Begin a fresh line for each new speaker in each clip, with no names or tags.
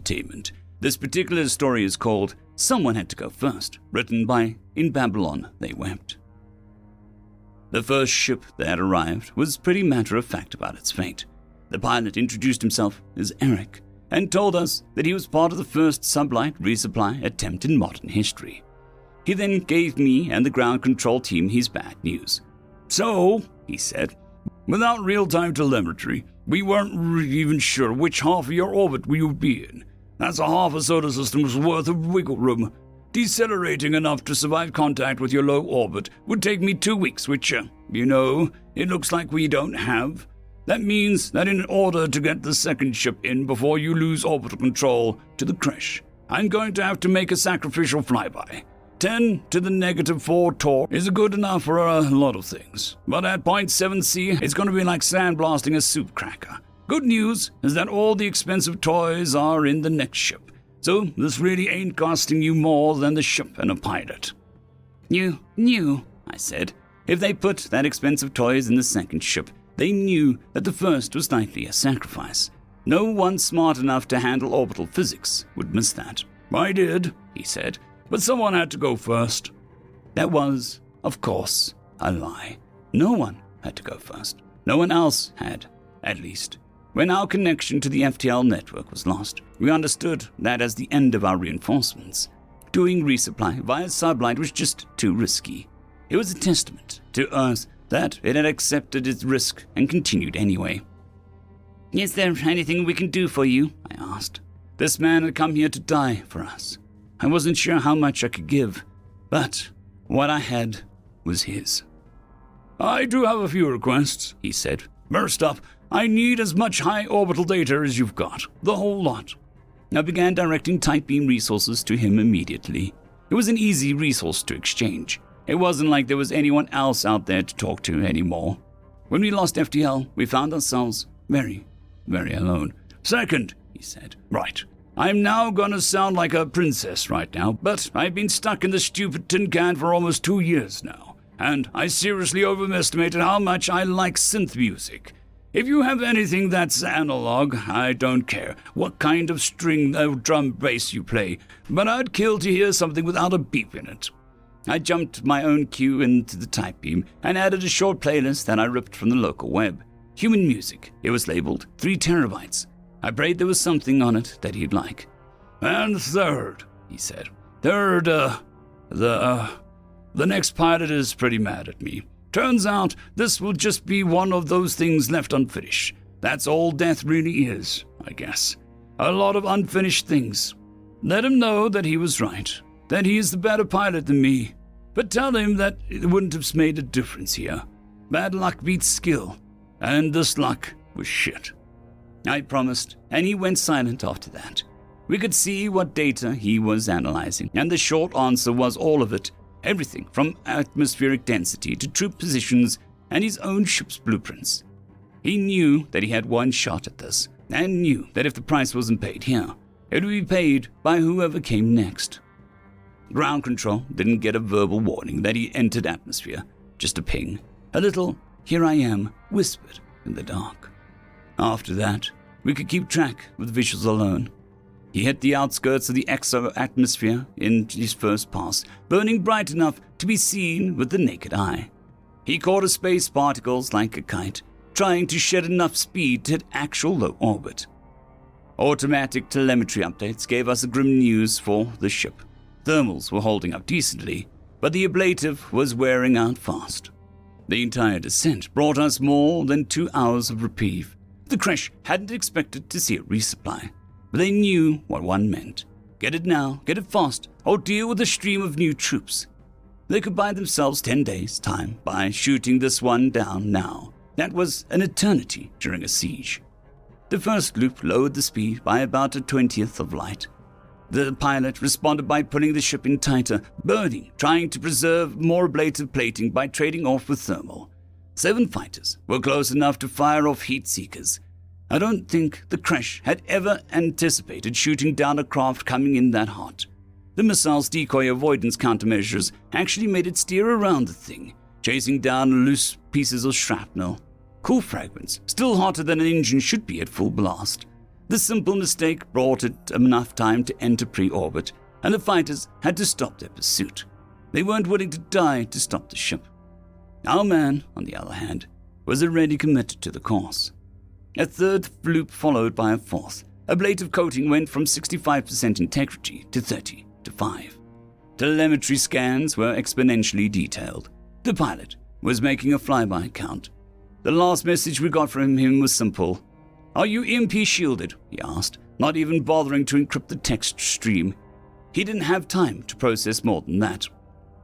entertainment. This particular story is called Someone Had to Go First, written by In Babylon They Wept. The first ship that had arrived was pretty matter-of-fact about its fate. The pilot introduced himself as Eric and told us that he was part of the first sublight resupply attempt in modern history. He then gave me and the ground control team his bad news. "So," he said, "without real-time telemetry, we weren't even sure which half of your orbit we would be in. That's a half a solar system's worth of wiggle room. Decelerating enough to survive contact with your low orbit would take me 2 weeks, which, it looks like we don't have. That means that in order to get the second ship in before you lose orbital control to the crash, I'm going to have to make a sacrificial flyby. 10 to the -4 torque is good enough for a lot of things, but at 0.7 C, it's going to be like sandblasting a soup cracker. Good news is that all the expensive toys are in the next ship, so this really ain't costing you more than the ship and a pilot." "You knew," I said. If they put that expensive toys in the second ship, they knew that the first was likely a sacrifice. No one smart enough to handle orbital physics would miss that. "I did," he said, "but someone had to go first." That was, of course, a lie. No one had to go first. No one else had, at least. When our connection to the FTL network was lost, we understood that as the end of our reinforcements. Doing resupply via sublight was just too risky. It was a testament to Earth that it had accepted its risk and continued anyway. "Is there anything we can do for you?" I asked. This man had come here to die for us. I wasn't sure how much I could give, but what I had was his. "I do have a few requests," he said. "First up, I need as much high orbital data as you've got, the whole lot." I began directing tight beam resources to him immediately. It was an easy resource to exchange. It wasn't like there was anyone else out there to talk to anymore. When we lost FTL, we found ourselves very, very alone. "Second," he said. "Right. I'm now gonna sound like a princess right now, but I've been stuck in this stupid tin can for almost 2 years now, and I seriously overestimated how much I like synth music. If you have anything that's analog, I don't care what kind of string or drum bass you play, but I'd kill to hear something without a beep in it." I jumped my own cue into the type beam and added a short playlist that I ripped from the local web. Human music. It was labeled 3 terabytes. I prayed there was something on it that he'd like. "And third," he said. The next pilot is pretty mad at me. Turns out this will just be one of those things left unfinished. That's all death really is, I guess. A lot of unfinished things. Let him know that he was right, that he is the better pilot than me. But tell him that it wouldn't have made a difference here. Bad luck beats skill, and this luck was shit." I promised, and he went silent after that. We could see what data he was analyzing, and the short answer was all of it. Everything from atmospheric density to troop positions and his own ship's blueprints. He knew that he had one shot at this, and knew that if the price wasn't paid here, it would be paid by whoever came next. Ground control didn't get a verbal warning that he entered atmosphere, just a ping, a little "here I am" whispered in the dark. After that, we could keep track with visuals alone. He hit the outskirts of the exo-atmosphere in his first pass, burning bright enough to be seen with the naked eye. He caught a space particles like a kite, trying to shed enough speed to hit actual low orbit. Automatic telemetry updates gave us grim news for the ship. Thermals were holding up decently, but the ablative was wearing out fast. The entire descent brought us more than 2 hours of reprieve. The crash hadn't expected to see a resupply, but they knew what one meant. Get it now, get it fast, or deal with a stream of new troops. They could buy themselves 10 days' time by shooting this one down now. That was an eternity during a siege. The first loop lowered the speed by about a 20th of light. The pilot responded by pulling the ship in tighter, burning, trying to preserve more ablative plating by trading off with thermal. 7 fighters were close enough to fire off heat seekers. I don't think the crash had ever anticipated shooting down a craft coming in that hot. The missile's decoy avoidance countermeasures actually made it steer around the thing, chasing down loose pieces of shrapnel. Cool fragments, still hotter than an engine should be at full blast. The simple mistake brought it enough time to enter pre-orbit, and the fighters had to stop their pursuit. They weren't willing to die to stop the ship. Our man, on the other hand, was already committed to the course. A third loop followed by a fourth. Ablative coating went from 65% integrity to 30 to 5. Telemetry scans were exponentially detailed. The pilot was making a flyby count. The last message we got from him was simple. "Are you EMP shielded?" he asked, not even bothering to encrypt the text stream. He didn't have time to process more than that.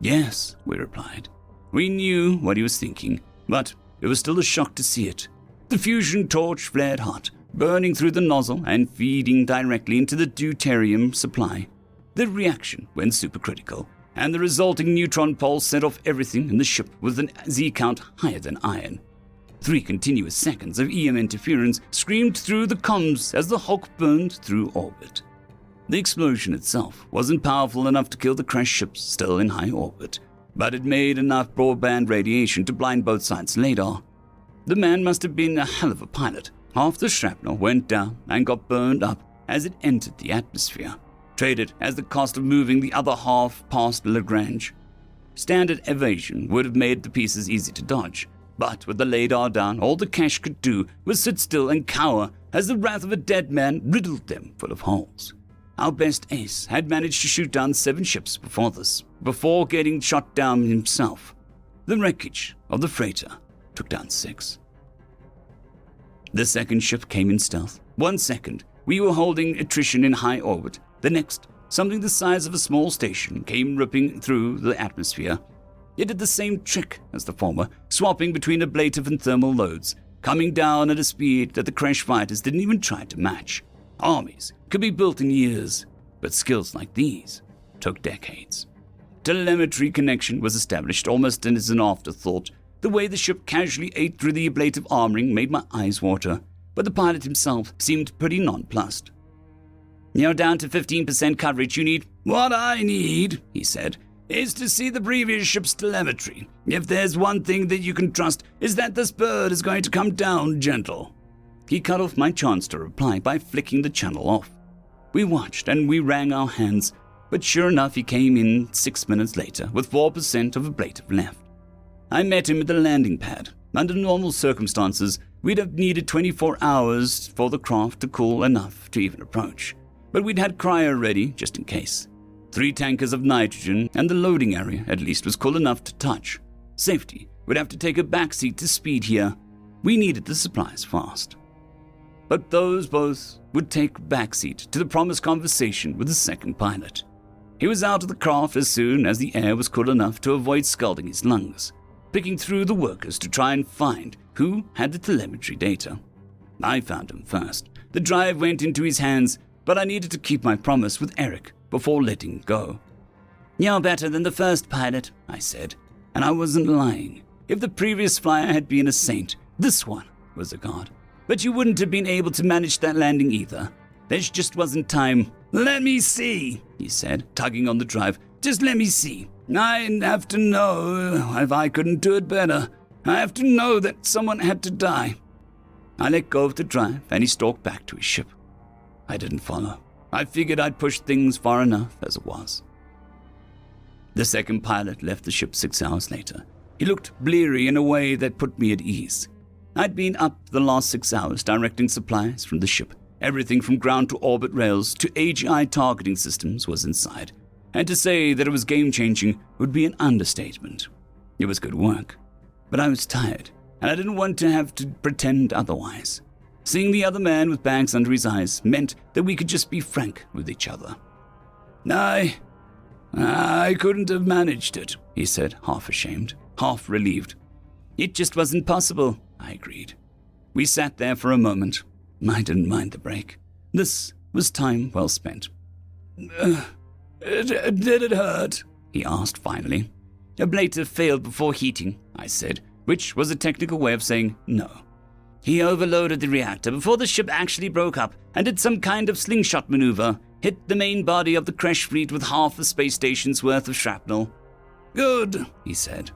"Yes," we replied. We knew what he was thinking, but it was still a shock to see it. The fusion torch flared hot, burning through the nozzle and feeding directly into the deuterium supply. The reaction went supercritical, and the resulting neutron pulse set off everything in the ship with an Z count higher than iron. 3 continuous seconds of EM interference screamed through the comms as the Hulk burned through orbit. The explosion itself wasn't powerful enough to kill the crashed ships still in high orbit, but it made enough broadband radiation to blind both sides' radar. The man must have been a hell of a pilot. Half the shrapnel went down and got burned up as it entered the atmosphere, traded as the cost of moving the other half past Lagrange. Standard evasion would have made the pieces easy to dodge, but with the radar down, all the cash could do was sit still and cower as the wrath of a dead man riddled them full of holes. Our best ace had managed to shoot down 7 ships before this, before getting shot down himself. The wreckage of the freighter took down 6. The second ship came in stealth. 1 second, we were holding attrition in high orbit. The next, something the size of a small station came ripping through the atmosphere. It did the same trick as the former, swapping between ablative and thermal loads, coming down at a speed that the crash fighters didn't even try to match. Armies could be built in years, but skills like these took decades. Telemetry connection was established almost as an afterthought. The way the ship casually ate through the ablative armoring made my eyes water, but the pilot himself seemed pretty nonplussed. "You're down to 15% coverage. You need—" "What I need," he said, "is to see the previous ship's telemetry. If there's one thing that you can trust, is that this bird is going to come down gentle." He cut off my chance to reply by flicking the channel off. We watched and we wrung our hands, but sure enough he came in 6 minutes later with 4% of ablative left. I met him at the landing pad. Under normal circumstances, we'd have needed 24 hours for the craft to cool enough to even approach, but we'd had cryo ready just in case. 3 tankers of nitrogen, and the loading area at least was cool enough to touch. Safety would have to take a backseat to speed here. We needed the supplies fast. But those both would take backseat to the promised conversation with the second pilot. He was out of the craft as soon as the air was cool enough to avoid scalding his lungs, picking through the workers to try and find who had the telemetry data. I found him first. The drive went into his hands, but I needed to keep my promise with Eric before letting go. "You're better than the first pilot," I said, and I wasn't lying. If the previous flyer had been a saint, this one was a god. But you wouldn't have been able to manage that landing either. There just wasn't time. "Let me see," he said, tugging on the drive. "Just let me see. I have to know if I couldn't do it better. I have to know that someone had to die." I let go of the drive and he stalked back to his ship. I didn't follow. I figured I'd pushed things far enough as it was. The second pilot left the ship 6 hours later. He looked bleary in a way that put me at ease. I'd been up the last 6 hours directing supplies from the ship. Everything from ground to orbit rails to AGI targeting systems was inside. And to say that it was game-changing would be an understatement. It was good work. But I was tired, and I didn't want to have to pretend otherwise. Seeing the other man with bags under his eyes meant that we could just be frank with each other. I couldn't have managed it," he said, half ashamed, half relieved. "It just wasn't possible," I agreed. We sat there for a moment. I didn't mind the break. This was time well spent. Did it hurt?" he asked finally. "Ablative failed before heating," I said, which was a technical way of saying no. "He overloaded the reactor before the ship actually broke up and did some kind of slingshot maneuver, hit the main body of the crash fleet with half the space station's worth of shrapnel." "Good," he said.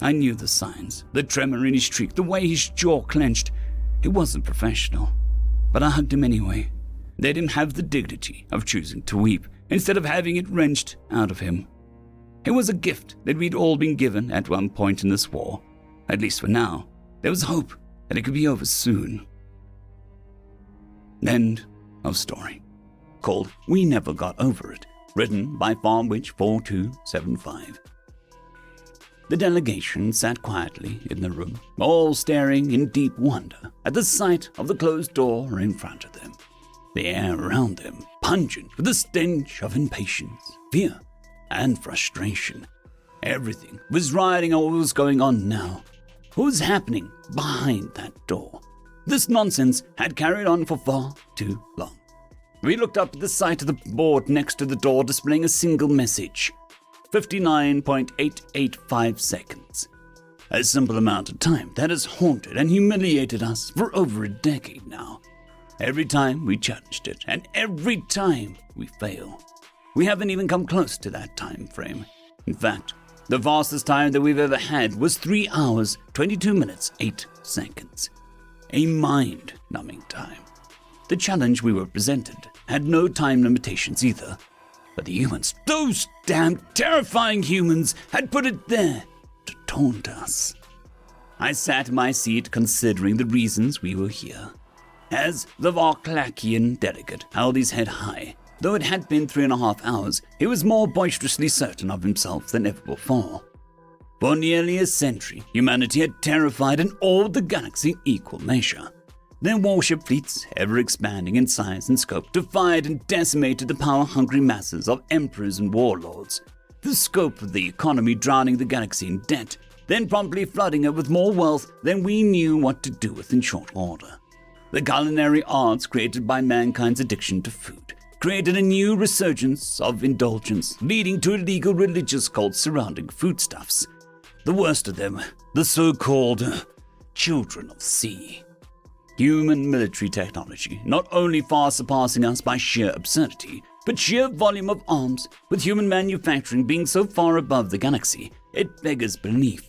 I knew the signs, the tremor in his cheek, the way his jaw clenched. It wasn't professional. but I hugged him anyway. Let him have the dignity of choosing to weep instead of having it wrenched out of him. It was a gift that we'd all been given at one point in this war. At least for now, there was hope that it could be over soon. End of story. Called We Never Got Over It, written by FarmWitch4275. The delegation sat quietly in the room, all staring in deep wonder at the sight of the closed door in front of them. The air around them pungent with the stench of impatience, fear, and frustration. Everything was riding on what was going on now. What was happening behind that door? This nonsense had carried on for far too long. We looked up at the sight of the board next to the door displaying a single message. 59.885 seconds. A simple amount of time that has haunted and humiliated us for over a decade now. Every time we challenged it, and every time we fail. We haven't even come close to that time frame. In fact, the fastest time that we've ever had was 3 hours, 22 minutes, 8 seconds. A mind-numbing time. The challenge we were presented had no time limitations either. But the humans, those damn terrifying humans, had put it there to taunt us. I sat in my seat considering the reasons we were here. As the Varklakian delegate held his head high, though it had been 3.5 hours, he was more boisterously certain of himself than ever before. For nearly a century, humanity had terrified and awed the galaxy in equal measure. Their warship fleets, ever expanding in size and scope, defied and decimated the power-hungry masses of emperors and warlords. The scope of the economy drowning the galaxy in debt, then promptly flooding it with more wealth than we knew what to do with in short order. The culinary arts created by mankind's addiction to food created a new resurgence of indulgence, leading to illegal religious cults surrounding foodstuffs. The worst of them, the so-called children of sea. Human military technology, not only far surpassing us by sheer absurdity, but sheer volume of arms, with human manufacturing being so far above the galaxy, it beggars belief.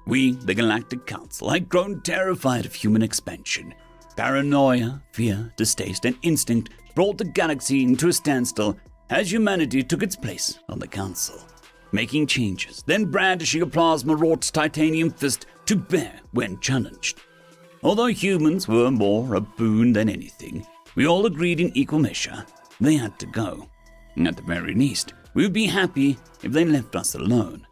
We, the Galactic Council, had grown terrified of human expansion. Paranoia, fear, distaste, and instinct brought the galaxy into a standstill as humanity took its place on the Council, making changes, then brandishing a plasma-wrought titanium fist to bear when challenged. Although humans were more a boon than anything, we all agreed in equal measure they had to go. At the very least, we would be happy if they left us alone.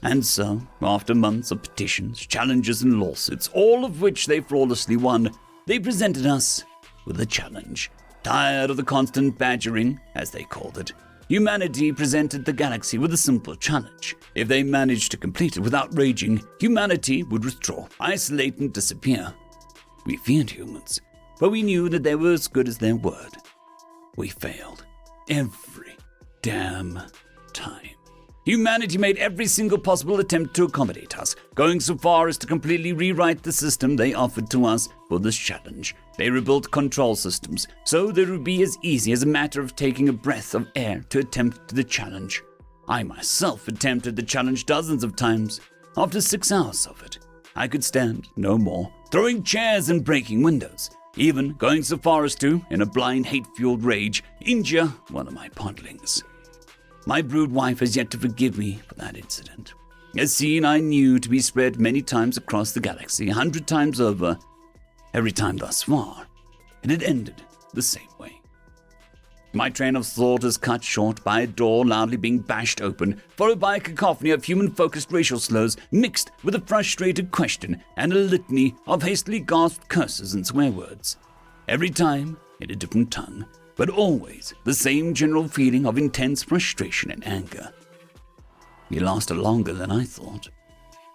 And so, after months of petitions, challenges, and lawsuits, all of which they flawlessly won, they presented us with a challenge. Tired of the constant badgering, as they called it, humanity presented the galaxy with a simple challenge. If they managed to complete it without raging, humanity would withdraw, isolate, and disappear. We feared humans, but we knew that they were as good as their word. We failed. Every damn time. Humanity made every single possible attempt to accommodate us, going so far as to completely rewrite the system they offered to us for this challenge. They rebuilt control systems, so that it would be as easy as a matter of taking a breath of air to attempt the challenge. I myself attempted the challenge dozens of times. After 6 hours of it, I could stand no more, throwing chairs and breaking windows, even going so far as to, in a blind hate-fueled rage, injure one of my podlings. My brood wife has yet to forgive me for that incident. A scene I knew to be spread many times across the galaxy, 100 times over. Every time thus far, it had ended the same way. My train of thought is cut short by a door loudly being bashed open, followed by a cacophony of human-focused racial slurs mixed with a frustrated question and a litany of hastily gasped curses and swear words. Every time in a different tongue, but always the same general feeling of intense frustration and anger. He lasted longer than I thought.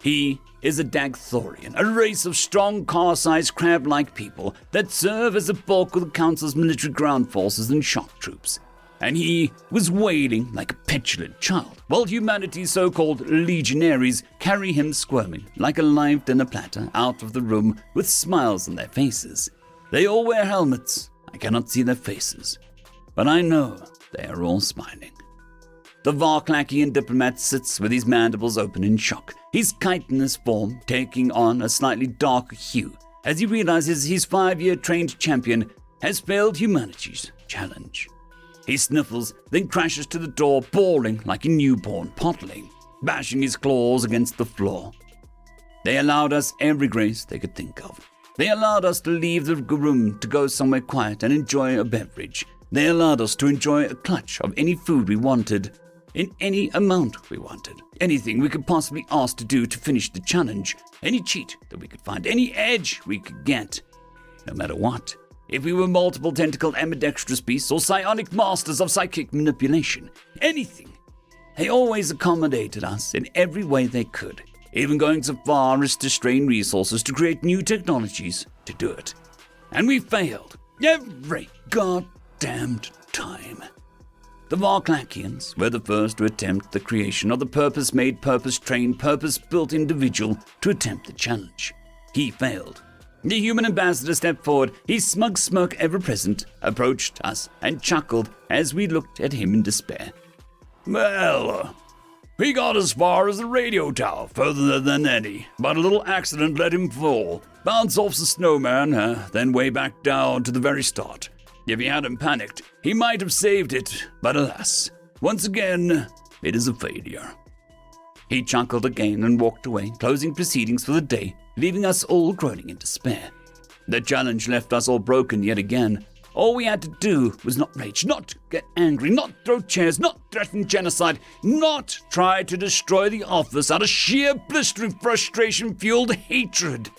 He is a Dagthorian, a race of strong car-sized crab-like people that serve as the bulk of the Council's military ground forces and shock troops. And he was wailing like a petulant child, while humanity's so-called legionaries carry him squirming like a live dinner platter out of the room with smiles on their faces. They all wear helmets. I cannot see their faces, but I know they are all smiling. The Varklakian diplomat sits with his mandibles open in shock, his chitinous form taking on a slightly darker hue as he realizes his 5-year trained champion has failed humanity's challenge. He sniffles, then crashes to the door, bawling like a newborn potling, bashing his claws against the floor. They allowed us every grace they could think of. They allowed us to leave the room to go somewhere quiet and enjoy a beverage. They allowed us to enjoy a clutch of any food we wanted, in any amount we wanted. Anything we could possibly ask to do to finish the challenge. Any cheat that we could find. Any edge we could get. No matter what. If we were multiple tentacled ambidextrous beasts or psionic masters of psychic manipulation. Anything. They always accommodated us in every way they could. Even going so far as to strain resources to create new technologies to do it. And we failed. Every goddamned time. The Varklakians were the first to attempt the creation of the purpose-made, purpose-trained, purpose-built individual to attempt the challenge. He failed. The human ambassador stepped forward, his smug smirk ever present, approached us and chuckled as we looked at him in despair. Well, he got as far as the radio tower, further than any, but a little accident let him fall, bounce off the snowman, then way back down to the very start. If he hadn't panicked, he might have saved it, but alas, once again, it is a failure. He chuckled again and walked away, closing proceedings for the day, leaving us all groaning in despair. The challenge left us all broken yet again. All we had to do was not rage, not get angry, not throw chairs, not threaten genocide, not try to destroy the office out of sheer blistering frustration-fueled hatred.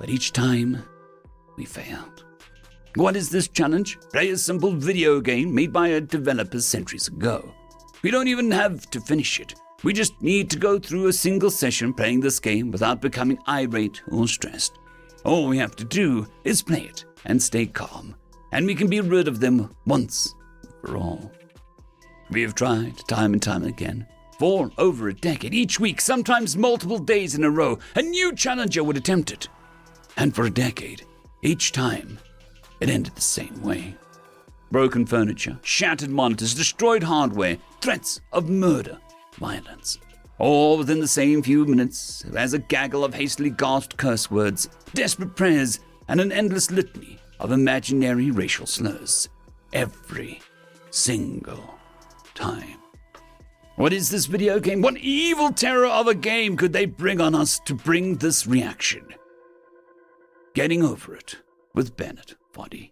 But each time, we failed. What is this challenge? Play a simple video game made by a developer centuries ago. We don't even have to finish it. We just need to go through a single session playing this game without becoming irate or stressed. All we have to do is play it and stay calm, and we can be rid of them once for all. We have tried time and time again. For over a decade, each week, sometimes multiple days in a row, a new challenger would attempt it. And for a decade, each time, it ended the same way. Broken furniture, shattered monitors, destroyed hardware, threats of murder, violence. All within the same few minutes, as a gaggle of hastily gasped curse words, desperate prayers, and an endless litany of imaginary racial slurs. Every single time. What is this video game? What evil terror of a game could they bring on us to bring this reaction? Getting Over It with Bennett Foddy.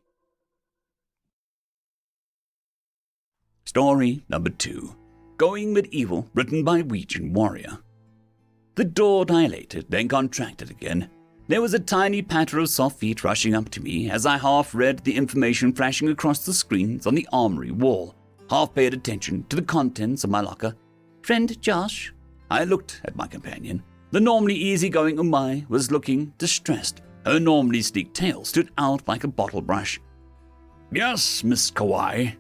Story number 2. Going Medieval, written by Ouija Warrior. The door dilated, then contracted again. There was a tiny patter of soft feet rushing up to me as I half read the information flashing across the screens on the armory wall, half paid attention to the contents of my locker. Friend Josh? I looked at my companion. The normally easygoing Umai was looking distressed. Her normally sleek tail stood out like a bottle brush. Yes, Miss Kawai.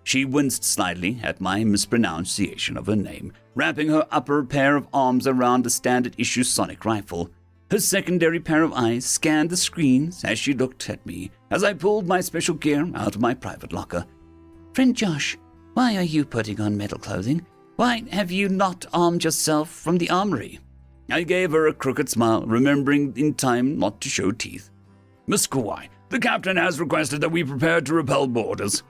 She winced slightly at my mispronunciation of her name, wrapping her upper pair of arms around a standard-issue sonic rifle. Her secondary pair of eyes scanned the screens as she looked at me as I pulled my special gear out of my private locker. Friend Josh, why are you putting on metal clothing? Why have you not armed yourself from the armory? I gave her a crooked smile, remembering in time not to show teeth. Miss Kawai, the captain has requested that we prepare to repel boarders.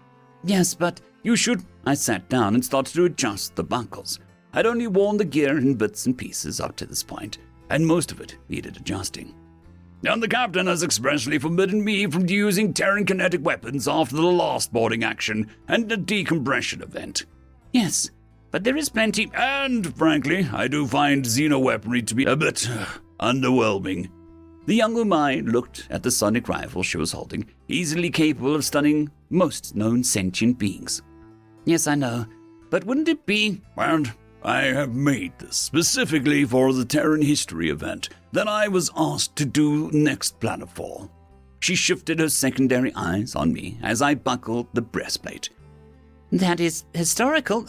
Yes, but you should. I sat down and started to adjust the buckles. I'd only worn the gear in bits and pieces up to this point, and most of it needed adjusting. And the captain has expressly forbidden me from using Terran kinetic weapons after the last boarding action and the decompression event. Yes, but there is plenty. And, frankly, I do find xeno-weaponry to be a bit underwhelming. The young Umai looked at the sonic rifle she was holding, easily capable of stunning most known sentient beings. Yes, I know, but wouldn't it be... And I have made this specifically for the Terran history event that I was asked to do next planetfall. She shifted her secondary eyes on me as I buckled the breastplate. That is historical,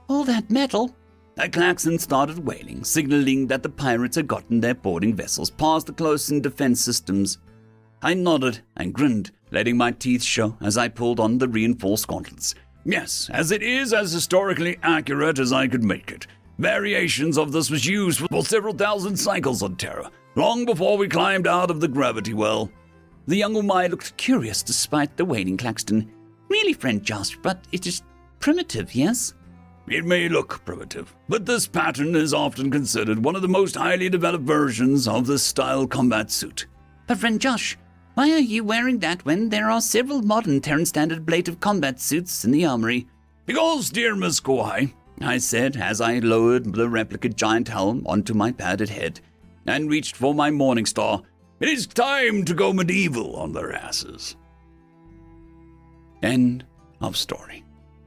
all that metal. A klaxon started wailing, signaling that the pirates had gotten their boarding vessels past the close-in defense systems. I nodded and grinned, letting my teeth show as I pulled on the reinforced gauntlets. Yes, as it is as historically accurate as I could make it. Variations of this was used for several thousand cycles on Terra,
long before we climbed out of the gravity well."
The young Umai looked curious despite the wailing Claxton. "Really, friend Josh, but it is primitive, yes?"
"It may look primitive, but this pattern is often considered one of the most highly developed versions of the style combat suit."
"But friend Josh, why are you wearing that when there are several modern Terran standard ablative combat suits in the armory?"
"Because, dear Miss Kauai,"
I said as I lowered the replica giant helm onto my padded head
and reached for my morning star, "it is time to go medieval on their asses."
End of story.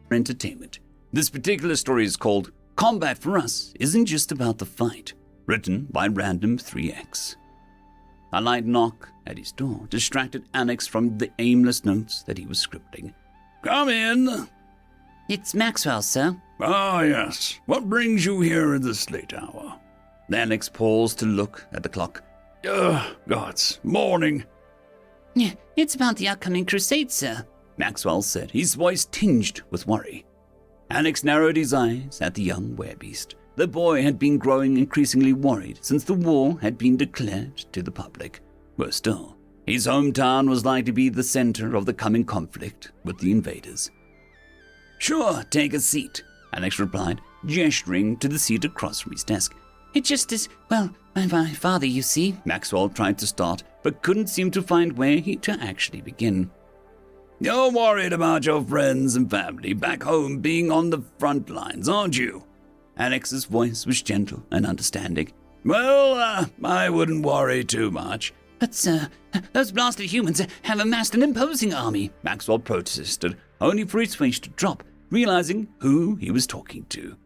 For entertainment. This particular story is called Combat for Us Isn't Just About the Fight, written by Random 3X. A light knock at his door distracted Alex from the aimless notes that he was scribbling.
"Come in."
"It's Maxwell, sir."
"Ah, yes. What brings you here at this late hour?"
Alex paused to look at the clock.
Gods, morning."
"Yeah, it's about the upcoming crusade, sir," Maxwell said, his voice tinged with worry. Alex narrowed his eyes at the young werebeast. The boy had been growing increasingly worried since the war had been declared to the public. Worse still, his hometown was likely to be the center of the coming conflict with the invaders. "Sure, take a seat," Alex replied, gesturing to the seat across from his desk. "It just is, well, my father, you see." Maxwell tried to start, but couldn't seem to find where to actually begin.
"You're worried about your friends and family back home being on the front lines, aren't you?"
Alex's voice was gentle and understanding.
"Well, I wouldn't worry too much."
"But, sir, those blasted humans have amassed an imposing army," Maxwell protested, only for his face to drop, realizing who he was talking to.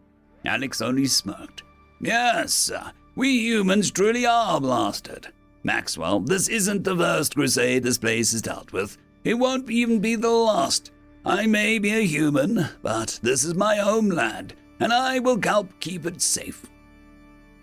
Alex only smirked.
"Yes, we humans truly are blasted. Maxwell, this isn't the first crusade this place has dealt with. It won't even be the last. I may be a human, but this is my homeland, and I will help keep it safe."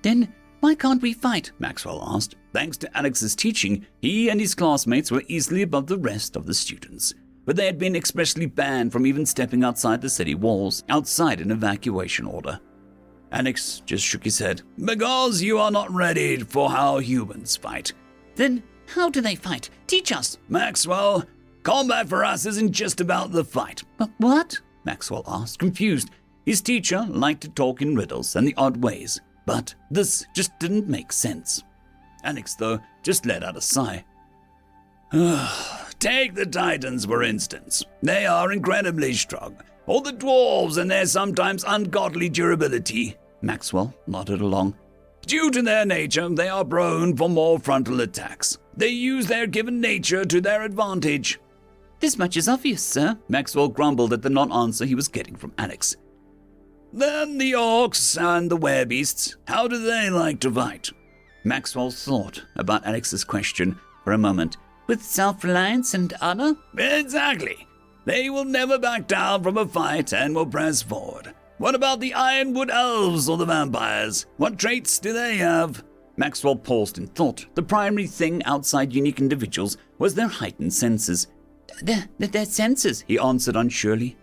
"Then why can't we fight?" Maxwell asked. Thanks to Alex's teaching, he and his classmates were easily above the rest of the students, but they had been expressly banned from even stepping outside the city walls, outside an evacuation order. Alex just shook his head.
"Because you are not ready for how humans fight."
"Then how do they fight? Teach us."
"Maxwell, combat for us isn't just about the fight."
"What?" Maxwell asked, confused. His teacher liked to talk in riddles and the odd ways, but this just didn't make sense. Alex, though, just let out a sigh.
"Take the Titans, for instance. They are incredibly strong. Or the dwarves and their sometimes ungodly durability."
Maxwell nodded along.
"Due to their nature, they are prone for more frontal attacks. They use their given nature to their advantage."
"This much is obvious, sir," Maxwell grumbled at the non-answer he was getting from Alex.
"Then the orcs and the werebeasts, how do they like to fight?"
Maxwell thought about Alex's question for a moment. "With self-reliance and honor?"
"Exactly. They will never back down from a fight and will press forward. What about the Ironwood elves or the vampires? What traits do they have?"
Maxwell paused in thought. The primary thing outside unique individuals was their heightened senses. Their senses, he answered unsurely.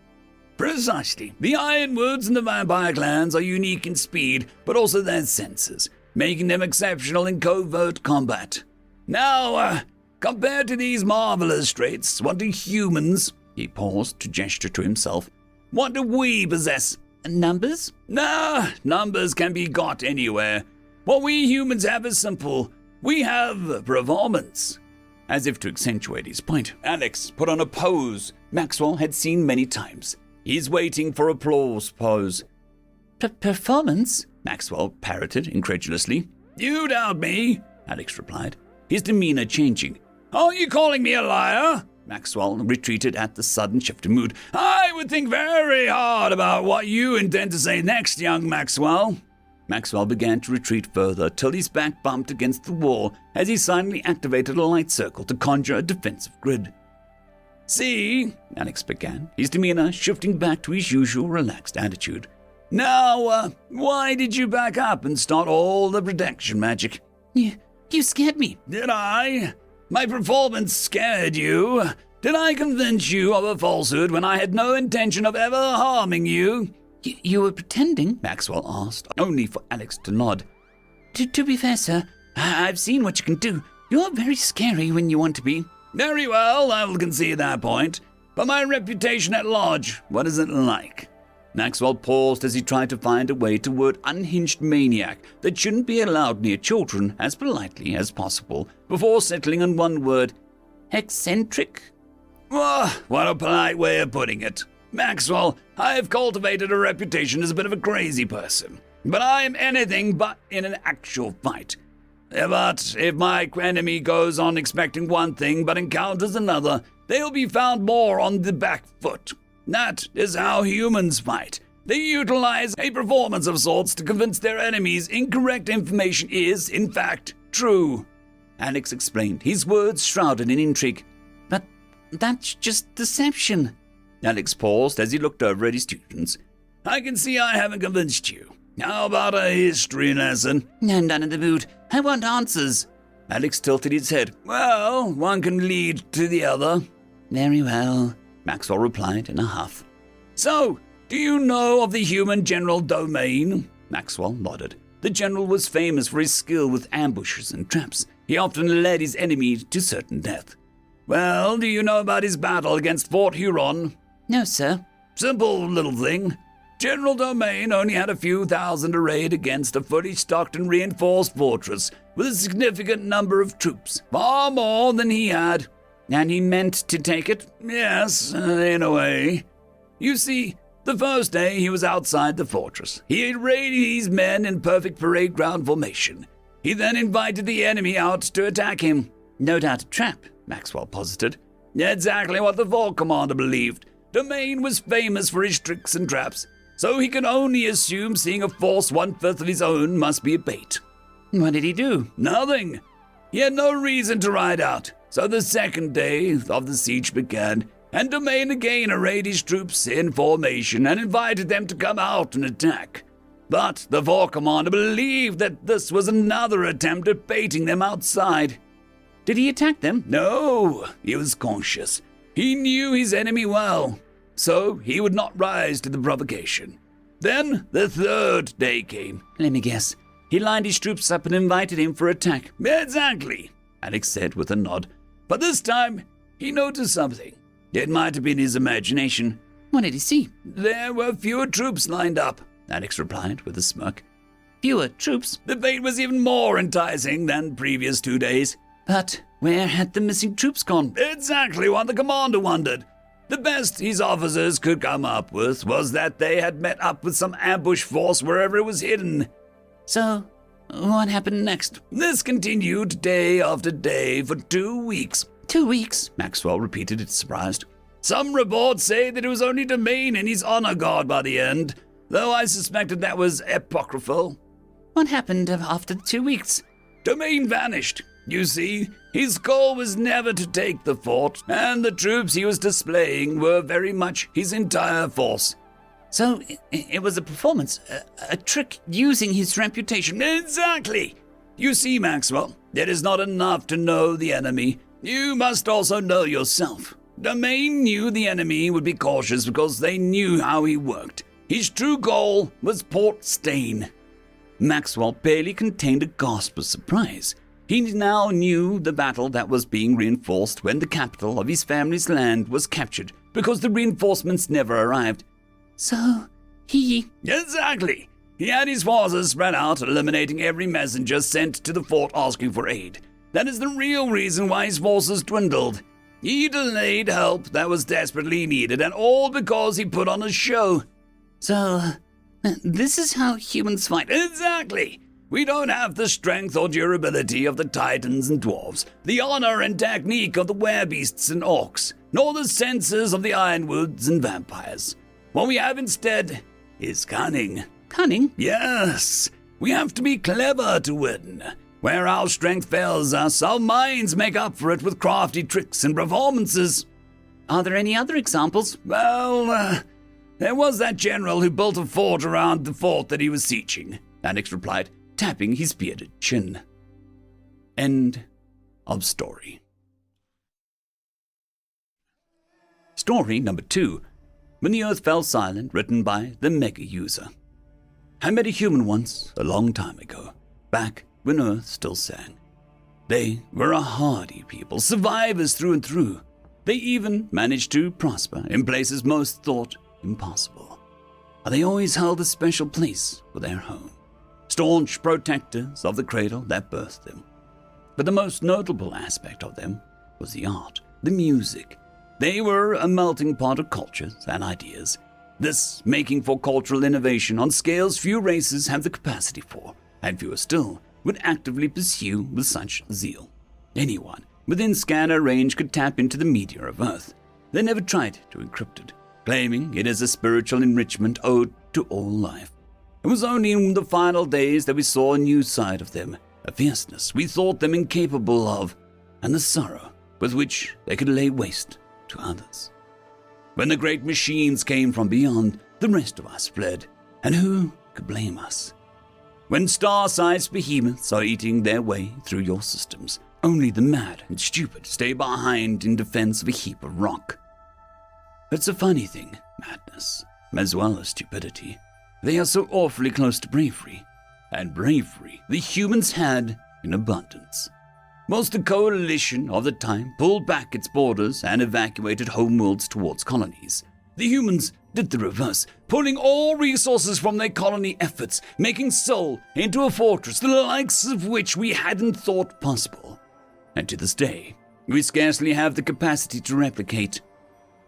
"Precisely. The Ironwoods and the vampire clans are unique in speed, but also their senses, making them exceptional in covert combat. Now, compared to these marvelous traits, what do humans—" He paused to gesture to himself. "What do we possess?"
"Numbers?"
"Nah, numbers can be got anywhere. What we humans have is simple. We have performance."
As if to accentuate his point, Alex put on a pose Maxwell had seen many times. His waiting for applause pose. "Performance?" Maxwell parroted incredulously.
"You doubt me?"
Alex replied, his demeanor changing.
"Are you calling me a liar?"
Maxwell retreated at the sudden shift in mood.
"I would think very hard about what you intend to say next, young Maxwell."
Maxwell began to retreat further till his back bumped against the wall as he silently activated a light circle to conjure a defensive grid.
"See,"
Alex began, his demeanor shifting back to his usual relaxed attitude.
"Now, why did you back up and start all the protection magic?"
You scared me."
"Did I? My performance scared you? Did I convince you of a falsehood when I had no intention of ever harming you?"
You were pretending?" Maxwell asked, only for Alex to nod. To be fair, sir, I've seen what you can do. You're very scary when you want to be.
Very well, I will concede that point. But my reputation at large, what is it like?
Maxwell paused as he tried to find a way to word unhinged maniac that shouldn't be allowed near children as politely as possible before settling on one word. Eccentric?
Oh, what a polite way of putting it. Maxwell, I have cultivated a reputation as a bit of a crazy person. But I am anything but in an actual fight. But if my enemy goes on expecting one thing but encounters another, they'll be found more on the back foot. That is how humans fight. They utilize a performance of sorts to convince their enemies incorrect information is, in fact, true.
Alex explained, his words shrouded in intrigue. But that's just deception. Alex paused as he looked over at his students.
I can see I haven't convinced you. How about a history lesson?
I'm not in the mood. I want answers. Alex tilted his head.
Well, one can lead to the other.
Very well, Maxwell replied in a huff.
So, do you know of the human general domain?
Maxwell nodded. The general was famous for his skill with ambushes and traps. He often led his enemy to certain death.
Well, do you know about his battle against Fort Huron?
No, sir.
Simple little thing. General Domain only had a few thousand arrayed against a fully stocked and reinforced fortress with a significant number of troops, far more than he had.
And he meant to take it?
Yes, in a way. You see, the first day he was outside the fortress. He arrayed his men in perfect parade ground formation. He then invited the enemy out to attack him.
No doubt a trap, Maxwell posited.
Exactly what the fort commander believed. Domain was famous for his tricks and traps, so he could only assume seeing a force 1/5 of his own must be a bait.
What did he do?
Nothing. He had no reason to ride out, so the second day of the siege began, and Domain again arrayed his troops in formation and invited them to come out and attack. But the fort commander believed that this was another attempt at baiting them outside.
Did he attack them?
No, he was cautious. He knew his enemy well, so he would not rise to the provocation. Then the third day came.
Let me guess. He lined his troops up and invited him for attack.
Exactly, Alex said with a nod. But this time, he noticed something. It might have been his imagination.
What did he see?
There were fewer troops lined up, Alex replied with a smirk.
Fewer troops?
The bait was even more enticing than previous 2 days.
But where had the missing troops gone?
Exactly what the commander wondered. The best his officers could come up with was that they had met up with some ambush force wherever it was hidden.
So, what happened next?
This continued day after day for 2 weeks.
2 weeks?
Maxwell repeated it, surprised. Some reports say that it was only Domain and his honor guard by the end, though I suspected that was apocryphal.
What happened after 2 weeks?
Domain vanished. You see, his goal was never to take the fort, and the troops he was displaying were very much his entire force.
So, it was a performance, a trick using his reputation.
Exactly! You see, Maxwell, it is not enough to know the enemy. You must also know yourself. Domain knew the enemy would be cautious because they knew how he worked. His true goal was Port Stain.
Maxwell barely contained a gasp of surprise. He now knew the battle that was being reinforced when the capital of his family's land was captured because the reinforcements never arrived. So, he...
Exactly. He had his forces spread out, eliminating every messenger sent to the fort asking for aid. That is the real reason why his forces dwindled. He delayed help that was desperately needed, and all because he put on a show.
So, this is how humans fight.
Exactly. We don't have the strength or durability of the titans and dwarves, the honor and technique of the werebeasts and orcs, nor the senses of the ironwoods and vampires. What we have instead is cunning.
Cunning?
Yes. We have to be clever to win. Where our strength fails us, our minds make up for it with crafty tricks and performances.
Are there any other examples?
Well, there was that general who built a fort around the fort that he was sieging, Alex replied, tapping his bearded chin. End of story.
Story number 2. When the Earth Fell Silent, written by the Mega User. I met a human once, a long time ago, back when Earth still sang. They were a hardy people, survivors through and through. They even managed to prosper in places most thought impossible. They always held a special place for their home, staunch protectors of the cradle that birthed them. But the most notable aspect of them was the art, the music. They were a melting pot of cultures and ideas, this making for cultural innovation on scales few races have the capacity for, and fewer still would actively pursue with such zeal. Anyone within scanner range could tap into the meteor of Earth. They never tried to encrypt it, claiming it as a spiritual enrichment owed to all life. It was only in the final days that we saw a new side of them, a fierceness we thought them incapable of, and the sorrow with which they could lay waste to others. When the great machines came from beyond, the rest of us fled, and who could blame us? When star-sized behemoths are eating their way through your systems, only the mad and stupid stay behind in defense of a heap of rock. It's a funny thing, madness, as well as stupidity. They are so awfully close to bravery, and bravery the humans had in abundance. Whilst the coalition of the time pulled back its borders and evacuated homeworlds towards colonies, the humans did the reverse, pulling all resources from their colony efforts, making Sol into a fortress the likes of which we hadn't thought possible. And to this day, we scarcely have the capacity to replicate.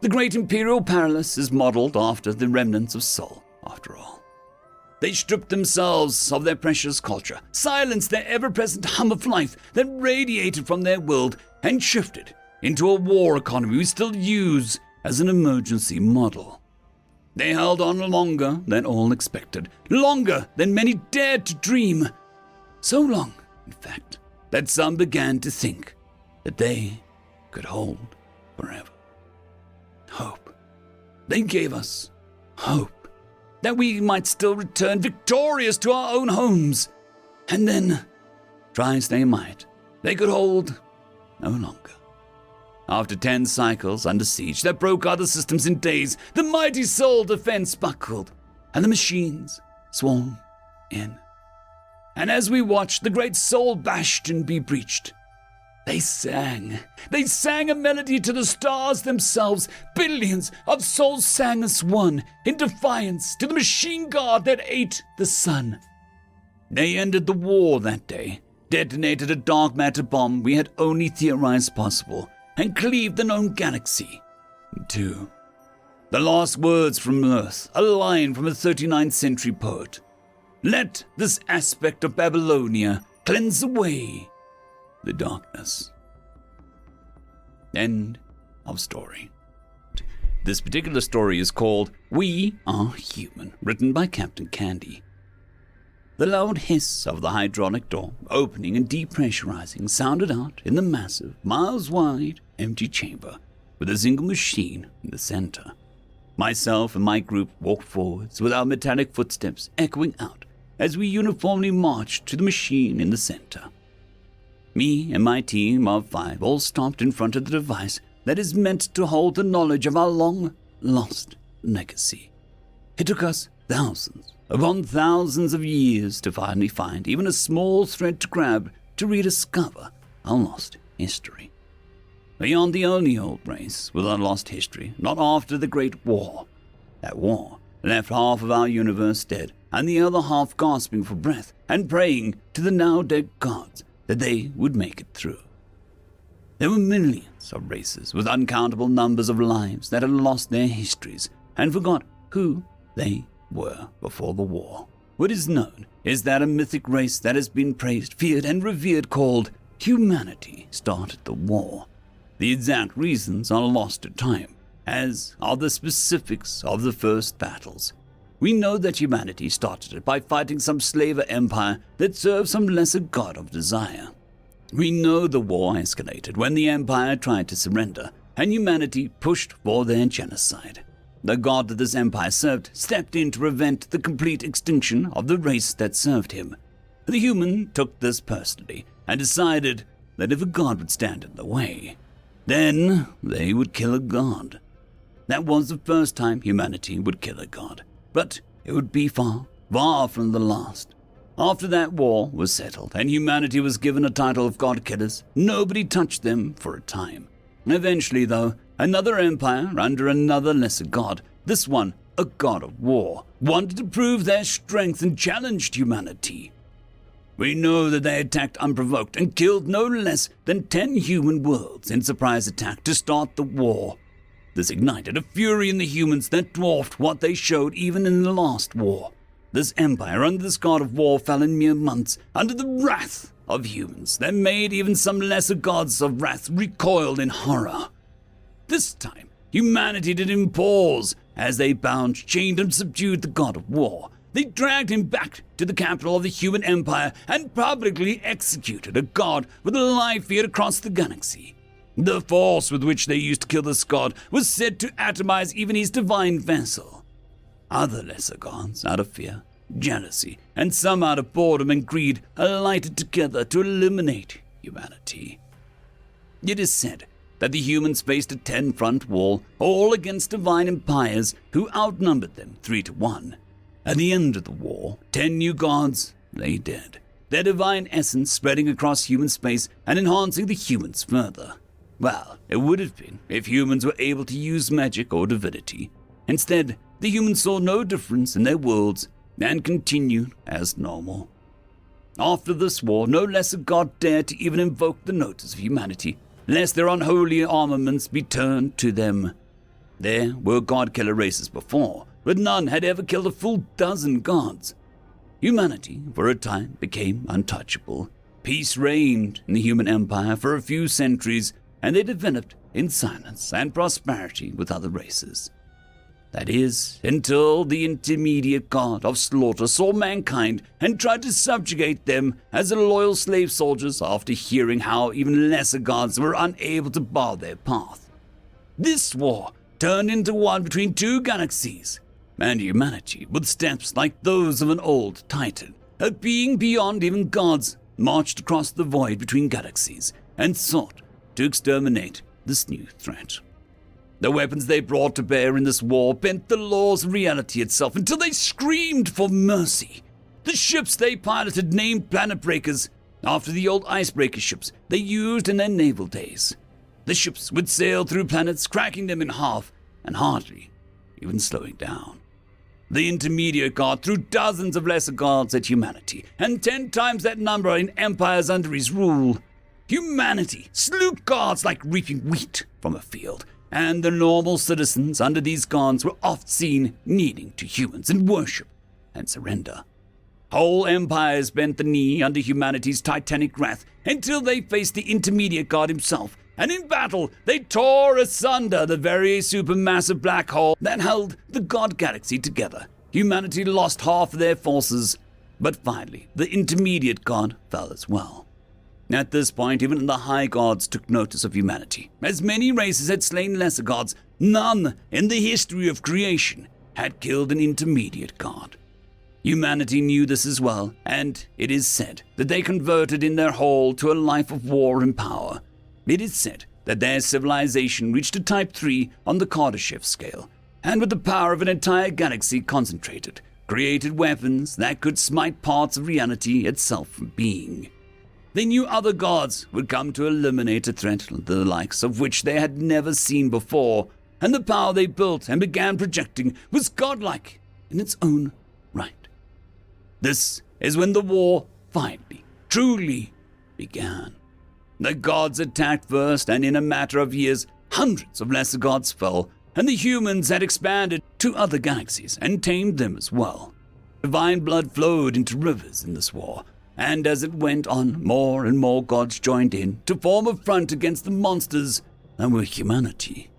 The great Imperial Palace is modeled after the remnants of Sol, after all. They stripped themselves of their precious culture, silenced their ever-present hum of life that radiated from their world, and shifted into a war economy we still use as an emergency model. They held on longer than all expected, longer than many dared to dream. So long, in fact, that some began to think that they could hold forever. Hope. They gave us hope that we might still return victorious to our own homes. And then, try as they might, they could hold no longer. After 10 cycles under siege that broke other systems in days, the mighty Sol defense buckled, and the machines swung in. And as we watched the great Sol bastion be breached, they sang a melody to the stars themselves. Billions of souls sang as one, in defiance to the machine god that ate the sun. They ended the war that day, detonated a dark matter bomb we had only theorized possible, and cleaved the known galaxy in two. The last words from Earth, a line from a 39th century poet. Let this aspect of Babylonia cleanse away the darkness. End of story. This particular story is called We Are Human, written by Captain Candy. The loud hiss of the hydraulic door opening and depressurizing sounded out in the massive, miles-wide, empty chamber with a single machine in the center. Myself and my group walked forwards with our metallic footsteps echoing out as we uniformly marched to the machine in the center. Me and my team of 5 all stopped in front of the device that is meant to hold the knowledge of our long-lost legacy. It took us thousands upon thousands of years to finally find even a small thread to grab to rediscover our lost history. We aren't the only old race with a lost history, not after the Great War. That war left half of our universe dead and the other half gasping for breath and praying to the now-dead gods that they would make it through. There were millions of races with uncountable numbers of lives that had lost their histories and forgot who they were before the war. What is known is that a mythic race that has been praised, feared, and revered called humanity started the war. The exact reasons are lost to time, as are the specifics of the first battles. We know that humanity started it by fighting some slaver empire that served some lesser god of desire. We know the war escalated when the empire tried to surrender, and humanity pushed for their genocide. The god that this empire served stepped in to prevent the complete extinction of the race that served him. The human took this personally and decided that if a god would stand in the way, then they would kill a god. That was the first time humanity would kill a god, but it would be far, far from the last. After that war was settled and humanity was given a title of God Killers, nobody touched them for a time. Eventually, though, another empire under another lesser god, this one a god of war, wanted to prove their strength and challenged humanity. We know that they attacked unprovoked and killed no less than 10 human worlds in surprise attack to start the war. This ignited a fury in the humans that dwarfed what they showed even in the last war. This empire under this god of war fell in mere months under the wrath of humans that made even some lesser gods of wrath recoil in horror. This time, humanity didn't pause as they bound, chained, and subdued the god of war. They dragged him back to the capital of the human empire and publicly executed a god with a life feared across the galaxy. The force with which they used to kill this god was said to atomize even his divine vessel. Other lesser gods, out of fear, jealousy, and some out of boredom and greed, alighted together to eliminate humanity. It is said that the humans faced a 10-front wall, all against divine empires who outnumbered them 3-1. At the end of the war, 10 new gods lay dead, their divine essence spreading across human space and enhancing the humans further. Well, it would have been if humans were able to use magic or divinity. Instead, the humans saw no difference in their worlds and continued as normal. After this war, no lesser god dared to even invoke the notice of humanity, lest their unholy armaments be turned to them. There were god-killer races before, but none had ever killed a full dozen gods. Humanity, for a time, became untouchable. Peace reigned in the human empire for a few centuries, and they developed in silence and prosperity with other races. That is, until the intermediate god of slaughter saw mankind and tried to subjugate them as loyal slave soldiers after hearing how even lesser gods were unable to bar their path. This war turned into one between two galaxies, and humanity, with steps like those of an old titan, a being beyond even gods, marched across the void between galaxies and sought to exterminate this new threat. The weapons they brought to bear in this war bent the laws of reality itself until they screamed for mercy. The ships they piloted named planet breakers after the old icebreaker ships they used in their naval days. The ships would sail through planets, cracking them in half and hardly even slowing down. The intermediate god threw dozens of lesser gods at humanity, and 10 times that number in empires under his rule. Humanity slew gods like reaping wheat from a field, and the normal citizens under these gods were oft seen kneeling to humans in worship and surrender. Whole empires bent the knee under humanity's titanic wrath until they faced the intermediate god himself, and in battle they tore asunder the very supermassive black hole that held the god galaxy together. Humanity lost half of their forces, but finally the intermediate god fell as well. At this point, even the high gods took notice of humanity. As many races had slain lesser gods, none in the history of creation had killed an intermediate god. Humanity knew this as well, and it is said that they converted in their whole to a life of war and power. It is said that their civilization reached a Type 3 on the Kardashev scale, and with the power of an entire galaxy concentrated, created weapons that could smite parts of reality itself from being. They knew other gods would come to eliminate a threat the likes of which they had never seen before, and the power they built and began projecting was godlike in its own right. This is when the war finally, truly began. The gods attacked first, and in a matter of years, hundreds of lesser gods fell, and the humans had expanded to other galaxies and tamed them as well. Divine blood flowed into rivers in this war, and as it went on, more and more gods joined in to form a front against the monsters that were humanity.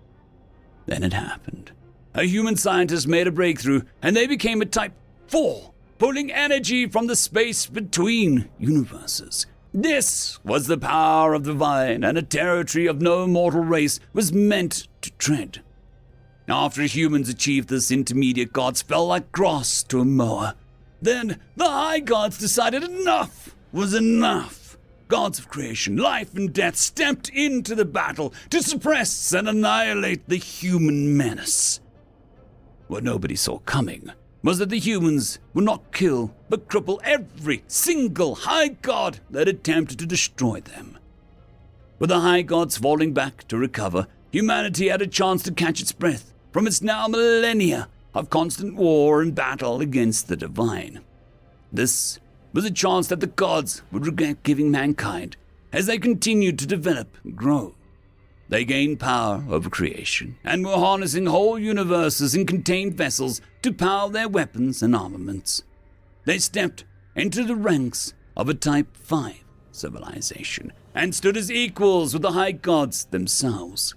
Then it happened. A human scientist made a breakthrough, and they became a Type 4, pulling energy from the space between universes. This was the power of the divine, and a territory of no mortal race was meant to tread. After humans achieved this, intermediate gods fell like grass to a mower. Then the high gods decided enough was enough. Gods of creation, life and death stepped into the battle to suppress and annihilate the human menace. What nobody saw coming
was that the humans would not kill but cripple every single high god that attempted to destroy them. With the high gods falling back to recover, humanity had a chance to catch its breath from its now millennia of constant war and battle against the divine. This was a chance that the gods would regret giving mankind as they continued to develop and grow. They gained power over creation and were harnessing whole universes in contained vessels to power their weapons and armaments. They stepped into the ranks of a Type 5 civilization and stood as equals with the high gods themselves.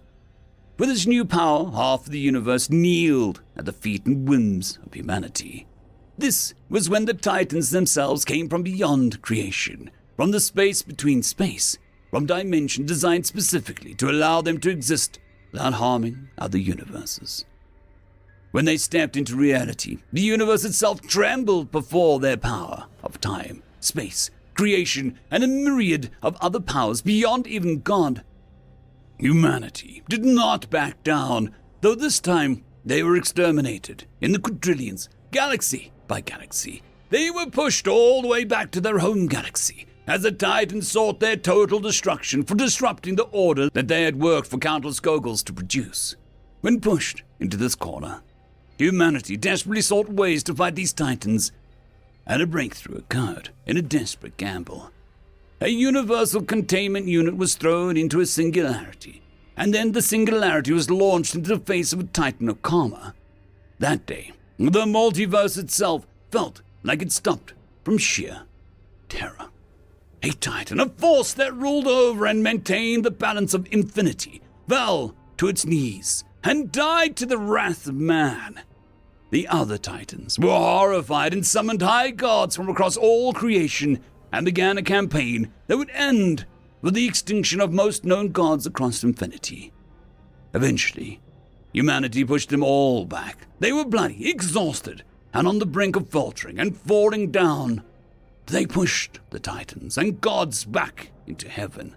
With this new power, half of the universe kneeled at the feet and whims of humanity. This was when the Titans themselves came from beyond creation, from the space between space, from dimension designed specifically to allow them to exist without harming other universes. When they stepped into reality, the universe itself trembled before their power of time, space, creation, and a myriad of other powers beyond even God. Humanity did not back down, though this time they were exterminated in the quadrillions, galaxy by galaxy. They were pushed all the way back to their home galaxy, as the Titans sought their total destruction for disrupting the order that they had worked for countless Gogls to produce. When pushed into this corner, humanity desperately sought ways to fight these Titans, and a breakthrough occurred in a desperate gamble. A universal containment unit was thrown into a singularity, and then the singularity was launched into the face of a Titan of karma. That day, the multiverse itself felt like it stopped from sheer terror. A Titan, a force that ruled over and maintained the balance of infinity, fell to its knees and died to the wrath of man. The other Titans were horrified and summoned high gods from across all creation and began a campaign that would end with the extinction of most known gods across infinity. Eventually, humanity pushed them all back. They were bloody, exhausted, and on the brink of faltering and falling down. They pushed the Titans and gods back into heaven.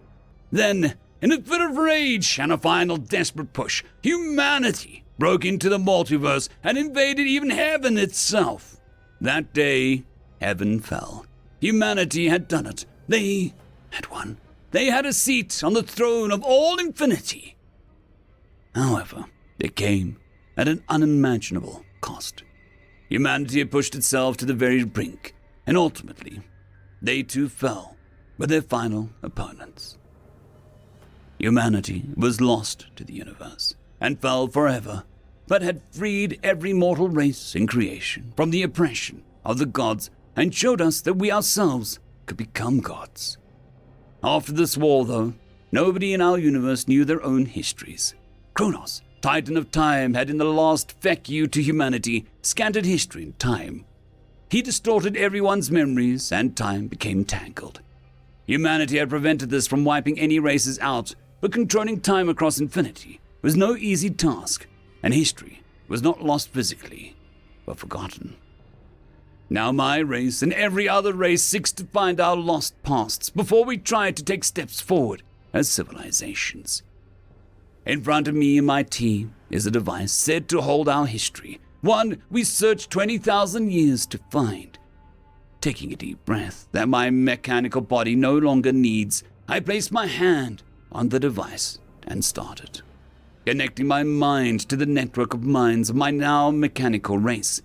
Then, in a fit of rage and a final desperate push, humanity broke into the multiverse and invaded even heaven itself. That day, heaven fell. Humanity had done it. They had won. They had a seat on the throne of all infinity. However, it came at an unimaginable cost. Humanity had pushed itself to the very brink, and ultimately, they too fell with their final opponents. Humanity was lost to the universe and fell forever, but had freed every mortal race in creation from the oppression of the gods and showed us that we ourselves could become gods. After this war, though, nobody in our universe knew their own histories. Kronos, Titan of Time, had in the last feck you to humanity scanted history and time. He distorted everyone's memories, and time became tangled. Humanity had prevented this from wiping any races out, but controlling time across infinity was no easy task, and history was not lost physically, but forgotten. Now my race and every other race seeks to find our lost pasts before we try to take steps forward as civilizations. In front of me and my team is a device said to hold our history, one we searched 20,000 years to find. Taking a deep breath that my mechanical body no longer needs, I placed my hand on the device and started, connecting my mind to the network of minds of my now mechanical race.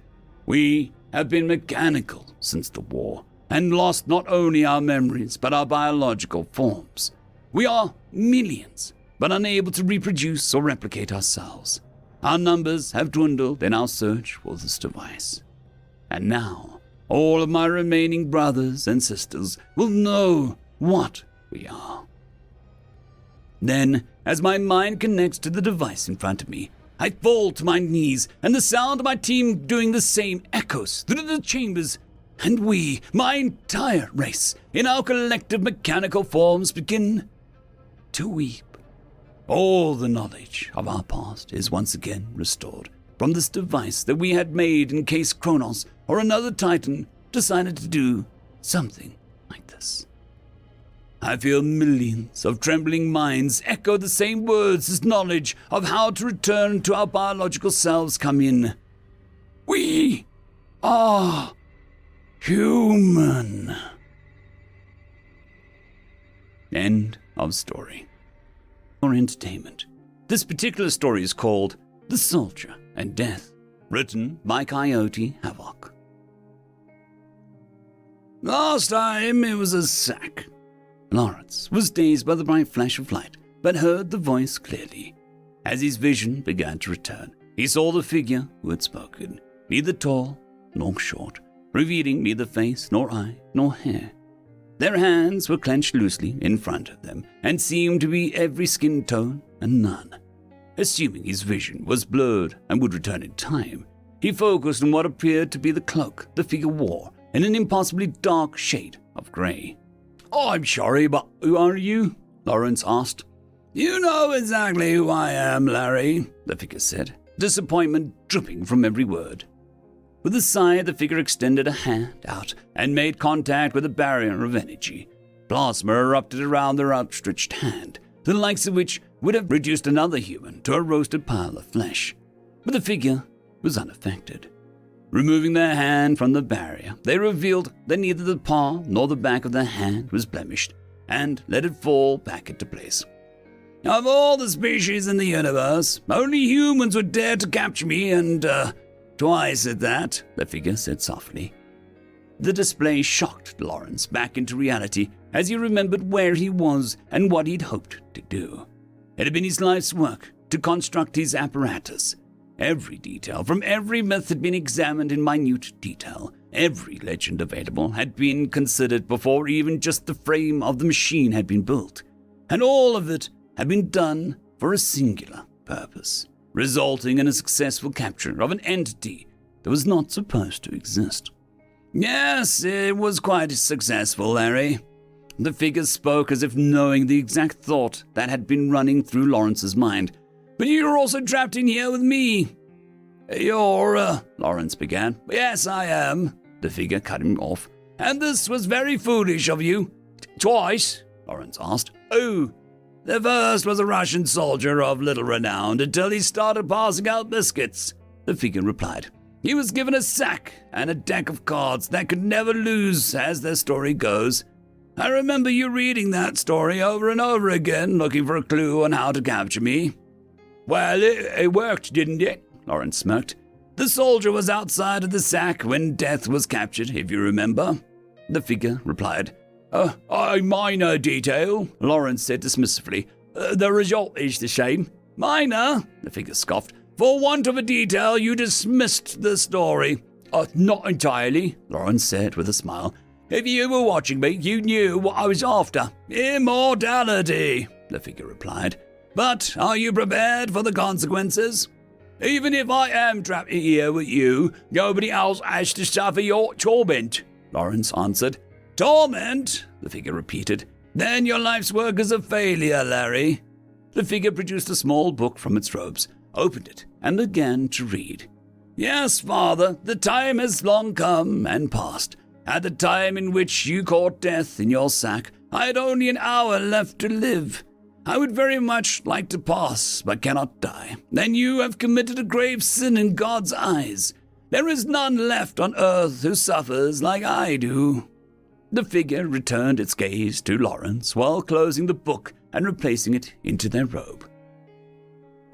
We have been mechanical since the war, and lost not only our memories but our biological forms. We are millions, but unable to reproduce or replicate ourselves. Our numbers have dwindled in our search for this device. And now, all of my remaining brothers and sisters will know what we are. Then, as my mind connects to the device in front of me, I fall to my knees, and the sound of my team doing the same echoes through the chambers, and we, my entire race, in our collective mechanical forms, begin to weep. All the knowledge of our past is once again restored from this device that we had made in case Kronos or another Titan decided to do something like this. I feel millions of trembling minds echo the same words as knowledge of how to return to our biological selves come in. We are human.
End of story. For entertainment, this particular story is called The Soldier and Death, written by Coyote Havoc.
Last time it was a sack.
Lawrence was dazed by the bright flash of light, but heard the voice clearly. As his vision began to return, he saw the figure who had spoken, neither tall nor short, revealing neither face nor eye nor hair. Their hands were clenched loosely in front of them and seemed to be every skin tone and none. Assuming his vision was blurred and would return in time, he focused on what appeared to be the cloak the figure wore in an impossibly dark shade of grey.
I'm sorry, but who are you? Lawrence asked. You know exactly who I am, Larry, the figure said, disappointment dripping from every word.
With a sigh, the figure extended a hand out and made contact with a barrier of energy. Plasma erupted around their outstretched hand, the likes of which would have reduced another human to a roasted pile of flesh. But the figure was unaffected. Removing their hand from the barrier, they revealed that neither the palm nor the back of their hand was blemished, and let it fall back into place.
Of all the species in the universe, only humans would dare to capture me, and, twice at that, the figure said softly.
The display shocked Lawrence back into reality as he remembered where he was and what he'd hoped to do. It had been his life's work to construct his apparatus. Every detail from every myth had been examined in minute detail. Every legend available had been considered before even just the frame of the machine had been built. And all of it had been done for a singular purpose, resulting in a successful capture of an entity that was not supposed to exist.
Yes, it was quite successful, Larry.
The figure spoke as if knowing the exact thought that had been running through Lawrence's mind.
But you're also trapped in here with me. Lawrence began. Yes, I am, the figure cut him off. And this was very foolish of you. Twice, Lawrence asked. Oh, the first was a Russian soldier of little renown until he started passing out biscuits, the figure replied. He was given a sack and a deck of cards that could never lose, as their story goes. I remember you reading that story over and over again, looking for a clue on how to capture me. Well, it worked, didn't it? Lawrence smirked. The soldier was outside of the sack when Death was captured, if you remember, the figure replied. A minor detail, Lawrence said dismissively. The result is the same. Minor, the figure scoffed. For want of a detail, you dismissed the story. Not entirely, Lawrence said with a smile. If you were watching me, you knew what I was after. Immortality, the figure replied. But are you prepared for the consequences? Even if I am trapped here with you, nobody else has to suffer your torment, Lawrence answered. Torment? The figure repeated. Then your life's work is a failure, Larry. The figure produced a small book from its robes, opened it, and began to read. Yes, Father, the time has long come and passed. At the time in which you caught Death in your sack, I had only an hour left to live. I would very much like to pass, but cannot die. Then you have committed a grave sin in God's eyes. There is none left on earth who suffers like I do. The figure returned its gaze to Lawrence while closing the book and replacing it into their robe.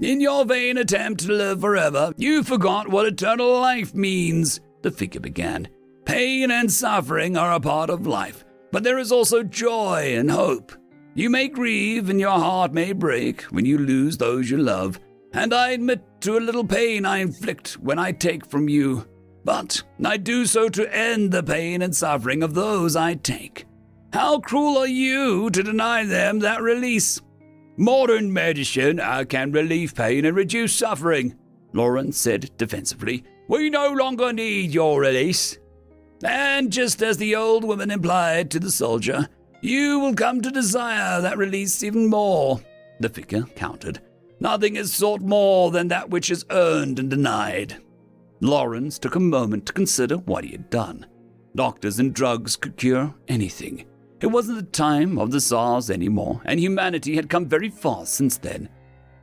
In your vain attempt to live forever, you forgot what eternal life means, the figure began. Pain and suffering are a part of life, but there is also joy and hope. You may grieve and your heart may break when you lose those you love, and I admit to a little pain I inflict when I take from you, but I do so to end the pain and suffering of those I take. How cruel are you to deny them that release? Modern medicine can relieve pain and reduce suffering, Lawrence said defensively. We no longer need your release. And just as the old woman implied to the soldier, you will come to desire that release even more, the figure countered. Nothing is sought more than that which is earned and denied. Lawrence took a moment to consider what he had done. Doctors and drugs could cure anything. It wasn't the time of the Tsars anymore, and humanity had come very far since then.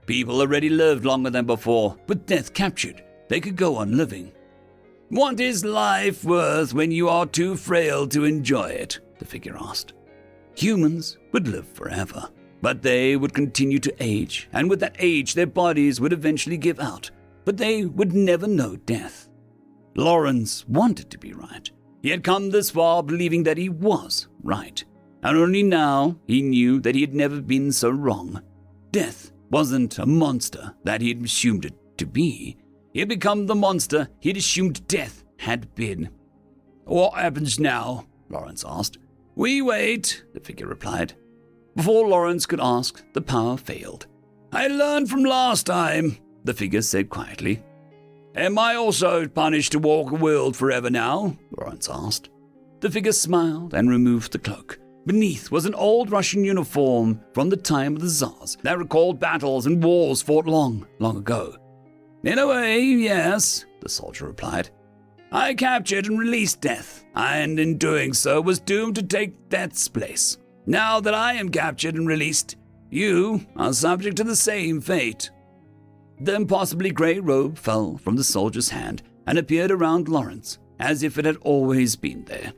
People already lived longer than before. With Death captured, they could go on living. What is life worth when you are too frail to enjoy it? The figure asked. Humans would live forever, but they would continue to age, and with that age their bodies would eventually give out, but they would never know death. Lawrence wanted to be right. He had come this far believing that he was right, and only now he knew that he had never been so wrong. Death wasn't a monster that he had assumed it to be. He had become the monster he had assumed death had been. What happens now? Lawrence asked. We wait, the figure replied. Before Lawrence could ask, the power failed. I learned from last time, the figure said quietly. Am I also punished to walk the world forever now? Lawrence asked. The figure smiled and removed the cloak. Beneath was an old Russian uniform from the time of the Tsars that recalled battles and wars fought long, long ago. In a way, yes, the soldier replied. I captured and released death, and in doing so was doomed to take death's place. Now that I am captured and released, you are subject to the same fate. The impossibly grey robe fell from the soldier's hand and appeared around Lawrence, as if it had always been there.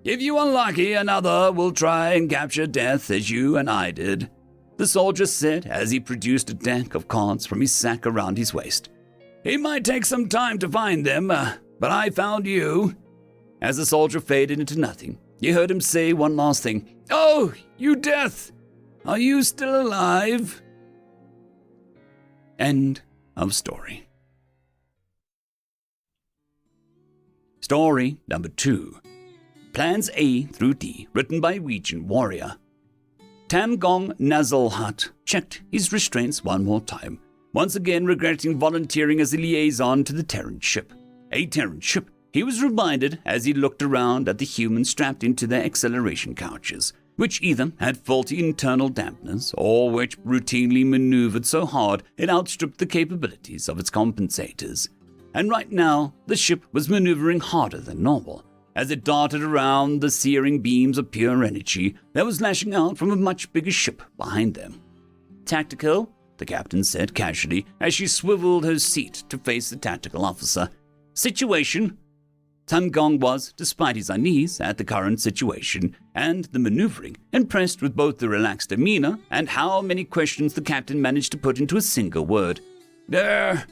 If you are lucky, another will try and capture death as you and I did, the soldier said as he produced a deck of cards from his sack around his waist. It might take some time to find them, but I found you. As the soldier faded into nothing, you heard him say one last thing. Oh, you death! Are you still alive? End of story. Story number 2. Plans A through D, written by Region Warrior. Tamgong Nazalhat checked his restraints one more time, once again regretting volunteering as a liaison to the Terran ship. A Terran ship, he was reminded as he looked around at the humans strapped into their acceleration couches, which either had faulty internal dampeners or which routinely maneuvered so hard it outstripped the capabilities of its compensators. And right now, the ship was maneuvering harder than normal, as it darted around the searing beams of pure energy that was lashing out from a much bigger ship behind them. Tactical, the captain said casually as she swiveled her seat to face the tactical officer. Situation? Tamgong was, despite his unease at the current situation and the maneuvering, impressed with both the relaxed demeanor and how many questions the captain managed to put into a single word. There,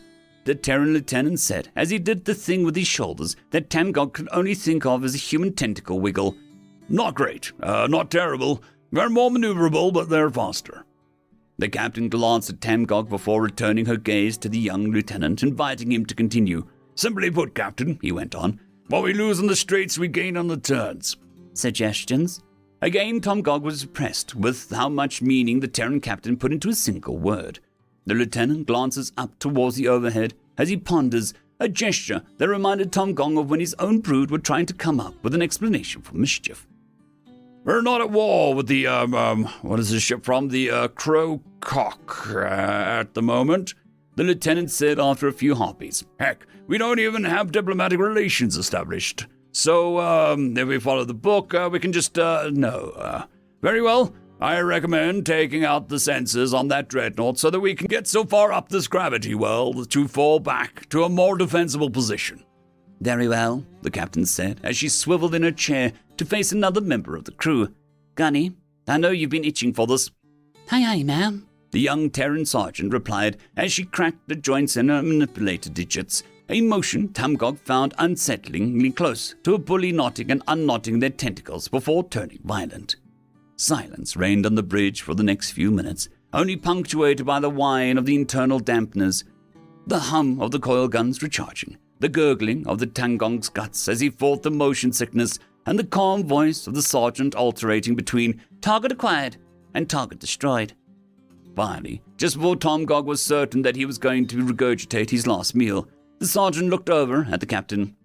the Terran lieutenant said as he did the thing with his shoulders that Tamgong could only think of as a human tentacle wiggle. Not great, not terrible. They're more maneuverable, but they're faster. The captain glanced at Tamgong before returning her gaze to the young lieutenant, inviting him to continue. Simply put, Captain, he went on, what we lose on the straights we gain on the turns. Suggestions? Again, Tamgong was impressed with how much meaning the Terran captain put into a single word. The lieutenant glances up towards the overhead as he ponders, a gesture that reminded Tamgong of when his own brood were trying to come up with an explanation for mischief. We're not at war with the, what is this ship from? The, Crow Cock, at the moment, the lieutenant said after a few heartbeats. Heck, we don't even have diplomatic relations established. So, if we follow the book, we can just, no. Very well. I recommend taking out the sensors on that dreadnought so that we can get so far up this gravity well to fall back to a more defensible position. Very well, the captain said as she swiveled in her chair to face another member of the crew. Gunny, I know you've been itching for this. Aye, aye, ma'am, the young Terran sergeant replied as she cracked the joints in her manipulator digits, a motion Tamgong found unsettlingly close to a bully knotting and unknotting their tentacles before turning violent. Silence reigned on the bridge for the next few minutes, only punctuated by the whine of the internal dampeners, the hum of the coil guns recharging, the gurgling of the Tamgong's guts as he fought the motion sickness, and the calm voice of the sergeant alternating between target acquired and target destroyed. Finally, just before Tamgong was certain that he was going to regurgitate his last meal, the sergeant looked over at the captain.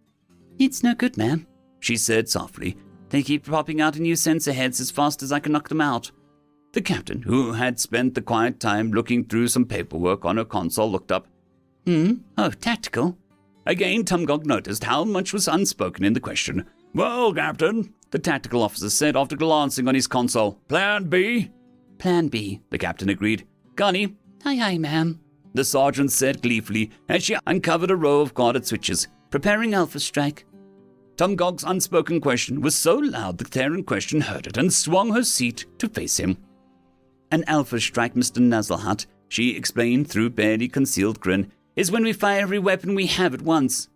It's no good, ma'am, she said softly. They keep popping out new sensor heads as fast as I can knock them out. The captain, who had spent the quiet time looking through some paperwork on her console, looked up. Oh, tactical. Again, Tamgong noticed how much was unspoken in the question. Well, Captain, the tactical officer said after glancing on his console. Plan B? Plan B, the captain agreed. Gunny? Aye, aye, ma'am, the sergeant said gleefully as she uncovered a row of guarded switches.
Preparing Alpha Strike. Tumgog's unspoken question was so loud the Terran question heard it and swung her seat to face him. An Alpha Strike, Mr. Nuzzleheart, she explained through barely concealed grin, is when we fire every weapon we have at once.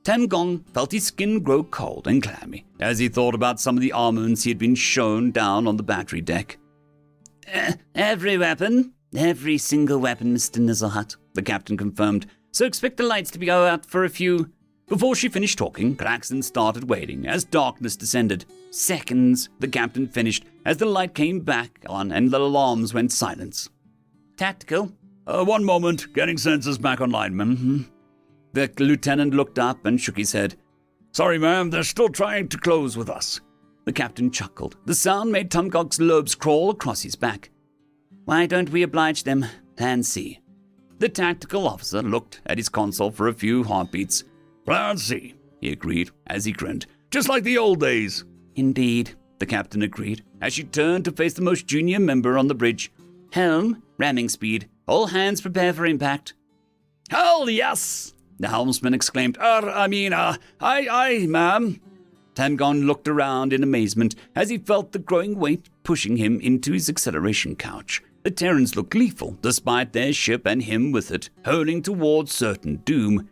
Tamgong felt his skin grow cold and clammy as he thought about some of the armaments he had been shown down on the battery deck. Every weapon? Every single weapon, Mr. Nuzzleheart, the captain confirmed, so expect the lights to go out for a few. Before she finished talking, Claxon started waiting as darkness descended. Seconds, the captain finished as the light came back on and the alarms went silent. Tactical?
One moment, getting sensors back online, ma'am.
The lieutenant looked up and shook his head.
Sorry, ma'am, they're still trying to close with us.
The captain chuckled. The sound made Tumgog's lobes crawl across his back. Why don't we oblige them and see? The tactical officer looked at his console for a few heartbeats.
Plan C, he agreed as he grinned. Just like the old days.
Indeed, the captain agreed as she turned to face the most junior member on the bridge. Helm, ramming speed. All hands prepare for impact.
Hell yes! The helmsman exclaimed. Aye, ma'am.
Tamgon looked around in amazement as he felt the growing weight pushing him into his acceleration couch. The Terrans looked gleeful, despite their ship and him with it, hurling towards certain doom.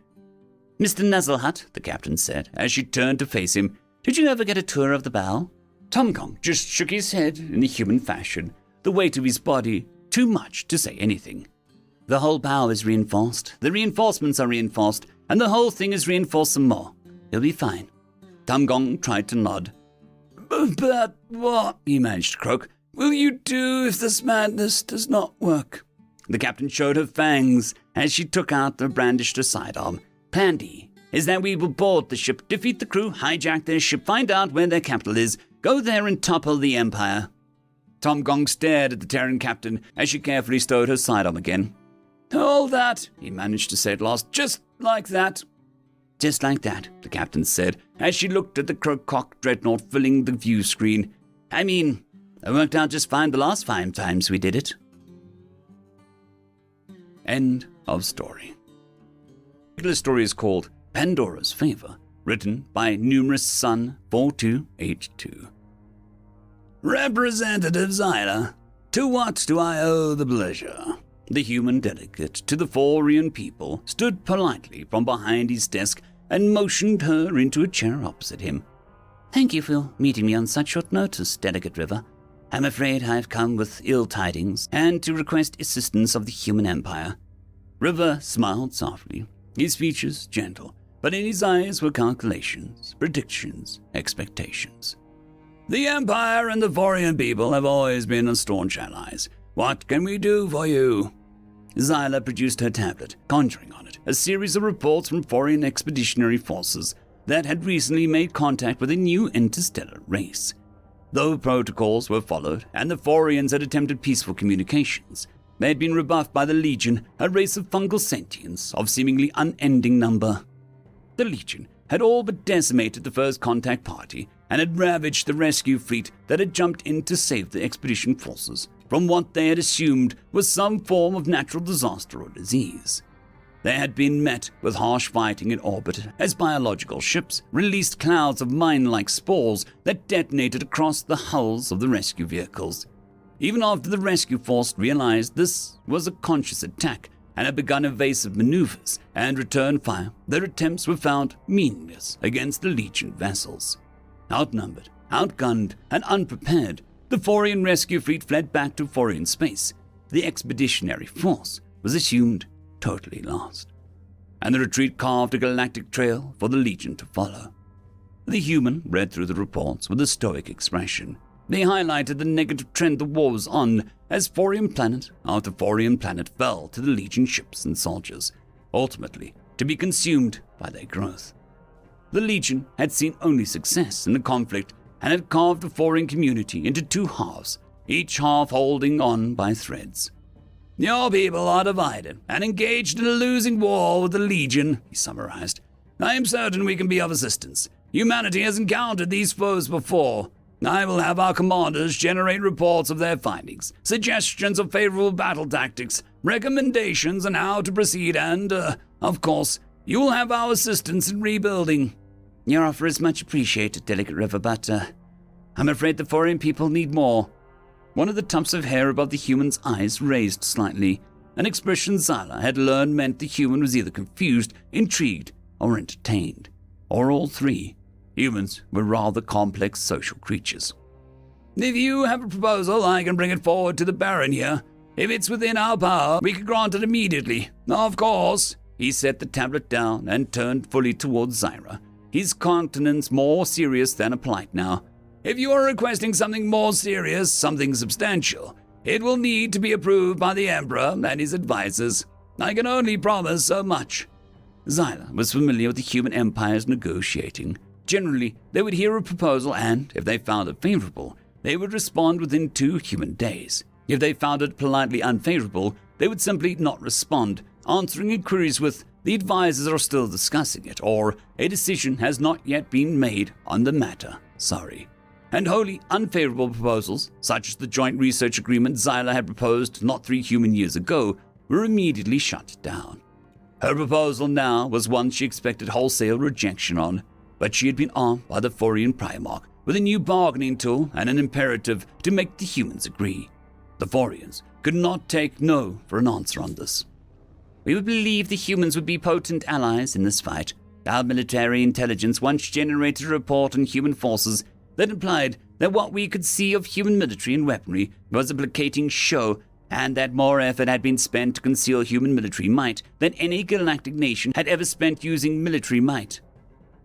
Mr. Nuzzleheart, the captain said, as she turned to face him, did you ever get a tour of the bow? Tamgon just shook his head in a human fashion, the weight of his body too much to say anything. The whole bow is reinforced, the reinforcements are reinforced, and the whole thing is reinforced some more. You'll be fine. Tamgon tried to nod.
But what, he managed to croak, will you do if this madness does not work?
The captain showed her fangs as she took out and brandished her sidearm. Plan D is that we will board the ship, defeat the crew, hijack their ship, find out where their capital is, go there and topple the Empire. Tamgong stared at the Terran captain as she carefully stowed her sidearm again.
All that, he managed to say at last, just like that.
Just like that, the captain said, as she looked at the Crocock dreadnought filling the view screen. I mean, it worked out just fine the last 5 times we did it. End of story. The story is called Pandora's Favor, written by Numerous Sun 4282.
Representative Zyla, to what do I owe the pleasure?
The human delegate to the Forian people stood politely from behind his desk and motioned her into a chair opposite him. Thank you for meeting me on such short notice, Delegate River. I'm afraid I've come with ill tidings and to request assistance of the human empire. River smiled softly, his features gentle, but in his eyes were calculations, predictions, expectations.
The Empire and the Forian people have always been staunch allies. What can we do for you?
Zyla produced her tablet, conjuring on it a series of reports from Forian expeditionary forces that had recently made contact with a new interstellar race. Though protocols were followed and the Forians had attempted peaceful communications, they had been rebuffed by the Legion, a race of fungal sentients of seemingly unending number. The Legion had all but decimated the first contact party and had ravaged the rescue fleet that had jumped in to save the expedition forces from what they had assumed was some form of natural disaster or disease. They had been met with harsh fighting in orbit as biological ships released clouds of mine-like spores that detonated across the hulls of the rescue vehicles. Even after the rescue force realized this was a conscious attack and had begun evasive maneuvers and return fire, their attempts were found meaningless against the Legion vessels. Outnumbered, outgunned, and unprepared, the Forian rescue fleet fled back to Forian space. The expeditionary force was assumed totally lost, and the retreat carved a galactic trail for the Legion to follow. The human read through the reports with a stoic expression. They highlighted the negative trend the war was on as Forian planet after Forian planet fell to the Legion ships and soldiers, ultimately to be consumed by their growth. The Legion had seen only success in the conflict and had carved the Forian community into 2 halves, each half holding on by threads.
Your people are divided and engaged in a losing war with the Legion, he summarized. I am certain we can be of assistance. Humanity has encountered these foes before. I will have our commanders generate reports of their findings, suggestions of favorable battle tactics, recommendations on how to proceed, and, of course, You will have our assistance in rebuilding."
"Your offer is much appreciated, Delicate River, but I'm afraid the Forian people need more." One of the tufts of hair above the human's eyes raised slightly, an expression Xyla had learned meant the human was either confused, intrigued, or entertained, or all three. Humans were rather complex social creatures.
"If you have a proposal, I can bring it forward to the Baron here. If it's within our power, we can grant it immediately. Of course."
He set the tablet down and turned fully towards Zyra, his countenance more serious than polite now.
"If you are requesting something more serious, something substantial, it will need to be approved by the Emperor and his advisors. I can only promise so much."
Zyla was familiar with the human empire's negotiating. Generally, they would hear a proposal and, if they found it favorable, they would respond within 2 human days. If they found it politely unfavorable, they would simply not respond, answering inquiries with, "The advisors are still discussing it," or "A decision has not yet been made on the matter. Sorry." And wholly unfavorable proposals, such as the joint research agreement Zyla had proposed not 3 human years ago, were immediately shut down. Her proposal now was one she expected wholesale rejection on, but she had been armed by the Forian Primarch with a new bargaining tool and an imperative to make the humans agree. The Forians could not take no for an answer on this. "We would believe the humans would be potent allies in this fight. Our military intelligence once generated a report on human forces that implied that what we could see of human military and weaponry was a placating show, and that more effort had been spent to conceal human military might than any galactic nation had ever spent using military might."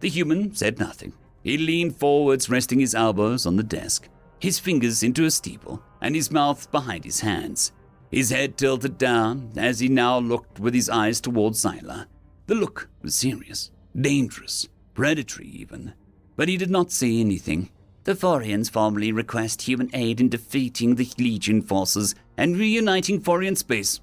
The human said nothing. He leaned forwards, resting his elbows on the desk, his fingers into a steeple, and his mouth behind his hands. His head tilted down as he now looked with his eyes towards Zyla. The look was serious, dangerous, predatory even, but he did not say anything. "The Forians formally request human aid in defeating the Legion forces and reuniting Forian space."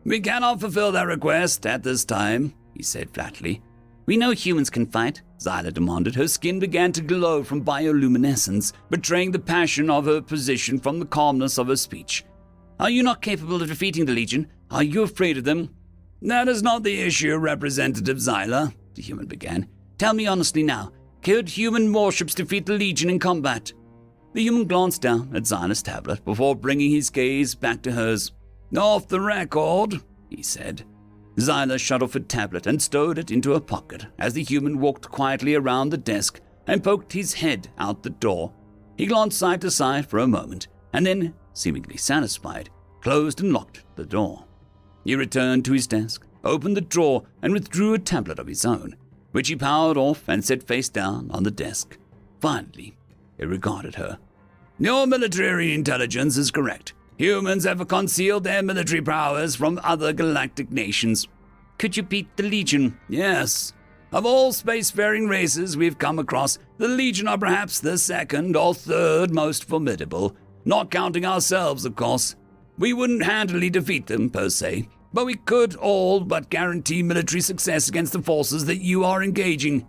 "We cannot fulfill that request at this time," he said flatly.
"We know humans can fight," Zyla demanded. Her skin began to glow from bioluminescence, betraying the passion of her position from the calmness of her speech. "Are you not capable of defeating the Legion? Are you afraid of them?"
"That is not the issue, Representative Zyla,"
the human began. "Tell me honestly now, could human warships defeat the Legion in combat?" The human glanced down at Zyla's tablet before bringing his gaze back to hers.
"Off the record," he said.
Zyla shut off her tablet and stowed it into her pocket as the human walked quietly around the desk and poked his head out the door. He glanced side to side for a moment, and then, seemingly satisfied, closed and locked the door. He returned to his desk, opened the drawer, and withdrew a tablet of his own, which he powered off and set face down on the desk. Finally, he regarded her.
"Your military intelligence is correct. Humans have concealed their military prowess from other galactic nations."
"Could you beat the Legion?"
"Yes. Of all spacefaring races we've come across, the Legion are perhaps the 2nd or 3rd most formidable, not counting ourselves, of course. We wouldn't handily defeat them, per se, but we could all but guarantee military success against the forces that you are engaging."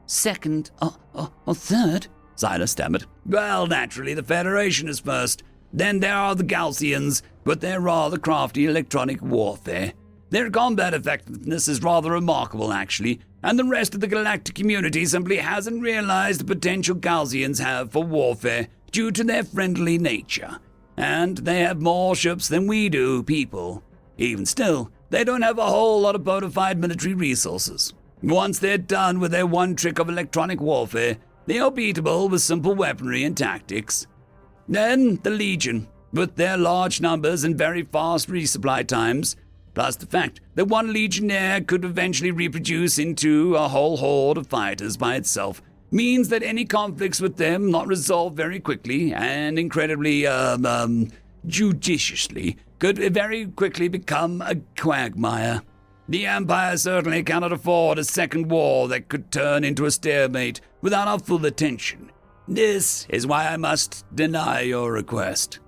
"2nd or 3rd?
Zyla stammered. "Well, naturally, the Federation is first. Then there are the Galcians, but they're rather crafty electronic warfare. Their combat effectiveness is rather remarkable, actually, and the rest of the galactic community simply hasn't realized the potential Galcians have for warfare due to their friendly nature. And they have more ships than we do, people. Even still, they don't have a whole lot of bona fide military resources. Once they're done with their one trick of electronic warfare, they are beatable with simple weaponry and tactics. Then the Legion, with their large numbers and very fast resupply times, plus the fact that one Legionnaire could eventually reproduce into a whole horde of fighters by itself, means that any conflicts with them not resolved very quickly and incredibly, judiciously, could very quickly become a quagmire. The Empire certainly cannot afford a second war that could turn into a stalemate without our full attention. This is why I must deny your request.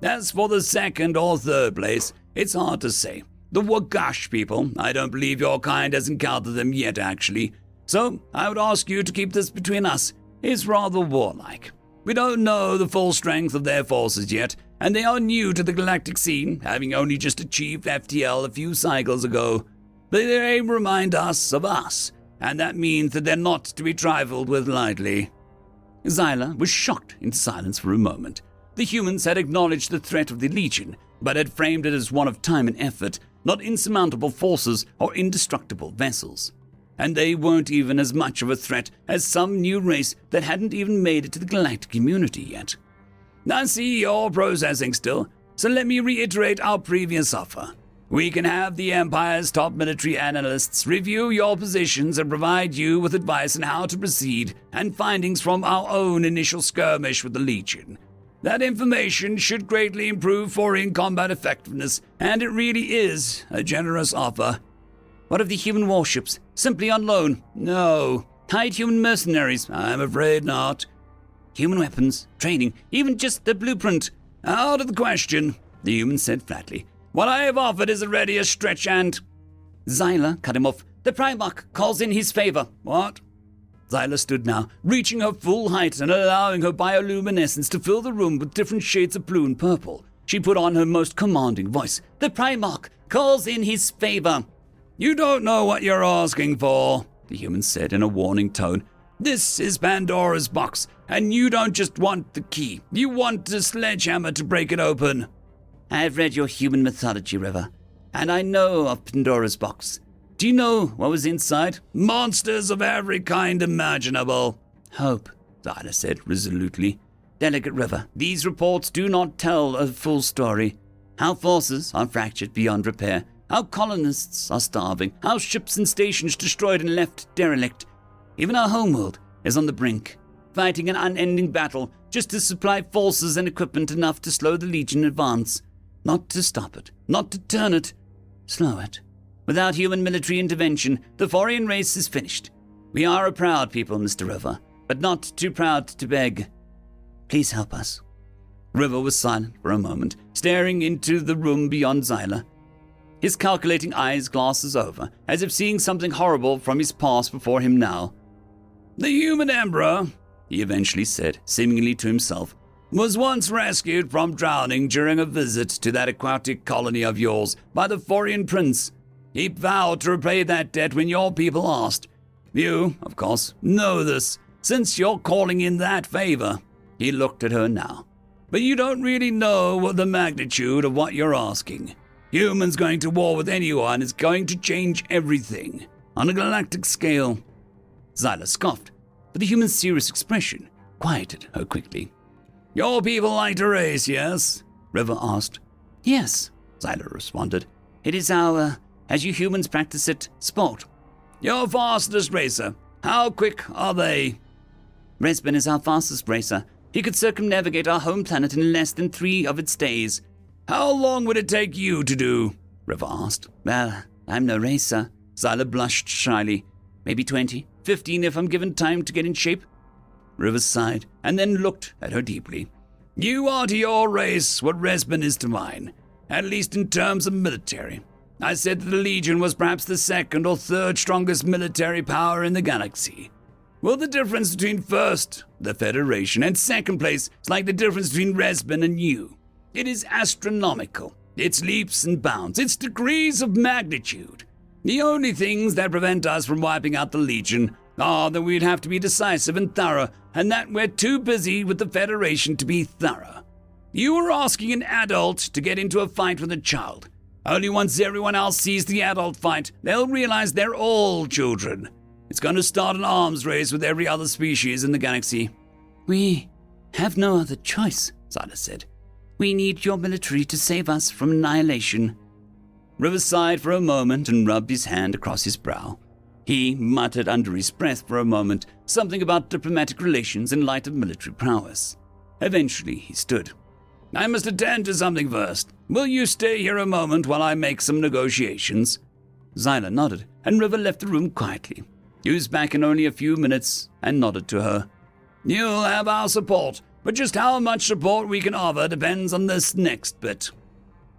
As for the 2nd or 3rd place, it's hard to say. The Wagash people, I don't believe your kind has encountered them yet, actually. So I would ask you to keep this between us. It's rather warlike. We don't know the full strength of their forces yet, and they are new to the galactic scene, having only just achieved FTL a few cycles ago. They remind us of us, and that means that they're not to be trifled with lightly."
Xyla was shocked into silence for a moment. The humans had acknowledged the threat of the Legion, but had framed it as one of time and effort, not insurmountable forces or indestructible vessels. And they weren't even as much of a threat as some new race that hadn't even made it to the galactic community yet.
"I see you're processing still, so let me reiterate our previous offer. We can have the Empire's top military analysts review your positions and provide you with advice on how to proceed and findings from our own initial skirmish with the Legion. That information should greatly improve foreign combat effectiveness, and it really is a generous offer."
"What of the human warships? Simply on loan?"
"No."
"Hired human mercenaries?"
"I'm afraid not."
"Human weapons, training, even just the blueprint?"
"Out of the question," the human said flatly. "What I have offered is already a stretch and—"
Xyla cut him off. "The Primarch calls in his favor."
"What?"
Xyla stood now, reaching her full height and allowing her bioluminescence to fill the room with different shades of blue and purple. She put on her most commanding voice. "The Primarch calls in his favor."
"You don't know what you're asking for," the human said in a warning tone. "This is Pandora's box, and you don't just want the key. You want a sledgehammer to break it open."
"I have read your human mythology, River, and I know of Pandora's box. Do you know what was inside?"
"Monsters of every kind imaginable."
"Hope," Xyla said resolutely. "Delicate River, these reports do not tell a full story. How forces are fractured beyond repair, how colonists are starving, how ships and stations destroyed and left derelict. Even our homeworld is on the brink, fighting an unending battle just to supply forces and equipment enough to slow the Legion advance. Not to stop it, not to turn it, slow it. Without human military intervention, the Forian race is finished. We are a proud people, Mr. River, but not too proud to beg. Please help us." River was silent for a moment, staring into the room beyond Xyla. His calculating eyes glasses over, as if seeing something horrible from his past before him now.
"The human emperor," he eventually said, seemingly to himself, "was once rescued from drowning during a visit to that aquatic colony of yours by the Forian prince. He vowed to repay that debt when your people asked. You, of course, know this, since you're calling in that favor." He looked at her now. "But you don't really know what the magnitude of what you're asking. Humans going to war with anyone is going to change everything, on a galactic scale."
Xyla scoffed, but the human's serious expression quieted her quickly.
"Your people like to race, yes?" River asked.
"Yes," Xyla responded. "It is our, as you humans practice it, sport."
"Your fastest racer, how quick are they?"
"Resben is our fastest racer. He could circumnavigate our home planet in less than 3 of its days."
"How long would it take you to do?"
River asked. "Well, I'm no racer." Xyla blushed shyly. "Maybe 20, 15 if I'm given time to get in shape." River sighed and then looked at her deeply.
"You are to your race what Resben is to mine, at least in terms of military. I said that the Legion was perhaps the second or third strongest military power in the galaxy. Well, the difference between first, the Federation, and second place is like the difference between Resben and you. It is astronomical. It's leaps and bounds. It's degrees of magnitude. The only things that prevent us from wiping out the Legion are that we'd have to be decisive and thorough, and that we're too busy with the Federation to be thorough. You are asking an adult to get into a fight with a child. Only once everyone else sees the adult fight, they'll realize they're all children. It's going to start an arms race with every other species in the galaxy."
"We have no other choice," Xyla said. "We need your military to save us from annihilation." River sighed for a moment and rubbed his hand across his brow. He muttered under his breath for a moment something about diplomatic relations in light of military prowess. Eventually he stood.
"I must attend to something first. Will you stay here a moment while I make some negotiations?"
Xyla nodded, and River left the room quietly. He was back in only a few minutes and nodded to her.
"You'll have our support, but just how much support we can offer depends on this next bit."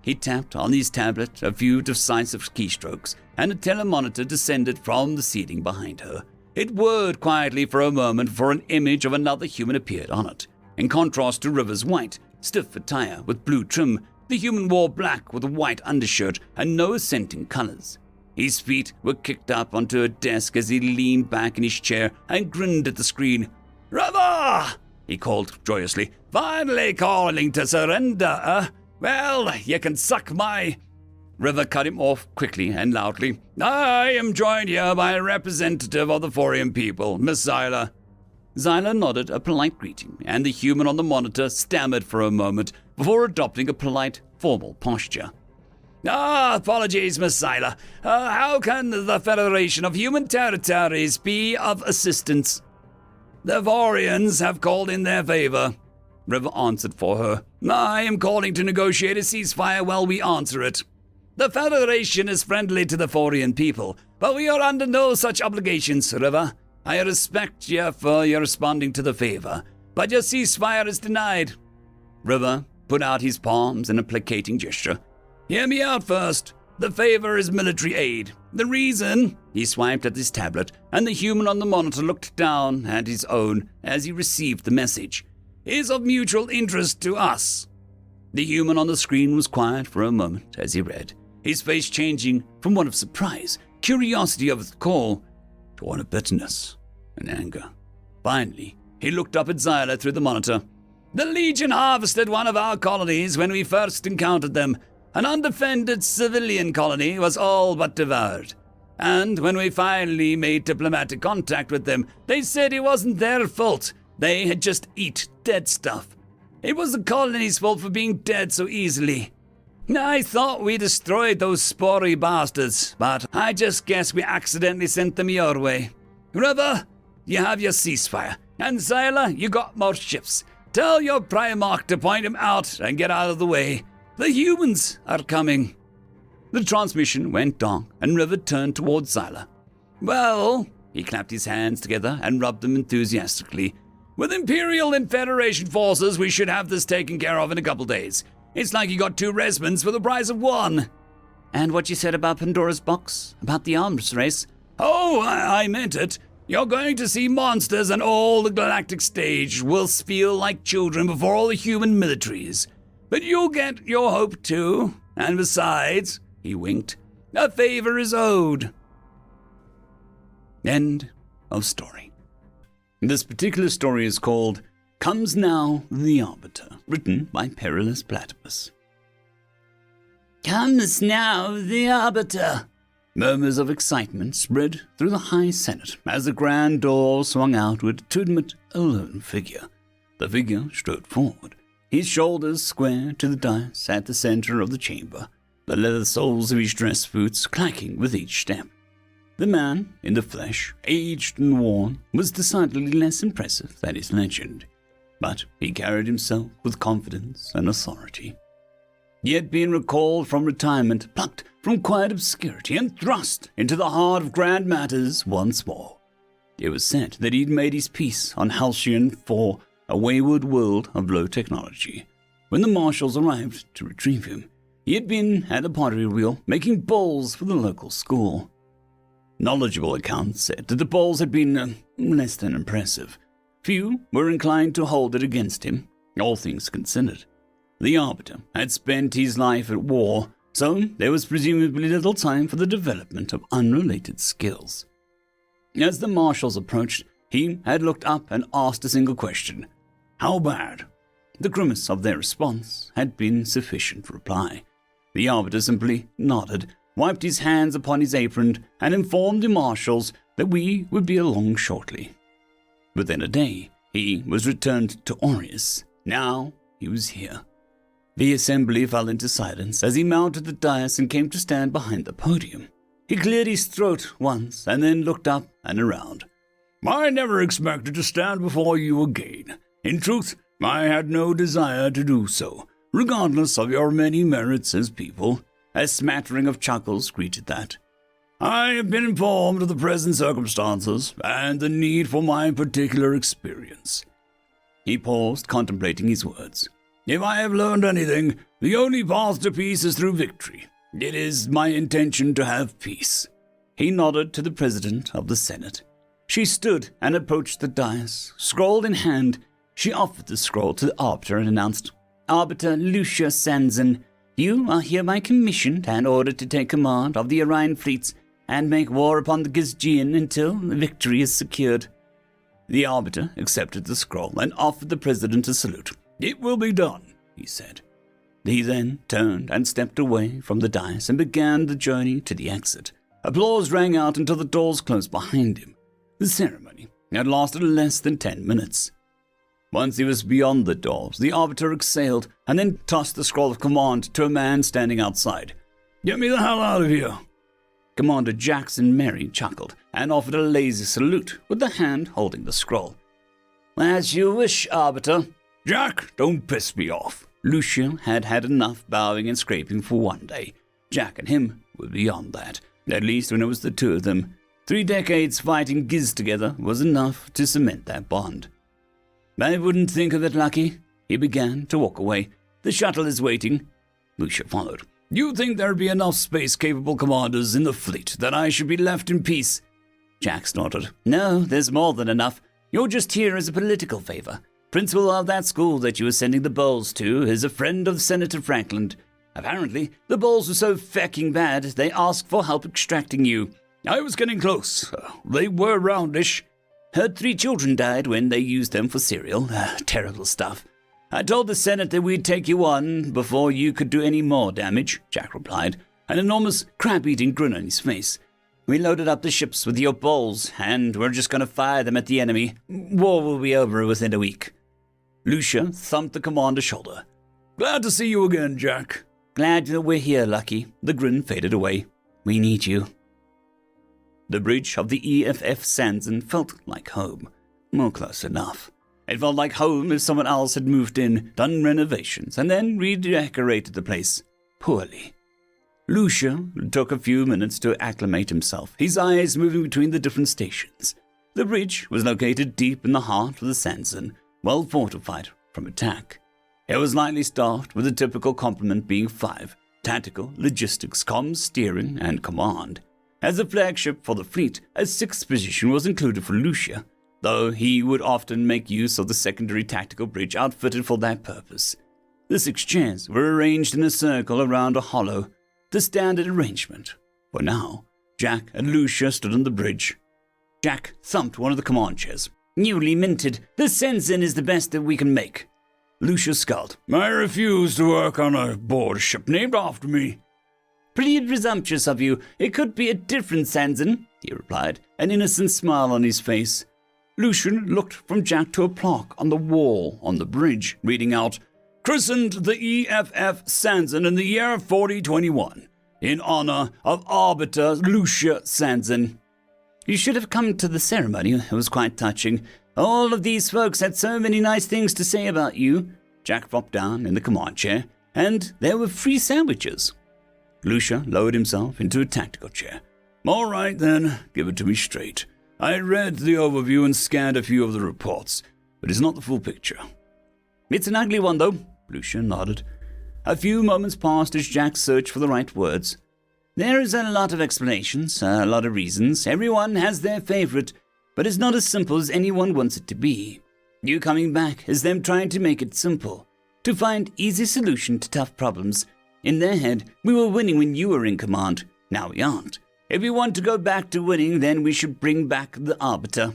He tapped on his tablet a few decisive keystrokes, and a telemonitor descended from the ceiling behind her. It whirred quietly for a moment before an image of another human appeared on it. In contrast to River's white, stiff attire with blue trim, the human wore black with a white undershirt and no assenting colors. His feet were kicked up onto a desk as he leaned back in his chair and grinned at the screen.
"River!" he called joyously. "Finally calling to surrender, Well, you can suck my—"
River cut him off quickly and loudly.
"I am joined here by a representative of the Forian people, Miss Xyla."
Xyla nodded a polite greeting, and the human on the monitor stammered for a moment before adopting a polite, formal posture.
Apologies, Miss Xyla. How can the Federation of Human Territories be of assistance?" "The Forians have called in their favor," River answered for her. "I am calling to negotiate a ceasefire while we answer it. The Federation is friendly to the Forian people, but we are under no such obligations, River. I respect you for your responding to the favor, but your ceasefire is denied."
River put out his palms in a placating gesture.
"Hear me out first. The favor is military aid. The reason—"
He swiped at his tablet, and the human on the monitor looked down at his own as he received the message.
"is of mutual interest to us."
The human on the screen was quiet for a moment as he read, his face changing from one of surprise, curiosity of the call, to one of bitterness and anger. Finally, he looked up at Xyla through the monitor.
"The Legion harvested one of our colonies when we first encountered them. An undefended civilian colony was all but devoured. And when we finally made diplomatic contact with them, they said it wasn't their fault. They had just eat dead stuff. It was the colony's fault for being dead so easily. I thought we destroyed those spory bastards, but I just guess we accidentally sent them your way. River, you have your ceasefire, and Xyla, you got more ships. Tell your Primarch to point him out and get out of the way. The humans are coming."
The transmission went dark, and River turned towards Xyla.
"Well," he clapped his hands together and rubbed them enthusiastically, "with Imperial and Federation forces, we should have this taken care of in a couple days. It's like you got 2 Resmonds for the price of 1.
"And what you said about Pandora's box? About the arms race?"
"Oh, I meant it. You're going to see monsters, and all the galactic stage will feel like children before all the human militaries. But you'll get your hope too, and besides," he winked, "a favor is owed."
End of story. This particular story is called Comes Now the Arbiter, written by Perilous Platypus.
"Comes now the Arbiter."
Murmurs of excitement spread through the High Senate as the grand door swung outward to admit a lone figure. The figure strode forward, his shoulders square to the dais at the center of the chamber, the leather soles of his dress boots clacking with each step. The man, in the flesh, aged and worn, was decidedly less impressive than his legend, but he carried himself with confidence and authority. He had been recalled from retirement, plucked from quiet obscurity, and thrust into the heart of grand matters once more. It was said that he'd made his peace on Halcyon for a wayward world of low technology. When the marshals arrived to retrieve him, he had been at the pottery wheel making bowls for the local school. Knowledgeable accounts said that the bowls had been less than impressive. Few were inclined to hold it against him, all things considered. The Arbiter had spent his life at war, so there was presumably little time for the development of unrelated skills. As the marshals approached, he had looked up and asked a single question. "How bad?" The grimace of their response had been sufficient reply. The Arbiter simply nodded, wiped his hands upon his apron, and informed the marshals that we would be along shortly. Within a day, he was returned to Aureus. Now he was here. The assembly fell into silence as he mounted the dais and came to stand behind the podium. He cleared his throat once and then looked up and around. "I never expected to stand before you again. In truth, I had no desire to do so, regardless of your many merits as people." A smattering of chuckles greeted that. "I have been informed of the present circumstances and the need for my particular experience." He paused, contemplating his words. "If I have learned anything, the only path to peace is through victory. It is my intention to have peace." He nodded to the President of the Senate. She stood and approached the dais, scroll in hand. She offered the scroll to the Arbiter and announced, "Arbiter Lucia Sanson, you are hereby commissioned and ordered to take command of the Orion fleets and make war upon the Gizgian until victory is secured. The Arbiter accepted the scroll and offered the President a salute.
"It will be done," he said.
He then turned and stepped away from the dais and began the journey to the exit. Applause rang out until the doors closed behind him. The ceremony had lasted less than 10 minutes. Once he was beyond the doors, the Arbiter exhaled and then tossed the scroll of command to a man standing outside.
"Get me the hell out of here."
Commander Jackson Merry chuckled and offered a lazy salute with the hand holding the scroll. "As you wish, Arbiter."
"Jack, don't piss me off."
Lucia had had enough bowing and scraping for one day. Jack and him were beyond that, at least when it was the two of them. 3 decades fighting Giz together was enough to cement that bond. "I wouldn't think of it, Lucky." He began to walk away. "The shuttle is waiting." Lucia followed.
"You think there'd be enough space-capable commanders in the fleet that I should be left in peace?"
Jack snorted. "No, there's more than enough. You're just here as a political favor. Principal of that school that you were sending the bowls to is a friend of Senator Franklin. Apparently, the bowls were so fecking bad, they asked for help extracting you."
"I was getting close. They were roundish."
"Heard 3 children died when they used them for cereal. Terrible stuff. I told the Senate that we'd take you on before you could do any more damage," Jack replied, an enormous crab-eating grin on his face. "We loaded up the ships with your bowls, and we're just going to fire them at the enemy. War will be over within a week." Lucia thumped the commander's shoulder.
"Glad to see you again, Jack."
"Glad that we're here, Lucky." The grin faded away. "We need you." The bridge of the EFF Sanson felt like home. More close enough. It felt like home if someone else had moved in, done renovations, and then redecorated the place. Poorly. Lucia took a few minutes to acclimate himself, his eyes moving between the different stations. The bridge was located deep in the heart of the Sanson, well fortified from attack. It was lightly staffed, with the typical complement being 5, tactical, logistics, comms, steering, and command. As a flagship for the fleet, a 6th position was included for Lucia, though he would often make use of the secondary tactical bridge outfitted for that purpose. The 6 chairs were arranged in a circle around a hollow, the standard arrangement. For now, Jack and Lucia stood on the bridge. Jack thumped one of the command chairs. "Newly minted. The Sanson is the best that we can make." Lucia scowled.
"I refuse to work on a board ship named after me."
"Pretty presumptuous of you. It could be a different Sanson," he replied, an innocent smile on his face. Lucian looked from Jack to a plaque on the wall on the bridge, reading out, "Christened the EFF Sanson in the year 4021, in honor of Arbiter Lucia Sanson." "You should have come to the ceremony. It was quite touching. All of these folks had so many nice things to say about you." Jack flopped down in the command chair, and there were free sandwiches. Lucia lowered himself into a tactical chair.
"All right, then. Give it to me straight. I read the overview and scanned a few of the reports, but it's not the full picture."
"It's an ugly one, though," Lucia nodded. A few moments passed as Jack searched for the right words. "There is a lot of explanations, a lot of reasons. Everyone has their favorite, but it's not as simple as anyone wants it to be. You coming back is them trying to make it simple, to find easy solution to tough problems. In their head, we were winning when you were in command. Now we aren't. If we want to go back to winning, then we should bring back the Arbiter."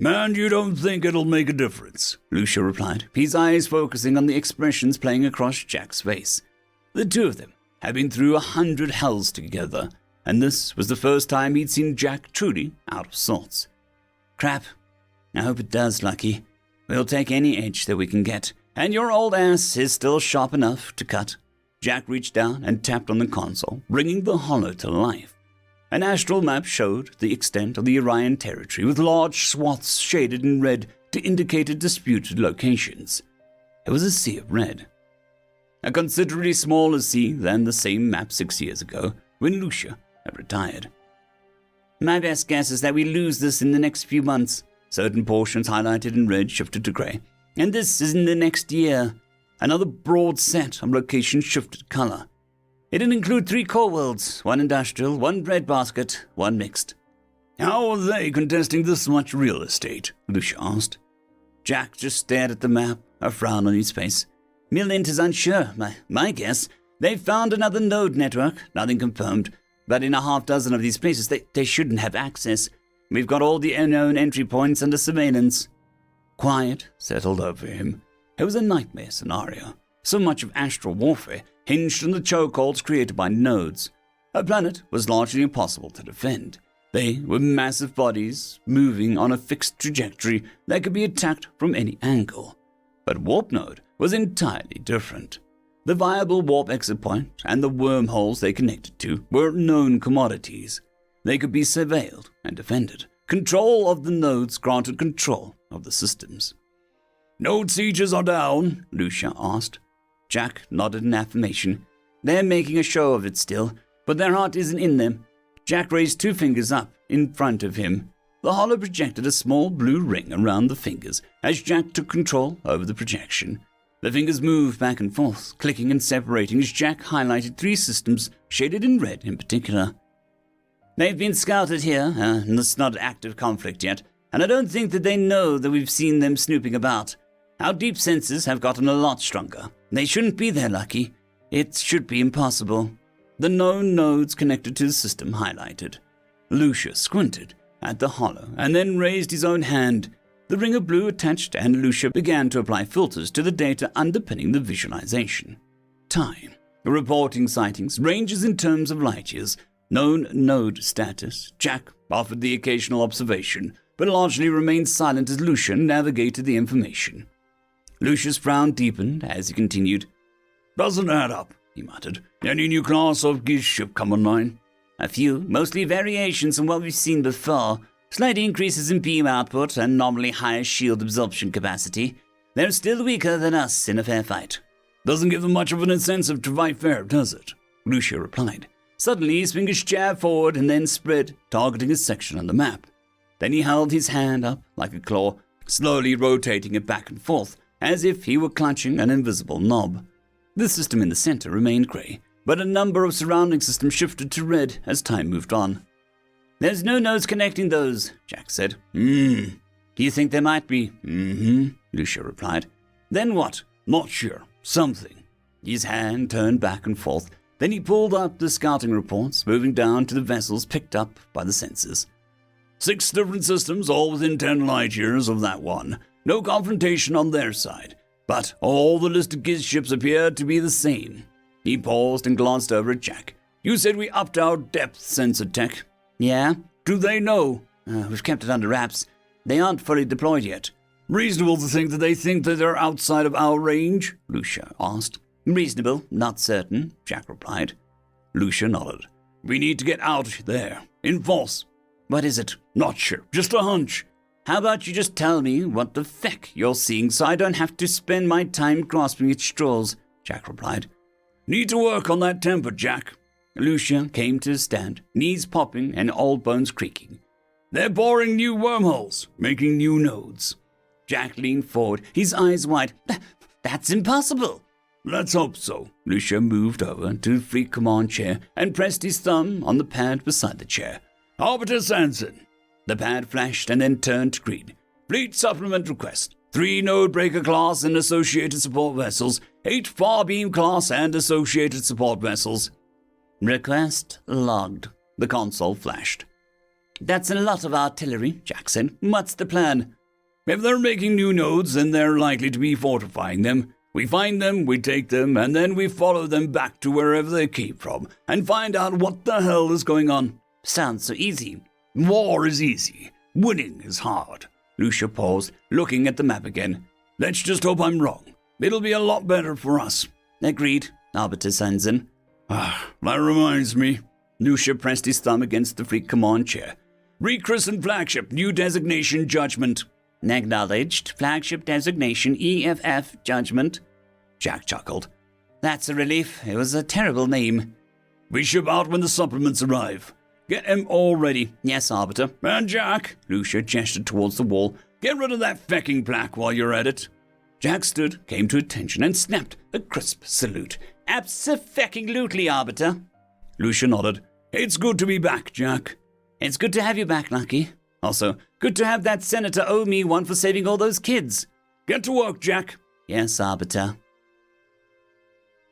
"And you don't think it'll make a difference?"
Lucia replied, his eyes focusing on the expressions playing across Jack's face. The two of them had been through 100 hells together, and this was the first time he'd seen Jack truly out of sorts. "Crap. I hope it does, Lucky. We'll take any edge that we can get, and your old ass is still sharp enough to cut." Jack reached down and tapped on the console, bringing the hollow to life. An astral map showed the extent of the Orion territory, with large swaths shaded in red to indicate disputed locations. It was a sea of red. A considerably smaller sea than the same map 6 years ago, when Lucia had retired. "My best guess is that we lose this in the next few months." Certain portions highlighted in red shifted to grey. "And this is in the next year." Another broad set of locations shifted color. It'd include 3 core worlds, 1 industrial, 1 breadbasket, 1 mixed.
"How are they contesting this much real estate?" Lucia asked.
Jack just stared at the map, a frown on his face. "Milint is unsure. My guess, they've found another node network, nothing confirmed. but in a half dozen of these places they shouldn't have access. We've got all the unknown entry points under surveillance. Quiet settled over him. It was a nightmare scenario. So much of astral warfare hinged on the chokeholds created by nodes. A planet was largely impossible to defend. They were massive bodies moving on a fixed trajectory that could be attacked from any angle. But Warp Node was entirely different. The viable warp exit point and the wormholes they connected to were known commodities. They could be surveilled and defended. Control of the nodes granted control of the systems.
Node sieges are down,
Lucia asked. Jack nodded in affirmation. They're making a show of it still, but their heart isn't in them. Jack raised 2 fingers up in front of him. The hollow projected a small blue ring around the fingers as Jack took control over the projection. The fingers moved back and forth, clicking and separating as Jack highlighted 3 systems shaded in red in particular. They've been scouted here, and it's not active conflict yet, and I don't think that they know that we've seen them snooping about. Our deep senses have gotten a lot stronger. They shouldn't be there, Lucky. It should be impossible. The known nodes connected to the system highlighted. Lucia squinted at the hollow and then raised his own hand. The ring of blue attached and Lucia began to apply filters to the data underpinning the visualization. Time. Reporting sightings, ranges in terms of light years, known node status. Jack offered the occasional observation, but largely remained silent as Lucia navigated the information. Lucia's frown deepened as he continued.
Doesn't add up, he muttered. Any new class of giz ship come online?
A few, mostly variations on what we've seen before. Slight increases in beam output and nominally higher shield absorption capacity. They're still weaker than us in a fair fight.
Doesn't give them much of an incentive to fight fair, does it?
Lucia replied. Suddenly his fingers jabbed forward and then spread, targeting a section on the map. Then he held his hand up like a claw, slowly rotating it back and forth, as if he were clutching an invisible knob. The system in the center remained grey, but a number of surrounding systems shifted to red as time moved on. There's no nodes connecting those, Jack said. Do you think there might be? Lucia replied. Then what?
Not sure. Something.
His hand turned back and forth. Then he pulled up the scouting reports, moving down to the vessels picked up by the sensors.
6 different systems, all within 10 light years of that one. No confrontation on their side, but all the listed giz ships appeared to be the same. He paused and glanced over at Jack. You said we upped our depth sensor tech.
Yeah?
Do they know?
We've kept it under wraps. They aren't fully deployed yet.
Reasonable to think that they think that they're outside of our range? Lucia asked.
Reasonable, not certain, Jack replied.
Lucia nodded. We need to get out there. In force.
What is it?
Not sure. Just a hunch.
How about you just tell me what the feck you're seeing so I don't have to spend my time grasping at straws, Jack replied.
Need to work on that temper, Jack.
Lucia came to a stand, knees popping and old bones creaking.
They're boring new wormholes, making new nodes.
Jack leaned forward, his eyes wide. That's impossible.
Let's hope so.
Lucia moved over to the free command chair and pressed his thumb on the pad beside the chair.
Arbiter Sanson.
The pad flashed and then turned to green.
Fleet supplement request. 3 Nodebreaker class and associated support vessels. 8 Farbeam class and associated support vessels.
Request logged. The console flashed. That's a lot of artillery, Jack said. What's the plan?
If they're making new nodes, then they're likely to be fortifying them. We find them, we take them, and then we follow them back to wherever they came from and find out what the hell is going on.
Sounds so easy.
War is easy. Winning is hard. Lucia paused, looking at the map again. Let's just hope I'm wrong. It'll be a lot better for us.
Agreed, Arbiter Sanson.
That reminds me.
Lucia pressed his thumb against the Fleet Command chair.
Rechristened flagship, new designation, Judgment.
Acknowledged. Flagship designation, EFF, Judgment. Jack chuckled. That's a relief. It was a terrible name.
We ship out when the supplements arrive. Get them all ready.
Yes, Arbiter.
And Jack, Lucia gestured towards the wall, get rid of that fecking plaque while you're at it.
Jack stood, came to attention, and snapped a crisp salute. Abso-fecking-lutely, Arbiter.
Lucia nodded. It's good to be back, Jack.
It's good to have you back, Lucky. Also, good to have that senator owe me one for saving all those kids.
Get to work, Jack.
Yes, Arbiter.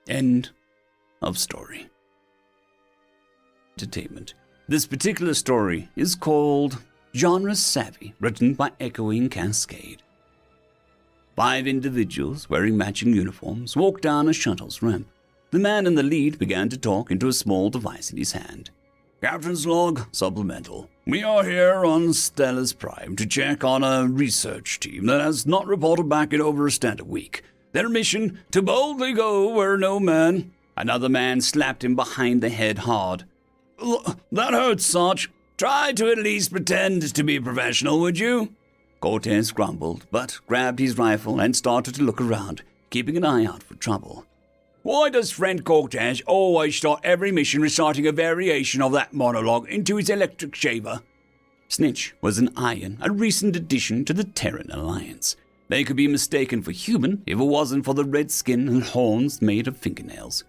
End of story. entertainment. This particular story is called Genre Savvy, written by Echoing Cascade. 5 individuals wearing matching uniforms walked down a shuttle's ramp. The man in the lead began to talk into a small device in his hand. Captain's log, supplemental. We are here on Stella's Prime to check on a research team that has not reported back in over a standard week. Their mission, to boldly go where no man... Another man slapped him behind the head hard. That hurts, Sarge. Try to at least pretend to be professional, would you? Cortez grumbled, but grabbed his rifle and started to look around, keeping an eye out for trouble. Why does friend Cortez always start every mission reciting a variation of that monologue into his electric shaver? Snitch was an Iron, a recent addition to the Terran Alliance. They could be mistaken for human if it wasn't for the red skin and horns made of fingernails.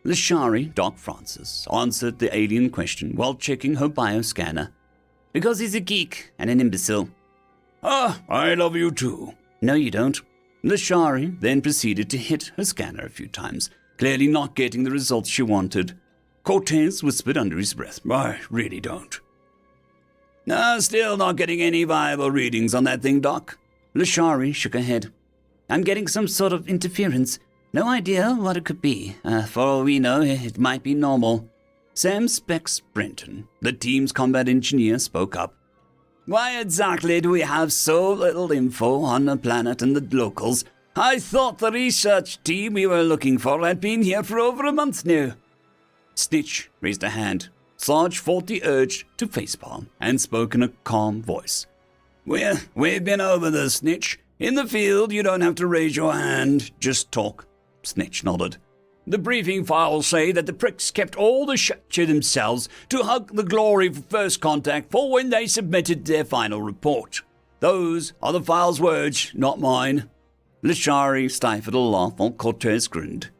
Lashari, Doc Francis, answered the alien question while checking her bioscanner. Because he's a geek and an imbecile. I love you too. No, you don't. Lashari then proceeded to hit her scanner a few times, clearly not getting the results she wanted. Cortez whispered under his breath, I really don't. Still not getting any viable readings on that thing, Doc. Lashari shook her head. I'm getting some sort of interference. No idea what it could be. For all we know, it might be normal. Sam Specs Brenton, the team's combat engineer, spoke up. Why exactly do we have so little info on the planet and the locals? I thought the research team we were looking for had been here for over a month now. Snitch raised a hand. Sarge fought the urge to facepalm and spoke in a calm voice. We've been over this, Snitch. In the field, you don't have to raise your hand, just talk. Snitch nodded. The briefing files say that the pricks kept all the shit to themselves to hug the glory of first contact for when they submitted their final report. Those are the file's words, not mine. Lashari stifled a laugh while Cortez grinned.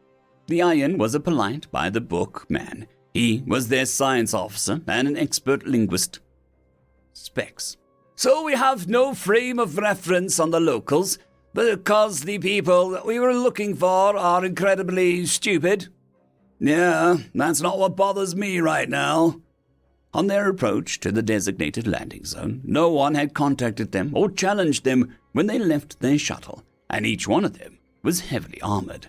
The Iron was a polite, by-the-book man. He was their science officer and an expert linguist. Specs. So we have no frame of reference on the locals, because the people that we were looking for are incredibly stupid? Yeah, that's not what bothers me right now. On their approach to the designated landing zone, no one had contacted them or challenged them when they left their shuttle, and each one of them was heavily armored.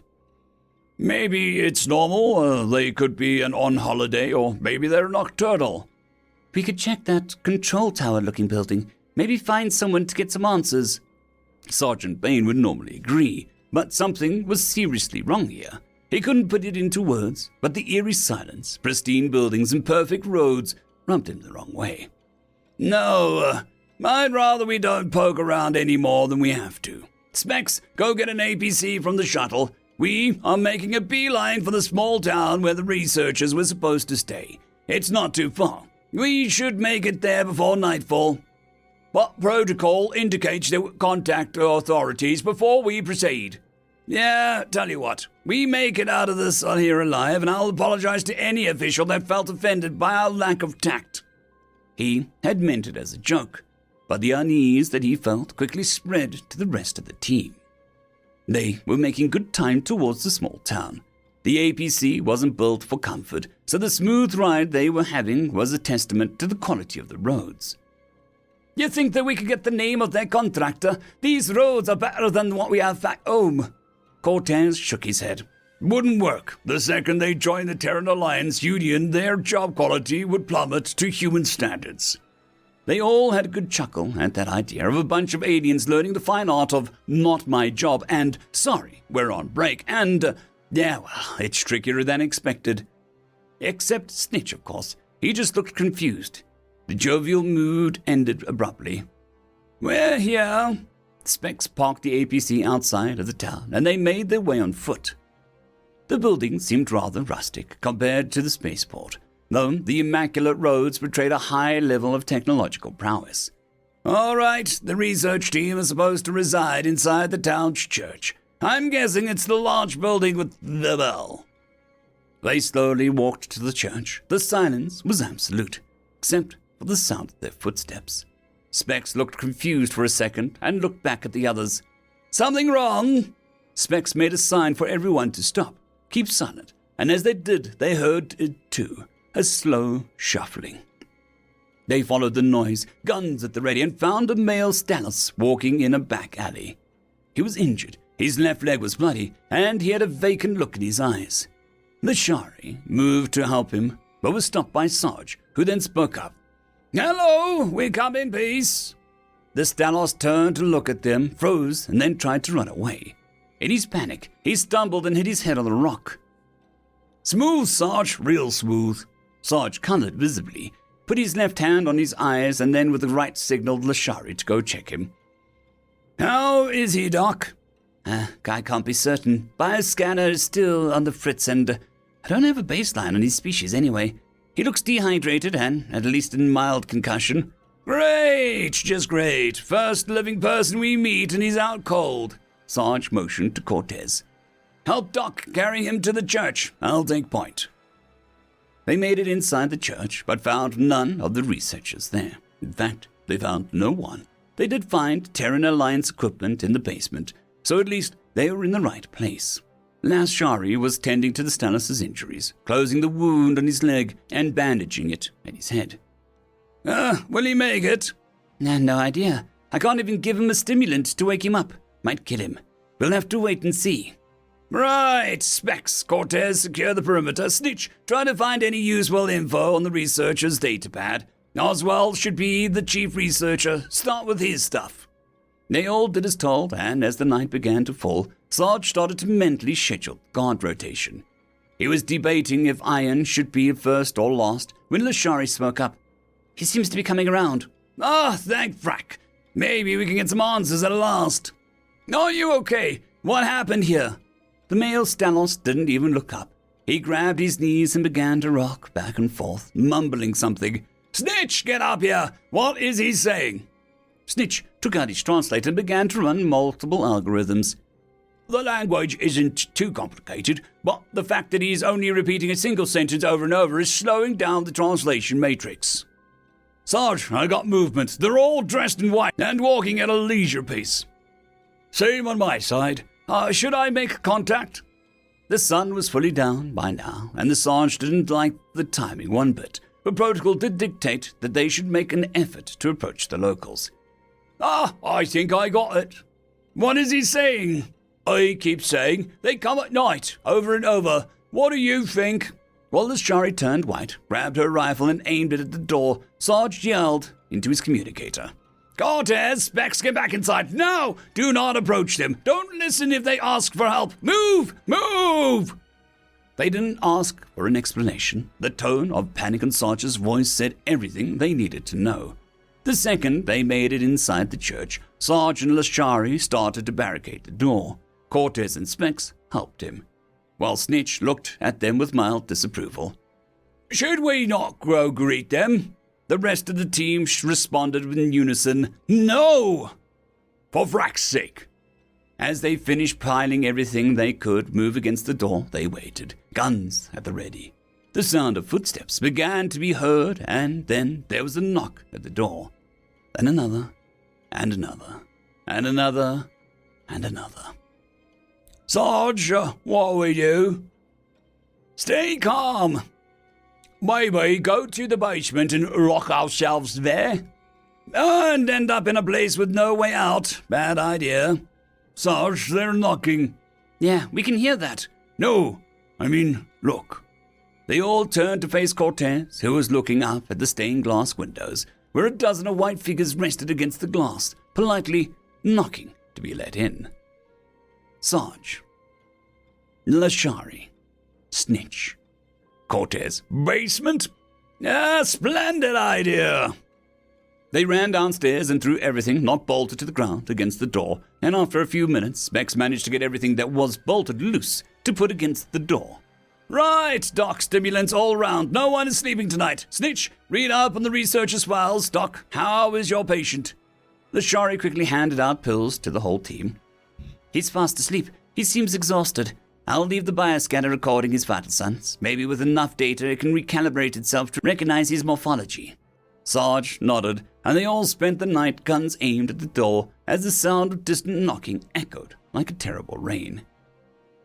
Maybe it's normal, they could be on holiday, or maybe they're nocturnal. We could check that control tower-looking building, maybe find someone to get some answers. Sergeant Bain would normally agree, but something was seriously wrong here. He couldn't put it into words, but the eerie silence, pristine buildings, and perfect roads rubbed him the wrong way. No, I'd rather we don't poke around any more than we have to. Specs, go get an APC from the shuttle. We are making a beeline for the small town where the researchers were supposed to stay. It's not too far. We should make it there before nightfall. What protocol indicates they will contact authorities before we proceed? Yeah, tell you what, we make it out of this here alive, and I'll apologize to any official that felt offended by our lack of tact. He had meant it as a joke, but the unease that he felt quickly spread to the rest of the team. They were making good time towards the small town. The APC wasn't built for comfort, so the smooth ride they were having was a testament to the quality of the roads. You think that we could get the name of their contractor? These roads are better than what we have back home. Cortez shook his head. Wouldn't work. The second they join the Terran Alliance Union, their job quality would plummet to human standards. They all had a good chuckle at that idea of a bunch of aliens learning the fine art of not my job and sorry, we're on break and, it's trickier than expected. Except Snitch, of course. He just looked confused. The jovial mood ended abruptly. We're here. Specs parked the APC outside of the town, and they made their way on foot. The building seemed rather rustic compared to the spaceport, though the immaculate roads portrayed a high level of technological prowess. All right, the research team is supposed to reside inside the town's church. I'm guessing it's the large building with the bell. They slowly walked to the church. The silence was absolute, except for the sound of their footsteps. Specs looked confused for a second and looked back at the others. Something wrong? Specs made a sign for everyone to stop, keep silent, and as they did, they heard it too. a slow shuffling. They followed the noise, guns at the ready, and found a male Stalos walking in a back alley. He was injured, his left leg was bloody, and he had a vacant look in his eyes. The Shari moved to help him, but was stopped by Sarge, who then spoke up.
"Hello, we come in peace."
The Stalos turned to look at them, froze, and then tried to run away. In his panic, he stumbled and hit his head on a rock.
"Smooth, Sarge, real smooth."
Sarge colored visibly, put his left hand on his eyes, and then with the right signaled Lashari to go check him.
"How is he, Doc?"
I can't be certain. Bioscanner is still on the fritz, and I don't have a baseline on his species anyway. He looks dehydrated and at least in mild concussion."
"Great, just great. First living person we meet and he's out cold."
Sarge motioned to Cortez.
"Help Doc carry him to the church. I'll take point."
They made it inside the church, but found none of the researchers there. In fact, they found no one. They did find Terran Alliance equipment in the basement, so at least they were in the right place. Lashari was tending to the Stalos' injuries, closing the wound on his leg and bandaging it at his head.
Will he make it?"
No idea. I can't even give him a stimulant to wake him up. Might kill him. We'll have to wait and see.
"Right, Specs, Cortez, secure the perimeter. Snitch, try to find any useful info on the researcher's datapad. Oswald should be the chief researcher. Start with his stuff."
They all did as told, and as the night began to fall, Sarge started to mentally schedule guard rotation. He was debating if Iron should be first or last when Lashari spoke up. "He seems to be coming around."
Thank frack. Maybe we can get some answers at last." "Are you okay? What happened here?"
The male Stalos didn't even look up. He grabbed his knees and began to rock back and forth, mumbling something.
"Snitch, get up here! What is he saying?"
Snitch took out his translator and began to run multiple algorithms.
"The language isn't too complicated, but the fact that he's only repeating a single sentence over and over is slowing down the translation matrix." "Sarge, I got movement. They're all dressed in white and walking at a leisure pace." "Same on my side. Should I make contact?"
The sun was fully down by now, and the Sarge didn't like the timing one bit, but protocol did dictate that they should make an effort to approach the locals.
I think I got it." "What is he saying?" "He keeps saying they come at night, over and over. What do you think?"
While the Shari turned white, grabbed her rifle and aimed it at the door, Sarge yelled into his communicator.
"Cortez, Specs, get back inside. Now! Do not approach them. Don't listen if they ask for help. Move! Move!"
They didn't ask for an explanation. The tone of panic in Sarge's voice said everything they needed to know. The second they made it inside the church, Sarge and Lashari started to barricade the door. Cortez and Specs helped him, while Snitch looked at them with mild disapproval.
"Should we not go greet them?" The rest of the team responded in unison, "No!" "For frack's sake."
As they finished piling everything they could move against the door, they waited, guns at the ready. The sound of footsteps began to be heard, and then there was a knock at the door. Then another, and another, and another, and another.
"Sarge, what we do?" "Stay calm. Maybe go to the basement and lock ourselves there. And end up in a place with no way out. Bad idea. Sarge, they're knocking."
"Yeah, we can hear that."
"No, I mean, look."
They all turned to face Cortez, who was looking up at the stained glass windows, where a dozen of white figures rested against the glass, politely knocking to be let in. Sarge, Lashari, Snitch,
Cortez, basement? Splendid idea.
They ran downstairs and threw everything not bolted to the ground against the door, and after a few minutes, Specs managed to get everything that was bolted loose to put against the door.
"Right, Doc, stimulants all round. No one is sleeping tonight. Snitch, read up on the researcher's files. Doc, how is your patient?"
Lashari quickly handed out pills to the whole team. "He's fast asleep. He seems exhausted. I'll leave the bioscanner recording his vital signs. Maybe with enough data it can recalibrate itself to recognize his morphology." Sarge nodded, and they all spent the night, guns aimed at the door, as the sound of distant knocking echoed like a terrible rain.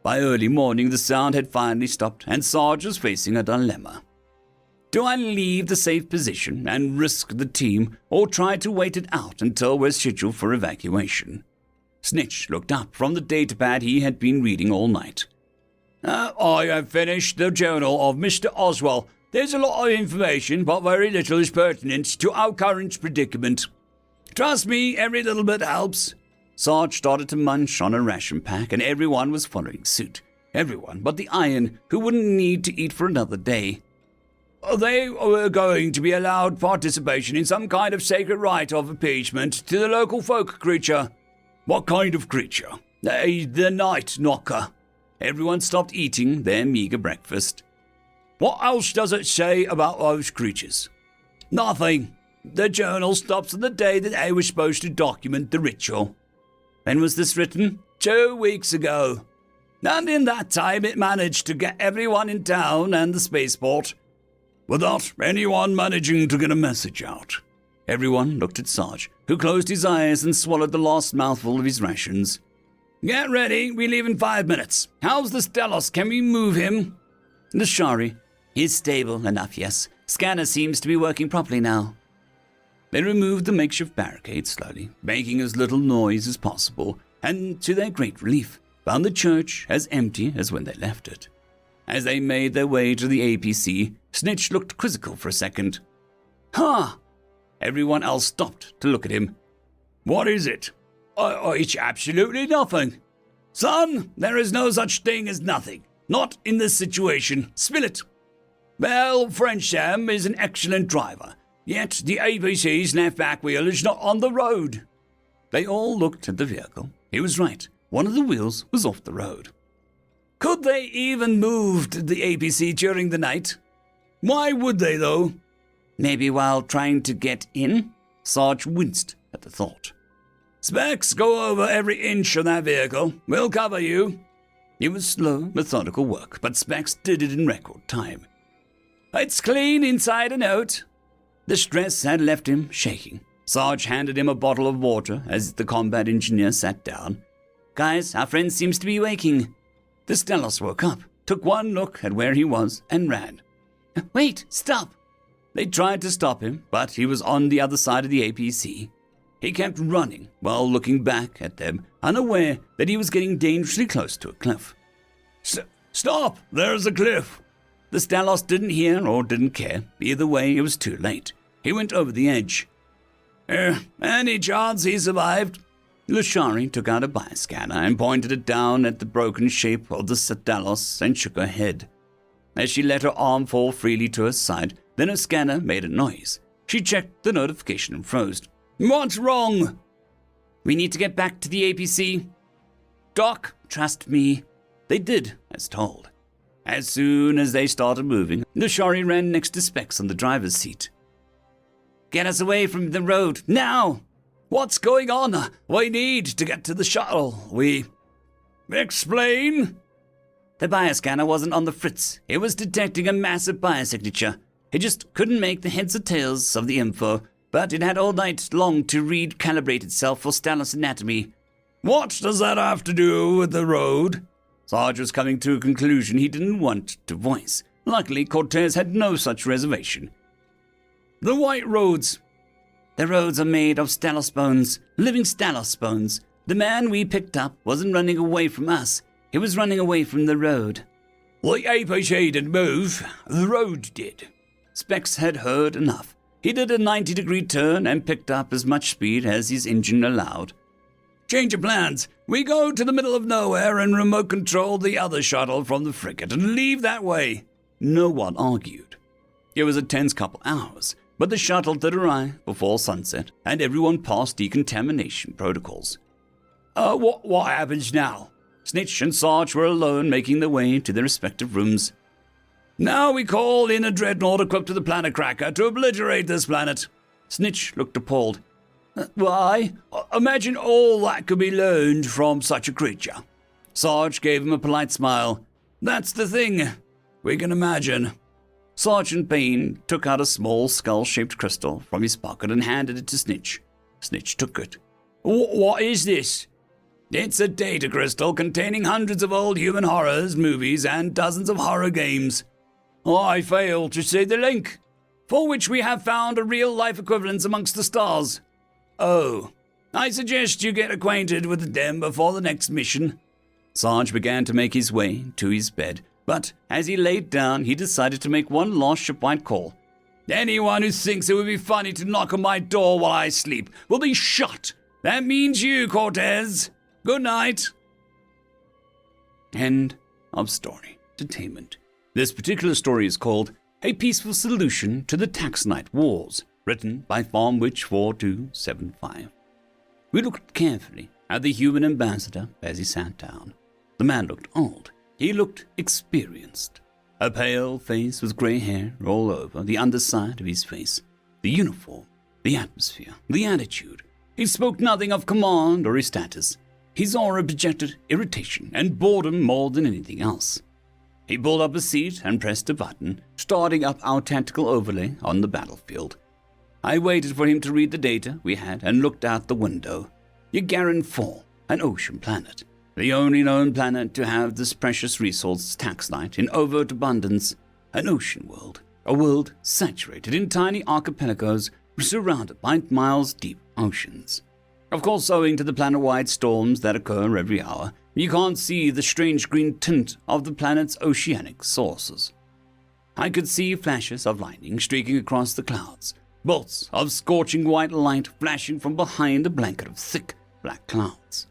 By early morning, the sound had finally stopped, and Sarge was facing a dilemma. Do I leave the safe position and risk the team, or try to wait it out until we're scheduled for evacuation? Snitch looked up from the datapad he had been reading all night.
I have finished the journal of Mr. Oswald. There's a lot of information, but very little is pertinent to our current predicament. Trust me, every little bit helps.
Sarge started to munch on a ration pack, and everyone was following suit. Everyone but the Iron, who wouldn't need to eat for another day.
They were going to be allowed participation in some kind of sacred rite of appeasement to the local folk creature.
What kind of creature?
The Night Knocker.
Everyone stopped eating their meager breakfast.
What else does it say about those creatures? Nothing. The journal stops on the day that they were supposed to document the ritual.
When was this written?
2 weeks ago. And in that time it managed to get everyone in town and the spaceport, without anyone managing to get a message out.
Everyone looked at Sarge, who closed his eyes and swallowed the last mouthful of his rations.
Get ready, we leave in 5 minutes. How's the Stellos? Can we move him?
The Shari. He's stable enough, yes. Scanner seems to be working properly now. They removed the makeshift barricade slowly, making as little noise as possible, and to their great relief, found the church as empty as when they left it. As they made their way to the APC, Snitch looked quizzical for a second.
Huh!
Everyone else stopped to look at him.
What is it? It's absolutely nothing. Son, there is no such thing as nothing. Not in this situation. Spill it. Well, French Sam is an excellent driver, yet the APC's left back wheel is not on the road.
They all looked at the vehicle. He was right. One of the wheels was off the road.
Could they even move the APC during the night? Why would they, though?
Maybe while trying to get in? Sarge winced at the thought.
Specs, go over every inch of that vehicle. We'll cover you.
It was slow, methodical work, but Specs did it in record time.
It's clean inside and out.
The stress had left him shaking. Sarge handed him a bottle of water as the combat engineer sat down. Guys, our friend seems to be waking. The Stellos woke up, took one look at where he was, and ran. Wait, stop! They tried to stop him, but he was on the other side of the APC. He kept running while looking back at them, unaware that he was getting dangerously close to a cliff.
Stop! There's a cliff!
The Stellos didn't hear or didn't care. Either way, it was too late. He went over the edge.
Any chance he survived?
Lushari took out a bioscanner and pointed it down at the broken shape of the Stellos and shook her head. As she let her arm fall freely to her side, then her scanner made a noise. She checked the notification and froze.
What's wrong?
We need to get back to the APC. Doc, trust me. They did, as told. As soon as they started moving, Lushari ran next to Specs on the driver's seat. Get us away from the road, now!
What's going on? We need to get to the shuttle. Explain?
The bioscanner wasn't on the fritz. It was detecting a massive biosignature. It just couldn't make the heads or tails of the info, but it had all night long to recalibrate itself for Stellos anatomy.
What does that have to do with the road?
Sarge was coming to a conclusion he didn't want to voice. Luckily, Cortez had no such reservation.
The white roads.
The roads are made of Stellos bones, living Stellos bones. The man we picked up wasn't running away from us. He was running away from the road.
The APC didn't move. The road did.
Specs had heard enough. He did a 90-degree turn and picked up as much speed as his engine allowed.
Change of plans. We go to the middle of nowhere and remote control the other shuttle from the frigate and leave that way.
No one argued. It was a tense couple hours, but the shuttle did arrive before sunset, and everyone passed decontamination protocols.
What happens now?
Snitch and Sarge were alone, making their way to their respective rooms.
Now we call in a dreadnought equipped with a planet cracker to obliterate this planet.
Snitch looked appalled.
Why? Imagine all that could be learned from such a creature.
Sarge gave him a polite smile.
That's the thing. We can imagine.
Sergeant Payne took out a small skull-shaped crystal from his pocket and handed it to Snitch. Snitch took it.
What is this? It's a data crystal containing hundreds of old human horrors, movies, and dozens of horror games. I fail to see the link. for which we have found a real-life equivalence amongst the stars. Oh, I suggest you get acquainted with them before the next mission."
Sarge began to make his way to his bed, but as he laid down, he decided to make one last shipwide call.
"Anyone who thinks it would be funny to knock on my door while I sleep will be shot. That means you, Cortez. Good night."
End of story. Entertainment. This particular story is called A Peaceful Solution to the Taxonite Wars, written by Farmwitch4275. We looked carefully at the human ambassador as he sat down. The man looked old. He looked experienced. A pale face with grey hair all over the underside of his face. The uniform, the atmosphere, the attitude. He spoke nothing of command or his status. His aura projected irritation and boredom more than anything else. He pulled up a seat and pressed a button, starting up our tactical overlay on the battlefield. I waited for him to read the data we had and looked out the window. Yagaran 4, an ocean planet. The only known planet to have this precious resource, taxonite, in overt abundance. An ocean world. A world saturated in tiny archipelagos surrounded by miles-deep oceans. Of course, owing to the planet-wide storms that occur every hour, you can't see the strange green tint of the planet's oceanic sources. I could see flashes of lightning streaking across the clouds, bolts of scorching white light flashing from behind a blanket of thick black clouds.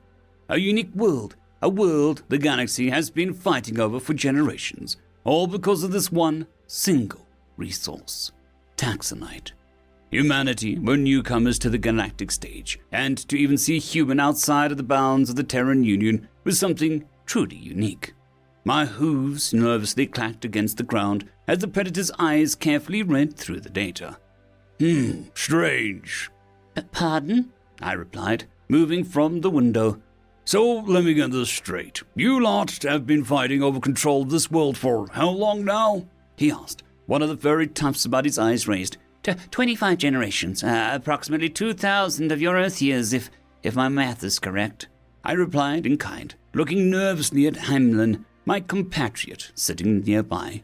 A unique world, a world the galaxy has been fighting over for generations, all because of this one single resource, taxonite. Humanity were newcomers to the galactic stage, and to even see a human outside of the bounds of the Terran Union was something truly unique. My hooves nervously clacked against the ground as the Predator's eyes carefully read through the data.
Strange.
Pardon? I replied, moving from the window.
So, let me get this straight. You lot have been fighting over control of this world for how long now?
He asked, one of the furry tufts about his eyes raised. 25 generations, approximately 2,000 of your Earth years, if my math is correct. I replied in kind, looking nervously at Hamlin, my compatriot, sitting nearby.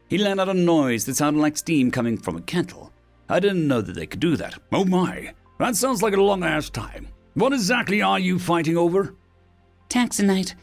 He let out a noise that sounded like steam coming from a kettle. I didn't know that they could do that.
Oh my, that sounds like a long-ass time. What exactly are you fighting over?
Taxonite.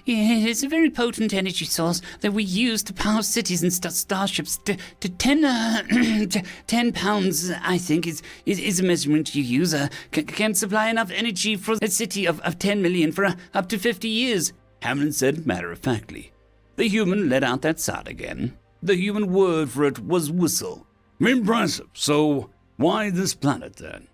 It's a very potent energy source that we use to power cities and starships. To 10 pounds, I think, is a measurement you use. Can supply enough energy for a city of 10 million for up to 50 years,
Hamlin said matter-of-factly. The human let out that sound again. The human word for it was whistle.
Impressive. So, why this planet then?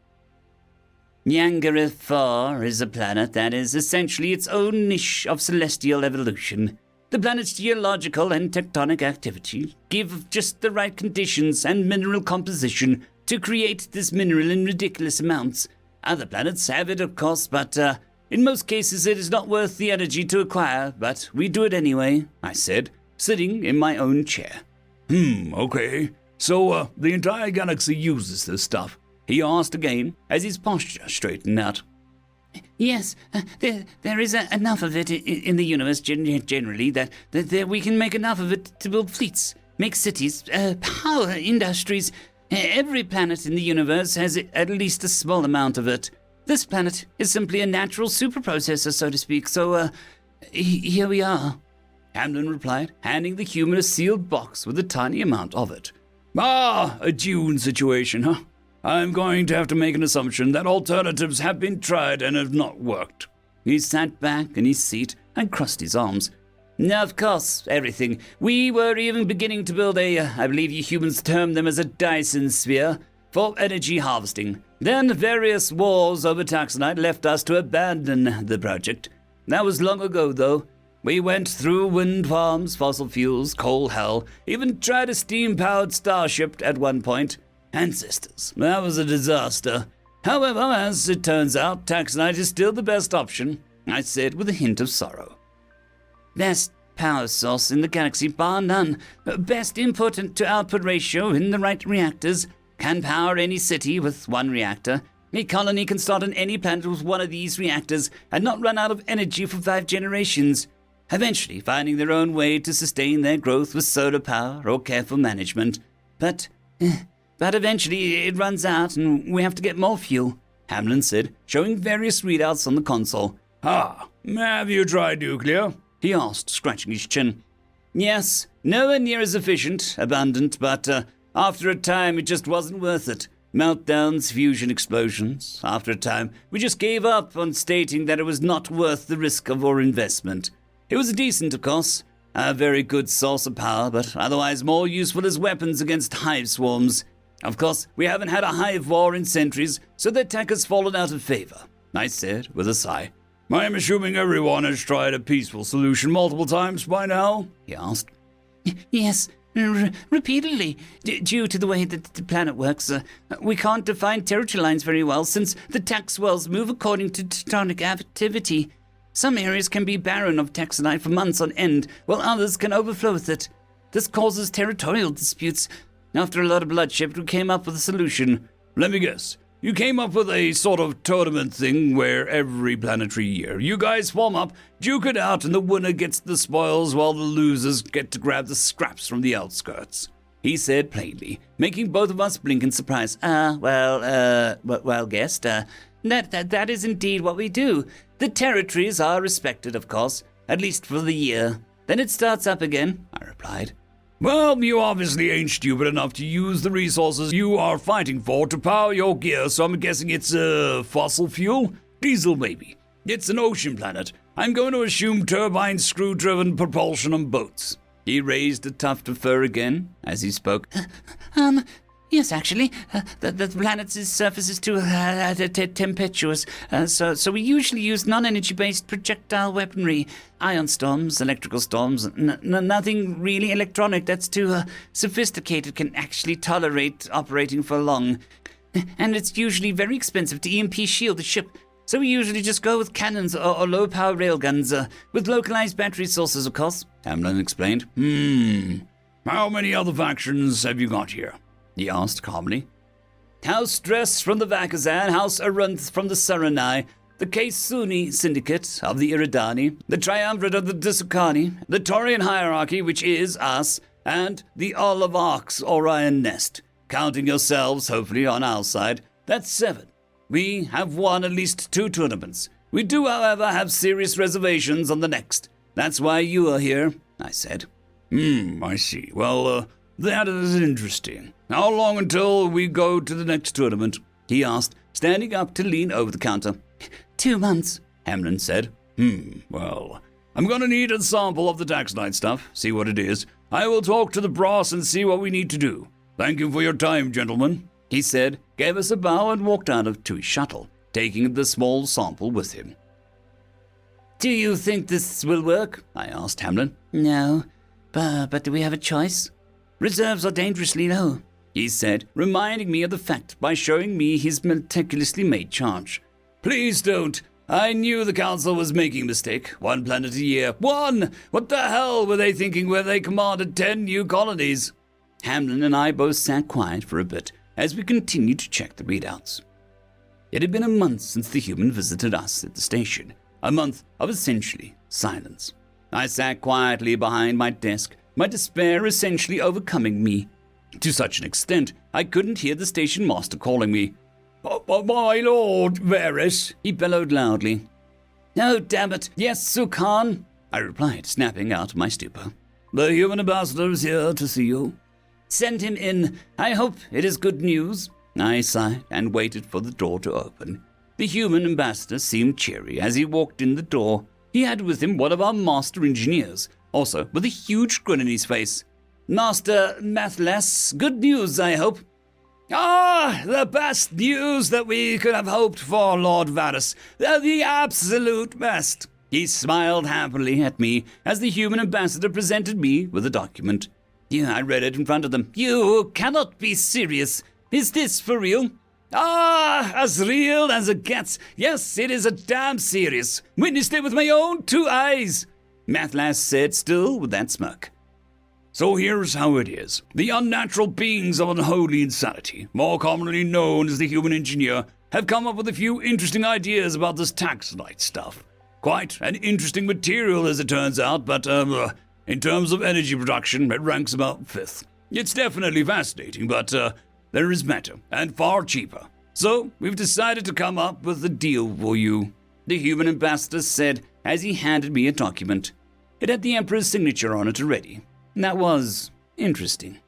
Yagaran 4 is a planet that is essentially its own niche of celestial evolution. The planet's geological and tectonic activity give just the right conditions and mineral composition to create this mineral in ridiculous amounts. Other planets have it, of course, but in most cases it is not worth the energy to acquire, but we do it anyway, I said, sitting in my own chair.
Okay. So, the entire galaxy uses this stuff?
He asked again as his posture straightened out.
Yes, there is enough of it in the universe generally that we can make enough of it to build fleets, make cities, power industries. Every planet in the universe has at least a small amount of it. This planet is simply a natural superprocessor, so to speak, so here we are.
Hamlin replied, handing the human a sealed box with a tiny amount of it.
A Dune situation, huh? I'm going to have to make an assumption that alternatives have been tried and have not worked.
He sat back in his seat and crossed his arms.
Of course, everything. We were even beginning to build I believe you humans term them as a Dyson sphere, for energy harvesting. Then various wars over taxonite left us to abandon the project. That was long ago, though. We went through wind farms, fossil fuels, coal hell, even tried a steam-powered starship at one point. Ancestors. That was a disaster. However, as it turns out, taxonite is still the best option, I said with a hint of sorrow. Best power source in the galaxy, bar none. Best input to output ratio in the right reactors. Can power any city with one reactor. A colony can start on any planet with one of these reactors and not run out of energy for 5 generations, eventually finding their own way to sustain their growth with solar power or careful management. But But eventually it runs out and we have to get more fuel, Hamlin said, showing various readouts on the console.
Ah, have you tried nuclear?
He asked, scratching his chin. Yes, nowhere near as efficient, abundant, but after a time it just wasn't worth it. Meltdowns, fusion explosions. After a time, we just gave up on stating that it was not worth the risk of our investment. It was decent, of course, a very good source of power, but otherwise more useful as weapons against hive swarms. Of course, we haven't had a hive war in centuries, so the tech has fallen out of favor, I said with a sigh.
I'm assuming everyone has tried a peaceful solution multiple times by now? He asked.
Yes, repeatedly. Due to the way that the planet works, we can't define territory lines very well since the tax wells move according to tectonic activity. Some areas can be barren of taxonite for months on end, while others can overflow with it. This causes territorial disputes. After a lot of bloodshed, we came up with a solution.
Let me guess. You came up with a sort of tournament thing where every planetary year you guys form up, duke it out, and the winner gets the spoils while the losers get to grab the scraps from the outskirts. He said plainly, making both of us blink in surprise.
Well, guest, that is indeed what we do. The territories are respected, of course, at least for the year. Then it starts up again, I replied.
Well, you obviously ain't stupid enough to use the resources you are fighting for to power your gear, so I'm guessing it's fossil fuel? Diesel, maybe. It's an ocean planet. I'm going to assume turbine screw-driven propulsion on boats.
He raised a tuft of fur again as he spoke.
Yes, actually, the planet's surface is too tempestuous, so we usually use non-energy-based projectile weaponry, ion storms, electrical storms, nothing really electronic that's too sophisticated can actually tolerate operating for long. And it's usually very expensive to EMP shield the ship, so we usually just go with cannons or low-power railguns, with localized battery sources, of course,
Hamlin explained.
How many other factions have you got here?
He asked calmly.
House Dress from the Vakazan, House Arunth from the Saranai, the Kaysuni Syndicate of the Iridani, the Triumvirate of the Disukani, the Taurian Hierarchy, which is us, and the Olivarch's Orion Nest. Counting yourselves, hopefully, on our side, that's 7. We have won at least 2 tournaments. We do, however, have serious reservations on the next. That's why you are here, I said.
I see. Well, that is interesting. How long until we go to the next tournament?
He asked, standing up to lean over the counter. 2 months, Hamlin said.
Well, I'm going to need a sample of the taxonite stuff, see what it is. I will talk to the brass and see what we need to do. Thank you for your time, gentlemen,
he said, gave us a bow and walked out to his shuttle, taking the small sample with him. Do you think this will work? I asked Hamlin. No, but do we have a choice? Reserves are dangerously low, he said, reminding me of the fact by showing me his meticulously made charge.
Please don't. I knew the council was making a mistake. 1 planet a year. 1! What the hell were they thinking when they commanded 10 new colonies?
Hamlin and I both sat quiet for a bit as we continued to check the readouts. It had been a month since the human visited us at the station. A month of essentially silence. I sat quietly behind my desk, my despair essentially overcoming me. To such an extent, I couldn't hear the station master calling me.
My lord, Varys,
he bellowed loudly. Oh, damn it, yes, Sukan, I replied, snapping out of my stupor.
The human ambassador is here to see you.
Send him in. I hope it is good news. I sighed and waited for the door to open. The human ambassador seemed cheery as he walked in the door. He had with him one of our master engineers, also with a huge grin on his face. Master Mathlas, good news, I hope.
Ah, the best news that we could have hoped for, Lord Varys. The absolute best.
He smiled happily at me as the human ambassador presented me with a document. I read it in front of them. You cannot be serious. Is this for real?
Ah, as real as it gets. Yes, it is a damn serious. Witnessed it with my own 2 eyes.
Mathlas said, still with that smirk.
So here's how it is. The unnatural beings of unholy insanity, more commonly known as the human engineer, have come up with a few interesting ideas about this taxonite stuff. Quite an interesting material as it turns out, but in terms of energy production, it ranks about 5th. It's definitely fascinating, but there is better and far cheaper. So we've decided to come up with a deal for you,"
the human ambassador said as he handed me a document. It had the Emperor's signature on it already. That was interesting.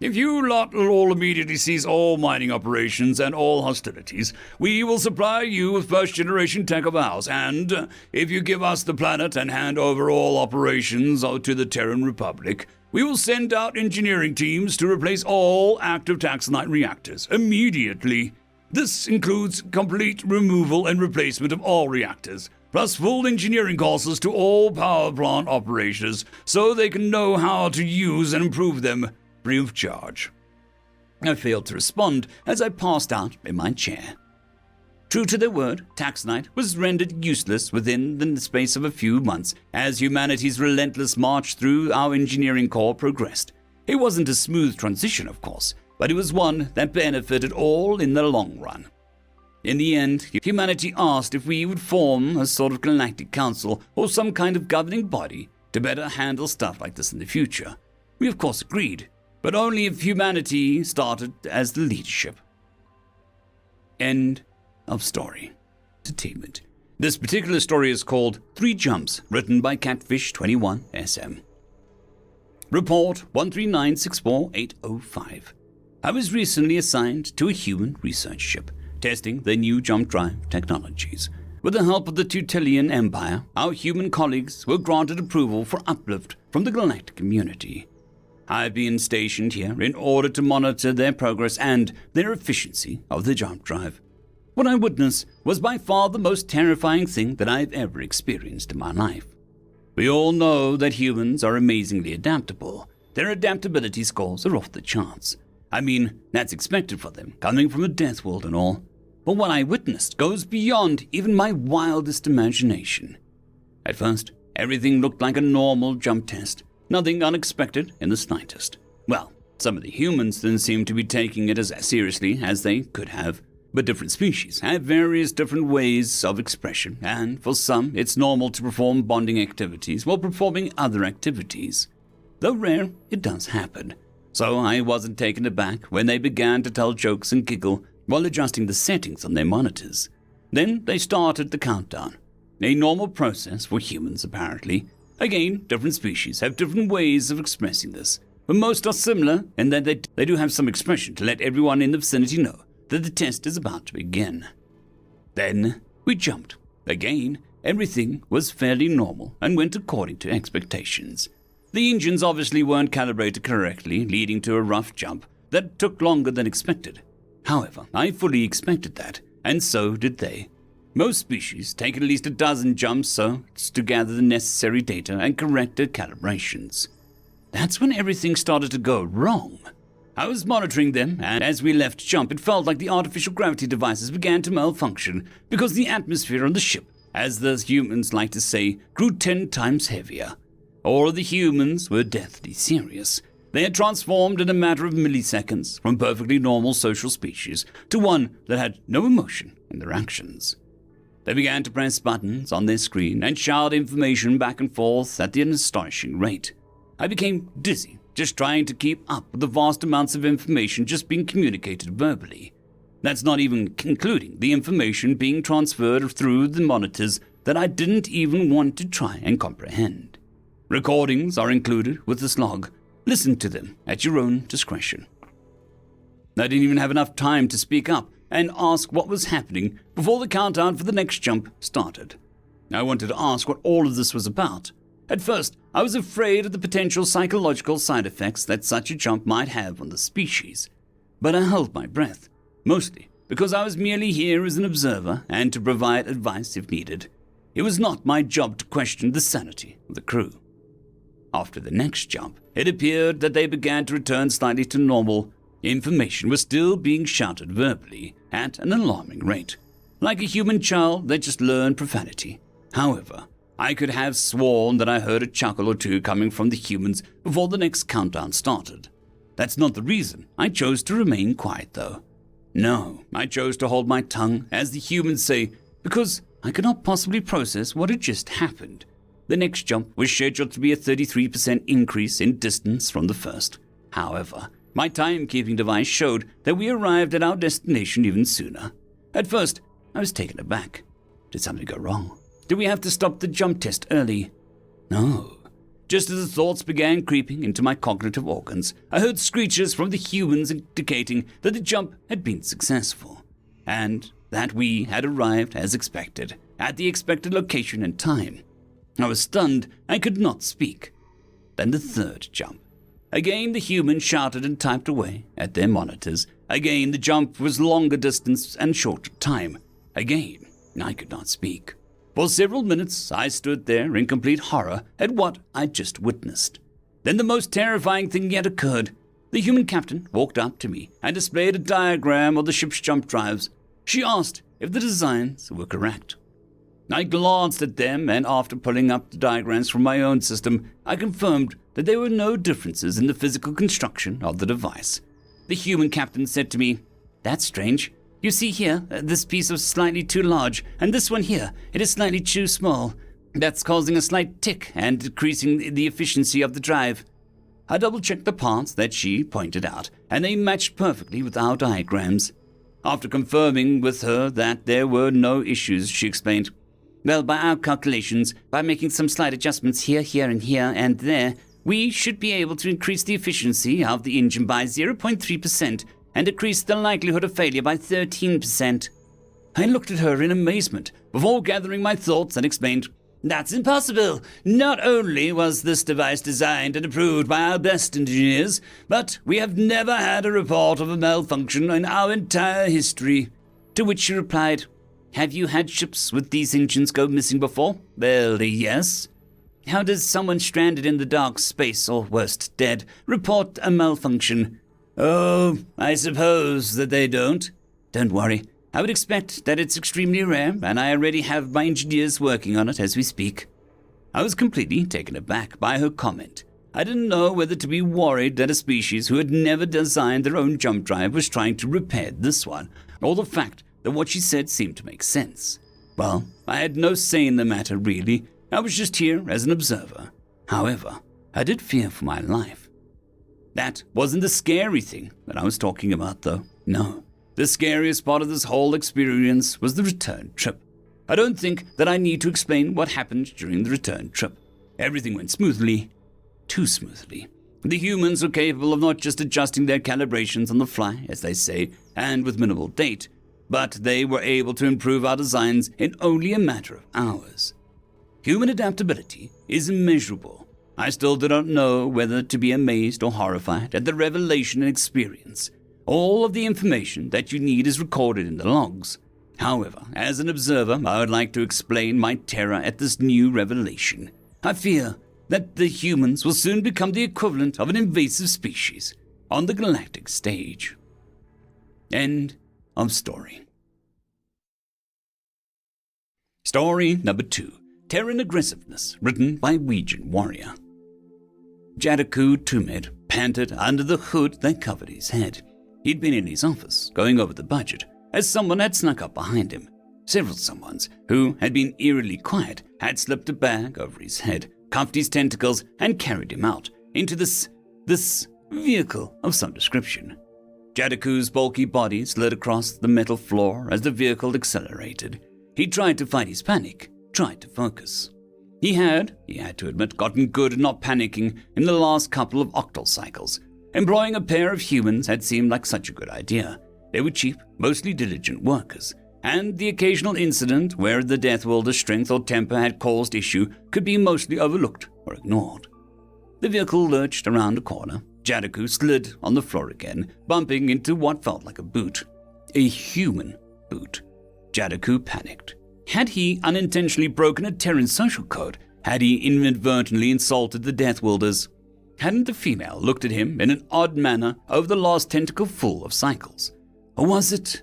"If you lot will all immediately cease all mining operations and all hostilities, we will supply you with first-generation tech of ours, and if you give us the planet and hand over all operations to the Terran Republic, we will send out engineering teams to replace all active taxonite reactors immediately. This includes complete removal and replacement of all reactors, plus full engineering courses to all power plant operators so they can know how to use and improve them free of charge."
I failed to respond as I passed out in my chair. True to their word, taxonite was rendered useless within the space of a few months as humanity's relentless march through our engineering core progressed. It wasn't a smooth transition, of course, but it was one that benefited all in the long run. In the end, humanity asked if we would form a sort of galactic council or some kind of governing body to better handle stuff like this in the future. We of course agreed, but only if humanity started as the leadership. End of story. Entertainment. This particular story is called 3 Jumps, written by Catfish21 SM. Report 13964-805. I was recently assigned to a human research ship, testing the new jump drive technologies. With the help of the Tutelian Empire, our human colleagues were granted approval for uplift from the galactic community. I've been stationed here in order to monitor their progress and their efficiency of the jump drive. What I witnessed was by far the most terrifying thing that I've ever experienced in my life. We all know that humans are amazingly adaptable. Their adaptability scores are off the charts. I mean, that's expected for them, coming from a death world and all. But what I witnessed goes beyond even my wildest imagination. At first, everything looked like a normal jump test. Nothing unexpected in the slightest. Well, some of the humans didn't seem to be taking it as seriously as they could have. But different species have various different ways of expression, and for some, it's normal to perform bonding activities while performing other activities. Though rare, it does happen. So I wasn't taken aback when they began to tell jokes and giggle while adjusting the settings on their monitors. Then they started the countdown. A normal process for humans, apparently. Again, different species have different ways of expressing this, but most are similar in that they do have some expression to let everyone in the vicinity know that the test is about to begin. Then we jumped. Again, everything was fairly normal and went according to expectations. The engines obviously weren't calibrated correctly, leading to a rough jump that took longer than expected. However, I fully expected that, and so did they. Most species take at least a dozen jumps so to gather the necessary data and correct their calibrations. That's when everything started to go wrong. I was monitoring them, and as we left jump, it felt like the artificial gravity devices began to malfunction because the atmosphere on the ship, as the humans like to say, grew 10 times heavier. All of the humans were deathly serious. They had transformed in a matter of milliseconds from perfectly normal social species to one that had no emotion in their actions. They began to press buttons on their screen and shout information back and forth at an astonishing rate. I became dizzy just trying to keep up with the vast amounts of information just being communicated verbally. That's not even including the information being transferred through the monitors that I didn't even want to try and comprehend. Recordings are included with this log. Listen to them at your own discretion. I didn't even have enough time to speak up and ask what was happening before the countdown for the next jump started. I wanted to ask what all of this was about. At first, I was afraid of the potential psychological side effects that such a jump might have on the species. But I held my breath, mostly because I was merely here as an observer and to provide advice if needed. It was not my job to question the sanity of the crew. After the next jump, it appeared that they began to return slightly to normal. Information was still being shouted verbally at an alarming rate. Like a human child, they just learned profanity. However, I could have sworn that I heard a chuckle or two coming from the humans before the next countdown started. That's not the reason I chose to remain quiet, though. No, I chose to hold my tongue, as the humans say, because I could not possibly process what had just happened. The next jump was scheduled to be a 33% increase in distance from the first. However,
My timekeeping device showed that we arrived at our destination even sooner. At first, I was taken aback. Did something go wrong? Did we have to stop the jump test early? No. Just as the thoughts began creeping into my cognitive organs, I heard screeches from the humans indicating that the jump had been successful, and that we had arrived as expected, at the expected location and time. I was stunned and could not speak. Then the third jump. Again the humans shouted and typed away at their monitors. Again the jump was longer distance and shorter time. Again I could not speak. For several minutes I stood there in complete horror at what I'd just witnessed. Then the most terrifying thing yet occurred. The human captain walked up to me and displayed a diagram of the ship's jump drives. She asked if the designs were correct. I glanced at them, and after pulling up the diagrams from my own system, I confirmed that there were no differences in the physical construction of the device. The human captain said to me, "That's strange. You see here, this piece is slightly too large, and this one here, it is slightly too small. That's causing a slight tick and decreasing the efficiency of the drive." I double-checked the parts that she pointed out, and they matched perfectly with our diagrams. After confirming with her that there were no issues, she explained, "Well, by our calculations, by making some slight adjustments here, and here, and there, we should be able to increase the efficiency of the engine by 0.3% and decrease the likelihood of failure by 13%. I looked at her in amazement before gathering my thoughts and explained, "That's impossible. Not only was this device designed and approved by our best engineers, but we have never had a report of a malfunction in our entire history." To which she replied, "Have you had ships with these engines go missing before?" "Well, yes." "How does someone stranded in the dark space, or worst, dead, report a malfunction?" "Oh, I suppose that they don't." "Don't worry. I would expect that it's extremely rare, and I already have my engineers working on it as we speak." I was completely taken aback by her comment. I didn't know whether to be worried that a species who had never designed their own jump drive was trying to repair this one, or the fact that what she said seemed to make sense. Well, I had no say in the matter, really. I was just here as an observer. However, I did fear for my life. That wasn't the scary thing that I was talking about, though. No. The scariest part of this whole experience was the return trip. I don't think that I need to explain what happened during the return trip. Everything went smoothly. Too smoothly. The humans were capable of not just adjusting their calibrations on the fly, as they say, and with minimal date, but they were able to improve our designs in only a matter of hours. Human adaptability is immeasurable. I still do not know whether to be amazed or horrified at the revelation and experience. All of the information that you need is recorded in the logs. However, as an observer, I would like to explain my terror at this new revelation. I fear that the humans will soon become the equivalent of an invasive species on the galactic stage. End of story. Story number 2. Terran Aggressiveness, written by Ouijan Warrior. Jadaku Tumid panted under the hood that covered his head. He'd been in his office, going over the budget, as someone had snuck up behind him. Several someones, who had been eerily quiet, had slipped a bag over his head, cuffed his tentacles, and carried him out into this vehicle of some description. Jadaku's bulky body slid across the metal floor as the vehicle accelerated. He tried to fight his panic, tried to focus. He had to admit, gotten good at not panicking in the last couple of octal cycles. Employing a pair of humans had seemed like such a good idea. They were cheap, mostly diligent workers, and the occasional incident where the Death Wilder's strength or temper had caused issue could be mostly overlooked or ignored. The vehicle lurched around a corner. Jadaku slid on the floor again, bumping into what felt like a boot. A human boot. Jadaku panicked. Had he unintentionally broken a Terran social code? Had he inadvertently insulted the Death Wielders? Hadn't the female looked at him in an odd manner over the last tentacle full of cycles? Or was it?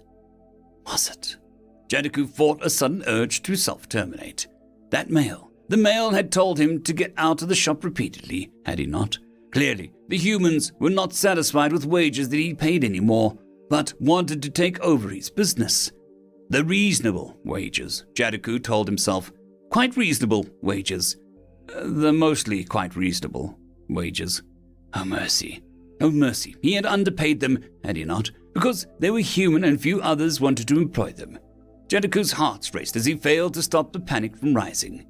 Jadaku fought a sudden urge to self-terminate. The male had told him to get out of the shop repeatedly, had he not? Clearly, the humans were not satisfied with wages that he paid anymore, but wanted to take over his business. The reasonable wages, Jadaku told himself. Quite reasonable wages. The mostly quite reasonable wages. Oh, mercy. Oh mercy, he had underpaid them, had he not, because they were human and few others wanted to employ them. Jadiku's heart raced as he failed to stop the panic from rising.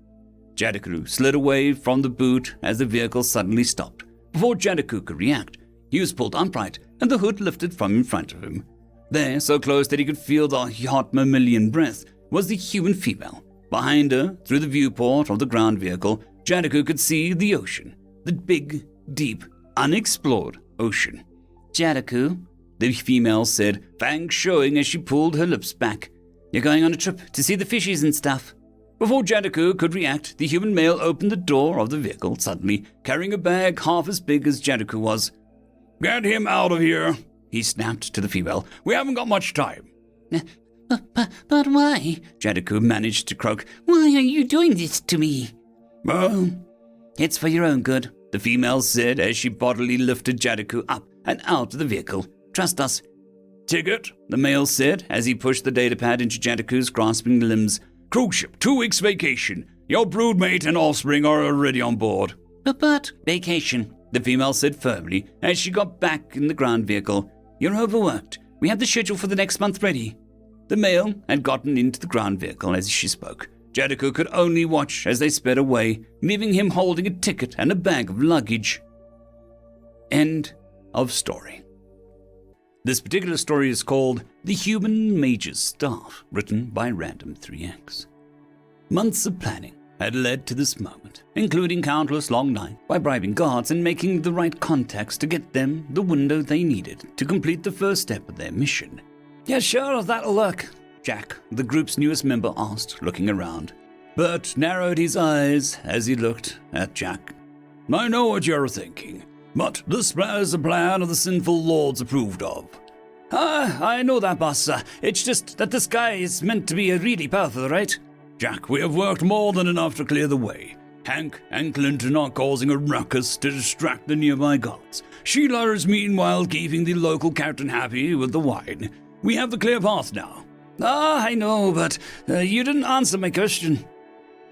Jadiku slid away from the boot as the vehicle suddenly stopped. Before Jadiku could react, he was pulled upright and the hood lifted from in front of him. There, so close that he could feel the hot mammalian breath, was the human female. Behind her, through the viewport of the ground vehicle, Jadiku could see the ocean. The big, deep, unexplored ocean.
Jadiku,
the female said, fangs showing as she pulled her lips back.
You're going on a trip to see the fishies and stuff.
Before Jadiku could react, the human male opened the door of the vehicle suddenly, carrying a bag half as big as Jadiku was.
Get him out of here, he snapped to the female. We haven't got much time.
But why?
Jadiku managed to croak.
Why are you doing this to me?
Well,
it's for your own good,
the female said as she bodily lifted Jadiku up and out of the vehicle. Trust us.
Ticket,
the male said as he pushed the datapad into Jadiku's grasping limbs.
Cruise ship, 2 weeks vacation. Your broodmate and offspring are already on board.
But
vacation, the female said firmly as she got back in the ground vehicle. You're overworked. We have the schedule for the next month ready. The male had gotten into the ground vehicle as she spoke. Jadiku could only watch as they sped away, leaving him holding a ticket and a bag of luggage. End of story. This particular story is called The Human Mage's Staff, written by Random3X. Months of planning had led to this moment, including countless long nights by bribing guards and making the right contacts to get them the window they needed to complete the first step of their mission.
Yeah, sure, that'll work,
Jack, the group's newest member, asked, looking around. Bert narrowed his eyes as he looked at Jack.
I know what you're thinking, but this is a plan of the sinful lords approved of.
I know that, boss. It's just that this guy is meant to be really powerful, right?
Jack, we have worked more than enough to clear the way. Hank and Clinton are causing a ruckus to distract the nearby guards. Sheila is meanwhile keeping the local captain happy with the wine. We have the clear path now.
I know, but you didn't answer my question.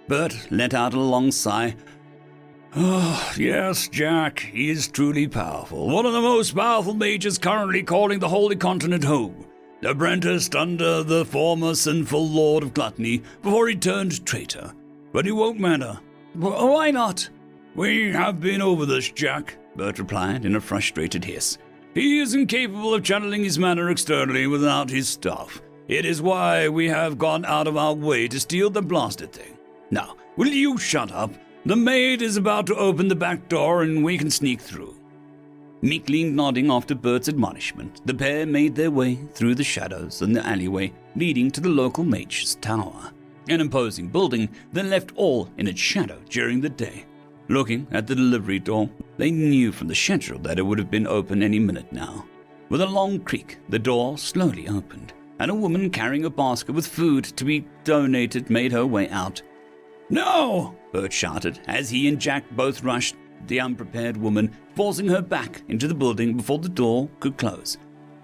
Bert let out a long sigh.
Oh, yes, Jack, he is truly powerful. One of the most powerful mages currently calling the Holy Continent home. Apprenticed under the former sinful lord of gluttony before he turned traitor. But it won't matter.
Why not?
We have been over this, Jack, Bert replied in a frustrated hiss. He is incapable of channeling his mana externally without his staff. It is why we have gone out of our way to steal the blasted thing. Now, will you shut up? The maid is about to open the back door and we can sneak through.
Meekly nodding after Bert's admonishment, the pair made their way through the shadows in the alleyway leading to the local mage's tower, an imposing building that left all in its shadow during the day. Looking at the delivery door, they knew from the schedule that it would have been open any minute now. With a long creak, the door slowly opened, and a woman carrying a basket with food to be donated made her way out.
"No!"
Bert shouted as he and Jack both rushed the unprepared woman, forcing her back into the building before the door could close.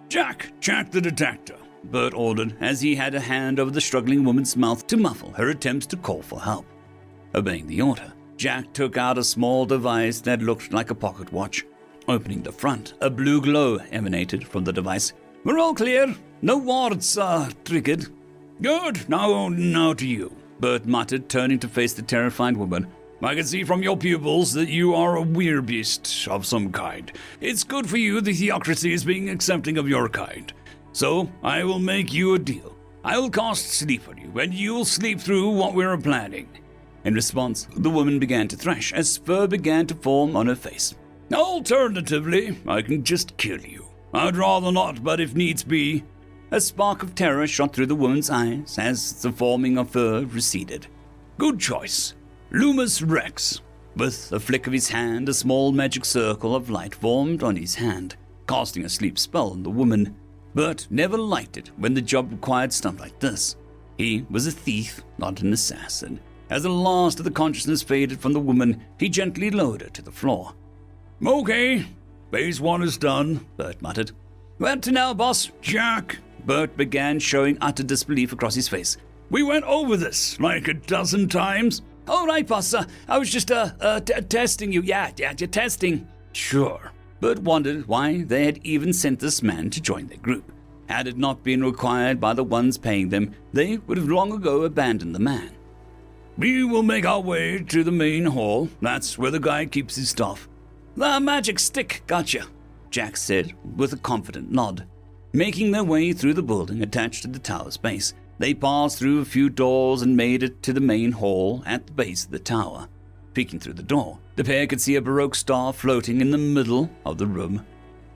"Jack, check the detector,"
Bert ordered as he had a hand over the struggling woman's mouth to muffle her attempts to call for help. Obeying the order, Jack took out a small device that looked like a pocket watch. Opening the front, a blue glow emanated from the device.
"We're all clear. No wards are triggered." "Good. Now to you," Bert muttered, turning to face the terrified woman. "I can see from your pupils that you are a werebeast of some kind. It's good for you the theocracy is being accepting of your kind. So I will make you a deal. I will cast sleep on you, and you will sleep through what we're planning."
In response, the woman began to thrash as fur began to form on her face.
"Alternatively, I can just kill you. I'd rather not, but if needs be."
A spark of terror shot through the woman's eyes as the forming of fur receded.
"Good choice. Lumus Rex."
With a flick of his hand, a small magic circle of light formed on his hand, casting a sleep spell on the woman. Bert never liked it when the job required stuff like this. He was a thief, not an assassin. As the last of the consciousness faded from the woman, he gently lowered her to the floor.
"Okay, phase 1 is done," Bert muttered.
"Where to now, boss?"
"Jack,"
Bert began, showing utter disbelief across his face.
"We went over this like a dozen times."
"All right, boss. I was just testing you. Yeah, you're testing."
"Sure.
but wondered why they had even sent this man to join their group. Had it not been required by the ones paying them, they would have long ago abandoned the man.
We will make our way to the main hall. That's where the guy keeps his stuff.
The magic stick, gotcha, Jack said with a confident nod. Making their way through the building attached to the tower's base, they passed through a few doors and made it to the main hall at the base of the tower. Peeking through the door, the pair could see a Baroque star floating in the middle of the room.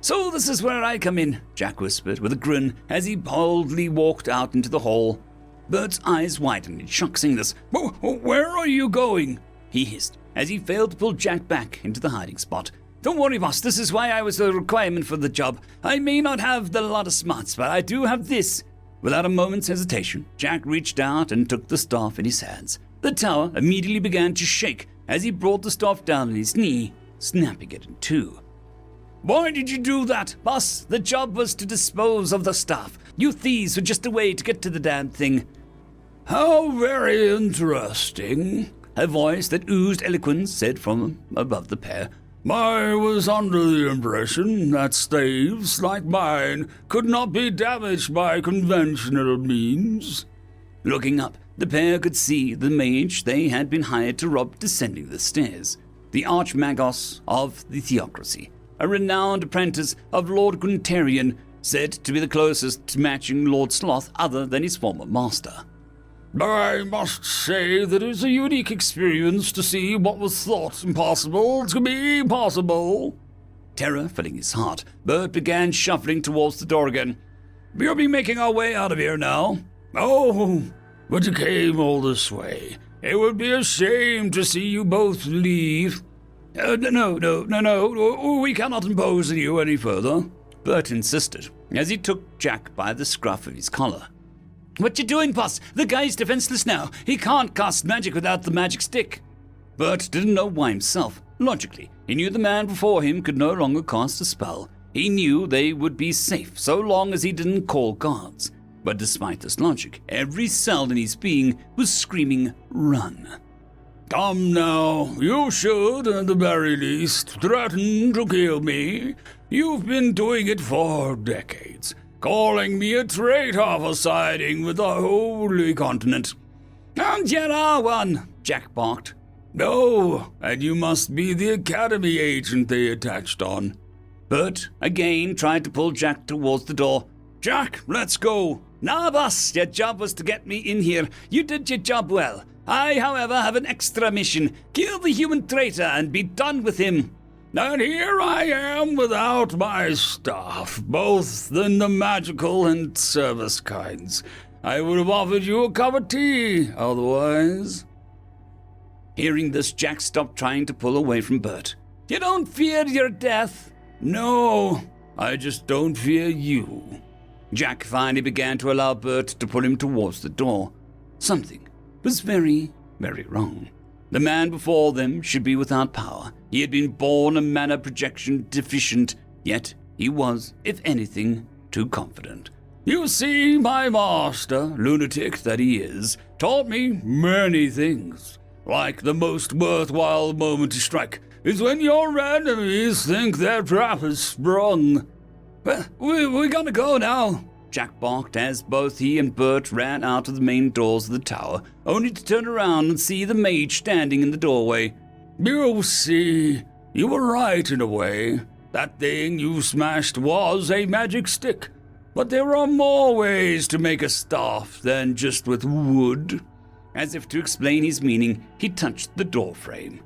So this is where I come in, Jack whispered with a grin as he boldly walked out into the hall.
Bert's eyes widened in shock, seeing this.
Where are you going?
He hissed as he failed to pull Jack back into the hiding spot.
Don't worry, boss, this is why I was a requirement for the job. I may not have the lot of smarts, but I do have this.
Without a moment's hesitation, Jack reached out and took the staff in his hands. The tower immediately began to shake as he brought the staff down on his knee, snapping it in two.
Why did you do that, boss? The job was to dispose of the staff. You thieves were just a way to get to the damn thing.
How very interesting,
a voice that oozed eloquence said from above the pair.
I was under the impression that staves like mine could not be damaged by conventional means.
Looking up, the pair could see the mage they had been hired to rob descending the stairs, the Archmagos of the Theocracy, a renowned apprentice of Lord Guntarian, said to be the closest to matching Lord Sloth other than his former master.
I must say that it is a unique experience to see what was thought impossible to be possible.
Terror filling his heart, Bert began shuffling towards the door again.
We'll be making our way out of here now. Oh, but you came all this way. It would be a shame to see you both leave. No, we cannot impose on you any further,
Bert insisted, as he took Jack by the scruff of his collar.
What you doing, boss? The guy's defenseless now. He can't cast magic without the magic stick.
Bert didn't know why himself. Logically, he knew the man before him could no longer cast a spell. He knew they would be safe so long as he didn't call guards. But despite this logic, every cell in his being was screaming, "Run."
Come now, you should, at the very least, threaten to kill me. You've been doing it for decades, calling me a traitor for siding with the Holy Continent.
And you are one, Jack barked.
No, and you must be the Academy agent they attached on.
Bert again tried to pull Jack towards the door.
Jack, let's go.
Nah, boss, your job was to get me in here. You did your job well. I, however, have an extra mission. Kill the human traitor and be done with him.
And here I am without my staff, both in the magical and service kinds. I would have offered you a cup of tea, otherwise.
Hearing this, Jack stopped trying to pull away from Bert.
You don't fear your death?
No, I just don't fear you.
Jack finally began to allow Bert to pull him towards the door. Something was very, very wrong. The man before them should be without power. He had been born a mana projection deficient, yet he was, if anything, too confident.
You see, my master, lunatic that he is, taught me many things. Like the most worthwhile moment to strike is when your enemies think their trap is sprung.
Well, we gotta go now,
Jack barked as both he and Bert ran out of the main doors of the tower, only to turn around and see the mage standing in the doorway.
You see, you were right in a way. That thing you smashed was a magic stick. But there are more ways to make a staff than just with wood.
As if to explain his meaning, he touched the door frame.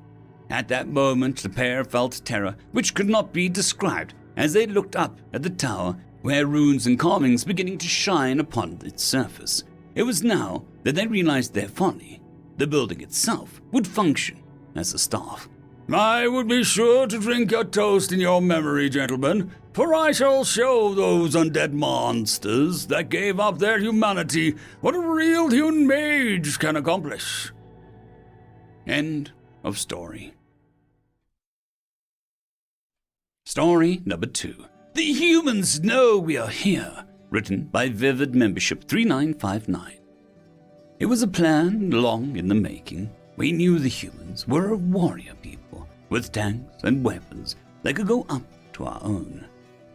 At that moment, the pair felt terror, which could not be described, as they looked up at the tower, where runes and carvings beginning to shine upon its surface. It was now that they realized their folly. The building itself would function as a staff.
I would be sure to drink your toast in your memory, gentlemen, for I shall show those undead monsters that gave up their humanity what a real human mage can accomplish.
End of story. Story number 2. The Humans Know We Are Here, written by Vivid Membership 3959. It was a plan long in the making. We knew the humans were a warrior people with tanks and weapons that could go up to our own.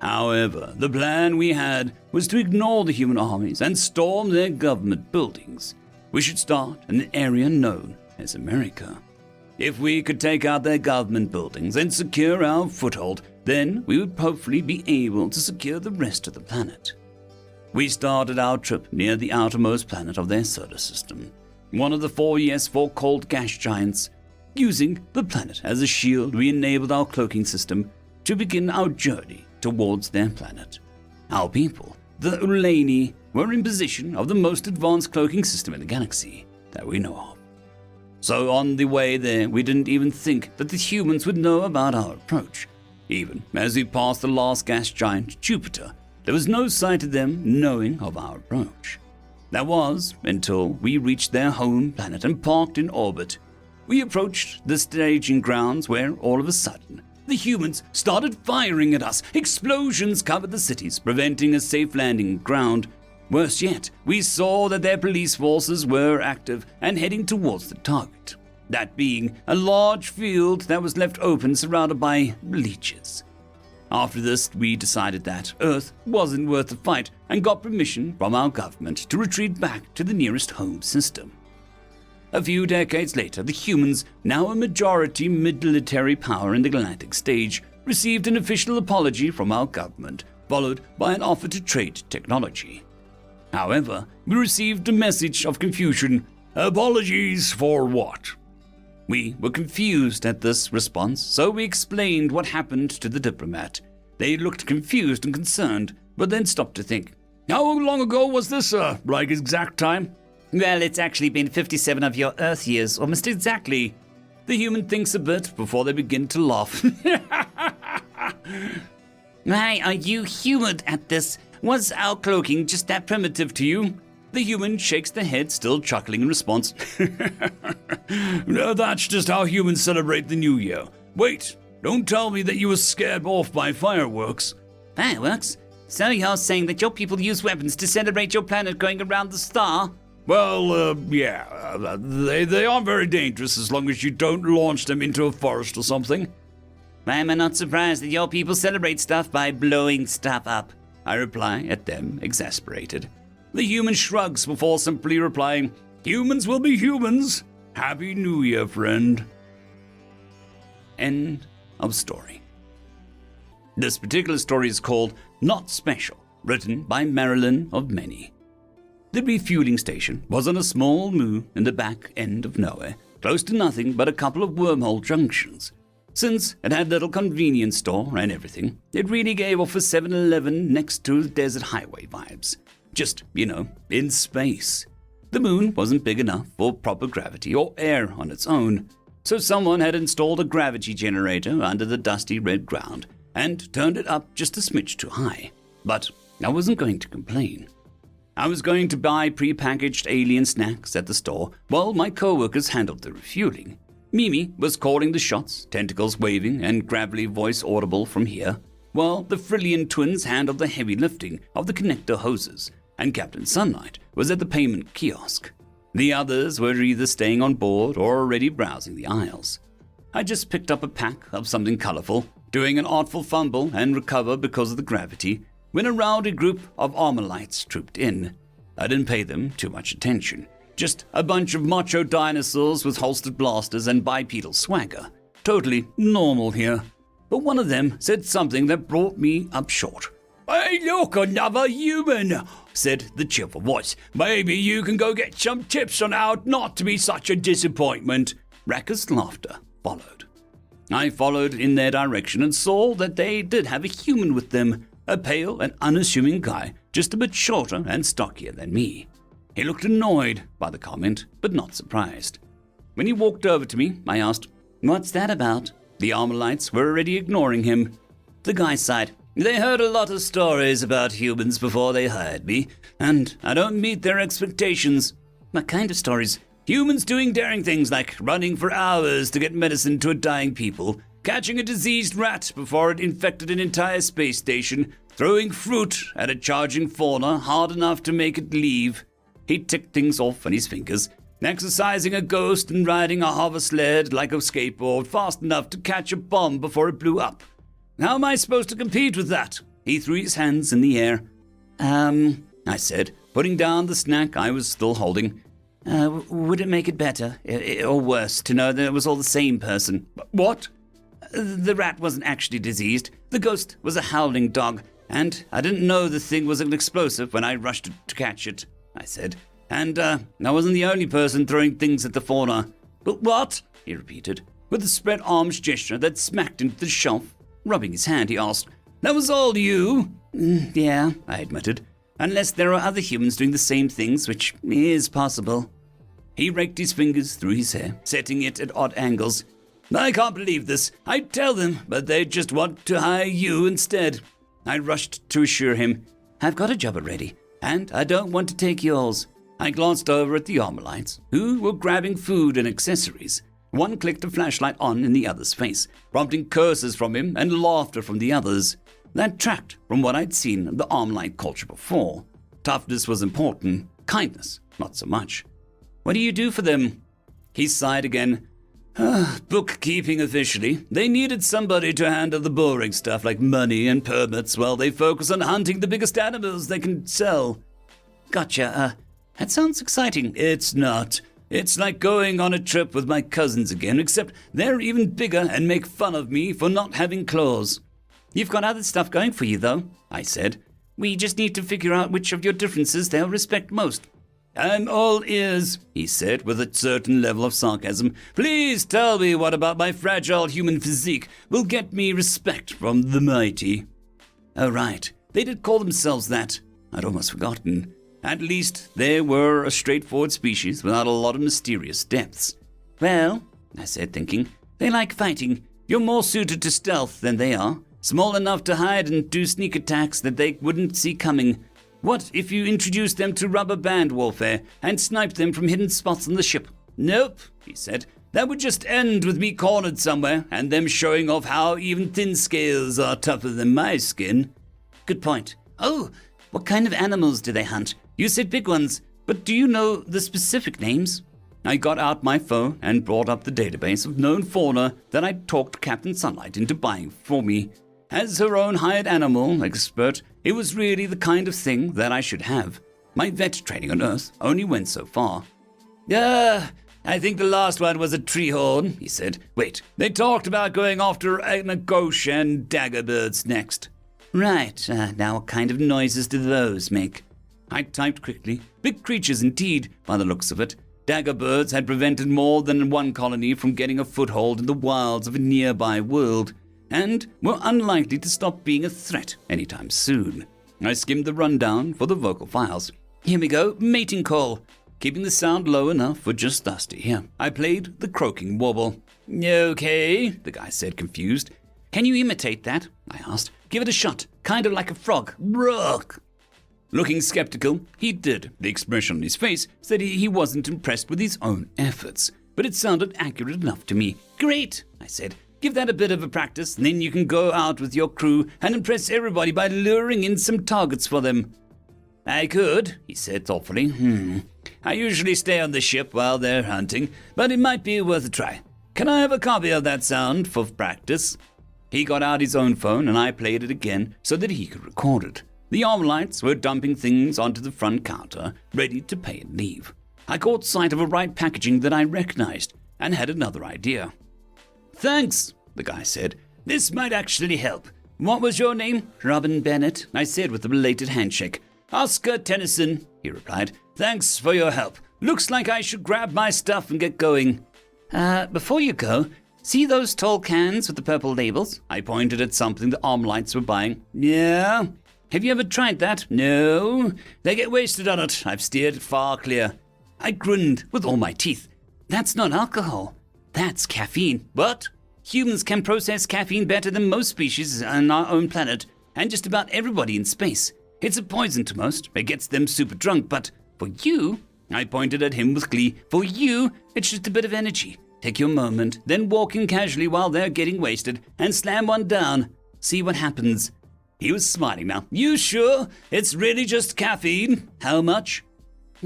However, the plan we had was to ignore the human armies and storm their government buildings. We should start in an area known as America. If we could take out their government buildings and secure our foothold, then we would hopefully be able to secure the rest of the planet. We started our trip near the outermost planet of their solar system, one of the 4 cold gas giants. Using the planet as a shield, we enabled our cloaking system to begin our journey towards their planet. Our people, the Ulani, were in possession of the most advanced cloaking system in the galaxy that we know of. So on the way there, we didn't even think that the humans would know about our approach. Even as we passed the last gas giant, Jupiter, there was no sight of them knowing of our approach. That was until we reached their home planet and parked in orbit. We approached the staging grounds where, all of a sudden, the humans started firing at us. Explosions covered the cities, preventing a safe landing ground. Worse yet, we saw that their police forces were active and heading towards the target, that being a large field that was left open surrounded by leeches. After this, we decided that Earth wasn't worth the fight and got permission from our government to retreat back to the nearest home system. A few decades later, the humans, now a majority military power in the galactic stage, received an official apology from our government, followed by an offer to trade technology. However, we received a message of confusion. Apologies for what? We were confused at this response, so we explained what happened to the diplomat. They looked confused and concerned, but then stopped to think. How long ago was this, like exact time?
Well, it's actually been 57 of your Earth years, almost exactly.
The human thinks a bit before they begin to laugh.
Why are you humored at this? Was our cloaking just that primitive to you?
The human shakes their head, still chuckling in response. No, that's just how humans celebrate the new year. Wait, don't tell me that you were scared off by fireworks.
Fireworks? So you're saying that your people use weapons to celebrate your planet going around the star?
Well, yeah, they aren't very dangerous as long as you don't launch them into a forest or something.
Why am I not surprised that your people celebrate stuff by blowing stuff up?
I reply at them, exasperated. The human shrugs before simply replying, Humans will be humans. Happy New Year, friend. End of story. This particular story is called Not Special, written by Marilyn of Many. The refueling station was on a small moon in the back end of nowhere, close to nothing but a couple of wormhole junctions. Since it had little convenience store and everything, it really gave off a 7-Eleven next to the desert highway vibes. Just, in space. The moon wasn't big enough for proper gravity or air on its own, so someone had installed a gravity generator under the dusty red ground and turned it up just a smidge too high. But I wasn't going to complain. I was going to buy pre-packaged alien snacks at the store while my co-workers handled the refueling. Mimi was calling the shots, tentacles waving and gravelly voice audible from here, while the Frillian twins handled the heavy lifting of the connector hoses, and Captain Sunlight was at the payment kiosk. The others were either staying on board or already browsing the aisles. I just picked up a pack of something colorful, doing an artful fumble and recover because of the gravity, when a rowdy group of Armorites trooped in. I didn't pay them too much attention. Just a bunch of macho dinosaurs with holstered blasters and bipedal swagger. Totally normal here. But one of them said something that brought me up short. Hey, look, another human, said the cheerful voice. Maybe you can go get some tips on how not to be such a disappointment. Raucous laughter followed. I followed in their direction and saw that they did have a human with them, a pale and unassuming guy, just a bit shorter and stockier than me. He looked annoyed by the comment, but not surprised. When he walked over to me, I asked, "What's that about?" The Armorites were already ignoring him. The guy sighed. "They heard a lot of stories about humans before they hired me, and I don't meet their expectations." "What kind of stories?" "Humans doing daring things like running for hours to get medicine to a dying people, catching a diseased rat before it infected an entire space station, throwing fruit at a charging fauna hard enough to make it leave." He ticked things off on his fingers. "Exercising a ghost and riding a hover sled like a skateboard fast enough to catch a bomb before it blew up."
How am I supposed to compete with that? He threw his hands in the air.
I said, putting down the snack I was still holding. Would it make it better, or worse, to know that it was all the same person?
What?
The rat wasn't actually diseased. The ghost was a howling dog, and I didn't know the thing was an explosive when I rushed to catch it, I said. And I wasn't the only person throwing things at the fauna.
But what?
He repeated, with a spread arms gesture that smacked into the shelf. Rubbing his hand, he asked,
That was all you?
Yeah, I admitted. Unless there are other humans doing the same things, which is possible. He raked his fingers through his hair, setting it at odd angles.
I can't believe this. I'd tell them, but they just want to hire you instead.
I rushed to assure him, I've got a job already, and I don't want to take yours. I glanced over at the Armorites, who were grabbing food and accessories. One clicked a flashlight on in the other's face, prompting curses from him and laughter from the others. That tracked from what I'd seen of the Armorite culture before. Toughness was important, kindness, not so much. What do you do for them?
He sighed again. Bookkeeping officially. They needed somebody to handle the boring stuff like money and permits while they focus on hunting the biggest animals they can sell.
Gotcha, that sounds exciting.
It's not. It's like going on a trip with my cousins again, except they're even bigger and make fun of me for not having claws.
You've got other stuff going for you, though, I said. We just need to figure out which of your differences they'll respect most.
I'm all ears, he said with a certain level of sarcasm. Please tell me what about my fragile human physique will get me respect from the mighty.
Oh, right. They did call themselves that. I'd almost forgotten. At least they were a straightforward species without a lot of mysterious depths. Well, I said, thinking, they like fighting. You're more suited to stealth than they are. Small enough to hide and do sneak attacks that they wouldn't see coming. What if you introduced them to rubber band warfare and sniped them from hidden spots on the ship?
Nope, he said. That would just end with me cornered somewhere and them showing off how even thin scales are tougher than my skin.
Good point. Oh, what kind of animals do they hunt? You said big ones, but do you know the specific names? I got out my phone and brought up the database of known fauna that I'd talked Captain Sunlight into buying for me. As her own hired animal expert, it was really the kind of thing that I should have. My vet training on Earth only went so far.
I think the last one was a treehorn, he said. Wait, they talked about going after Nagosh and daggerbirds next.
Right, now what kind of noises do those make? I typed quickly. Big creatures indeed, by the looks of it. Daggerbirds had prevented more than one colony from getting a foothold in the wilds of a nearby world, and were unlikely to stop being a threat anytime soon. I skimmed the rundown for the vocal files. Here we go, mating call. Keeping the sound low enough for just us to hear. I played the croaking warble.
Okay,
the guy said, confused. Can you imitate that? I asked. Give it a shot, kind of like a frog.
Rock.
Looking skeptical, he did. The expression on his face said he wasn't impressed with his own efforts, but it sounded accurate enough to me. Great, I said. Give that a bit of a practice, and then you can go out with your crew and impress everybody by luring in some targets for them.
I could, he said thoughtfully. I usually stay on the ship while they're hunting, but it might be worth a try. Can I have a copy of that sound for practice?
He got out his own phone and I played it again so that he could record it. The Armorites were dumping things onto the front counter, ready to pay and leave. I caught sight of a right packaging that I recognized and had another idea.
Thanks, the guy said. This might actually help. What was your name?
Robin Bennett, I said with a belated handshake.
Oscar Tennyson, he replied. Thanks for your help. Looks like I should grab my stuff and get going.
Before you go, see those tall cans with the purple labels? I pointed at something the Armorites were buying.
Yeah.
Have you ever tried that?
No. They get wasted on it. I've steered it far clear.
I grinned with all my teeth. That's not alcohol. That's caffeine.
What?
Humans can process caffeine better than most species on our own planet, and just about everybody in space. It's a poison to most. It gets them super drunk, but for you, I pointed at him with glee, for you, it's just a bit of energy. Take your moment, then walk in casually while they're getting wasted, and slam one down. See what happens. He was smiling now.
You sure? It's really just caffeine? How much?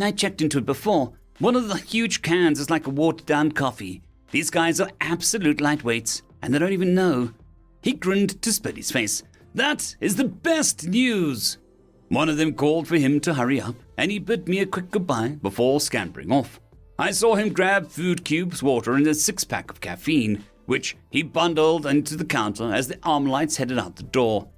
I checked into it before. One of the huge cans is like a watered-down coffee. These guys are absolute lightweights, and they don't even know.
He grinned to split his face. "That is the best news!" One of them called for him to hurry up, and he bid me a quick goodbye before scampering off. I saw him grab food cubes, water, and a six-pack of caffeine, which he bundled into the counter as the Armalites headed out the door.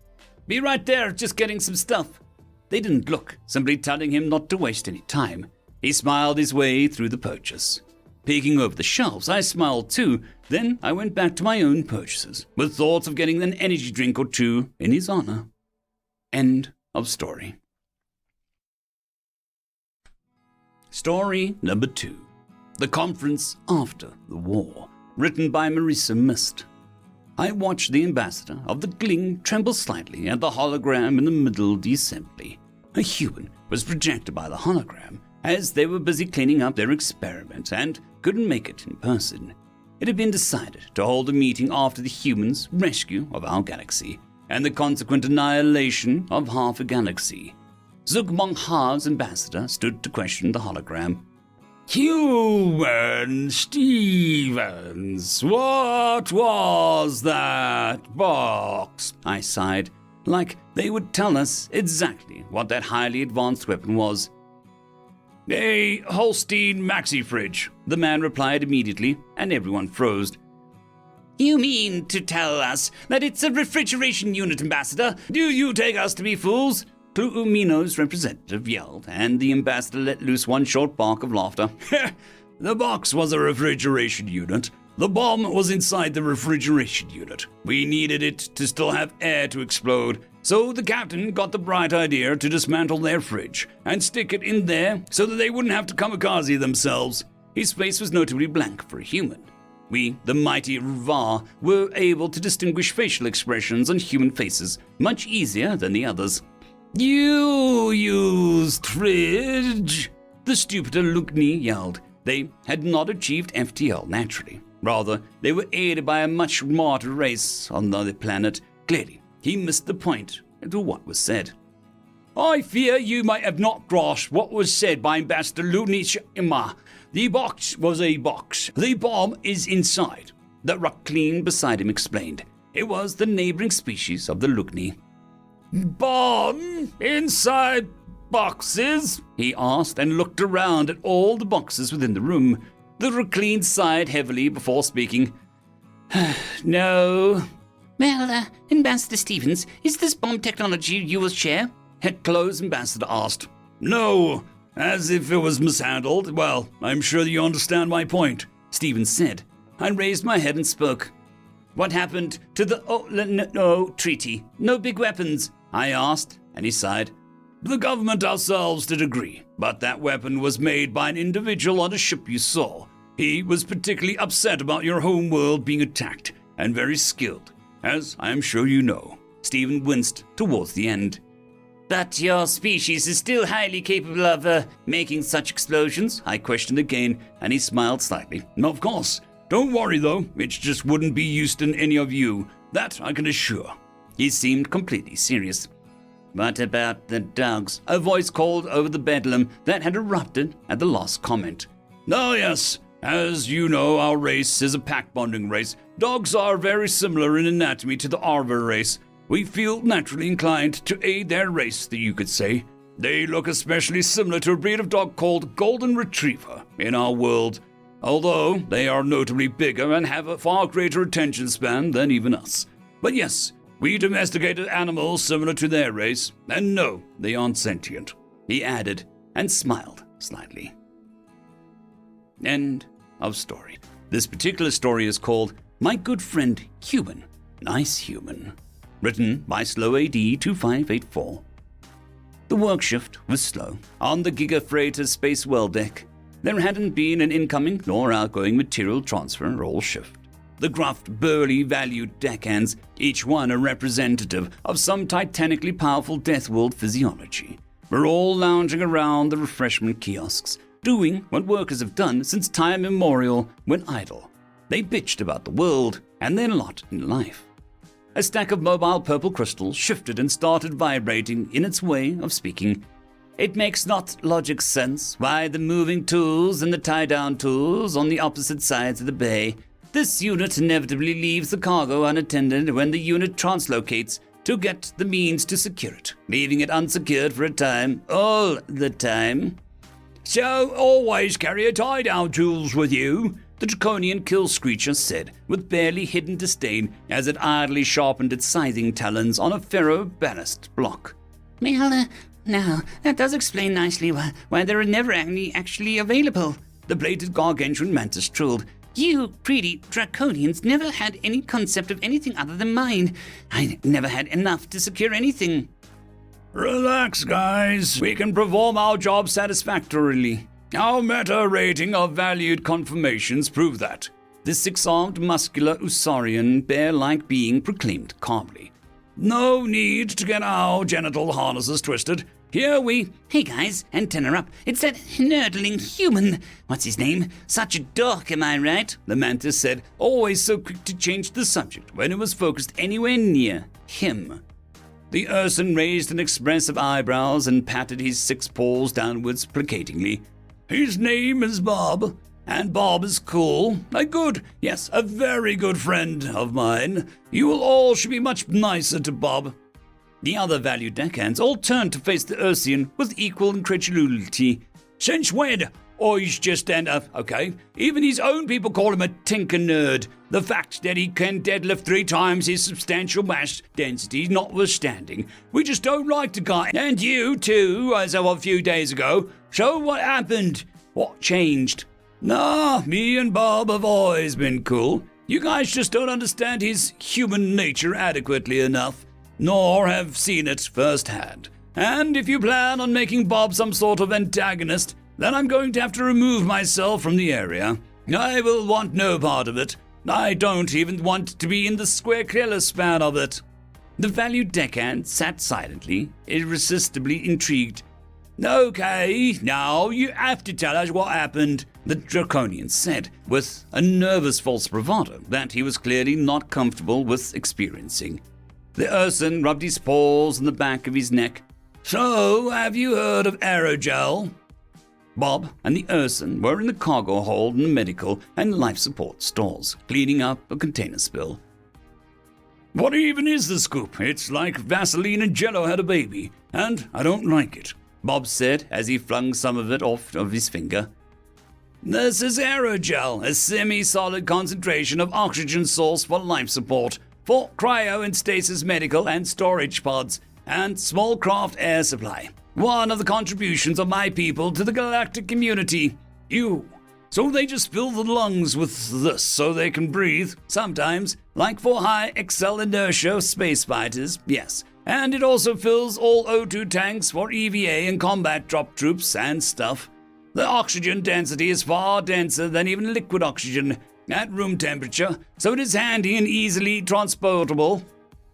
"Be right there, just getting some stuff." They didn't look, simply telling him not to waste any time. He smiled his way through the purchase. Peeking over the shelves, I smiled too. Then I went back to my own purchases, with thoughts of getting an energy drink or two in his honor. End of story. Story number 2. The Conference After the War, written by Marisa Mist. I watched the ambassador of the Gling tremble slightly at the hologram in the middle of the assembly. A human was projected by the hologram as they were busy cleaning up their experiment and couldn't make it in person. It had been decided to hold a meeting after the humans' rescue of our galaxy and the consequent annihilation of half a galaxy. Zugmong Ha's ambassador stood to question the hologram. "Human Stevens, what was that box?" I sighed, like they would tell us exactly what that highly advanced weapon was. "A Holstein maxi fridge," the man replied immediately, and everyone froze. "You mean to tell us that it's a refrigeration unit, Ambassador? Do you take us to be fools?" Tu'umino's representative yelled, and the ambassador let loose one short bark of laughter. "The box was a refrigeration unit. The bomb was inside the refrigeration unit. We needed it to still have air to explode, so the captain got the bright idea to dismantle their fridge and stick it in there so that they wouldn't have to kamikaze themselves." His face was notably blank for a human. We, the mighty Ruvar, were able to distinguish facial expressions on human faces much easier than the others. "You used fridge?" the stupider Lugni yelled. They had not achieved FTL naturally. Rather, they were aided by a much smarter race on the other planet. Clearly, he missed the point to what was said. "I fear you might have not grasped what was said by Ambassador Lugni Shima. The box was a box. The bomb is inside," the Ruckleen beside him explained. It was the neighboring species of the Lugni. "Bomb inside boxes?" he asked and looked around at all the boxes within the room. The Ruckleen sighed heavily before speaking. "No."
Well, Ambassador Stevens, is this bomb technology you will share?
Hetklow's ambassador asked. "No, as if it was mishandled. Well, I'm sure you understand my point," Stevens said. I raised my head and spoke. "What happened to the treaty? No big weapons?" I asked, and he sighed. "The government ourselves did agree, but that weapon was made by an individual on a ship you saw. He was particularly upset about your home world being attacked, and very skilled, as I am sure you know." Stephen winced towards the end.
"But your species is still highly capable of making such explosions?"
I questioned again, and he smiled slightly. "Of course. Don't worry, though. It just wouldn't be used in any of you. That I can assure." He seemed completely serious.
"What about the dogs?"
A voice called over the bedlam that had erupted at the last comment. "Oh, yes. As you know, our race is a pack-bonding race. Dogs are very similar in anatomy to the Arver race. We feel naturally inclined to aid their race, you could say. They look especially similar to a breed of dog called Golden Retriever in our world, although they are notably bigger and have a far greater attention span than even us. But yes, we domesticated animals similar to their race, and no, they aren't sentient," he added, and smiled slightly. End of story. This particular story is called My Good Friend Human, Nice Human, written by SlowAD2584. The work shift was slow on the Giga Freighter's space well deck. There hadn't been an incoming nor outgoing material transfer all shift. The gruff, burly, valued deckhands, each one a representative of some titanically powerful Death World physiology, were all lounging around the refreshment kiosks, doing what workers have done since time immemorial when idle. They bitched about the world and their lot in life. A stack of mobile purple crystals shifted and started vibrating in its way of speaking.
"It makes not logic sense why the moving tools and the tie-down tools on the opposite sides of the bay This unit inevitably leaves the cargo unattended when the unit translocates to get the means to secure it, leaving it unsecured for a time, all the time.
So always carry a tie-down tools with you,
the draconian kill screecher said, with barely hidden disdain as it idly sharpened its scything talons on a ferro ballast block.
Well, now, that does explain nicely why they're never actually available.
The bladed gargantuan mantis trolled.
You greedy draconians never had any concept of anything other than mine. I never had enough to secure anything.
Relax, guys. We can perform our job satisfactorily. Our meta rating of valued confirmations prove that.
The six-armed, muscular Usarian bear-like being proclaimed calmly.
No need to get our genital harnesses twisted. Here we...
Hey guys, antenna up. It's that nerdling human. What's his name? Such a dork, am I right?
The mantis said, always so quick to change the subject when it was focused anywhere near him. The Urson raised an expressive eyebrows and patted his 6 paws downwards placatingly.
His name is Bob, and Bob is cool. A very good friend of mine. You all should be much nicer to Bob.
The other valued deckhands all turned to face the Ursian with equal incredulity.
Since when? Oh, he's just okay. Even his own people call him a tinker nerd. The fact that he can deadlift 3 times his substantial mass density notwithstanding. We just don't like the guy. And you, too, as of a few days ago. So what happened? What changed? Nah, me and Bob have always been cool. You guys just don't understand his human nature adequately enough, nor have seen it firsthand. And if you plan on making Bob some sort of antagonist, then I'm going to have to remove myself from the area. I will want no part of it. I don't even want to be in the square kilometer span of it.
The valued deckhand sat silently, irresistibly intrigued.
Okay, now you have to tell us what happened,
the draconian said, with a nervous false bravado that he was clearly not comfortable with experiencing. The Urson rubbed his paws on the back of his neck.
So, have you heard of aerogel?
Bob and the Urson were in the cargo hold in the medical and life support stores, cleaning up a container spill.
What even is the scoop? It's like Vaseline and Jello had a baby, and I don't like it,
Bob said as he flung some of it off of his finger.
This is aerogel, a semi-solid concentration of oxygen source for life support, for cryo and stasis medical and storage pods, and small craft air supply. One of the contributions of my people to the galactic community. So they just fill the lungs with this so they can breathe, sometimes, like for high excel inertia space fighters, yes. And it also fills all O2 tanks for EVA and combat drop troops and stuff. The oxygen density is far denser than even liquid oxygen at room temperature, so it is handy and easily transportable.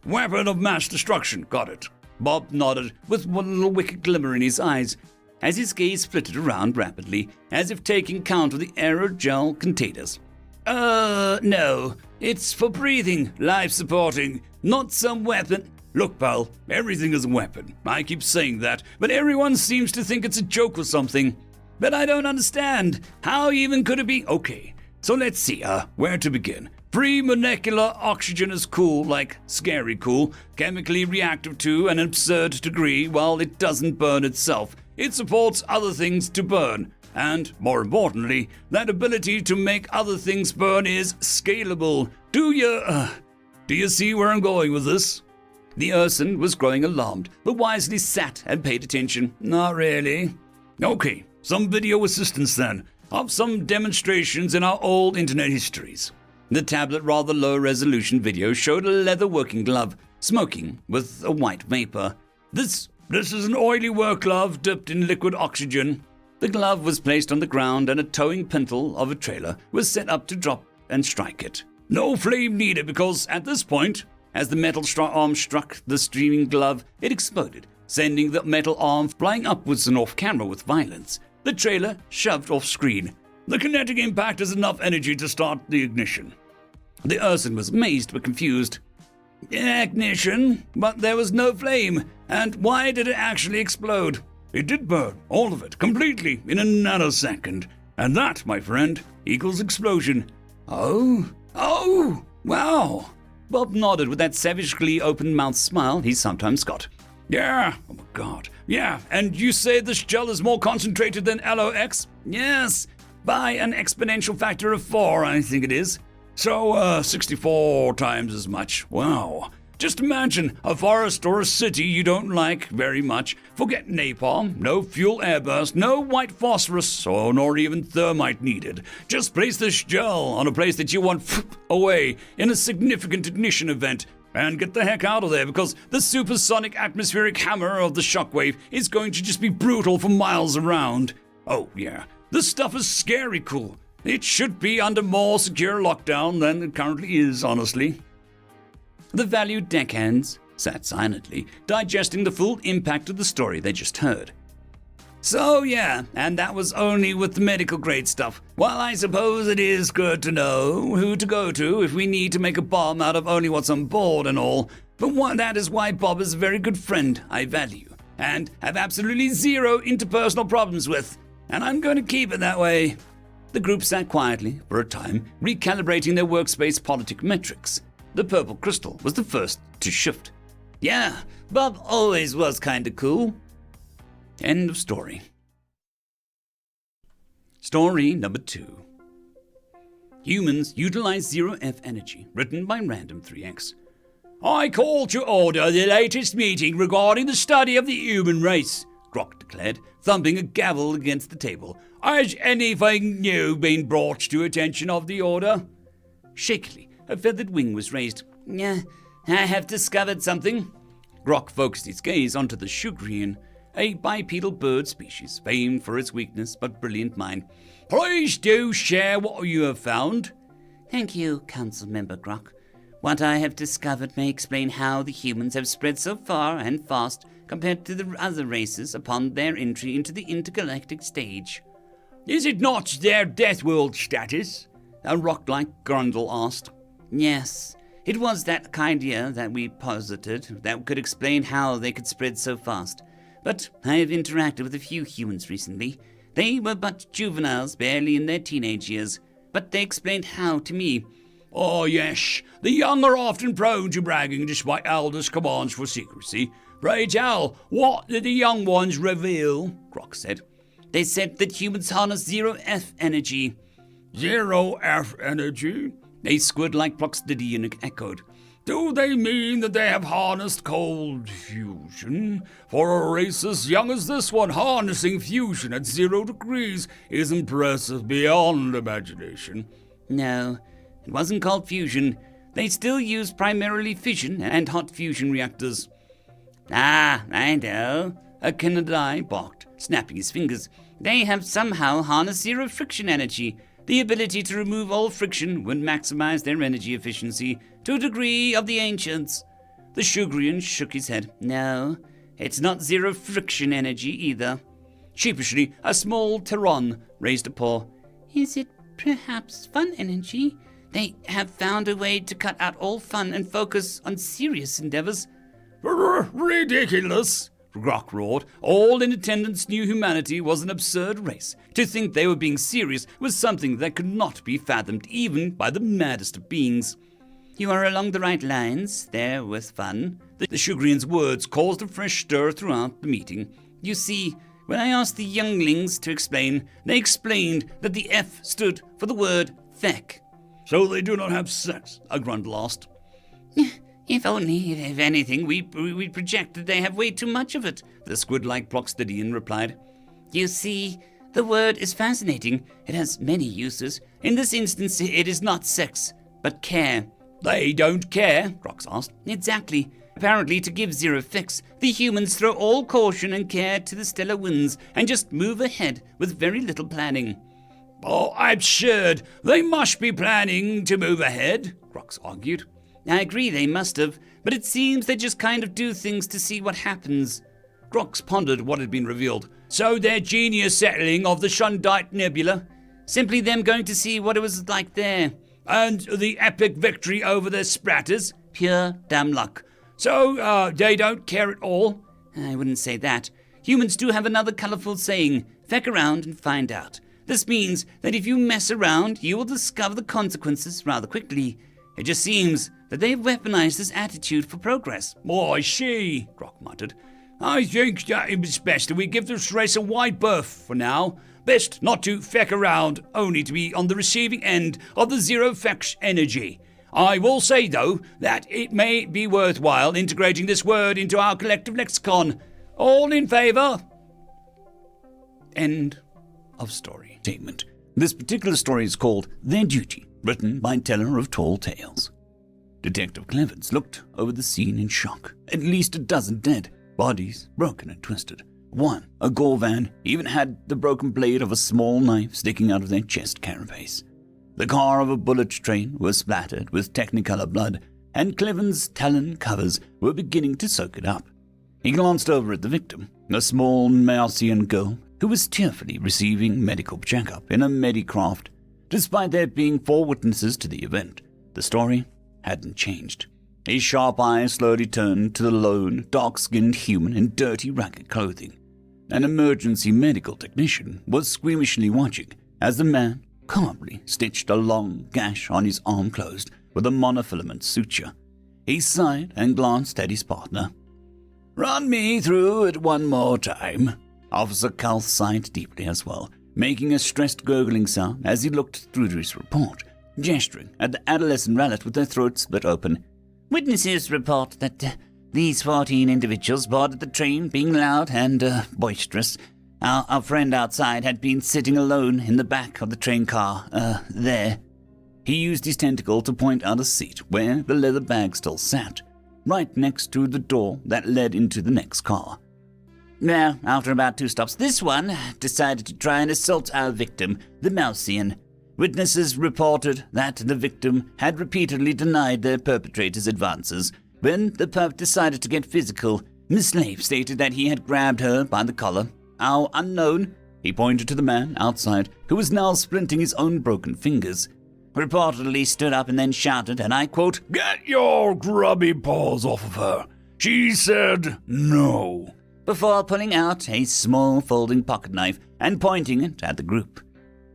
Weapon of mass destruction, got it.
Bob nodded with one little wicked glimmer in his eyes as his gaze flitted around rapidly, as if taking count of the aerogel containers.
No. It's for breathing, life-supporting, not some weapon. Look, pal, everything is a weapon. I keep saying that, but everyone seems to think it's a joke or something. But I don't understand. How even could it be? Okay, so let's see, where to begin. Free molecular oxygen is cool, like scary cool, chemically reactive to an absurd degree while it doesn't burn itself. It supports other things to burn. And, more importantly, that ability to make other things burn is scalable. Do you see where I'm going with this?
The Urson was growing alarmed, but wisely sat and paid attention.
Not really. Okay, some video assistance then, of some demonstrations in our old internet histories.
The tablet rather low-resolution video showed a leather working glove, smoking with a white vapor.
This is an oily work glove dipped in liquid oxygen.
The glove was placed on the ground and a towing pintle of a trailer was set up to drop and strike it.
No flame needed because at this point,
as the metal arm struck the streaming glove, it exploded, sending the metal arm flying upwards and off camera with violence. The trailer shoved off screen.
The kinetic impact is enough energy to start the ignition.
The Urson was amazed but confused.
Ignition? But there was no flame. And why did it actually explode? It did burn, all of it, completely, in a nanosecond. And that, my friend, equals explosion.
Oh?
Oh, wow.
Bob nodded with that savagely open-mouthed smile he's sometimes got.
Yeah, oh my god. Yeah, and you say this gel is more concentrated than LOX?
Yes, by an exponential factor of 4, I think it is.
So, 64 times as much. Wow. Just imagine a forest or a city you don't like very much. Forget napalm, no fuel airburst, no white phosphorus, or nor even thermite needed. Just place this gel on a place that you want away in a significant ignition event. And get the heck out of there, because the supersonic atmospheric hammer of the shockwave is going to just be brutal for miles around. Oh yeah, this stuff is scary cool. It should be under more secure lockdown than it currently is, honestly.
The valued deckhands sat silently, digesting the full impact of the story they just heard.
So yeah, and that was only with the medical grade stuff. While I suppose it is good to know who to go to if we need to make a bomb out of only what's on board and all, but that is why Bob is a very good friend I value, and have absolutely zero interpersonal problems with, and I'm going to keep it that way.
The group sat quietly for a time, recalibrating their workspace politic metrics. The purple crystal was the first to shift.
Yeah, Bob always was kinda cool.
End of story. Story number 2. Humans utilize zero-F energy, written by Random 3X.
I call to order the latest meeting regarding the study of the human race,
Grok declared, thumping a gavel against the table.
Has anything new been brought to attention of the order?
Shakily, a feathered wing was raised.
Yeah, I have discovered something.
Grok focused his gaze onto the Shugrian, a bipedal bird species famed for its weakness but brilliant mind.
Please do share what you have found.
Thank you, Council Member Grok. What I have discovered may explain how the humans have spread so far and fast compared to the other races upon their entry into the intergalactic stage.
Is it not their Death World status?
A rock-like Grundle asked.
Yes, it was that idea that we posited that could explain how they could spread so fast. But I have interacted with a few humans recently. They were but juveniles, barely in their teenage years, but they explained how to me.
Oh yes, the young are often prone to bragging despite elders' commands for secrecy. Pray tell, what did the young ones reveal?
Grok said.
They said that humans harness zero-F energy.
Zero-F energy?
A squid-like Ploxdidian echoed.
Do they mean that they have harnessed cold fusion? For a race as young as this one, harnessing fusion at 0 degrees is impressive beyond imagination.
No, it wasn't called fusion. They still use primarily fission and hot fusion reactors. Ah, I know,
a Kennedy barked, snapping his fingers.
They have somehow harnessed zero friction energy. The ability to remove all friction would maximize their energy efficiency to a degree of the ancients.
The Shugrian shook his head.
No, it's not zero friction energy either.
Sheepishly, a small Terran raised a paw.
Is it perhaps fun energy? They have found a way to cut out all fun and focus on serious endeavors.
Ridiculous!
Grok roared. All in attendance knew humanity was an absurd race. To think they were being serious was something that could not be fathomed even by the maddest of beings.
You are along the right lines there with fun.
The Shugrian's words caused a fresh stir throughout the meeting.
You see, when I asked the younglings to explain, they explained that the F stood for the word feck.
So they do not have sex, a Grundle asked.
If only, if anything, we project that they have way too much of it,
the squid-like Ploxdidian replied.
You see, the word is fascinating. It has many uses. In this instance, it is not sex, but care.
They don't care?
Grox asked.
Exactly. Apparently, to give zero fix, the humans throw all caution and care to the stellar winds and just move ahead with very little planning.
Oh, absurd. They must be planning to move ahead, Grox argued.
I agree they must have, but it seems they just kind of do things to see what happens.
Grox pondered what had been revealed.
So their genius settling of the Shundite Nebula?
Simply them going to see what it was like there.
And the epic victory over the Spratters?
Pure damn luck.
So, they don't care at all?
I wouldn't say that. Humans do have another colourful saying, feck around and find out.
This means that if you mess around, you will discover the consequences rather quickly. It just seems that they've weaponized this attitude for progress.
Oh, I see, Grok muttered. I think that it was best that we give this race a wide berth for now. Best not to feck around, only to be on the receiving end of the zero-fex energy. I will say, though, that it may be worthwhile integrating this word into our collective lexicon. All in favor?
End of story. Statement. This particular story is called Their Duty, written by Teller of Tall Tales. Detective Clevens looked over the scene in shock. At least a dozen dead, bodies broken and twisted. One, a Gorvan, even had the broken blade of a small knife sticking out of their chest carapace. The car of a bullet train was splattered with Technicolor blood, and Clevens' talon covers were beginning to soak it up. He glanced over at the victim, a small Marcian girl who was tearfully receiving medical checkup in a Medicraft. Despite there being 4 witnesses to the event, the story hadn't changed. His sharp eyes slowly turned to the lone, dark-skinned human in dirty, ragged clothing. An emergency medical technician was squeamishly watching as the man calmly stitched a long gash on his arm closed with a monofilament suture. He sighed and glanced at his partner.
Run me through it one more time.
Officer Cal sighed deeply as well, making a stressed gurgling sound as he looked through his report, gesturing at the adolescent rabbit with their throats split open.
Witnesses report that these 14 individuals boarded the train being loud and boisterous. Our friend outside had been sitting alone in the back of the train car, there.
He used his tentacle to point out a seat where the leather bag still sat, right next to the door that led into the next car.
Now, after about 2 stops, this one decided to try and assault our victim, the Mousian. Witnesses reported that the victim had repeatedly denied their perpetrator's advances. When the perp decided to get physical, Miss Slave stated that he had grabbed her by the collar. Our unknown, he pointed to the man outside, who was now splinting his own broken fingers, reportedly stood up and then shouted, and I quote,
"Get your grubby paws off of her. She said no,"
before pulling out a small folding pocket knife and pointing it at the group.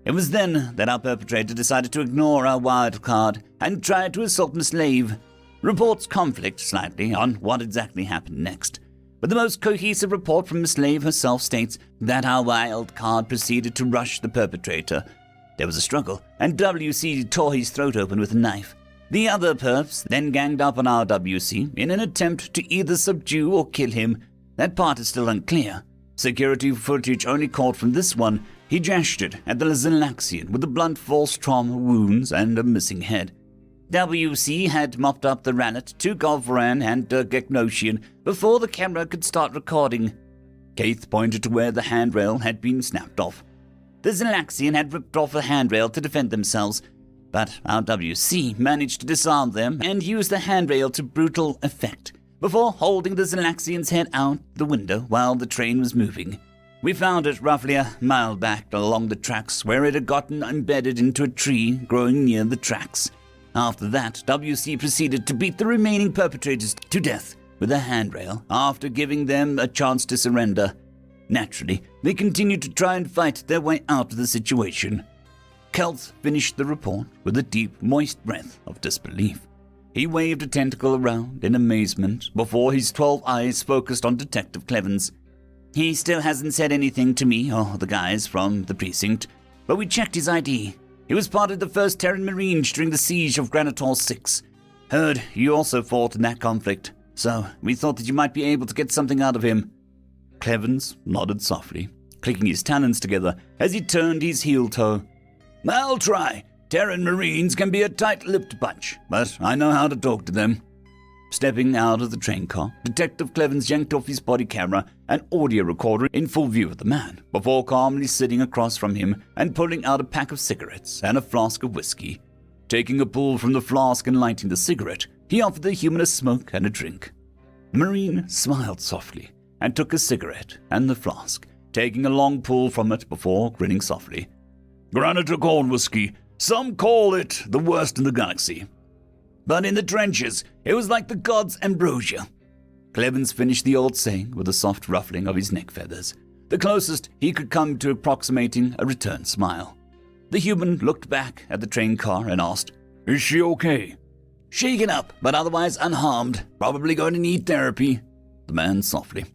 It was then that our perpetrator decided to ignore our wild card and tried to assault Miss Slave. Reports conflict slightly on what exactly happened next, but the most cohesive report from Miss Slave herself states that our wild card proceeded to rush the perpetrator. There was a struggle, and WC tore his throat open with a knife. The other perps then ganged up on our WC in an attempt to either subdue or kill him. That part is still unclear. Security footage only caught from this one. He gestured at the Zelaxian with the blunt false trauma wounds and a missing head. WC had mopped up the Ranat, 2 Golvaran and Gegnosian before the camera could start recording.
Keith pointed to where the handrail had been snapped off.
The Zelaxian had ripped off the handrail to defend themselves, but our WC managed to disarm them and use the handrail to brutal effect before holding the Zelaxian's head out the window while the train was moving. We found it roughly a mile back along the tracks where it had gotten embedded into a tree growing near the tracks. After that, WC proceeded to beat the remaining perpetrators to death with a handrail after giving them a chance to surrender. Naturally, they continued to try and fight their way out of the situation. Kelt finished the report with a deep, moist breath of disbelief. He waved a tentacle around in amazement before his 12 eyes focused on Detective Clevens. He still hasn't said anything to me or the guys from the precinct, but we checked his ID. He was part of the 1st Terran Marines during the siege of Granitor 6. Heard you also fought in that conflict, so we thought that you might be able to get something out of him.
Clevens nodded softly, clicking his talons together as he turned his heel toe.
I'll try. Terran Marines can be a tight-lipped bunch, but I know how to talk to them.
Stepping out of the train car, Detective Clevens yanked off his body camera and audio recorder in full view of the man, before calmly sitting across from him and pulling out a pack of cigarettes and a flask of whiskey. Taking a pull from the flask and lighting the cigarette, he offered the human a smoke and a drink. The Marine smiled softly and took a cigarette and the flask, taking a long pull from it before grinning softly.
Granitor corn whiskey. Some call it the worst in the galaxy. But in the trenches, it was like the gods' ambrosia.
Clevens finished the old saying with a soft ruffling of his neck feathers.
the closest he could come to approximating a return smile. The human looked back at the train car and asked,
"Is she okay?"
"Shaken up, but otherwise unharmed. Probably going to need therapy," the man softly.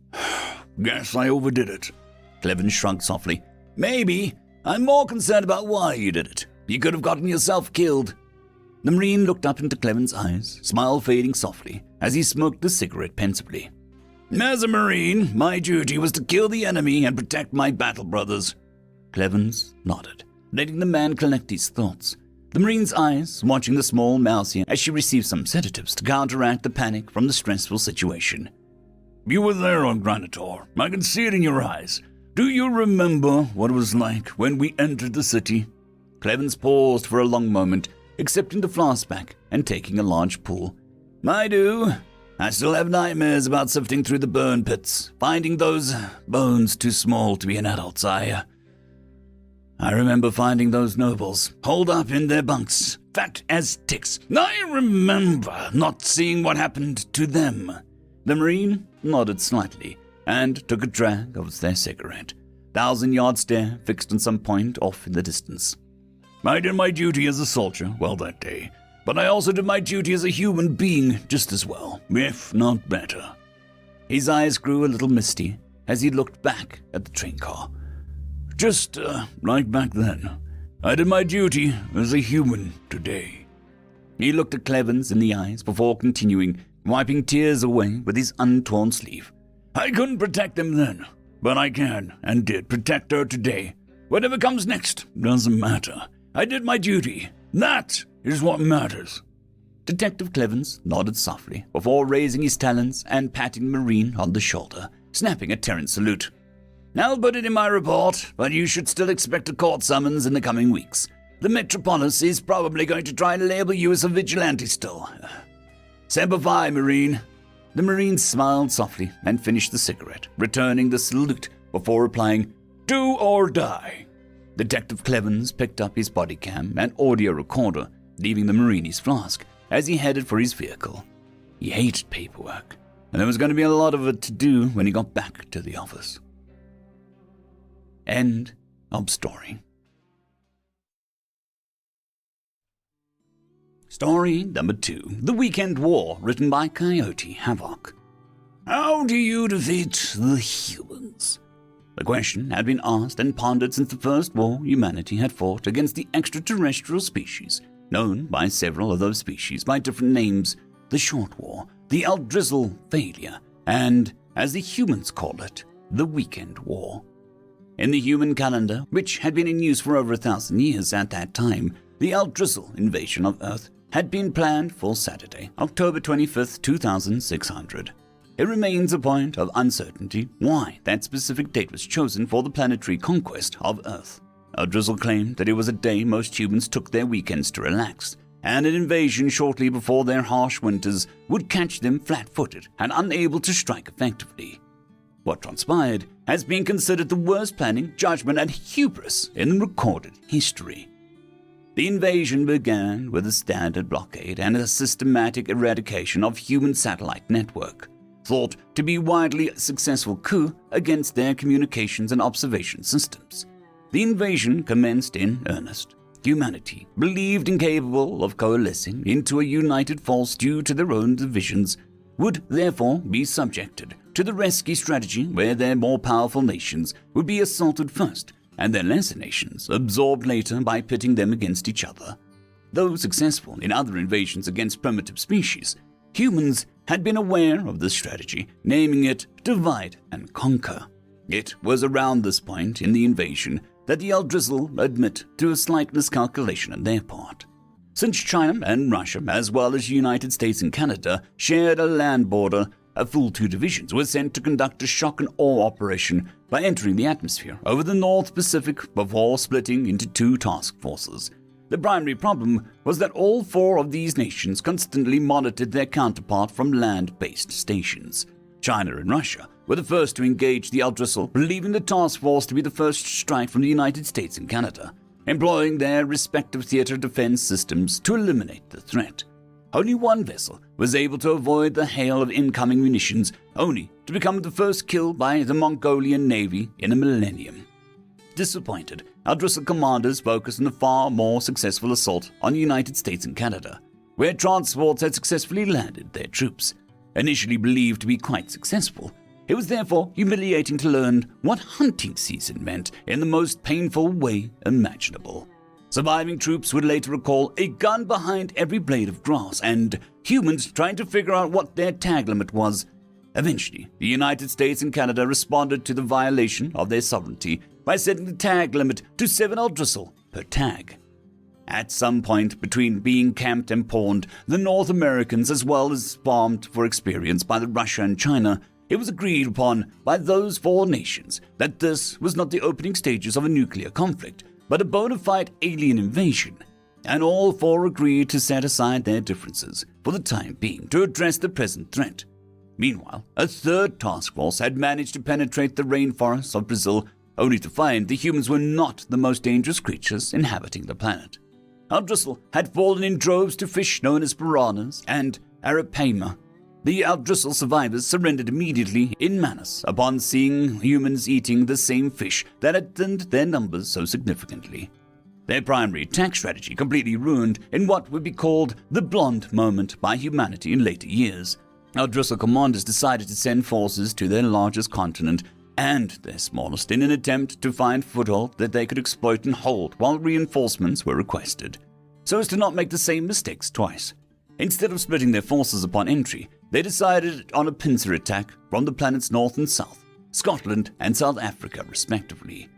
"Guess I overdid it."
Clevin shrugged softly. "Maybe. I'm more concerned about why you did it. You could have gotten yourself killed." The Marine looked up into Clevin's eyes, smile fading softly as he smoked the cigarette pensively.
"As a Marine, my duty was to kill the enemy and protect my battle brothers."
Clevins nodded, letting the man collect his thoughts. The Marine's eyes watching the small Mousian as she received some sedatives to counteract the panic from the stressful situation.
"You were there on Granitor. I can see it in your eyes. Do you remember what it was like when we entered the city?"
Clevins paused for a long moment, accepting the flask back and taking a large pull.
"I do. I still have nightmares about sifting through the burn pits, finding those bones too small to be an adult's eye. I remember finding those nobles holed up in their bunks, fat as ticks. I remember not seeing what happened to them."
The Marine nodded slightly and took a drag of their cigarette, 1,000-yard stare fixed on some point off in the distance.
"I did my duty as a soldier well that day, but I also did my duty as a human being just as well, if not better."
His eyes grew a little misty as he looked back at the train car.
"Just like back then, I did my duty as a human today."
He looked at Clevins in the eyes before continuing, wiping tears away with his untorn sleeve.
"I couldn't protect them then, but I can and did protect her today. Whatever comes next doesn't matter. I did my duty. That is what matters."
Detective Clevins nodded softly before raising his talons and patting the Marine on the shoulder, snapping a Terran salute. "I'll put it in my report, but you should still expect a court summons in the coming weeks. The Metropolis is probably going to try and label you as a vigilante still. Semper Fi, Marine." The Marine smiled softly and finished the cigarette, returning the salute before replying,
"Do or die."
Detective Clevins picked up his body cam and audio recorder, leaving the Marine his flask as he headed for his vehicle. He hated paperwork, and there was going to be a lot of it to do when he got back to the office. End of story. Story number 2, The Weekend War, written by Coyote Havoc.
How do you defeat the humans?
The question had been asked and pondered since the first war humanity had fought against the extraterrestrial species, known by several of those species by different names: the Short War, the Eldrizzle Failure, and, as the humans call it, the Weekend War. In the human calendar, which had been in use for over 1,000 years at that time, the Eldrizzle invasion of Earth had been planned for Saturday, October 25th, 2600. It remains a point of uncertainty why that specific date was chosen for the planetary conquest of Earth. Eldrizzle claimed that it was a day most humans took their weekends to relax, and an invasion shortly before their harsh winters would catch them flat-footed and unable to strike effectively. What transpired has been considered the worst planning, judgment, and hubris in recorded history. The invasion began with a standard blockade and a systematic eradication of human satellite network, thought to be a widely successful coup against their communications and observation systems. The invasion commenced in earnest. Humanity, believed incapable of coalescing into a united force due to their own divisions, would therefore be subjected to the rescue strategy where their more powerful nations would be assaulted first and their lesser nations absorbed later by pitting them against each other. Though successful in other invasions against primitive species, humans had been aware of this strategy, naming it divide and conquer. It was around this point in the invasion that the Eldrizzle admit to a slight miscalculation on their part. Since China and Russia, as well as the United States and Canada, shared a land border, a full 2 divisions were sent to conduct a shock and awe operation by entering the atmosphere over the North Pacific before splitting into 2 task forces. The primary problem was that all 4 of these nations constantly monitored their counterpart from land-based stations. China and Russia were the first to engage the Eldrizzle, believing the task force to be the first strike from the United States and Canada, employing their respective theater defense systems to eliminate the threat.
only one vessel was able to avoid the hail of incoming munitions, only to become the first killed by the Mongolian Navy in a millennium. Disappointed, our Driscoll commanders focused on the far more successful assault on the United States and Canada, where transports had successfully landed their troops. Initially believed to be quite successful, it was therefore humiliating to learn what hunting season meant in the most painful way imaginable. Surviving troops would later recall a gun behind every blade of grass and humans trying to figure out what their tag limit was. Eventually, the United States and Canada responded to the violation of their sovereignty by setting the tag limit to 7 Aldrissel per tag. At some point between being camped and pawned, the North Americans as well as farmed for experience by the Russia and China, it was agreed upon by those 4 nations that this was not the opening stages of a nuclear conflict, but a bona fide alien invasion, and all 4 agreed to set aside their differences for the time being to address the present threat. Meanwhile, a 3rd task force had managed to penetrate the rainforests of Brazil, only to find the humans were not the most dangerous creatures inhabiting the planet. Aldrissel had fallen in droves to fish known as piranhas and arapaima. The Aldrissel survivors surrendered immediately in Manus upon seeing humans eating the same fish that had thinned their numbers so significantly. Their primary attack strategy completely ruined in what would be called the blonde moment by humanity in later years. Aldrissel commanders decided to send forces to their largest continent and their smallest in an attempt to find foothold that they could exploit and hold while reinforcements were requested, so as to not make the same mistakes twice. Instead of splitting their forces upon entry, they decided on a pincer attack from the planet's north and south, Scotland and South Africa respectively,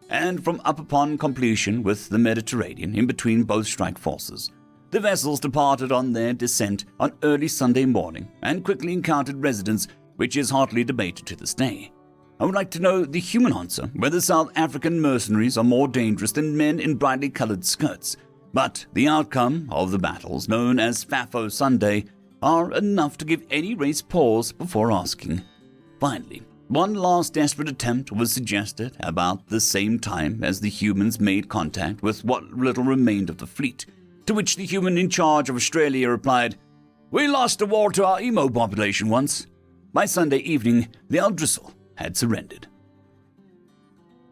and from up upon completion with the Mediterranean in between both strike forces. The vessels departed on their descent on early Sunday morning and quickly encountered residents, which is hotly debated to this day. I would like to know the human answer whether South African mercenaries are more dangerous than men in brightly colored skirts, but the outcome of the battles known as Fafo Sunday are enough to give any race pause before asking. Finally, one last desperate attempt was suggested about the same time as the humans made contact with what little remained of the fleet, to which the human in charge of Australia replied, "We lost a war to our emo population once." By Sunday evening, the Aldrissel had surrendered.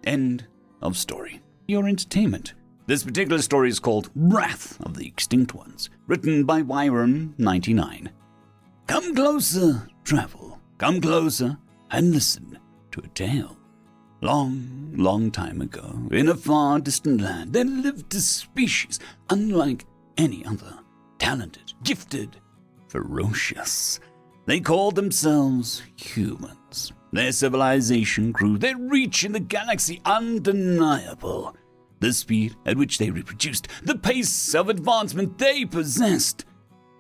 End of story. Your entertainment. This particular story is called Wrath of the Extinct Ones, written by Wyron99. Come closer, travel. Come closer and listen to a tale. Long, long time ago, in a far distant land, there lived a species unlike any other. Talented, gifted, ferocious. They called themselves humans. Their civilization grew, their reach in the galaxy undeniable. The speed at which they reproduced, the pace of advancement they possessed.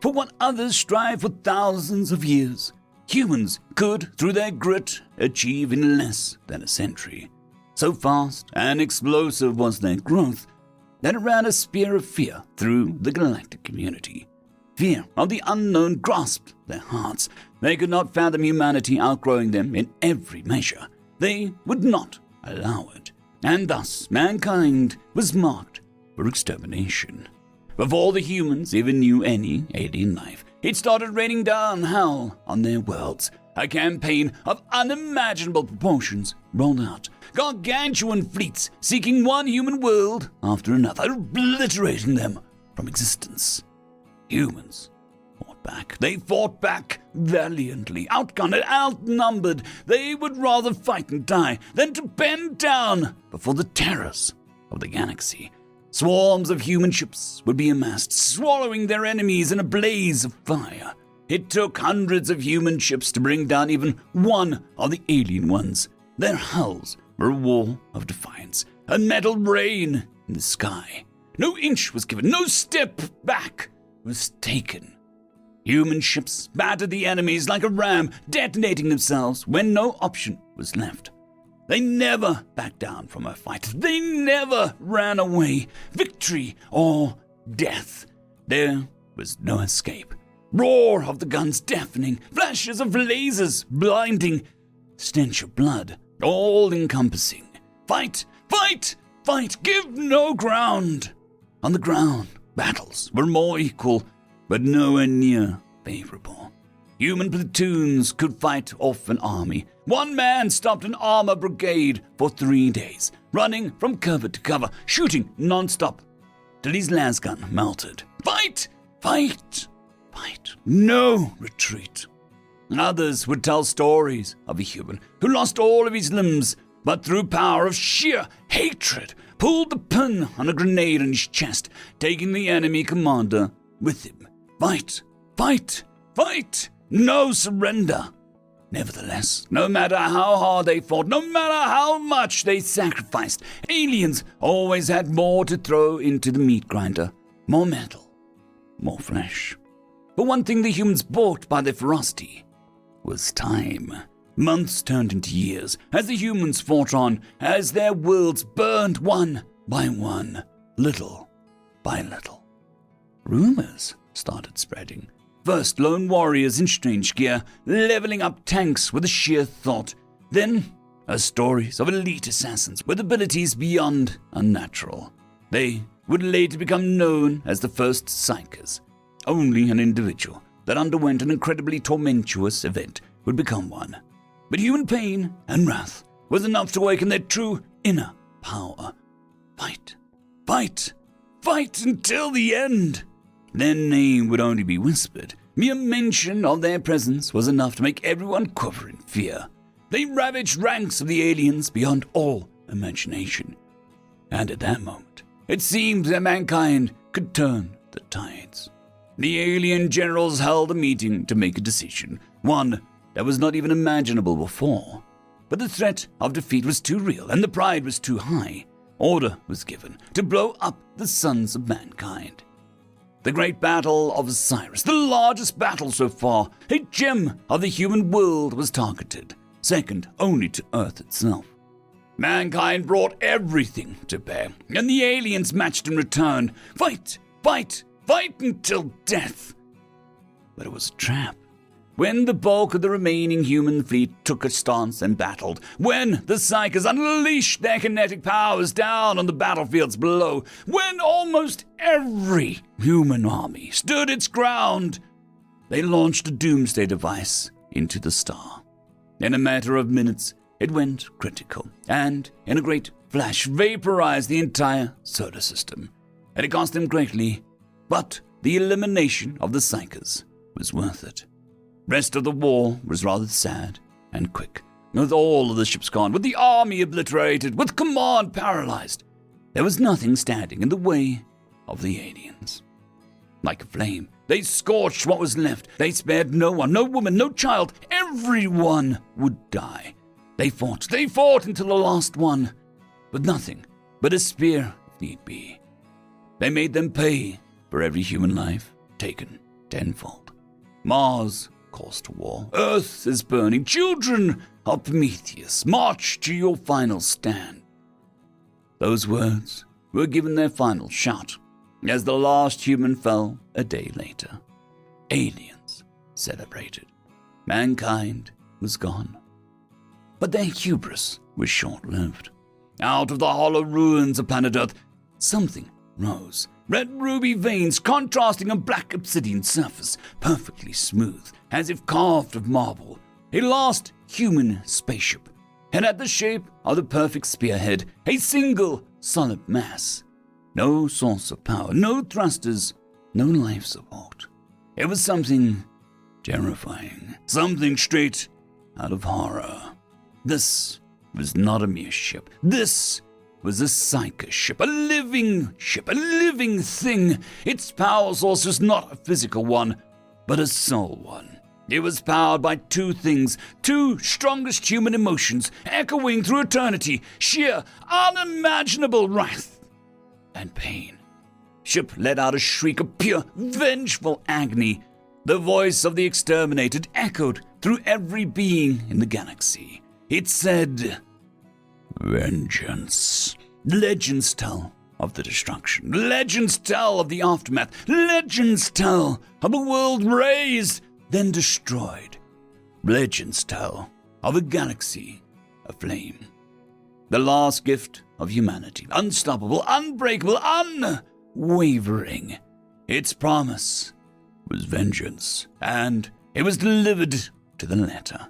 For what others strive for thousands of years, humans could, through their grit, achieve in less than a century. So fast and explosive was their growth that it ran a spear of fear through the galactic community. Fear of the unknown grasped their hearts. They could not fathom humanity outgrowing them in every measure. They would not allow it. And thus mankind was marked for extermination. Before the humans even knew any alien life, it started raining down hell on their worlds. A campaign of unimaginable proportions rolled out. Gargantuan fleets seeking one human world after another, obliterating them from existence. Humans fought back. They fought back valiantly, outgunned, outnumbered. They would rather fight and die than to bend down before the terrors of the galaxy. Swarms of human ships would be amassed, swallowing their enemies in a blaze of fire. It took hundreds of human ships to bring down even one of the alien ones. Their hulls were a wall of defiance, a metal rain in the sky. No inch was given, no step back was taken. Human ships battered the enemies like a ram, detonating themselves when no option was left. They never backed down from a fight. They never ran away. Victory or death. There was no escape. Roar of the guns deafening, flashes of lasers blinding, stench of blood all-encompassing. Fight, fight, fight, give no ground. On the ground, battles were more equal. but nowhere near favorable. Human platoons could fight off an army. One man stopped an armor brigade for 3 days, running from cover to cover, shooting non-stop, till his lasgun melted. Fight! Fight! Fight! No retreat. Others would tell stories of a human who lost all of his limbs, but through power of sheer hatred, pulled the pin on a grenade in his chest, taking the enemy commander with him. Fight! Fight! Fight! No surrender. Nevertheless, no matter how hard they fought, no matter how much they sacrificed, aliens always had more to throw into the meat grinder. More metal, more flesh. But one thing the humans bought by their ferocity was time. Months turned into years as the humans fought on, as their worlds burned one by one, little by little. Rumors started spreading. First, lone warriors in strange gear, leveling up tanks with a sheer thought. Then, stories of elite assassins with abilities beyond unnatural. They would later become known as the first Psychers. Only an individual that underwent an incredibly tormentuous event would become one. But human pain and wrath was enough to awaken their true inner power. Fight, fight, fight until the end. Their name would only be whispered. Mere mention of their presence was enough to make everyone quiver in fear. They ravaged ranks of the aliens beyond all imagination. And at that moment, it seemed that mankind could turn the tides. The alien generals held a meeting to make a decision, one that was not even imaginable before. But the threat of defeat was too real and the pride was too high. Order was given to blow up the sons of mankind. The Great Battle of Osiris, the largest battle so far, a gem of the human world, was targeted, second only to Earth itself. Mankind brought everything to bear, and the aliens matched in return. Fight, fight, fight until death. But it was a trap. When the bulk of the remaining human fleet took a stance and battled, when the Psychers unleashed their kinetic powers down on the battlefields below, when almost every human army stood its ground, they launched a doomsday device into the star. In a matter of minutes, it went critical, and in a great flash vaporized the entire solar system. And it cost them greatly, but the elimination of the Psychers was worth it. Rest of the war was rather sad and quick. With all of the ships gone, with the army obliterated, with command paralyzed, there was nothing standing in the way of the aliens. Like a flame, they scorched what was left. They spared no one, no woman, no child. Everyone would die. They fought until the last one, with nothing but a spear if need be. They made them pay for every human life taken tenfold. Mars calls to war. Earth is burning. Children of Prometheus, march to your final stand. Those words were given their final shot as the last human fell a day later. Aliens celebrated. Mankind was gone. But their hubris was short-lived. Out of the hollow ruins of planet Earth, something rose. Red ruby veins contrasting a black obsidian surface, perfectly smooth, as if carved of marble. A last human spaceship, and at the shape of the perfect spearhead, a single solid mass. No source of power, no thrusters, no life support. It was something terrifying, something straight out of horror. This was not a mere ship. This was a Psyker ship, a living thing. Its power source was not a physical one, but a soul one. It was powered by two things, two strongest human emotions, echoing through eternity, sheer, unimaginable wrath and pain. Ship let out a shriek of pure, vengeful agony. The voice of the exterminated echoed through every being in the galaxy. It said, "Vengeance." Legends tell of the destruction. Legends tell of the aftermath. Legends tell of a world raised, then destroyed. Legends tell of a galaxy aflame. The last gift of humanity. Unstoppable, unbreakable, unwavering. Its promise was vengeance, and it was delivered to the letter.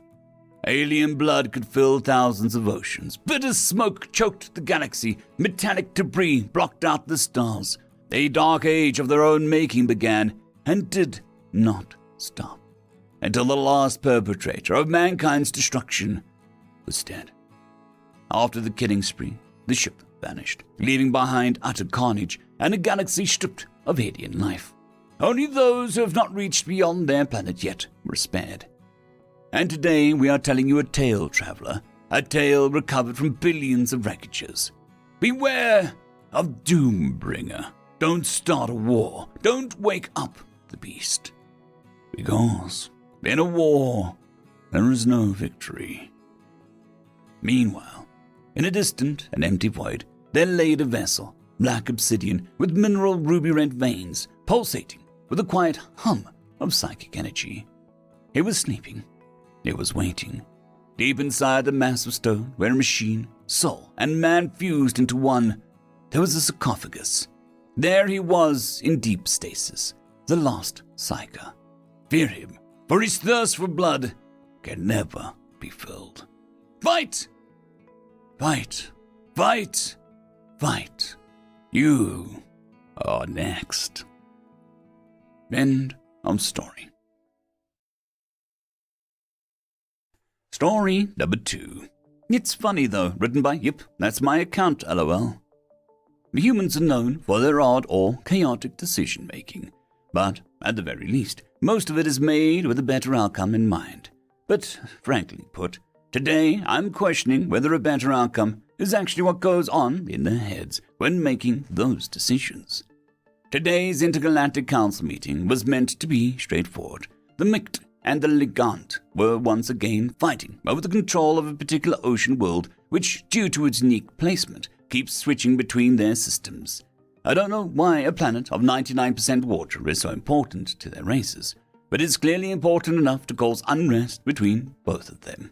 Alien blood could fill thousands of oceans. Bitter smoke choked the galaxy. Metallic debris blocked out the stars. A dark age of their own making began and did not stop until the last perpetrator of mankind's destruction was dead. After the killing spree, the ship vanished, leaving behind utter carnage and a galaxy stripped of alien life. Only those who have not reached beyond their planet yet were spared. And today we are telling you a tale, traveler, a tale recovered from billions of wreckages. Beware of Doombringer. Don't start a war. Don't wake up the beast. Because in a war, there is no victory. Meanwhile, in a distant and empty void, there laid a vessel, black obsidian with mineral ruby-red veins, pulsating with a quiet hum of psychic energy. It was sleeping. It was waiting. Deep inside the mass of stone, where machine, soul, and man fused into one, there was a sarcophagus. There he was in deep stasis, the lost Psyker. Fear him, for his thirst for blood can never be filled. Fight! Fight! Fight! Fight! You are next. End of story. Story number 2. It's funny though, written by Yep, that's my account, lol. The humans are known for their odd or chaotic decision-making, but at the very least, most of it is made with a better outcome in mind. But frankly put, today I'm questioning whether a better outcome is actually what goes on in their heads when making those decisions. Today's Intergalactic Council meeting was meant to be straightforward. The Mict and the Ligant were once again fighting over the control of a particular ocean world which, due to its unique placement, keeps switching between their systems. I don't know why a planet of 99% water is so important to their races, but it's clearly important enough to cause unrest between both of them.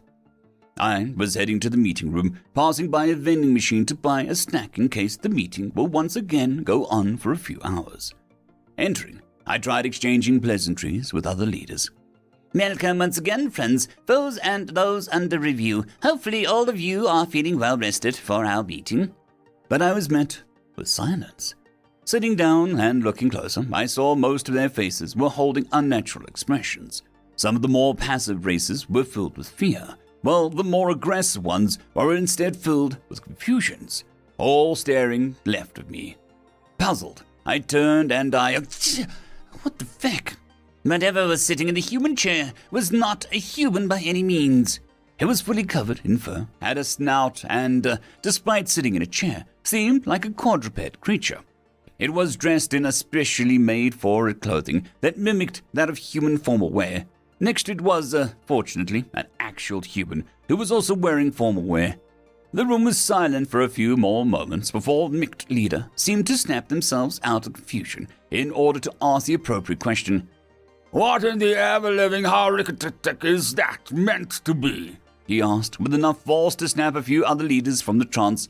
I was heading to the meeting room, passing by a vending machine to buy a snack in case the meeting will once again go on for a few hours. Entering, I tried exchanging pleasantries with other leaders.
Welcome once again, friends, foes and those under review. Hopefully all of you are feeling well rested for our meeting.
But I was met with silence. Sitting down and looking closer, I saw most of their faces were holding unnatural expressions. Some of the more passive races were filled with fear, while the more aggressive ones were instead filled with confusions, all staring left of me. Puzzled, I turned and what the feck?
Whatever was sitting in the human chair was not a human by any means.
It was fully covered in fur, had a snout, and, despite sitting in a chair, seemed like a quadruped creature. It was dressed in a specially made-for-it clothing that mimicked that of human formal wear. Next to it was, fortunately, an actual human who was also wearing formal wear. The room was silent for a few more moments before the Mict leader seemed to snap themselves out of confusion in order to ask the appropriate question.
What in the ever-living horrific is that meant to be?
He asked, with enough force to snap a few other leaders from the trance.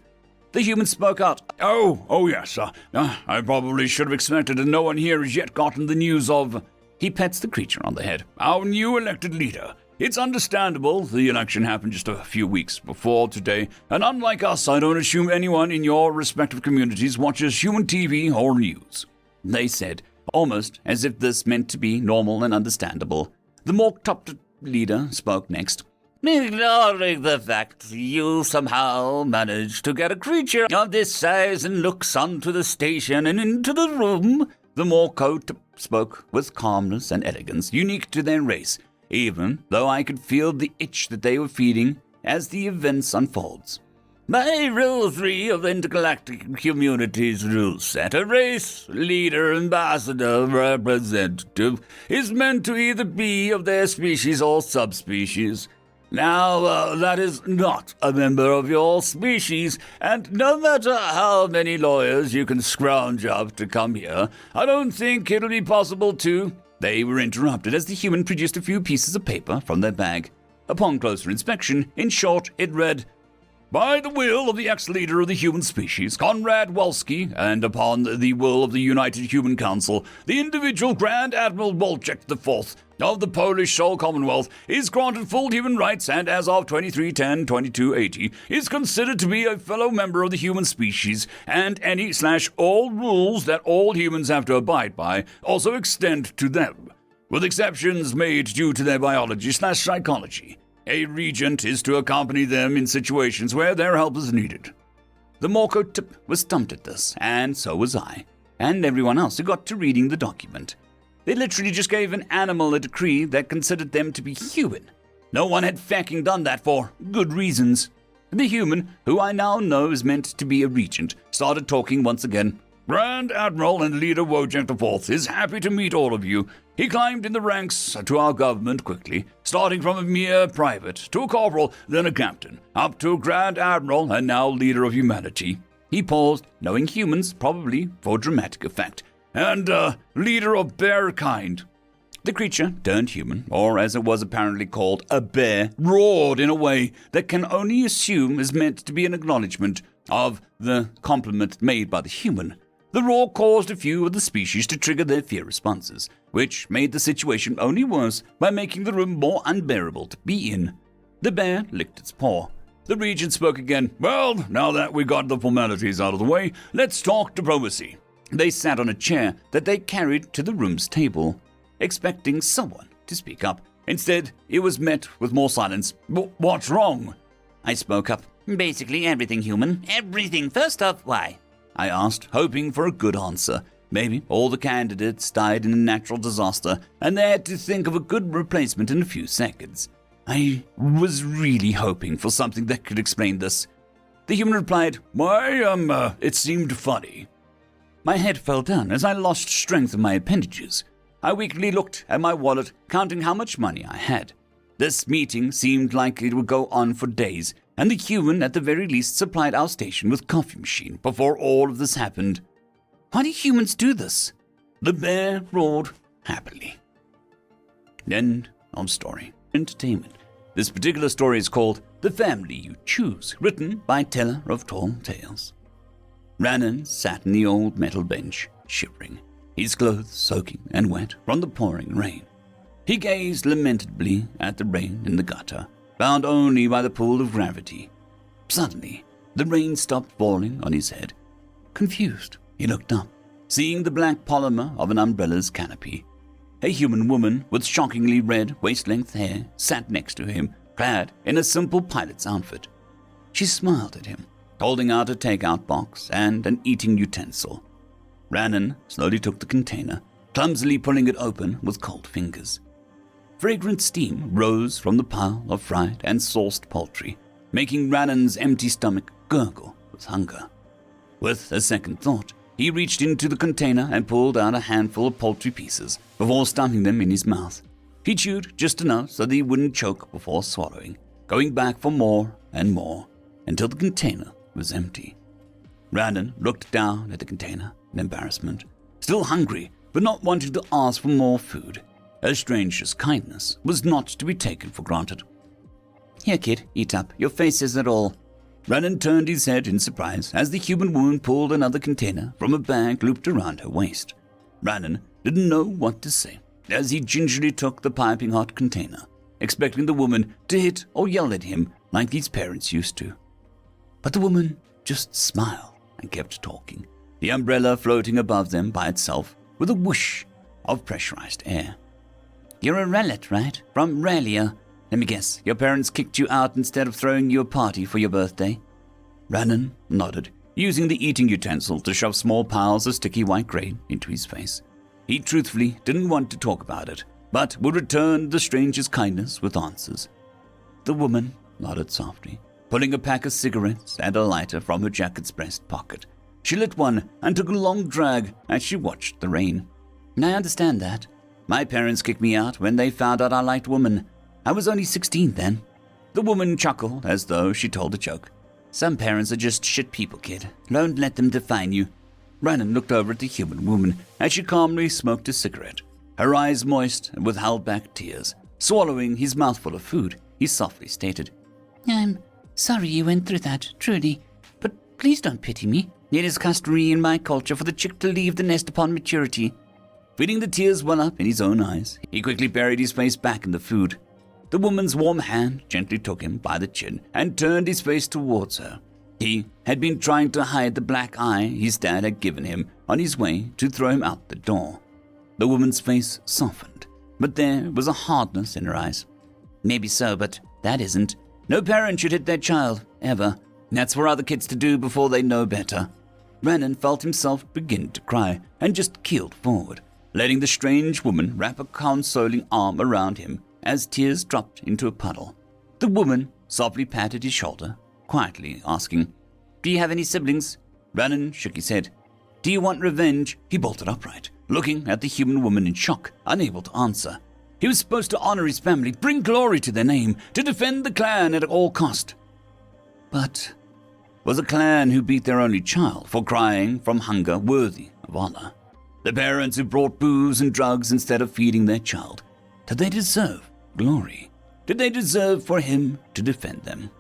The human spoke out.
Oh yes, I probably should have expected that no one here has yet gotten the news of...
He pets the creature on the head.
Our new elected leader. It's understandable the election happened just a few weeks before today, and unlike us, I don't assume anyone in your respective communities watches human TV or news.
They said, almost as if this meant to be normal and understandable. The more top leader spoke next.
Ignoring the fact you somehow managed to get a creature of this size and looks onto the station and into the room,
the more coat spoke with calmness and elegance unique to their race, even though I could feel the itch that they were feeding as the events unfolds.
By Rule 3 of the Intergalactic Community's rule set, a race, leader, ambassador, representative is meant to either be of their species or subspecies. Now, that is not a member of your species, and no matter how many lawyers you can scrounge up to come here, I don't think it'll be possible to...
They were interrupted as the human produced a few pieces of paper from their bag. Upon closer inspection, in short, it read,
By the will of the ex-leader of the human species, Conrad Wolski, and upon the will of the United Human Council, the individual Grand Admiral Wojciech IV of the Polish Sole Commonwealth is granted full human rights and as of 23/10/2280 is considered to be a fellow member of the human species, and any/all rules that all humans have to abide by also extend to them, with exceptions made due to their biology/psychology. A regent is to accompany them in situations where their help is needed. The Morco tip was stumped at this, and so was I, and everyone else who got to reading the document. They literally just gave an animal a decree that considered them to be human. No one had fucking done that for good reasons. The human, who I now know is meant to be a regent, started talking once again. Grand Admiral and Leader Wojciech IV is happy to meet all of you. He climbed in the ranks to our government quickly, starting from a mere private to a corporal, then a captain, up to a Grand Admiral and now leader of humanity. He paused, knowing humans, probably for dramatic effect, and leader of bear kind. The creature turned human, or as it was apparently called, a bear, roared in a way that can only assume is meant to be an acknowledgement of the compliment made by the human. The roar caused a few of the species to trigger their fear responses, which made the situation only worse by making the room more unbearable to be in. The bear licked its paw. The regent spoke again. Well, now that we got the formalities out of the way, let's talk diplomacy. They sat on a chair that they carried to the room's table, expecting someone to speak up. Instead, it was met with more silence. What's wrong? I spoke up.
Basically everything, human. Everything. First off, why?
I asked, hoping for a good answer. Maybe all the candidates died in a natural disaster, and they had to think of a good replacement in a few seconds. I was really hoping for something that could explain this. The human replied, it seemed funny. My head fell down as I lost strength in my appendages. I weakly looked at my wallet, counting how much money I had. This meeting seemed like it would go on for days, and the human at the very least supplied our station with coffee machine before all of this happened. Why do humans do this? The bear roared happily. End of story. Entertainment. This particular story is called The Family You Choose, written by Teller of Tall Tales. Rannan sat in the old metal bench, shivering, his clothes soaking and wet from the pouring rain. He gazed lamentably at the rain in the gutter, bound only by the pull of gravity. Suddenly, the rain stopped falling on his head. Confused, he looked up, seeing the black polymer of an umbrella's canopy. A human woman with shockingly red waist-length hair sat next to him, clad in a simple pilot's outfit. She smiled at him, holding out a takeout box and an eating utensil. Rannan slowly took the container, clumsily pulling it open with cold fingers. Fragrant steam rose from the pile of fried and sauced poultry, making Rannan's empty stomach gurgle with hunger. With a second thought, he reached into the container and pulled out a handful of poultry pieces before stuffing them in his mouth. He chewed just enough so that he wouldn't choke before swallowing, going back for more and more until the container was empty. Rannan looked down at the container in embarrassment, still hungry but not wanting to ask for more food. A stranger's kindness was not to be taken for granted. Here, kid, eat up. Your face says it all. Rannan turned his head in surprise as the human woman pulled another container from a bag looped around her waist. Rannan didn't know what to say as he gingerly took the piping hot container, expecting the woman to hit or yell at him like his parents used to. But the woman just smiled and kept talking, the umbrella floating above them by itself with a whoosh of pressurized air. You're a relet, right? From Relia. Let me guess, your parents kicked you out instead of throwing you a party for your birthday? Rannan nodded, using the eating utensil to shove small piles of sticky white grain into his face. He truthfully didn't want to talk about it, but would return the stranger's kindness with answers. The woman nodded softly, pulling a pack of cigarettes and a lighter from her jacket's breast pocket. She lit one and took a long drag as she watched the rain. I understand that. My parents kicked me out when they found out I liked women. I was only 16 then. The woman chuckled as though she told a joke. Some parents are just shit people, kid. Don't let them define you. Rannan looked over at the human woman as she calmly smoked a cigarette, her eyes moist and with held back tears. Swallowing his mouthful of food, he softly stated, I'm
Sorry you went through that, truly. But please don't pity me. It is customary in my culture for the chick to leave the nest upon maturity.
Feeling the tears well up in his own eyes, he quickly buried his face back in the food. The woman's warm hand gently took him by the chin and turned his face towards her. He had been trying to hide the black eye his dad had given him on his way to throw him out the door. The woman's face softened, but there was a hardness in her eyes.
Maybe so, but that isn't. No parent should hit their child, ever. That's for other kids to do before they know better.
Rannon felt himself begin to cry and just keeled forward, letting the strange woman wrap a consoling arm around him as tears dropped into a puddle. The woman softly patted his shoulder, quietly asking,
"Do you have any siblings?"
Rannon shook his head. "Do you want revenge?" He bolted upright, looking at the human woman in shock, unable to answer. He was supposed to honor his family, bring glory to their name, to defend the clan at all cost. But was a clan who beat their only child for crying from hunger worthy of honor? The parents who brought booze and drugs instead of feeding their child, did they deserve glory? Did they deserve for him to defend them?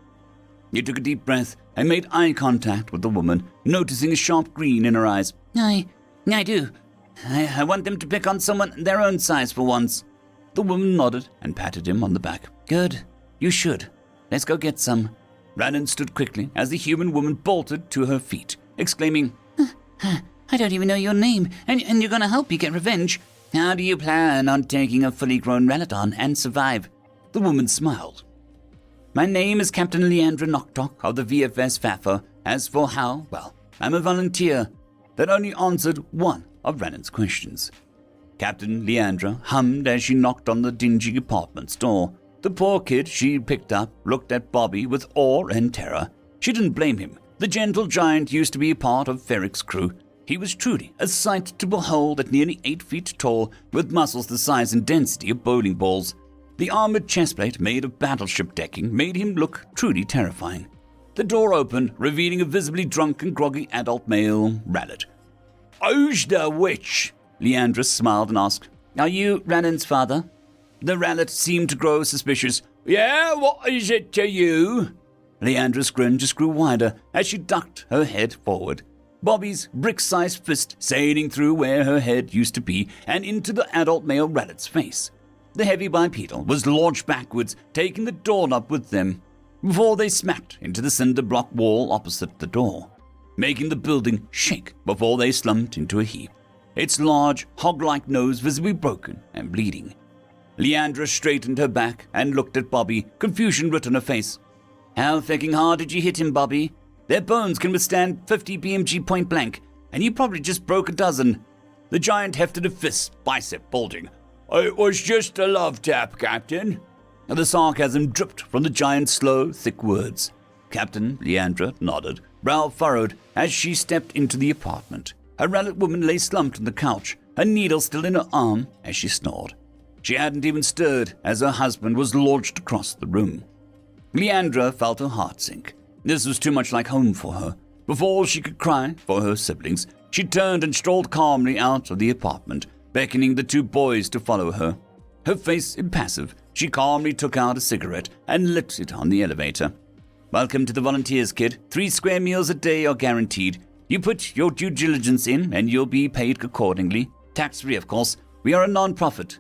He took a deep breath and made eye contact with the woman, noticing a sharp gleam in her eyes.
I do. I want them to pick on someone their own size for once.
The woman nodded and patted him on the back.
Good. You should. Let's go get some.
Rannon stood quickly as the human woman bolted to her feet, exclaiming,
I don't even know your name, and you're going to help me get revenge. How do you plan on taking a fully grown Reladon and survive?
The woman smiled.
My name is Captain Leandra Knockdock of the VFS FAFO. As for how, well, I'm a volunteer.
That only answered one of Rannon's questions. Captain Leandra hummed as she knocked on the dingy apartment's door. The poor kid she picked up looked at Bobby with awe and terror. She didn't blame him. The gentle giant used to be a part of Ferrick's crew. He was truly a sight to behold at nearly 8 feet tall, with muscles the size and density of bowling balls. The armored chestplate made of battleship decking made him look truly terrifying. The door opened, revealing a visibly drunk and groggy adult male, Rallet. "Who's the witch?" Leandra smiled and asked.
Are you Rannon's father?
The Rallet seemed to grow suspicious.
"Yeah, what is it to you?"
Leandra's grin just grew wider as she ducked her head forward. Bobby's brick-sized fist sailing through where her head used to be and into the adult male Rallet's face. The heavy bipedal was launched backwards, taking the doorknob with them, before they smacked into the cinder block wall opposite the door, making the building shake before they slumped into a heap, its large, hog-like nose visibly broken and bleeding. Leandra straightened her back and looked at Bobby, confusion writ on her face.
How fucking hard did you hit him, Bobby? Their bones can withstand 50 BMG point blank, and you probably just broke a dozen.
The giant hefted a fist, bicep bulging.
"It was just a love tap, Captain."
The sarcasm dripped from the giant's slow, thick words. Captain Leandra nodded, brow furrowed, as she stepped into the apartment. A Rallet woman lay slumped on the couch, her needle still in her arm as she snored. She hadn't even stirred as her husband was launched across the room. Leandra felt her heart sink. This was too much like home for her. Before she could cry for her siblings, she turned and strolled calmly out of the apartment, beckoning the two boys to follow her. Her face impassive, she calmly took out a cigarette and lit it on the elevator. "Welcome to the volunteers, kid. 3 square meals a day are guaranteed. You put your due diligence in and you'll be paid accordingly. Tax-free, of course. We are a non-profit."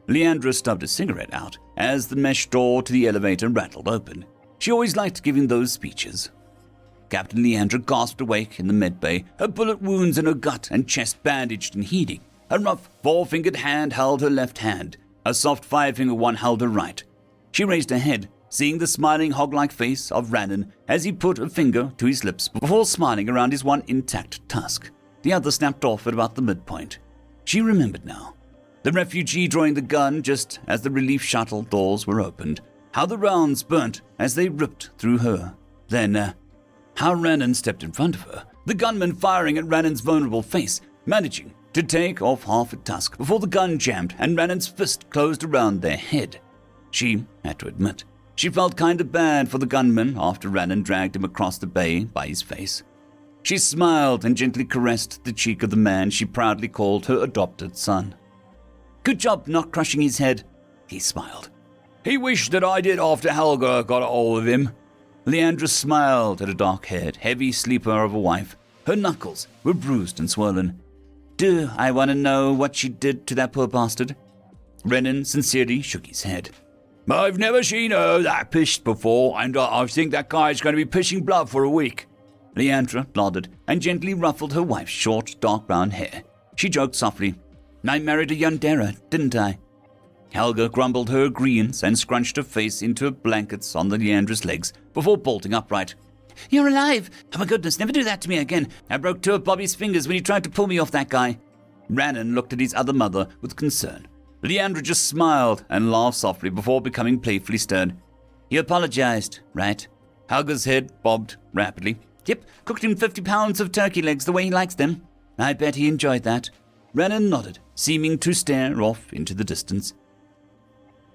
Leandra stubbed a cigarette out as the mesh door to the elevator rattled open. She always liked giving those speeches. Captain Leandra gasped awake in the medbay, her bullet wounds in her gut and chest bandaged and healing. A rough 4-fingered hand held her left hand. A soft 5-finger one held her right. She raised her head, seeing the smiling hog-like face of Rannon as he put a finger to his lips before smiling around his one intact tusk. The other snapped off at about the midpoint. She remembered now. The refugee drawing the gun just as the relief shuttle doors were opened. How the rounds burnt as they ripped through her. Then, how Rannon stepped in front of her, the gunman firing at Rannon's vulnerable face, managing to take off half a tusk before the gun jammed and Rannon's fist closed around their head. She had to admit, she felt kinda bad for the gunman after Rannon dragged him across the bay by his face. She smiled and gently caressed the cheek of the man she proudly called her adopted son. "Good job not crushing his head," he smiled.
"He wished that I did after Helga got a hold of him."
Leandra smiled at a dark-haired, heavy sleeper of a wife. Her knuckles were bruised and swollen.
Do I want to know what she did to that poor bastard?
Renan sincerely shook his head.
I've never seen her that pissed before, and I think that guy's going to be pissing blood for a week.
Leandra nodded and gently ruffled her wife's short, dark brown hair. She joked softly.
I married a Yandera, didn't I?
Helga grumbled her agreeance and scrunched her face into her blankets on the Leandra's legs before bolting upright.
You're alive! Oh my goodness, never do that to me again. I broke 2 of Bobby's fingers when he tried to pull me off that guy.
Renan looked at his other mother with concern. Leandra just smiled and laughed softly before becoming playfully stern.
You apologized, right?
Helga's head bobbed rapidly.
Yep, cooked him 50 pounds of turkey legs the way he likes them. I bet he enjoyed that.
Renan nodded, seeming to stare off into the distance.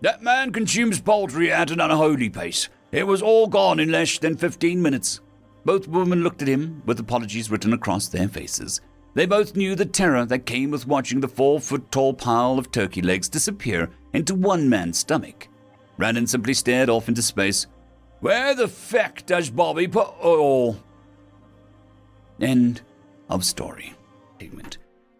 That man consumes poultry at an unholy pace. It was all gone in less than 15 minutes.
Both women looked at him with apologies written across their faces. They both knew the terror that came with watching the 4-foot-tall pile of turkey legs disappear into one man's stomach. Renan simply stared off into space.
Where the feck does Bobby put all?
End of story. Pigment.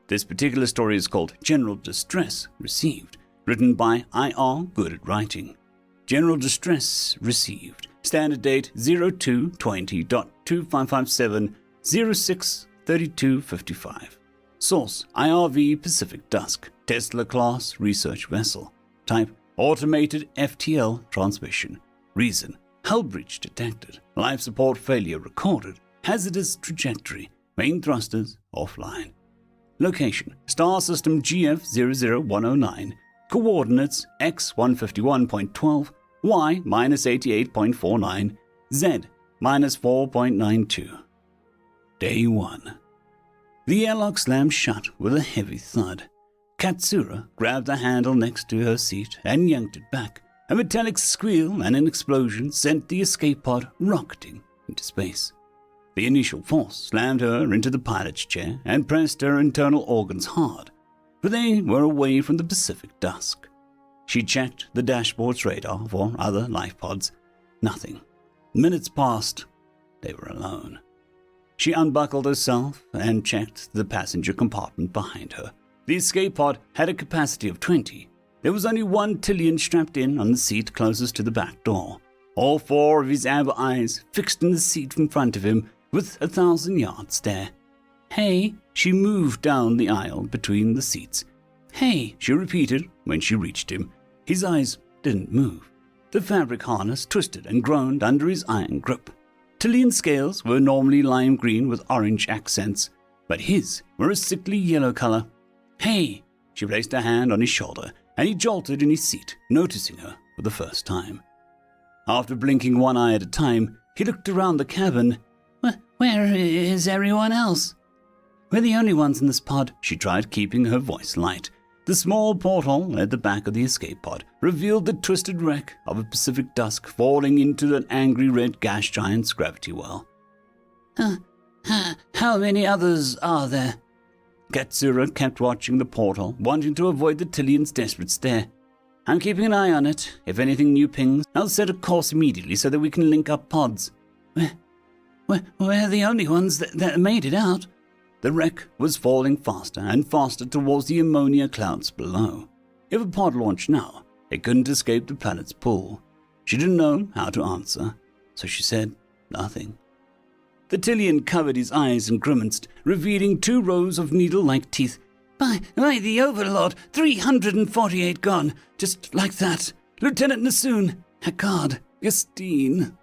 This particular story is called General Distress Received, written by I.R. Good at Writing. General Distress Received. Standard date 0220.2557 063255. Source IRV Pacific Dusk. Tesla class research vessel. Type automated FTL transmission. Reason hull breach detected. Life support failure recorded. Hazardous trajectory. Main thrusters offline. Location Star System GF00109. Coordinates X151.12, Y -88.49, Z -4.92. Day 1. The airlock slammed shut with a heavy thud. Katsura grabbed the handle next to her seat and yanked it back. A metallic squeal and an explosion sent the escape pod rocketing into space. The initial force slammed her into the pilot's chair and pressed her internal organs hard, but they were away from the Pacific dusk. She checked the dashboard's radar for other life pods. Nothing. Minutes passed. They were alone. She unbuckled herself and checked the passenger compartment behind her. The escape pod had a capacity of 20. There was only one Tillian strapped in on the seat closest to the back door. All 4 of his amber eyes fixed in the seat in front of him with a 1,000-yard stare. Hey, she moved down the aisle between the seats. Hey, she repeated when she reached him. His eyes didn't move. The fabric harness twisted and groaned under his iron grip. Tillian's scales were normally lime green with orange accents, but his were a sickly yellow color. Hey, she placed her hand on his shoulder, and he jolted in his seat, noticing her for the first time. After blinking one eye at a time, he looked around the cabin. Where is everyone else? We're the only ones in this pod, she tried, keeping her voice light. The small porthole at the back of the escape pod revealed the twisted wreck of a Pacific dusk falling into an angry red gas giant's gravity well. How many others are there? Katsura kept watching the portal, wanting to avoid the Tillian's desperate stare. I'm keeping an eye on it. If anything new pings, I'll set a course immediately so that we can link up pods. We're the only ones that made it out. The wreck was falling faster and faster towards the ammonia clouds below. If a pod launched now, it couldn't escape the planet's pull. She didn't know how to answer, so she said nothing. The Tillian covered his eyes and grimaced, revealing 2 rows of needle-like teeth. By the Overlord, 348 gone, just like that. Lieutenant Nassoon, Hakkad, Justine.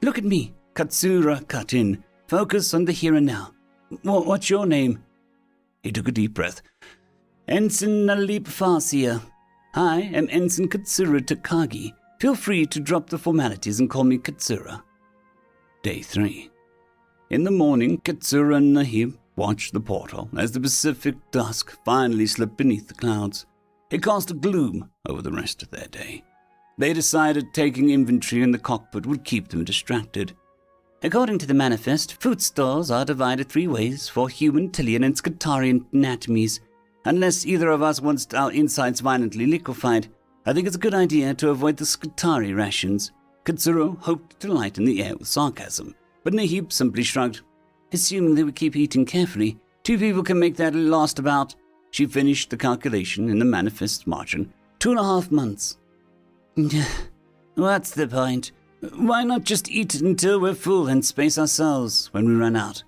Look at me, Katsura cut in. Focus on the here and now. What's your name? He took a deep breath. Ensign Nalip Farsia. I am Ensign Katsura Takagi. Feel free to drop the formalities and call me Katsura. Day 3. In the morning, Katsura and Nahib watched the portal as the Pacific dusk finally slipped beneath the clouds. It cast a gloom over the rest of their day. They decided taking inventory in the cockpit would keep them distracted. According to the manifest, food stores are divided 3 ways for human, Tillian, and Skitarian anatomies. Unless either of us wants our insides violently liquefied, I think it's a good idea to avoid the Skitari rations. Katsuro hoped to lighten the air with sarcasm, but Nahib simply shrugged. Assuming they would keep eating carefully, 2 people can make that last about... She finished the calculation in the manifest margin. 2.5 months. What's the point? Why not just eat until we're full and space ourselves when we run out?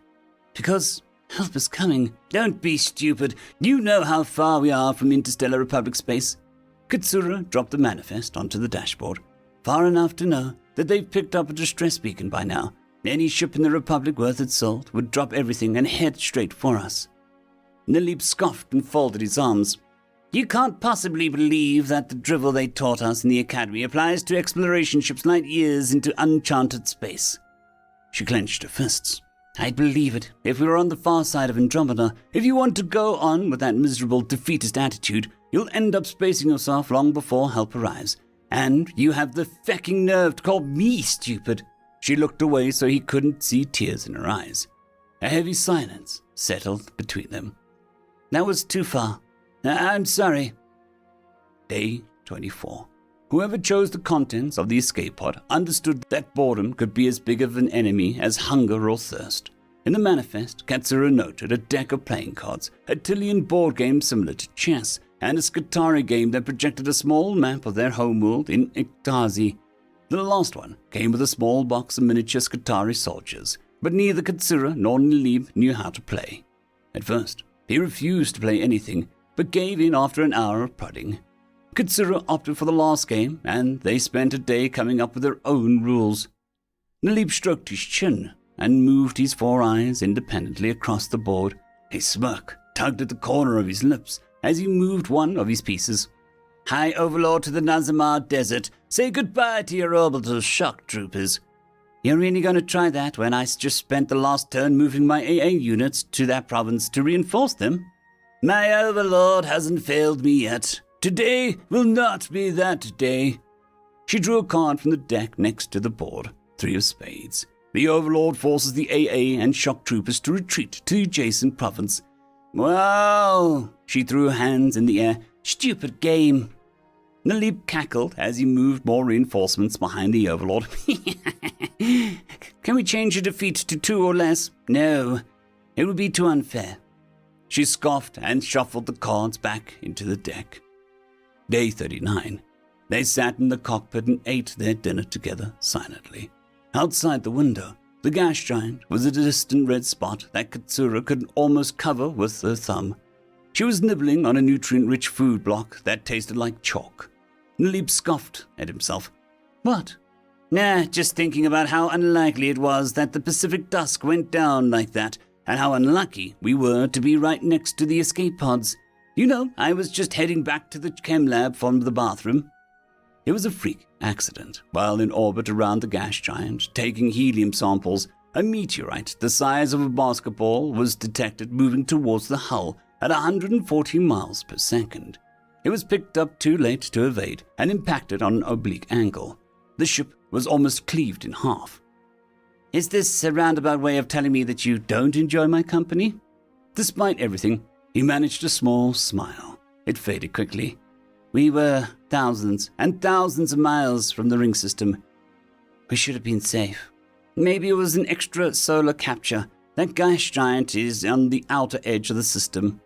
Because help is coming. Don't be stupid. You know how far we are from Interstellar Republic space. Katsura dropped the manifest onto the dashboard, far enough to know that they've picked up a distress beacon by now. Any ship in the Republic worth its salt would drop everything and head straight for us. Nalib scoffed and folded his arms. You can't possibly believe that the drivel they taught us in the Academy applies to exploration ships light years into uncharted space. She clenched her fists. I'd believe it if we were on the far side of Andromeda. If you want to go on with that miserable defeatist attitude, you'll end up spacing yourself long before help arrives. And you have the fecking nerve to call me stupid. She looked away so he couldn't see tears in her eyes. A heavy silence settled between them. That was too far. I'm sorry. Day 24. Whoever chose the contents of the escape pod understood that boredom could be as big of an enemy as hunger or thirst. In the manifest, Katsura noted a deck of playing cards, a Tillian board game similar to chess, and a Skatari game that projected a small map of their homeworld in Iktazi. The last one came with a small box of miniature Skatari soldiers, but neither Katsura nor Nalib knew how to play. At first, he refused to play anything, but gave in after an hour of prodding. Katsura opted for the last game, and they spent a day coming up with their own rules. Nalib stroked his chin and moved his 4 eyes independently across the board. A smirk tugged at the corner of his lips as he moved one of his pieces. High Overlord to the Nazamar Desert, say goodbye to your orbital shock troopers. You're really going to try that when I just spent the last turn moving my AA units to that province to reinforce them? My Overlord hasn't failed me yet. Today will not be that day. She drew a card from the deck next to the board, 3 of spades. The Overlord forces the AA and shock troopers to retreat to the adjacent province. Wow! She threw her hands in the air. Stupid game. Nalib cackled as he moved more reinforcements behind the Overlord. Can we change a defeat to 2 or less? No, it would be too unfair. She scoffed and shuffled the cards back into the deck. Day 39. They sat in the cockpit and ate their dinner together silently. Outside the window, the gas giant was a distant red spot that Katsura could almost cover with her thumb. She was nibbling on a nutrient-rich food block that tasted like chalk. Nalib scoffed at himself. What? Nah, just thinking about how unlikely it was that the Pacific dusk went down like that, and how unlucky we were to be right next to the escape pods. You know, I was just heading back to the chem lab from the bathroom. It was a freak accident. While in orbit around the gas giant, taking helium samples, a meteorite the size of a basketball was detected moving towards the hull at 140 miles per second. It was picked up too late to evade and impacted on an oblique angle. The ship was almost cleaved in half. Is this a roundabout way of telling me that you don't enjoy my company? Despite everything, he managed a small smile. It faded quickly. We were thousands and thousands of miles from the ring system. We should have been safe. Maybe it was an extra solar capture. That gas giant is on the outer edge of the system.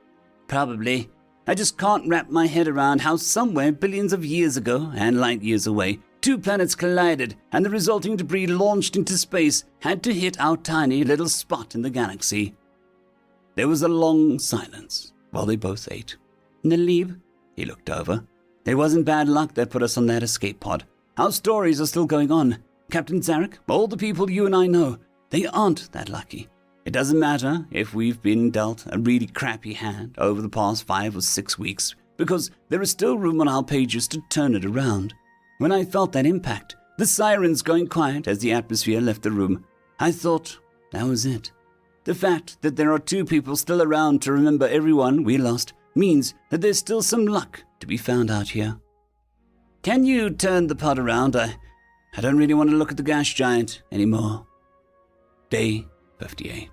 Probably. I just can't wrap my head around how somewhere billions of years ago and light years away, 2 planets collided and the resulting debris launched into space had to hit our tiny little spot in the galaxy. There was a long silence while they both ate. Nalib, he looked over. It wasn't bad luck that put us on that escape pod. Our stories are still going on. Captain Zarek, all the people you and I know, they aren't that lucky. It doesn't matter if we've been dealt a really crappy hand over the past 5 or 6 weeks, because there is still room on our pages to turn it around. When I felt that impact, the sirens going quiet as the atmosphere left the room, I thought that was it. The fact that there are 2 people still around to remember everyone we lost means that there's still some luck to be found out here. Can you turn the pod around? I don't really want to look at the gas giant anymore. Day 58.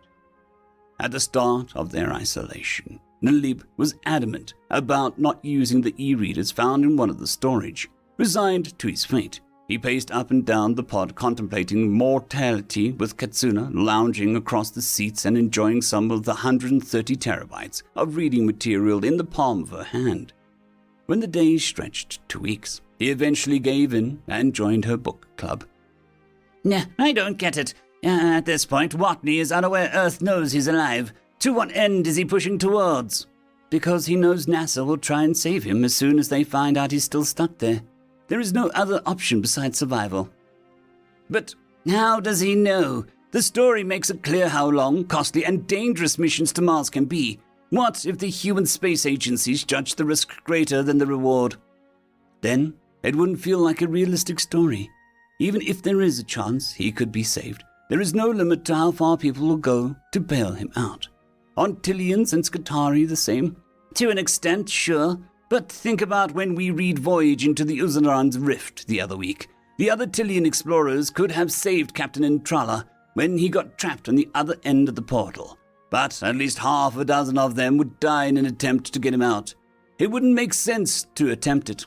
At the start of their isolation, Nalib was adamant about not using the e-readers found in one of the storage. Resigned to his fate, He paced up and down the pod, contemplating mortality, with Katsuna lounging across the seats and enjoying some of the 130 terabytes of reading material in the palm of her hand. When the days stretched to weeks, he eventually gave in and joined her book club.
Nah, I don't get it. At this point, Watney is unaware Earth knows he's alive. To what end is he pushing towards?
Because he knows NASA will try and save him as soon as they find out he's still stuck there. There is no other option besides survival.
But how does he know? The story makes it clear how long, costly, and dangerous missions to Mars can be. What if the human space agencies judge the risk greater than the reward?
Then it wouldn't feel like a realistic story. Even if there is a chance he could be saved, there is no limit to how far people will go to bail him out. Aren't Tillians and Skitarii the same?
To an extent, sure. But think about when we read Voyage into the Uzaran's Rift the other week. The other Tillian explorers could have saved Captain Entrala when he got trapped on the other end of the portal. But at least half a dozen of them would die in an attempt to get him out. It wouldn't make sense to attempt it.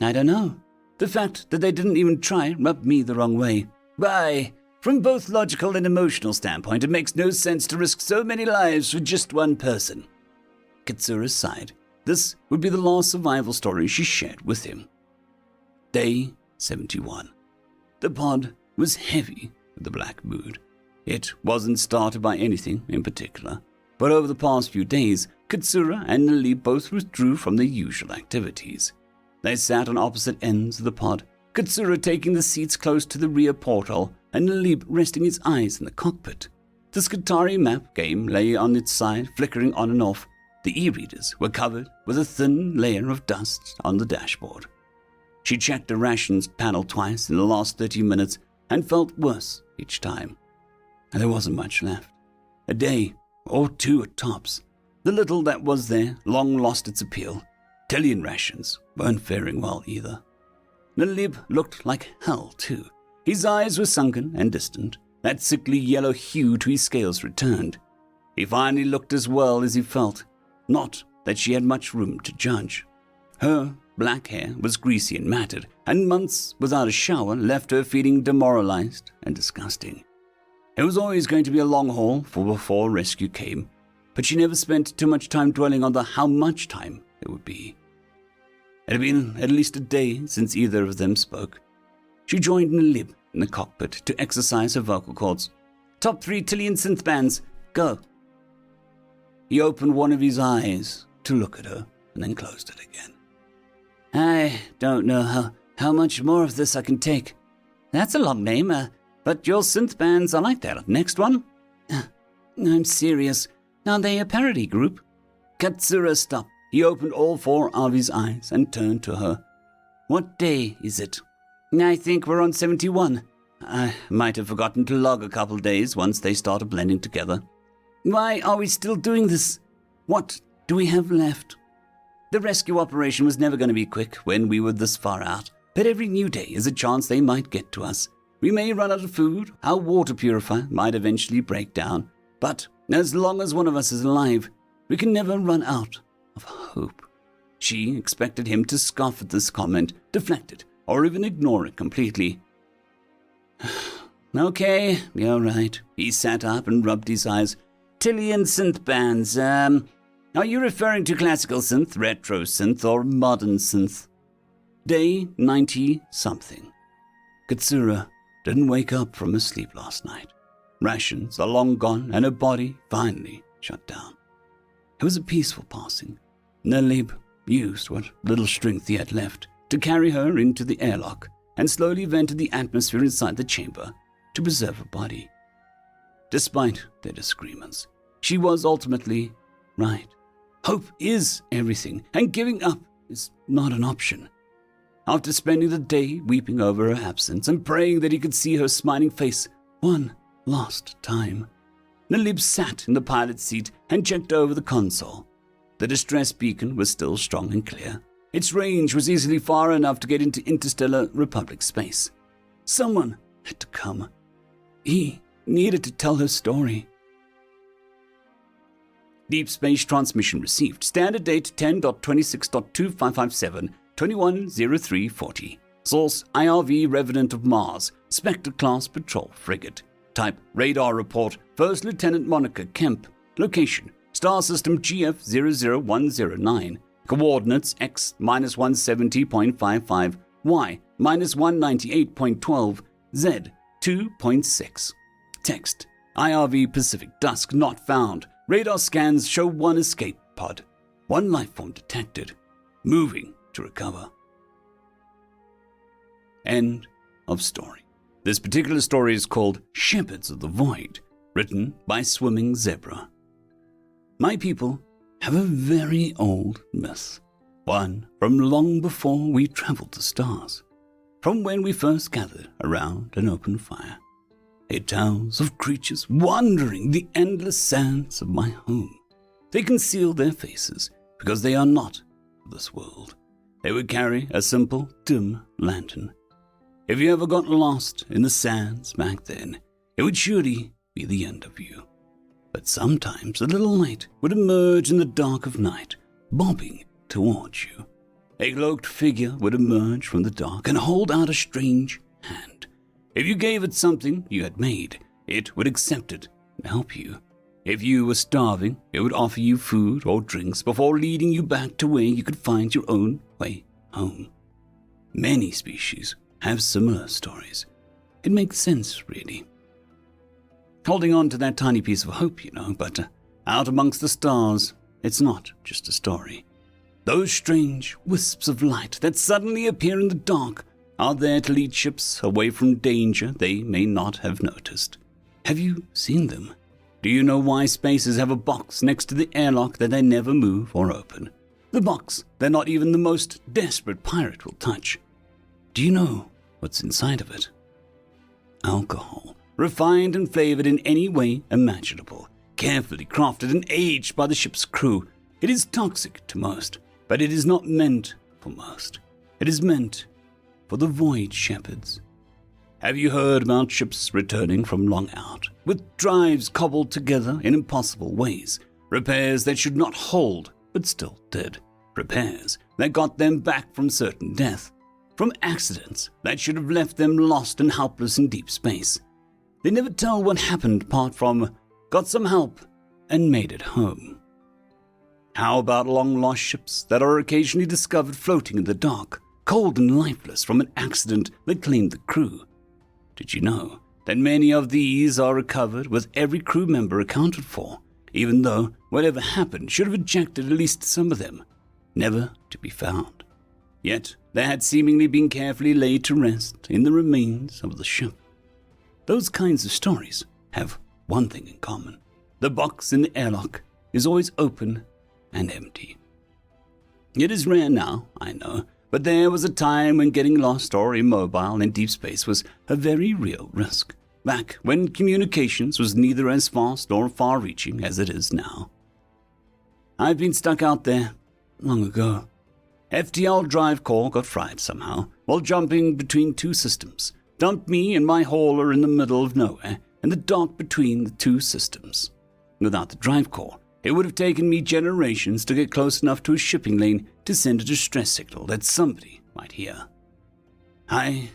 I don't know. The fact that they didn't even try rubbed me the wrong way.
Why? From both logical and emotional standpoint, it makes no sense to risk so many lives for just one person.
Katsura sighed. This would be the last survival story she shared with him. Day 71. The pod was heavy with the black mood. It wasn't started by anything in particular, but over the past few days, Katsura and Nali both withdrew from their usual activities. They sat on opposite ends of the pod, Katsura taking the seats close to the rear porthole and Nalib resting his eyes in the cockpit. The Skitarii map game lay on its side, flickering on and off. The e-readers were covered with a thin layer of dust on the dashboard. She checked the rations panel twice in the last 30 minutes and felt worse each time. And there wasn't much left. A day or two at tops. The little that was there long lost its appeal. Tillian rations weren't faring well either. Nalib looked like hell too. His eyes were sunken and distant. That sickly yellow hue to his scales returned. He finally looked as well as he felt. Not that she had much room to judge. Her black hair was greasy and matted, and months without a shower left her feeling demoralized and disgusting. It was always going to be a long haul before rescue came, but she never spent too much time dwelling on the how much time it would be. It had been at least a day since either of them spoke. She joined Nalib in the cockpit to exercise her vocal cords.
Top 3 Tillian synth bands, go.
He opened one of his eyes to look at her and then closed it again.
I don't know how much more of this I can take. That's a long name, but your synth bands are like that. Next one?
I'm serious. Are they a parody group?
Katsura stopped.
He opened all 4 of his eyes and turned to her. What day is it?
I think we're on 71.
I might have forgotten to log a couple days once they started blending together.
Why are we still doing this?
What do we have left?
The rescue operation was never going to be quick when we were this far out,
but every new day is a chance they might get to us. We may run out of food, our water purifier might eventually break down, but as long as one of us is alive, we can never run out of hope. She expected him to scoff at this comment, deflect it, or even ignore it completely.
Okay, you're right.
He sat up and rubbed his eyes.
Tillian synth bands, are you referring to classical synth, retro synth, or modern synth?
Day 90-something. Katsura didn't wake up from her sleep last night. Rations are long gone and her body finally shut down. It was a peaceful passing. Nalib used what little strength he had left to carry her into the airlock and slowly vented the atmosphere inside the chamber to preserve her body. Despite their disagreements, she was ultimately right. Hope is everything, and giving up is not an option. After spending the day weeping over her absence and praying that he could see her smiling face one last time, Nalib sat in the pilot's seat and checked over the console. The distress beacon was still strong and clear. Its range was easily far enough to get into interstellar Republic space. Someone had to come. He needed to tell her story. Deep space transmission received. Standard date 10.26.2557, 210340. Source IRV Revenant of Mars, Spectre-class patrol frigate. Type Radar Report, First Lieutenant Monica Kemp. Location Star System GF00109. Coordinates X -170.55, Y -198.12, Z 2.6. Text IRV Pacific Dusk not found. Radar scans show one escape pod. One lifeform detected. Moving to recover. End of story. This particular story is called Shepherds of the Void, written by Swimming Zebra. My people have a very old myth, one from long before we traveled the stars, from when we first gathered around an open fire. It tells of creatures wandering the endless sands of my home. They conceal their faces because they are not of this world. They would carry a simple, dim lantern. If you ever got lost in the sands back then, it would surely be the end of you. But sometimes a little light would emerge in the dark of night, bobbing towards you. A cloaked figure would emerge from the dark and hold out a strange hand. If you gave it something you had made, it would accept it and help you. If you were starving, it would offer you food or drinks before leading you back to where you could find your own way home. Many species have similar stories. It makes sense, really. Holding on to that tiny piece of hope, but out amongst the stars, it's not just a story. Those strange wisps of light that suddenly appear in the dark are there to lead ships away from danger they may not have noticed. Have you seen them? Do you know why spaces have a box next to the airlock that they never move or open? The box that not even the most desperate pirate will touch. Do you know what's inside of it? Alcohol, refined and flavored in any way imaginable, carefully crafted and aged by the ship's crew. It is toxic to most, but it is not meant for most. It is meant for the Void Shepherds. Have you heard about ships returning from long out, with drives cobbled together in impossible ways, repairs that should not hold but still did, repairs that got them back from certain death, from accidents that should have left them lost and helpless in deep space? They never tell what happened apart from got some help and made it home. How about long-lost ships that are occasionally discovered floating in the dark, cold and lifeless from an accident that claimed the crew? Did you know that many of these are recovered with every crew member accounted for, even though whatever happened should have ejected at least some of them, never to be found? Yet they had seemingly been carefully laid to rest in the remains of the ship. Those kinds of stories have one thing in common. The box in the airlock is always open and empty. It is rare now, I know, but there was a time when getting lost or immobile in deep space was a very real risk, back when communications was neither as fast nor far-reaching as it is now. I've been stuck out there long ago. FTL drive core got fried somehow while jumping between two systems, dumped me and my hauler in the middle of nowhere in the dark between the two systems. Without the drive core, it would have taken me generations to get close enough to a shipping lane to send a distress signal that somebody might hear. I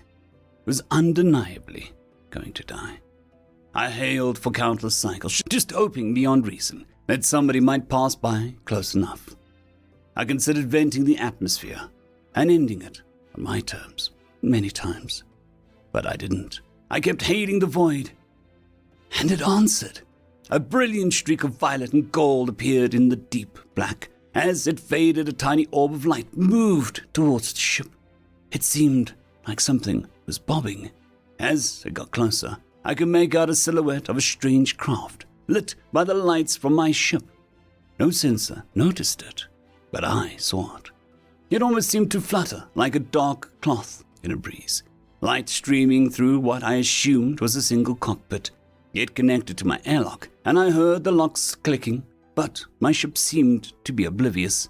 was undeniably going to die. I hailed for countless cycles, just hoping beyond reason that somebody might pass by close enough. I considered venting the atmosphere and ending it on my terms many times, but I didn't. I kept hailing the void, and it answered. A brilliant streak of violet and gold appeared in the deep black. As it faded, a tiny orb of light moved towards the ship. It seemed like something was bobbing. As it got closer, I could make out a silhouette of a strange craft, lit by the lights from my ship. No sensor noticed it, but I saw it. It almost seemed to flutter like a dark cloth in a breeze, light streaming through what I assumed was a single cockpit. It connected to my airlock, and I heard the locks clicking, but my ship seemed to be oblivious.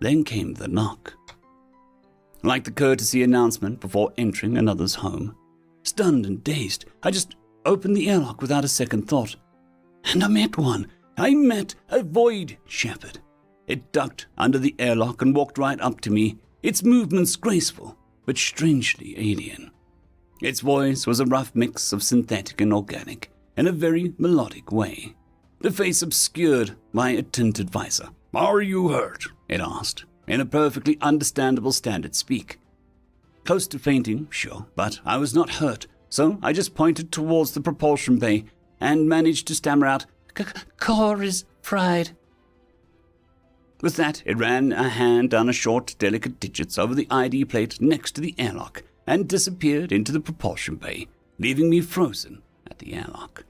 Then came the knock. Like the courtesy announcement before entering another's home. Stunned and dazed, I just opened the airlock without a second thought. And I met one. I met a Void Shepherd. It ducked under the airlock and walked right up to me, its movements graceful, but strangely alien. Its voice was a rough mix of synthetic and organic, in a very melodic way. The face obscured by a tinted visor.
"Are you hurt?"
it asked, in a perfectly understandable standard speak. Close to fainting, sure, but I was not hurt, so I just pointed towards the propulsion bay and managed to stammer out, "Core is fried." With that, it ran a hand down a short, delicate digits over the ID plate next to the airlock and disappeared into the propulsion bay, leaving me frozen at the airlock.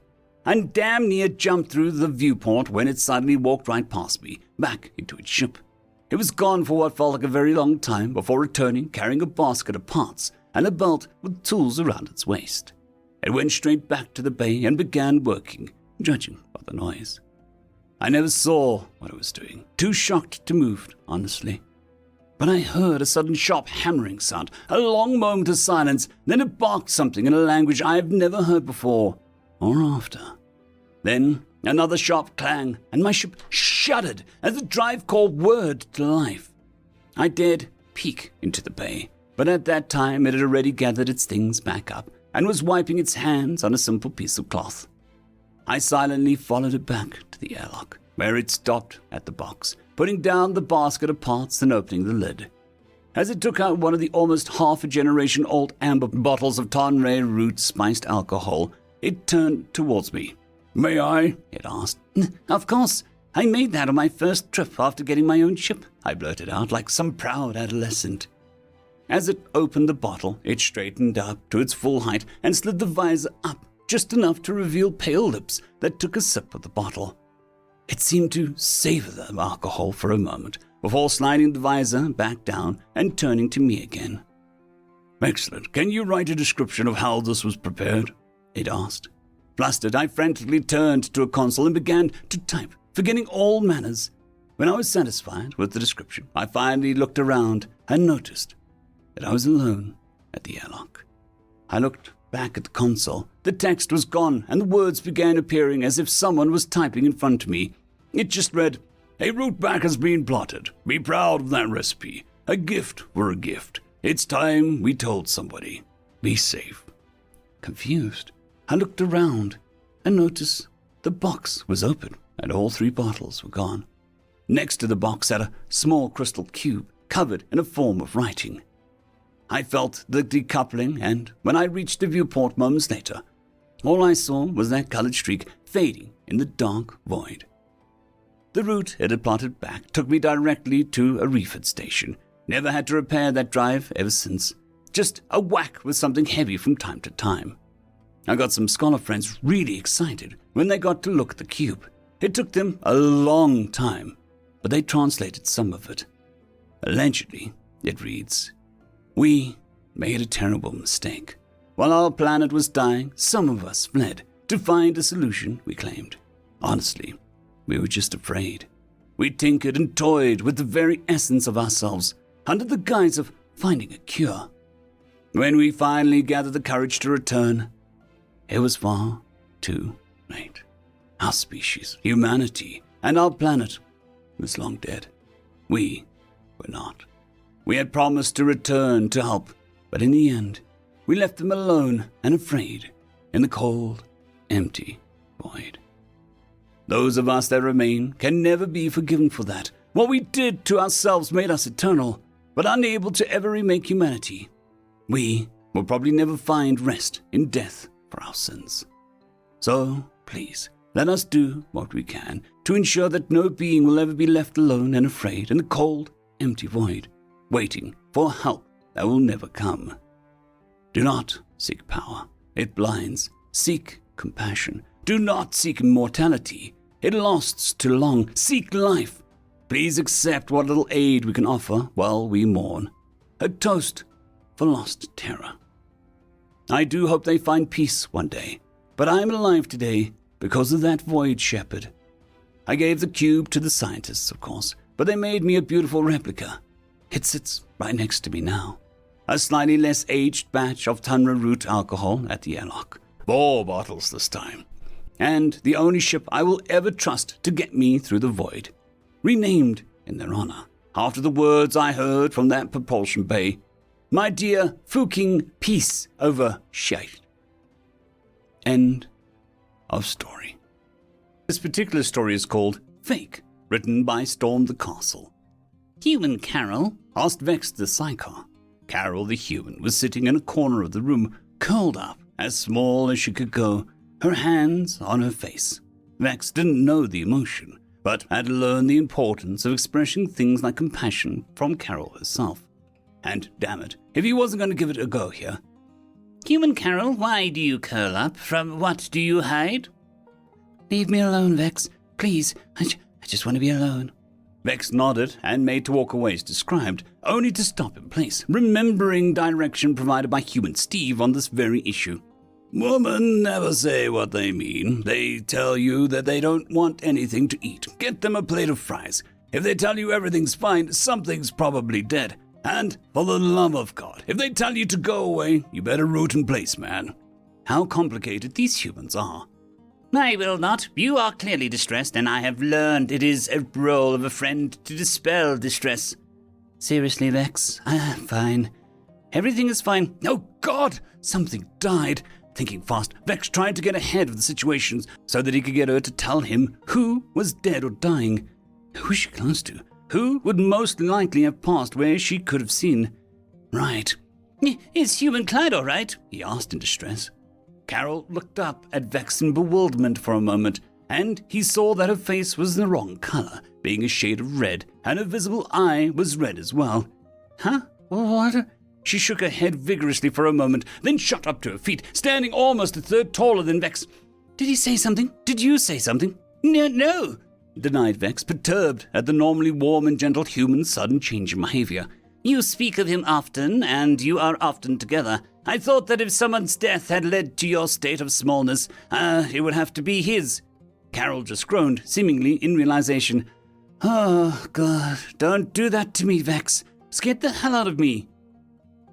I damn near jumped through the viewport when it suddenly walked right past me, back into its ship. It was gone for what felt like a very long time before returning carrying a basket of parts and a belt with tools around its waist. It went straight back to the bay and began working, judging by the noise. I never saw what it was doing, too shocked to move, honestly. But I heard a sudden sharp hammering sound, a long moment of silence, then it barked something in a language I have never heard before or after. Then another sharp clang, and my ship shuddered as the drive core whirred to life. I dared peek into the bay, but at that time it had already gathered its things back up and was wiping its hands on a simple piece of cloth. I silently followed it back to the airlock, where it stopped at the box, putting down the basket of parts and opening the lid. As it took out one of the almost half-a-generation-old amber bottles of Tonray root spiced alcohol, it turned towards me.
"May I?"
it asked. "Of course. I made that on my first trip after getting my own ship," I blurted out like some proud adolescent. As it opened the bottle, it straightened up to its full height and slid the visor up just enough to reveal pale lips that took a sip of the bottle. It seemed to savor the alcohol for a moment before sliding the visor back down and turning to me again.
"Excellent. Can you write a description of how this was prepared?"
it asked. Flustered, I frantically turned to a console and began to type, forgetting all manners. When I was satisfied with the description, I finally looked around and noticed that I was alone at the airlock. I looked back at the console. The text was gone, and the words began appearing as if someone was typing in front of me. It just read,
"A route back has been plotted. Be proud of that recipe. A gift for a gift. It's time we told somebody. Be safe."
Confused, I looked around and noticed the box was open and all 3 bottles were gone. Next to the box sat a small crystal cube covered in a form of writing. I felt the decoupling, and when I reached the viewport moments later, all I saw was that colored streak fading in the dark void. The route it had plotted back took me directly to a refit station. Never had to repair that drive ever since. Just a whack with something heavy from time to time. I got some scholar friends really excited when they got to look at the cube. It took them a long time, but they translated some of it. Allegedly, it reads, "We made a terrible mistake. While our planet was dying, some of us fled to find a solution, we claimed. Honestly, we were just afraid. We tinkered and toyed with the very essence of ourselves under the guise of finding a cure. When we finally gathered the courage to return, it was far too late. Our species, humanity, and our planet was long dead. We were not. We had promised to return to help, but in the end, we left them alone and afraid in the cold, empty void. Those of us that remain can never be forgiven for that. What we did to ourselves made us eternal, but unable to ever remake humanity. We will probably never find rest in death for our sins. So, please, let us do what we can to ensure that no being will ever be left alone and afraid in the cold, empty void, waiting for help that will never come. Do not seek power. It blinds. Seek compassion. Do not seek immortality. It lasts too long. Seek life. Please accept what little aid we can offer while we mourn. A toast for lost terror. I do hope they find peace one day, but I am alive today because of that void shepherd. I gave the cube to the scientists, of course, but they made me a beautiful replica. It sits right next to me now. A slightly less aged batch of Tundra root alcohol at the airlock. 4 bottles this time. And the only ship I will ever trust to get me through the void. Renamed in their honor, after the words I heard from that propulsion bay. My dear fucking peace over shite. End of story. This particular story is called Fake, written by Storm the Castle. Human Carol? Asked Vex the Psycho. Carol the human was sitting in a corner of the room, curled up, as small as she could go, her hands on her face. Vex didn't know the emotion, but had learned the importance of expressing things like compassion from Carol herself. And damn it, if he wasn't going to give it a go here.
Human Carol, why do you curl up? From what do you hide?
Leave me alone, Vex. Please, I just want to be alone. Vex nodded and made to walk away as described, only to stop in place, remembering direction provided by human Steve on this very issue. Women never say what they mean. They tell you that they don't want anything to eat. Get them a plate of fries. If they tell you everything's fine, something's probably dead. And, for the love of God, if they tell you to go away, you better root in place, man. How complicated these humans are.
I will not. You are clearly distressed, and I have learned it is a role of a friend to dispel distress.
Seriously, Vex, I'm fine. Everything is fine. Oh, God! Something died. Thinking fast, Vex tried to get ahead of the situations so that he could get her to tell him who was dead or dying. Who was she close to? Who would most likely have passed where she could have seen? Right.
Is human Clyde all right?
He asked in distress. Carol looked up at Vex in bewilderment for a moment, and he saw that her face was the wrong color, being a shade of red, and her visible eye was red as well. Huh? What? She shook her head vigorously for a moment, then shot up to her feet, standing almost a third taller than Vex. Did he say something? Did you say something?
No,
denied Vex, perturbed at the normally warm and gentle human's sudden change in behavior.
You speak of him often, and you are often together. I thought that if someone's death had led to your state of smallness, it would have to be his.
Carol just groaned, seemingly in realization. Oh, God, don't do that to me, Vex. Scared the hell out of me.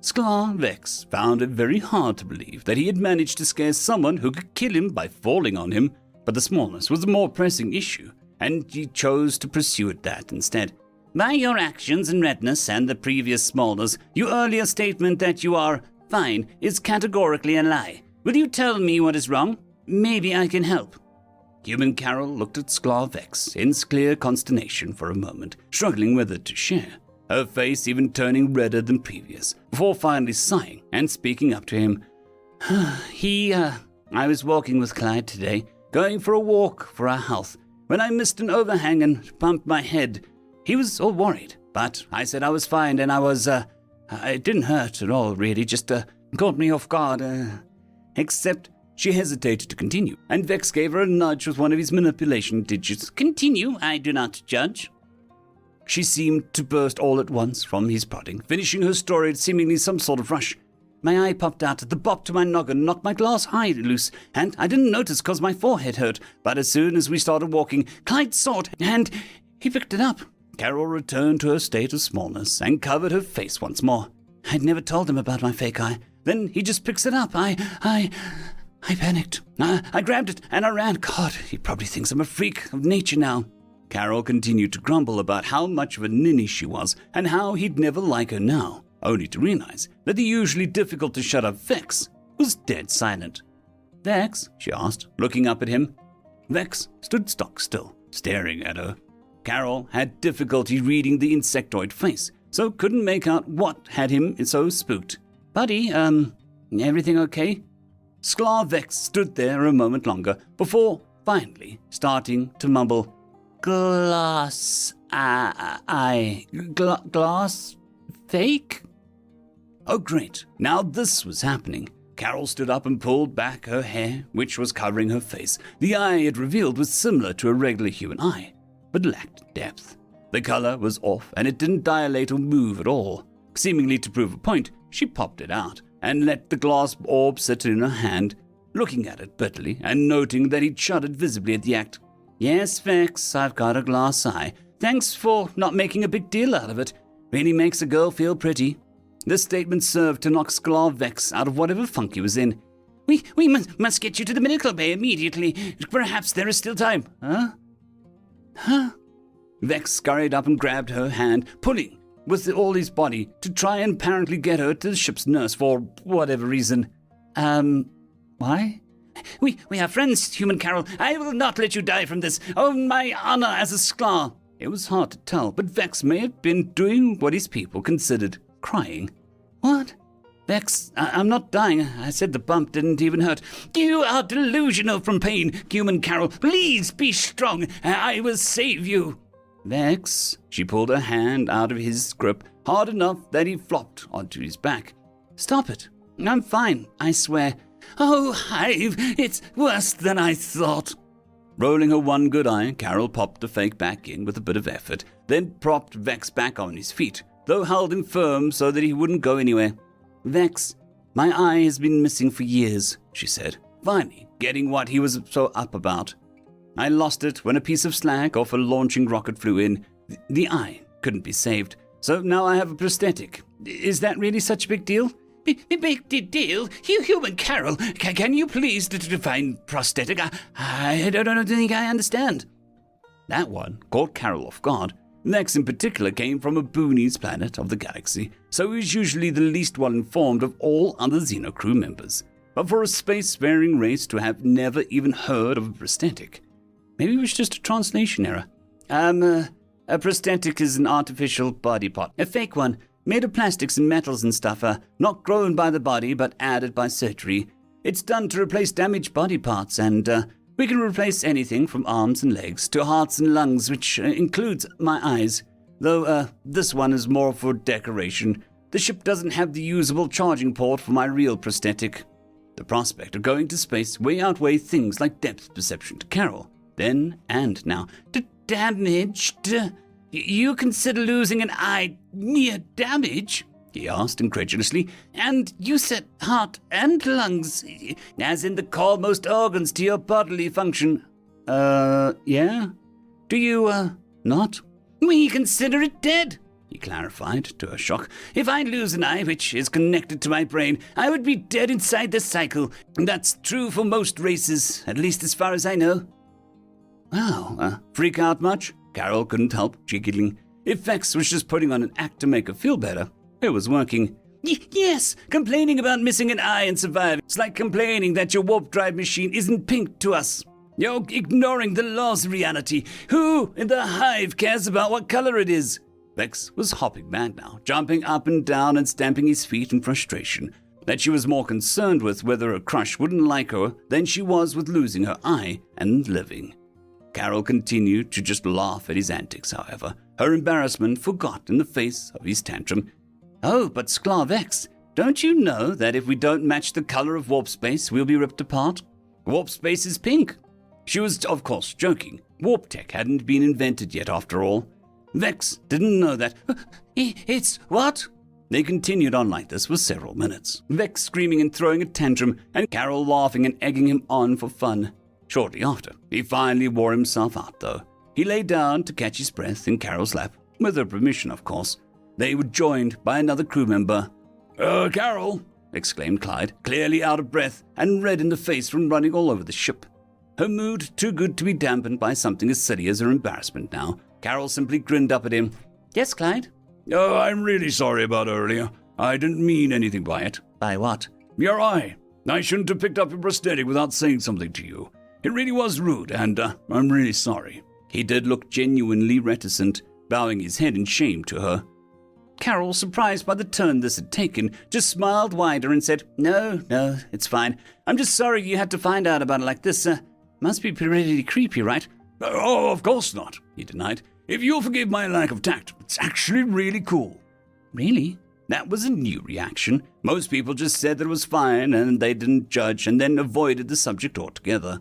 Sklar Vex found it very hard to believe that he had managed to scare someone who could kill him by falling on him, but the smallness was a more pressing issue, and he chose to pursue it that instead.
By your actions and redness and the previous smallness, your earlier statement that you are fine is categorically a lie. Will you tell me what is wrong? Maybe I can help.
Human Carol looked at Sklar Vex in clear consternation for a moment, struggling whether to share, her face even turning redder than previous, before finally sighing and speaking up to him. I was walking with Clyde today, going for a walk for our health, when I missed an overhang and bumped my head. He was all worried, but I said I was fine, and I was, it didn't hurt at all, really, just, caught me off guard, except she hesitated to continue, and Vex gave her a nudge with one of his manipulation digits.
Continue, I do not judge.
She seemed to burst all at once from his prodding, finishing her story at seemingly some sort of rush. My eye popped out at the bop to my noggin, knocked my glass eye loose, and I didn't notice 'cause my forehead hurt, but as soon as we started walking, Clyde saw it, and he picked it up. Carol returned to her state of smallness and covered her face once more. I'd never told him about my fake eye. Then he just picks it up. I panicked. I grabbed it and I ran. God, he probably thinks I'm a freak of nature now. Carol continued to grumble about how much of a ninny she was and how he'd never like her now, only to realize that the usually difficult to shut up Vex was dead silent. Vex? She asked, looking up at him. Vex stood stock still, staring at her. Carol had difficulty reading the insectoid face, so couldn't make out what had him so spooked. Buddy, everything okay? Sklar Vex stood there a moment longer before finally starting to mumble, Glass fake? Oh great, now this was happening. Carol stood up and pulled back her hair, which was covering her face. The eye it revealed was similar to a regular human eye, but lacked depth. The color was off, and it didn't dilate or move at all. Seemingly to prove a point, she popped it out and let the glass orb sit in her hand, looking at it bitterly and noting that he'd shuddered visibly at the act. Yes, Vex, I've got a glass eye. Thanks for not making a big deal out of it. Really makes a girl feel pretty. This statement served to knock Sklar Vex out of whatever funk he was in. We must get you to the medical bay immediately. Perhaps there is still time. Huh? Vex scurried up and grabbed her hand, pulling,
with all his body to try and apparently get her to the ship's nurse for whatever reason. Why? We are friends, human Carol. I will not let you die from this. Oh, my honor as a Sklar. It was hard to tell, but Vex may have been doing what his people considered crying. What? Vex, I'm not dying. I said the bump didn't even hurt. You are delusional from pain, human Carol. Please be strong. I will save you. Vex, she pulled her hand out of his grip hard enough that he flopped onto his back. Stop it. I'm fine, I swear. Oh, Hive, it's worse than I thought. Rolling her one good eye, Carol popped the fake back in with a bit of effort, then propped Vex back on his feet, though held him firm so that he wouldn't go anywhere. Vex, my eye has been missing for years, she said, finally getting what he was so up about. I lost it when a piece of slag off a launching rocket flew in. The eye couldn't be saved, so now I have a prosthetic. Is that really such a big deal? Big deal? Human Carol, can you please define prosthetic? I don't think I understand. That one caught Carol off guard. Vex in particular came from a boonies planet of the galaxy, so he was usually the least well informed of all other Xeno crew members. But for a space-faring race to have never even heard of a prosthetic, maybe it was just a translation error. A prosthetic is an artificial body part, a fake one, made of plastics and metals and stuff, not grown by the body but added by surgery. It's done to replace damaged body parts, and we can replace anything from arms and legs to hearts and lungs, which includes my eyes. Though this one is more for decoration. The ship doesn't have the usable charging port for my real prosthetic. The prospect of going to space way outweighed things like depth perception to Carol, then and now. Damaged? You consider losing an eye mere damage? He asked incredulously. And you said heart and lungs, as in the core most organs to your bodily function. Yeah? Do you, not? We consider it dead, he clarified, to her shock. If I lose an eye, which is connected to my brain, I would be dead inside the cycle. That's true for most races, at least as far as I know. Wow, freak out much? Carol couldn't help giggling. If Vex was just putting on an act to make her feel better, it was working. Yes, complaining about missing an eye and surviving. It's like complaining that your warp drive machine isn't pink to us. You're ignoring the laws of reality. Who in the hive cares about what color it is? Vex was hopping mad now, jumping up and down and stamping his feet in frustration. That she was more concerned with whether her crush wouldn't like her than she was with losing her eye and living. Carol continued to just laugh at his antics, however, her embarrassment forgot in the face of his tantrum. Oh, but Sklar Vex, don't you know that if we don't match the color of warp space, we'll be ripped apart? Warp space is pink. She was, of course, joking. Warp tech hadn't been invented yet, after all. Vex didn't know that. It's what? They continued on like this for several minutes, Vex screaming and throwing a tantrum, and Carol laughing and egging him on for fun. Shortly after, he finally wore himself out, though. He lay down to catch his breath in Carol's lap, with her permission, of course. They were joined by another crew member. Carol, exclaimed Clyde, clearly out of breath and red in the face from running all over the ship. Her mood too good to be dampened by something as silly as her embarrassment now. Carol simply grinned up at him. Yes, Clyde?
Oh, I'm really sorry about earlier. I didn't mean anything by it.
By what?
Your eye. I shouldn't have picked up your prosthetic without saying something to you. It really was rude, and I'm really sorry. He did look genuinely reticent, bowing his head in shame to her. Carol, surprised by the turn this had taken, just smiled wider and said, No, it's fine. I'm just sorry you had to find out about it like this. Must be pretty creepy, right? Oh, of course not, he denied. If you'll forgive my lack of tact, it's actually really cool.
Really? That was a new reaction. Most people just said that it was fine and they didn't judge and then avoided the subject altogether.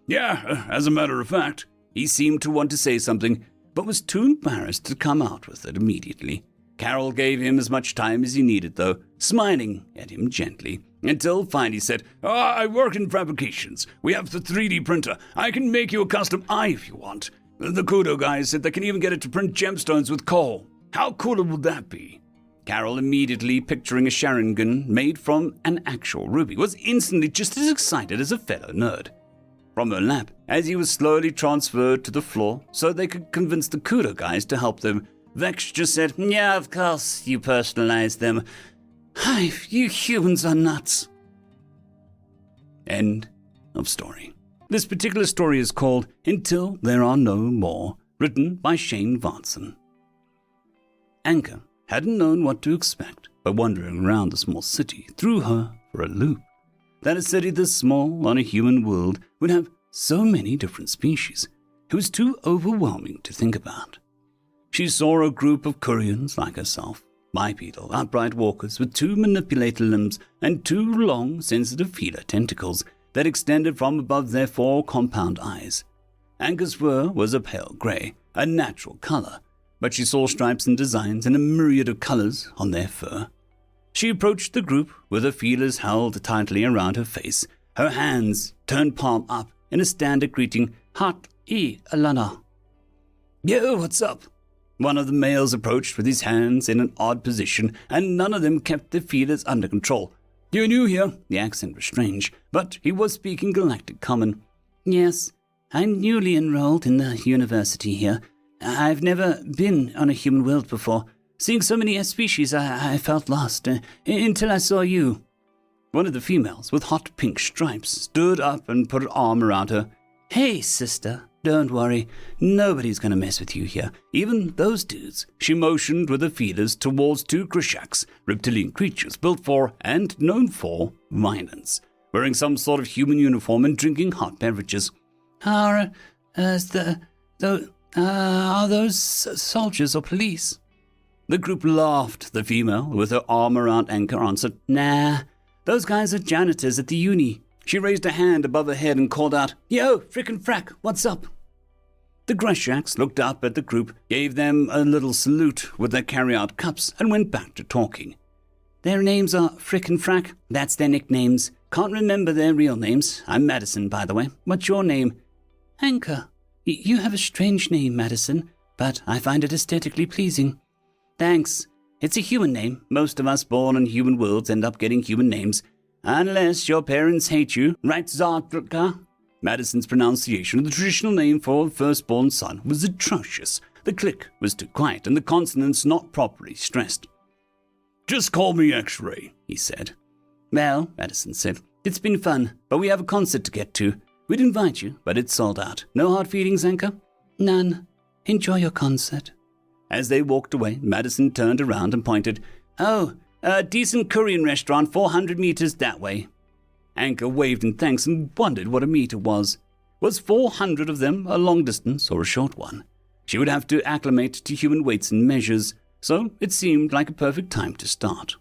Yeah, as a matter of fact.
He seemed to want to say something, but was too embarrassed to come out with it immediately. Carol gave him as much time as he needed, though, smiling at him gently, until finally said,
I work in fabrications. We have the 3D printer. I can make you a custom eye if you want. The Kudo guys said they can even get it to print gemstones with coal. How cool would that be?
Carol, immediately picturing a Sharingan made from an actual ruby, was instantly just as excited as a fellow nerd. From her lap, as he was slowly transferred to the floor so they could convince the Kudo guys to help them, Vex just said, "Yeah, of course, you personalized them. You humans are nuts."
End of story. This particular story is called Until There Are No More, written by Shane Vartson. Anka hadn't known what to expect, but wandering around the small city threw her for a loop. That a city this small on a human world would have so many different species, it was too overwhelming to think about. She saw a group of Koreans like herself, bipedal, upright walkers with 2 manipulator limbs and 2 long, sensitive feeler tentacles that extended from above their 4 compound eyes. Anka's fur was a pale grey, a natural colour, but she saw stripes and designs in a myriad of colours on their fur. She approached the group with her feelers held tightly around her face, her hands turned palm up in a standard greeting, "Alana." "Yo, what's up?" One of the males approached with his hands in an odd position, and none of them kept their feelers under control. "You're new here?" The accent was strange, but he was speaking Galactic Common. "Yes, I'm newly enrolled in the university here. I've never been on a human world before. Seeing so many species, I felt lost, until I saw you." One of the females, with hot pink stripes, stood up and put an arm around her. "Hey, sister, don't worry. Nobody's going to mess with you here, even those dudes." She motioned with her feelers towards 2 Krishaks, reptilian creatures built for and known for violence, wearing some sort of human uniform and drinking hot beverages. Are those soldiers or police?" The group laughed. The female, with her arm around Anka, answered, "Nah, those guys are janitors at the uni." She raised a hand above her head and called out, "Yo, frickin' frack, what's up?" The Greshaks looked up at the group, gave them a little salute with their carry-out cups, and went back to talking. "Their names are Frickin' Frack. That's their nicknames. Can't remember their real names. I'm Madison, by the way. What's your name?" "Anka. You have a strange name, Madison, but I find it aesthetically pleasing." "Thanks. It's a human name. Most of us born in human worlds end up getting human names. Unless your parents hate you, right, Zartrka?" Madison's pronunciation of the traditional name for a firstborn son was atrocious. The click was too quiet and the consonants not properly stressed. "Just call me X-Ray," he said. "Well," Madison said, "it's been fun, but we have a concert to get to. We'd invite you, but it's sold out. No hard feelings, Anka?" "None. Enjoy your concert." As they walked away, Madison turned around and pointed. "Oh, a decent Korean restaurant 400 meters that way." Anka waved in thanks and wondered what a meter was. Was 400 of them a long distance or a short one? She would have to acclimate to human weights and measures, so it seemed like a perfect time to start.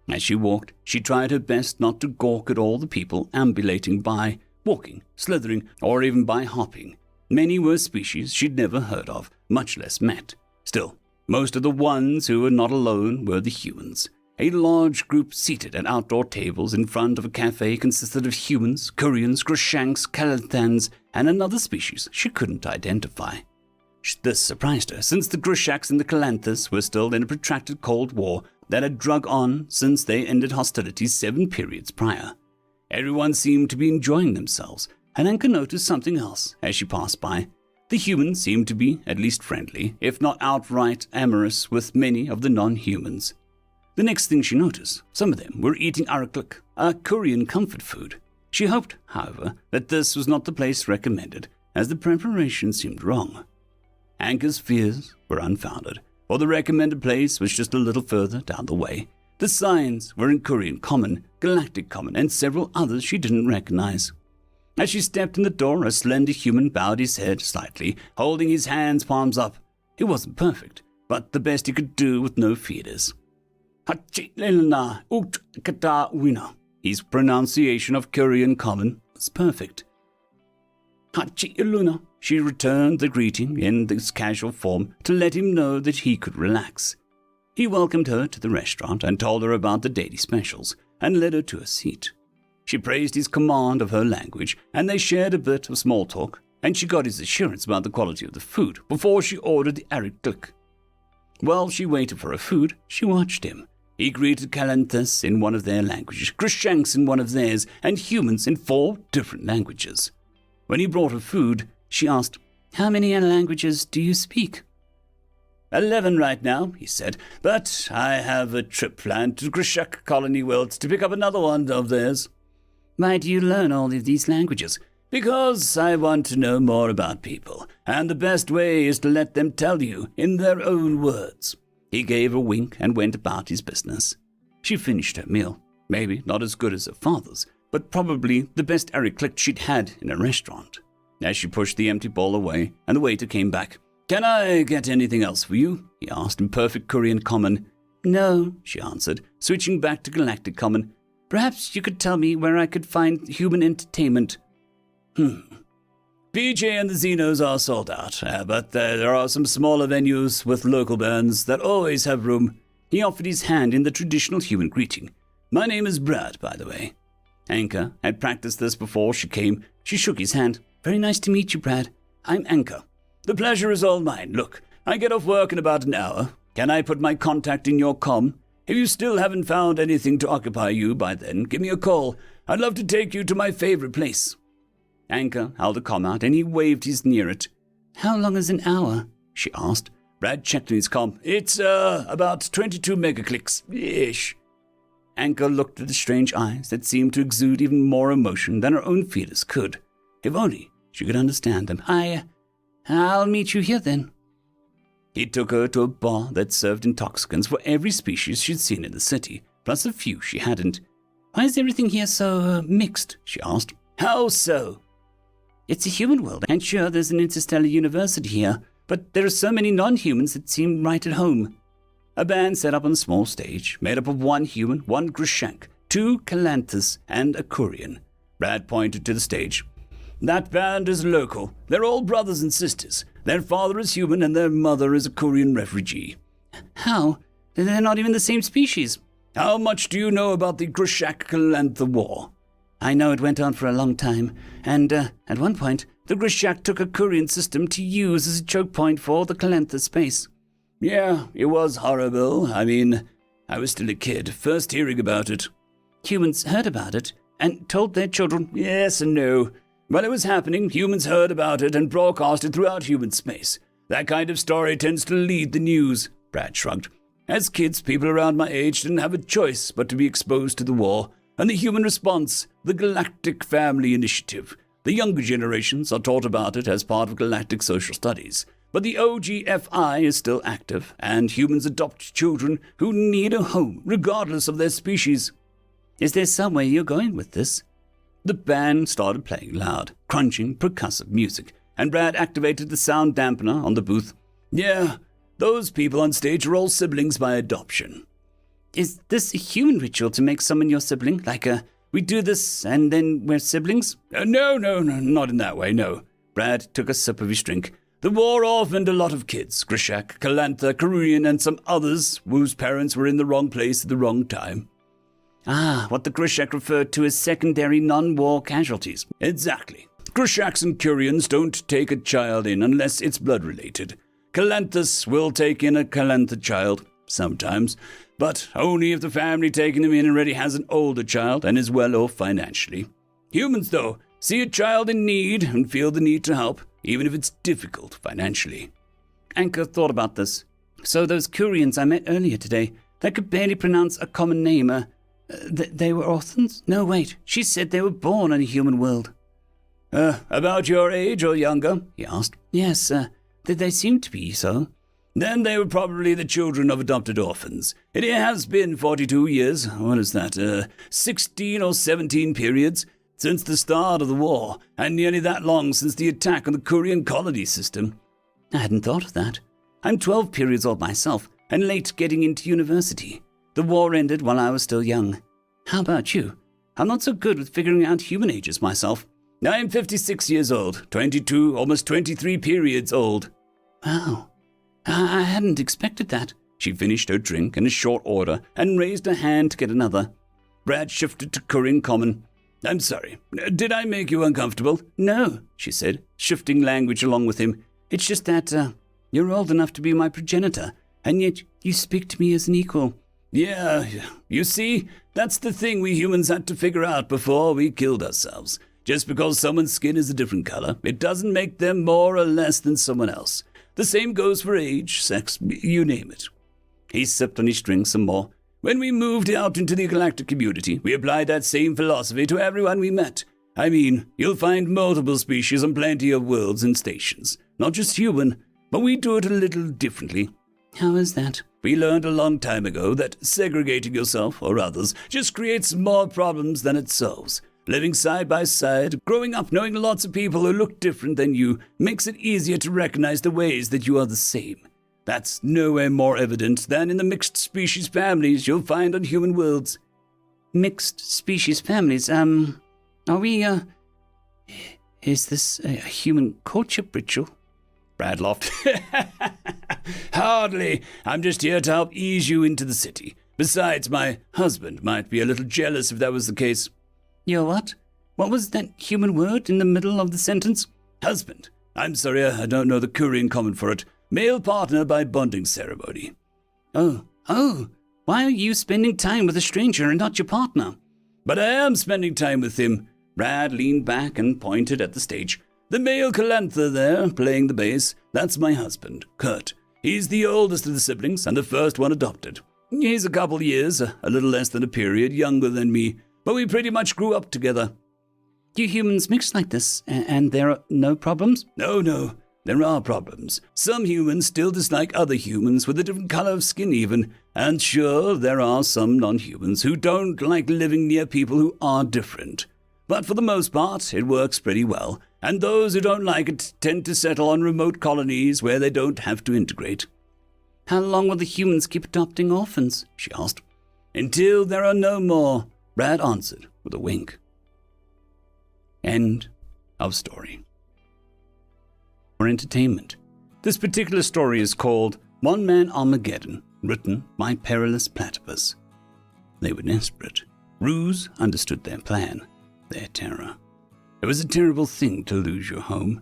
As she walked, she tried her best not to gawk at all the people ambulating by, walking, slithering, or even by hopping. Many were species she'd never heard of, much less met. Still, most of the ones who were not alone were the humans. A large group seated at outdoor tables in front of a cafe consisted of humans, Koreans, Groshanks, Kalathans, and another species she couldn't identify. This surprised her, since the Groshaks and the Kalanthas were still in a protracted Cold War that had drug on since they ended hostilities 7 periods prior. Everyone seemed to be enjoying themselves, and Anka noticed something else as she passed by. The humans seemed to be at least friendly, if not outright amorous with many of the non-humans. The next thing she noticed, some of them were eating araklik, a Korean comfort food. She hoped, however, that this was not the place recommended, as the preparation seemed wrong. Anka's fears were unfounded, for the recommended place was just a little further down the way. The signs were in Korean Common, Galactic Common, and several others she didn't recognize. As she stepped in the door, a slender human bowed his head slightly, holding his hands palms up. It wasn't perfect, but the best he could do with no feeders. His pronunciation of Korean Common was perfect. "Hachiluna," she returned the greeting in this casual form to let him know that he could relax. He welcomed her to the restaurant and told her about the daily specials, and led her to a seat. She praised his command of her language, and they shared a bit of small talk, and she got his assurance about the quality of the food before she ordered the araklik. While she waited for her food, she watched him. He greeted Kalanthas in one of their languages, Grishanks in one of theirs, and humans in 4 different languages. When he brought her food, she asked, "How many languages do you speak?"
11 right now, he said, but I have a trip planned to Grishak Colony World to pick up another one of theirs. Why do you learn all of these languages? Because I want to know more about people, and the best way is to let them tell you in their own words. He gave a wink and went about his business. She finished her meal. Maybe not as good as her father's, but probably the best Eric clicked she'd had in a restaurant. As she pushed the empty bowl away, and the waiter came back. "Can I get anything else for you?" he asked in perfect Korean common. "No," she answered, switching back to Galactic Common. "Perhaps you could tell me where I could find human entertainment."
PJ and the Xenos are sold out, but there are some smaller venues with local bands that always have room.
He offered his hand in the traditional human greeting.
My name is Brad, by the way.
Anchor had practiced this before she came. She shook his hand. "Very nice to meet you, Brad. I'm Anchor."
"The pleasure is all mine. Look, I get off work in about an hour. Can I put my contact in your comm? If you still haven't found anything to occupy you by then, give me a call. I'd love to take you to my favorite place."
Anchor held a comm out, and he waved his near it. "How long is an hour?" she asked.
Brad checked his comm. "It's, about 22 megaclicks-ish."
Anchor looked at the strange eyes that seemed to exude even more emotion than her own feelers could. If only she could understand them. I'll meet you here then." He took her to a bar that served intoxicants for every species she'd seen in the city, plus a few she hadn't. "Why is everything here so mixed?" she asked.
"How so?"
"It's a human world, and sure, there's an interstellar university here, but there are so many non-humans that seem right at home." A band set up on a small stage, made up of one human, one Grishak, two Calanthus, and a Korean. Brad pointed to the stage.
"That band is local. They're all brothers and sisters. Their father is human and their mother is a Korean refugee."
"How? They're not even the same species."
"How much do you know about the Grishak-Calantha War?"
"I know it went on for a long time, and at one point, the Grishak took a Korean system to use as a choke point for the Calantha space."
"Yeah, it was horrible. I mean, I was still a kid, first hearing about it."
"Humans heard about it and told their children?"
"Yes and no. While it was happening, humans heard about it and broadcast it throughout human space. That kind of story tends to lead the news," Brad shrugged. "As kids, people around my age didn't have a choice but to be exposed to the war, and the human response, the Galactic Family Initiative. The younger generations are taught about it as part of galactic social studies. But the OGFI is still active, and humans adopt children who need a home, regardless of their species."
"Is there somewhere you're going with this?"
The band started playing loud, crunching, percussive music, and Brad activated the sound dampener on the booth. "Yeah, those people on stage are all siblings by adoption."
"Is this a human ritual to make someone your sibling? Like, we do this and then we're siblings?"
No, not in that way, no." Brad took a sip of his drink. "The war orphaned a lot of kids, Grishak, Calantha, Korean, and some others whose parents were in the wrong place at the wrong time."
What the Grishak referred to as secondary non-war casualties.
"Exactly. Grishaks and Koreans don't take a child in unless it's blood-related. Calanthus will take in a Calantha child, sometimes, but only if the family taking them in already has an older child and is well off financially. Humans, though, see a child in need and feel the need to help, even if it's difficult financially."
Anchor thought about this. "So those Koreans I met earlier today, that could barely pronounce a common name, they were orphans? No, wait, she said they were born in a human world."
About your age or younger?" he asked.
"Yes, they seem to be so."
"Then they were probably the children of adopted orphans. It has been 42 years, what is that, 16 or 17 periods, since the start of the war, and nearly that long since the attack on the Korean colony system."
"I hadn't thought of that. I'm 12 periods old myself, and late getting into university. The war ended while I was still young. How about you? I'm not so good with figuring out human ages myself."
"I'm 56 years old, 22, almost 23 periods old."
"Wow. I hadn't expected that."
She finished her drink in a short order and raised her hand to get another. Brad shifted to Korean Common. "I'm sorry. Did I make you uncomfortable?"
"No," she said, shifting language along with him. "It's just that, you're old enough to be my progenitor, and yet you speak to me as an equal."
"Yeah, you see, that's the thing we humans had to figure out before we killed ourselves. Just because someone's skin is a different color, it doesn't make them more or less than someone else. The same goes for age, sex, you name it. He sipped on his drink some more. When we moved out into the galactic community, we applied that same philosophy to everyone we met. I mean, you'll find multiple species on plenty of worlds and stations. Not just human, but we do it a little differently.
How is that?
We learned a long time ago that segregating yourself or others just creates more problems than it solves. Living side by side, growing up knowing lots of people who look different than you, makes it easier to recognize the ways that you are the same. That's nowhere more evident than in the mixed species families you'll find on human worlds.
Mixed species families, are we, is this a human courtship ritual?
Brad laughed. Hardly. I'm just here to help ease you into the city. Besides, my husband might be a little jealous if that was the case.
Your what? What was that human word in the middle of the sentence?
Husband. I'm sorry, I don't know the Korean common for it. Male partner by bonding ceremony.
Oh. Why are you spending time with a stranger and not your partner?
But I am spending time with him. Brad leaned back and pointed at the stage. The male calantha there, playing the bass, that's my husband, Kurt. He's the oldest of the siblings and the first one adopted. He's a couple years, a little less than a period, younger than me, but we pretty much grew up together.
You humans mix like this, and there are no problems?
No, there are problems. Some humans still dislike other humans with a different color of skin even, and sure, there are some non-humans who don't like living near people who are different. But for the most part, it works pretty well, and those who don't like it tend to settle on remote colonies where they don't have to integrate.
How long will the humans keep adopting orphans?
She asked. Until there are no more, Brad answered with a wink. End of story. For entertainment, this particular story is called One Man Armageddon, written by Perilous Platypus. They were desperate. Ruse understood their plan, their terror. It was a terrible thing to lose your home.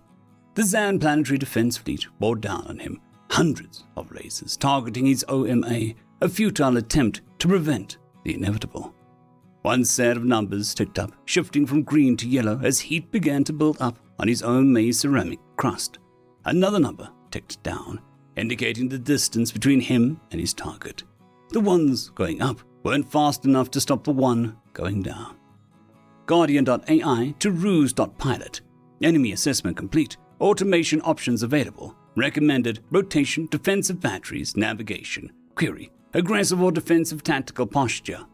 The Zan Planetary Defense Fleet bore down on him, hundreds of lasers targeting his OMA, a futile attempt to prevent the inevitable. One set of numbers ticked up, shifting from green to yellow as heat began to build up on his OMA ceramic crust. Another number ticked down, indicating the distance between him and his target. The ones going up weren't fast enough to stop the one going down. Guardian.ai to Ruse.pilot. Enemy assessment complete. Automation options available. Recommended rotation, defensive batteries, navigation. Query: aggressive or defensive tactical posture.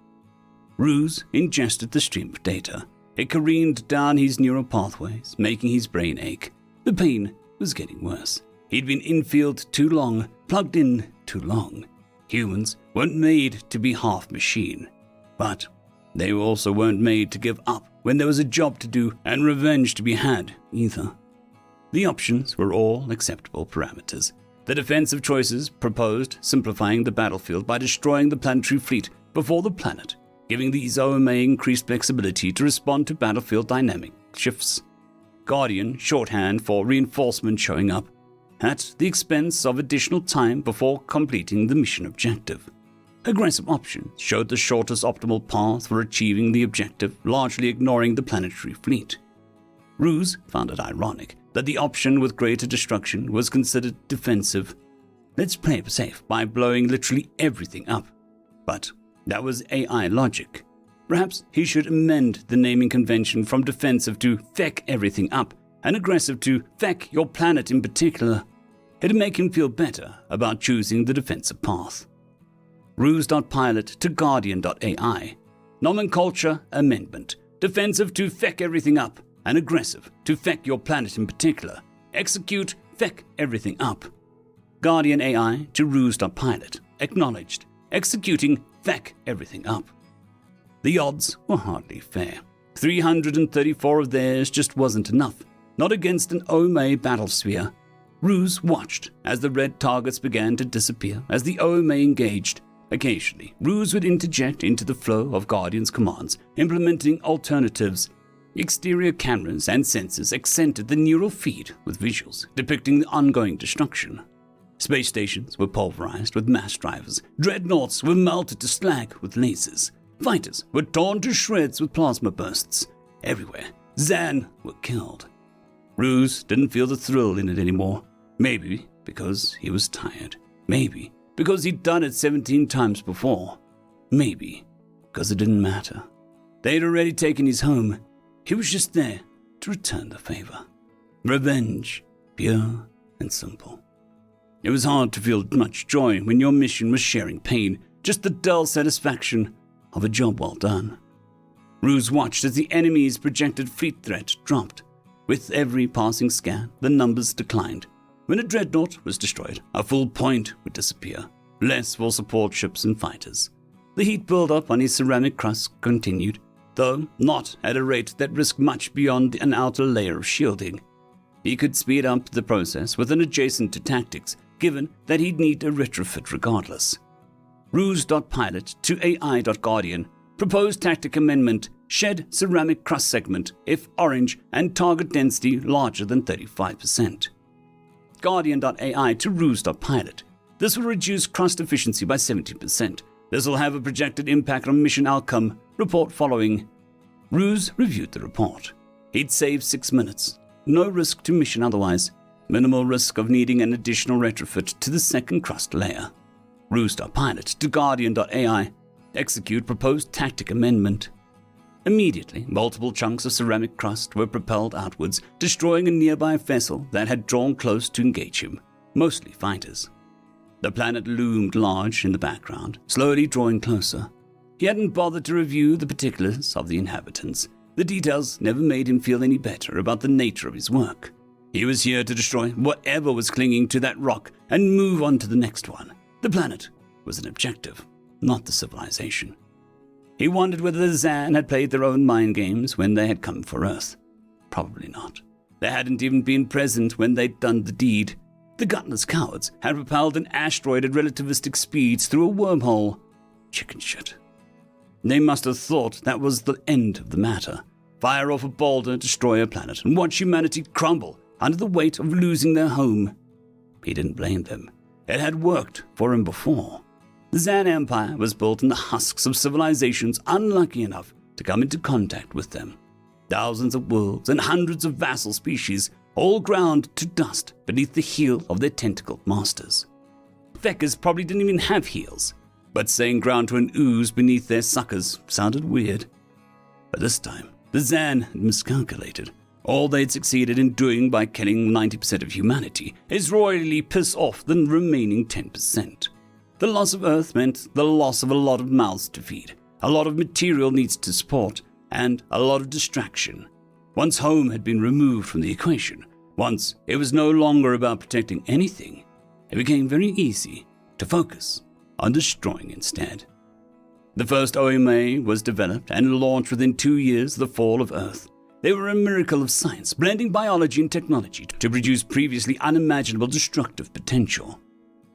Ruse ingested the stream of data. It careened down his neural pathways, making his brain ache. The pain was getting worse. He'd been infield too long, plugged in too long. Humans weren't made to be half machine, but they also weren't made to give up when there was a job to do and revenge to be had either. The options were all acceptable parameters. The defensive choices proposed simplifying the battlefield by destroying the planetary fleet before the planet, giving these OMA increased flexibility to respond to battlefield dynamic shifts. Guardian shorthand for reinforcement showing up, at the expense of additional time before completing the mission objective. Aggressive options showed the shortest optimal path for achieving the objective, largely ignoring the planetary fleet. Ruse found it ironic that the option with greater destruction was considered defensive. Let's play it safe by blowing literally everything up. But that was AI logic. Perhaps he should amend the naming convention from defensive to feck everything up, and aggressive to feck your planet in particular. It'd make him feel better about choosing the defensive path. Ruse.pilot to Guardian.ai. Nomenclature amendment. Defensive to feck everything up, and aggressive to feck your planet in particular. Execute feck everything up. Guardian AI to Ruse.pilot. Acknowledged. Executing feck everything up. The odds were hardly fair. 334 of theirs just wasn't enough. Not against an OMA battlesphere. Ruse watched as the red targets began to disappear as the OMA engaged. Occasionally, Ruse would interject into the flow of Guardian's commands, implementing alternatives. Exterior cameras and sensors accented the neural feed with visuals depicting the ongoing destruction. Space stations were pulverized with mass drivers. Dreadnoughts were melted to slag with lasers. Fighters were torn to shreds with plasma bursts. Everywhere, Zan were killed. Ruse didn't feel the thrill in it anymore. Maybe
because he was tired. Maybe because he'd done it 17 times before. Maybe because it didn't matter. They'd already taken his home. He was just there to return the favor. Revenge, pure and simple. It was hard to feel much joy when your mission was sharing pain, just the dull satisfaction of a job well done. Ruse watched as the enemy's projected fleet threat dropped. With every passing scan, the numbers declined. When a dreadnought was destroyed, a full point would disappear. Less for support ships and fighters. The heat buildup on his ceramic crust continued, though not at a rate that risked much beyond an outer layer of shielding. He could speed up the process with an adjacent to tactics, given that he'd need a retrofit regardless. Ruse.pilot to AI.guardian. Proposed tactic amendment. Shed ceramic crust segment if orange and target density larger than 35%. Guardian.ai to Ruse.pilot. This will reduce crust efficiency by 70%. This will have a projected impact on mission outcome. Report following. Ruse reviewed the report. He'd saved 6 minutes. No risk to mission otherwise. Minimal risk of needing an additional retrofit to the second crust layer. Ruse.pilot to Guardian.ai. Execute proposed tactic amendment. Immediately, multiple chunks of ceramic crust were propelled outwards, destroying a nearby vessel that had drawn close to engage him, mostly fighters. The planet loomed large in the background, slowly drawing closer. He hadn't bothered to review the particulars of the inhabitants. The details never made him feel any better about the nature of his work. He was here to destroy whatever was clinging to that rock and move on to the next one. The planet was an objective, not the civilization. He wondered whether the Zan had played their own mind games when they had come for Earth. Probably not. They hadn't even been present when they'd done the deed. The gutless cowards had propelled an asteroid at relativistic speeds through a wormhole. Chicken shit. They must have thought that was the end of the matter. Fire off a boulder, destroy a planet, and watch humanity crumble under the weight of losing their home. He didn't blame them. It had worked for him before. The Zan Empire was built in the husks of civilizations unlucky enough to come into contact with them. Thousands of worlds and hundreds of vassal species, all ground to dust beneath the heel of their tentacled masters. Feckers probably didn't even have heels, but saying ground to an ooze beneath their suckers sounded weird. But this time, the Zan had miscalculated. All they'd succeeded in doing by killing 90% of humanity is royally piss off the remaining 10%. The loss of Earth meant the loss of a lot of mouths to feed, a lot of material needs to support, and a lot of distraction. Once home had been removed from the equation, once it was no longer about protecting anything, it became very easy to focus on destroying instead. The first OMA was developed and launched within 2 years of the fall of Earth. They were a miracle of science, blending biology and technology to produce previously unimaginable destructive potential.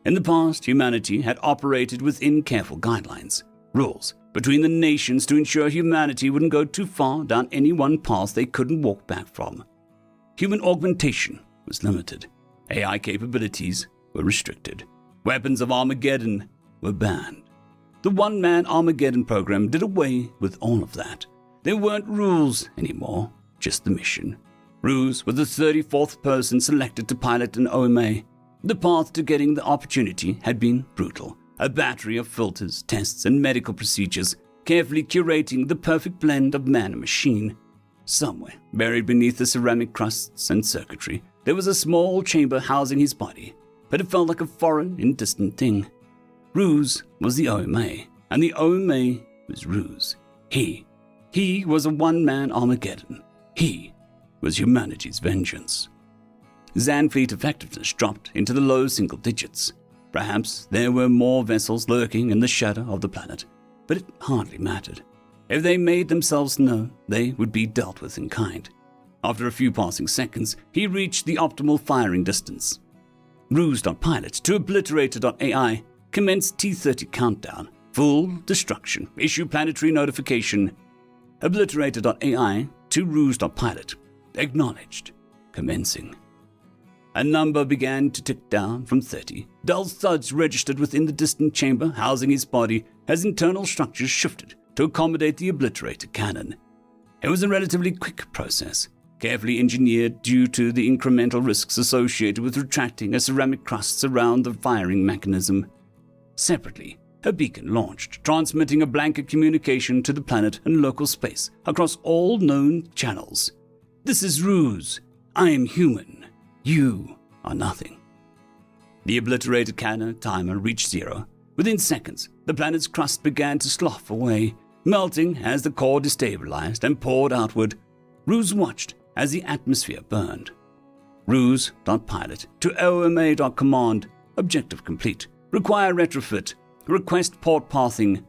In the past, humanity had operated within careful guidelines, rules between the nations to ensure humanity wouldn't go too far down any one path they couldn't walk back from. Human augmentation was limited. AI capabilities were restricted. Weapons of Armageddon were banned. The one-man Armageddon program did away with all of that. There weren't rules anymore, just the mission. Ruse was the 34th person selected to pilot an OMA. The path to getting the opportunity had been brutal. A battery of filters, tests, and medical procedures, carefully curating the perfect blend of man and machine. Somewhere, buried beneath the ceramic crusts and circuitry, there was a small chamber housing his body, but it felt like a foreign and distant thing. Ruse was the OMA, and the OMA was Ruse. He was a one-man Armageddon. He was humanity's vengeance. Zan fleet effectiveness dropped into the low single digits. Perhaps there were more vessels lurking in the shadow of the planet, but it hardly mattered. If they made themselves known, they would be dealt with in kind. After a few passing seconds, he reached the optimal firing distance. Ruse.pilot to Obliterator.ai commence T-30 countdown. Full destruction. Issue planetary notification. Obliterator.ai to Ruse.pilot. Acknowledged. Commencing. A number began to tick down from 30. Dull thuds registered within the distant chamber housing his body as internal structures shifted to accommodate the Obliterator cannon. It was a relatively quick process. carefully engineered due to the incremental risks associated with retracting a ceramic crust around the firing mechanism. Separately, a beacon launched, transmitting a blanket communication to the planet and local space across all known channels. This is Ruse. I am human. You are nothing. The obliterated cannon timer reached 0. Within seconds, the planet's crust began to slough away, melting as the core destabilized and poured outward. Ruse watched as the atmosphere burned. Ruse.pilot to OMA.command. Objective complete. Require retrofit. Request port pathing.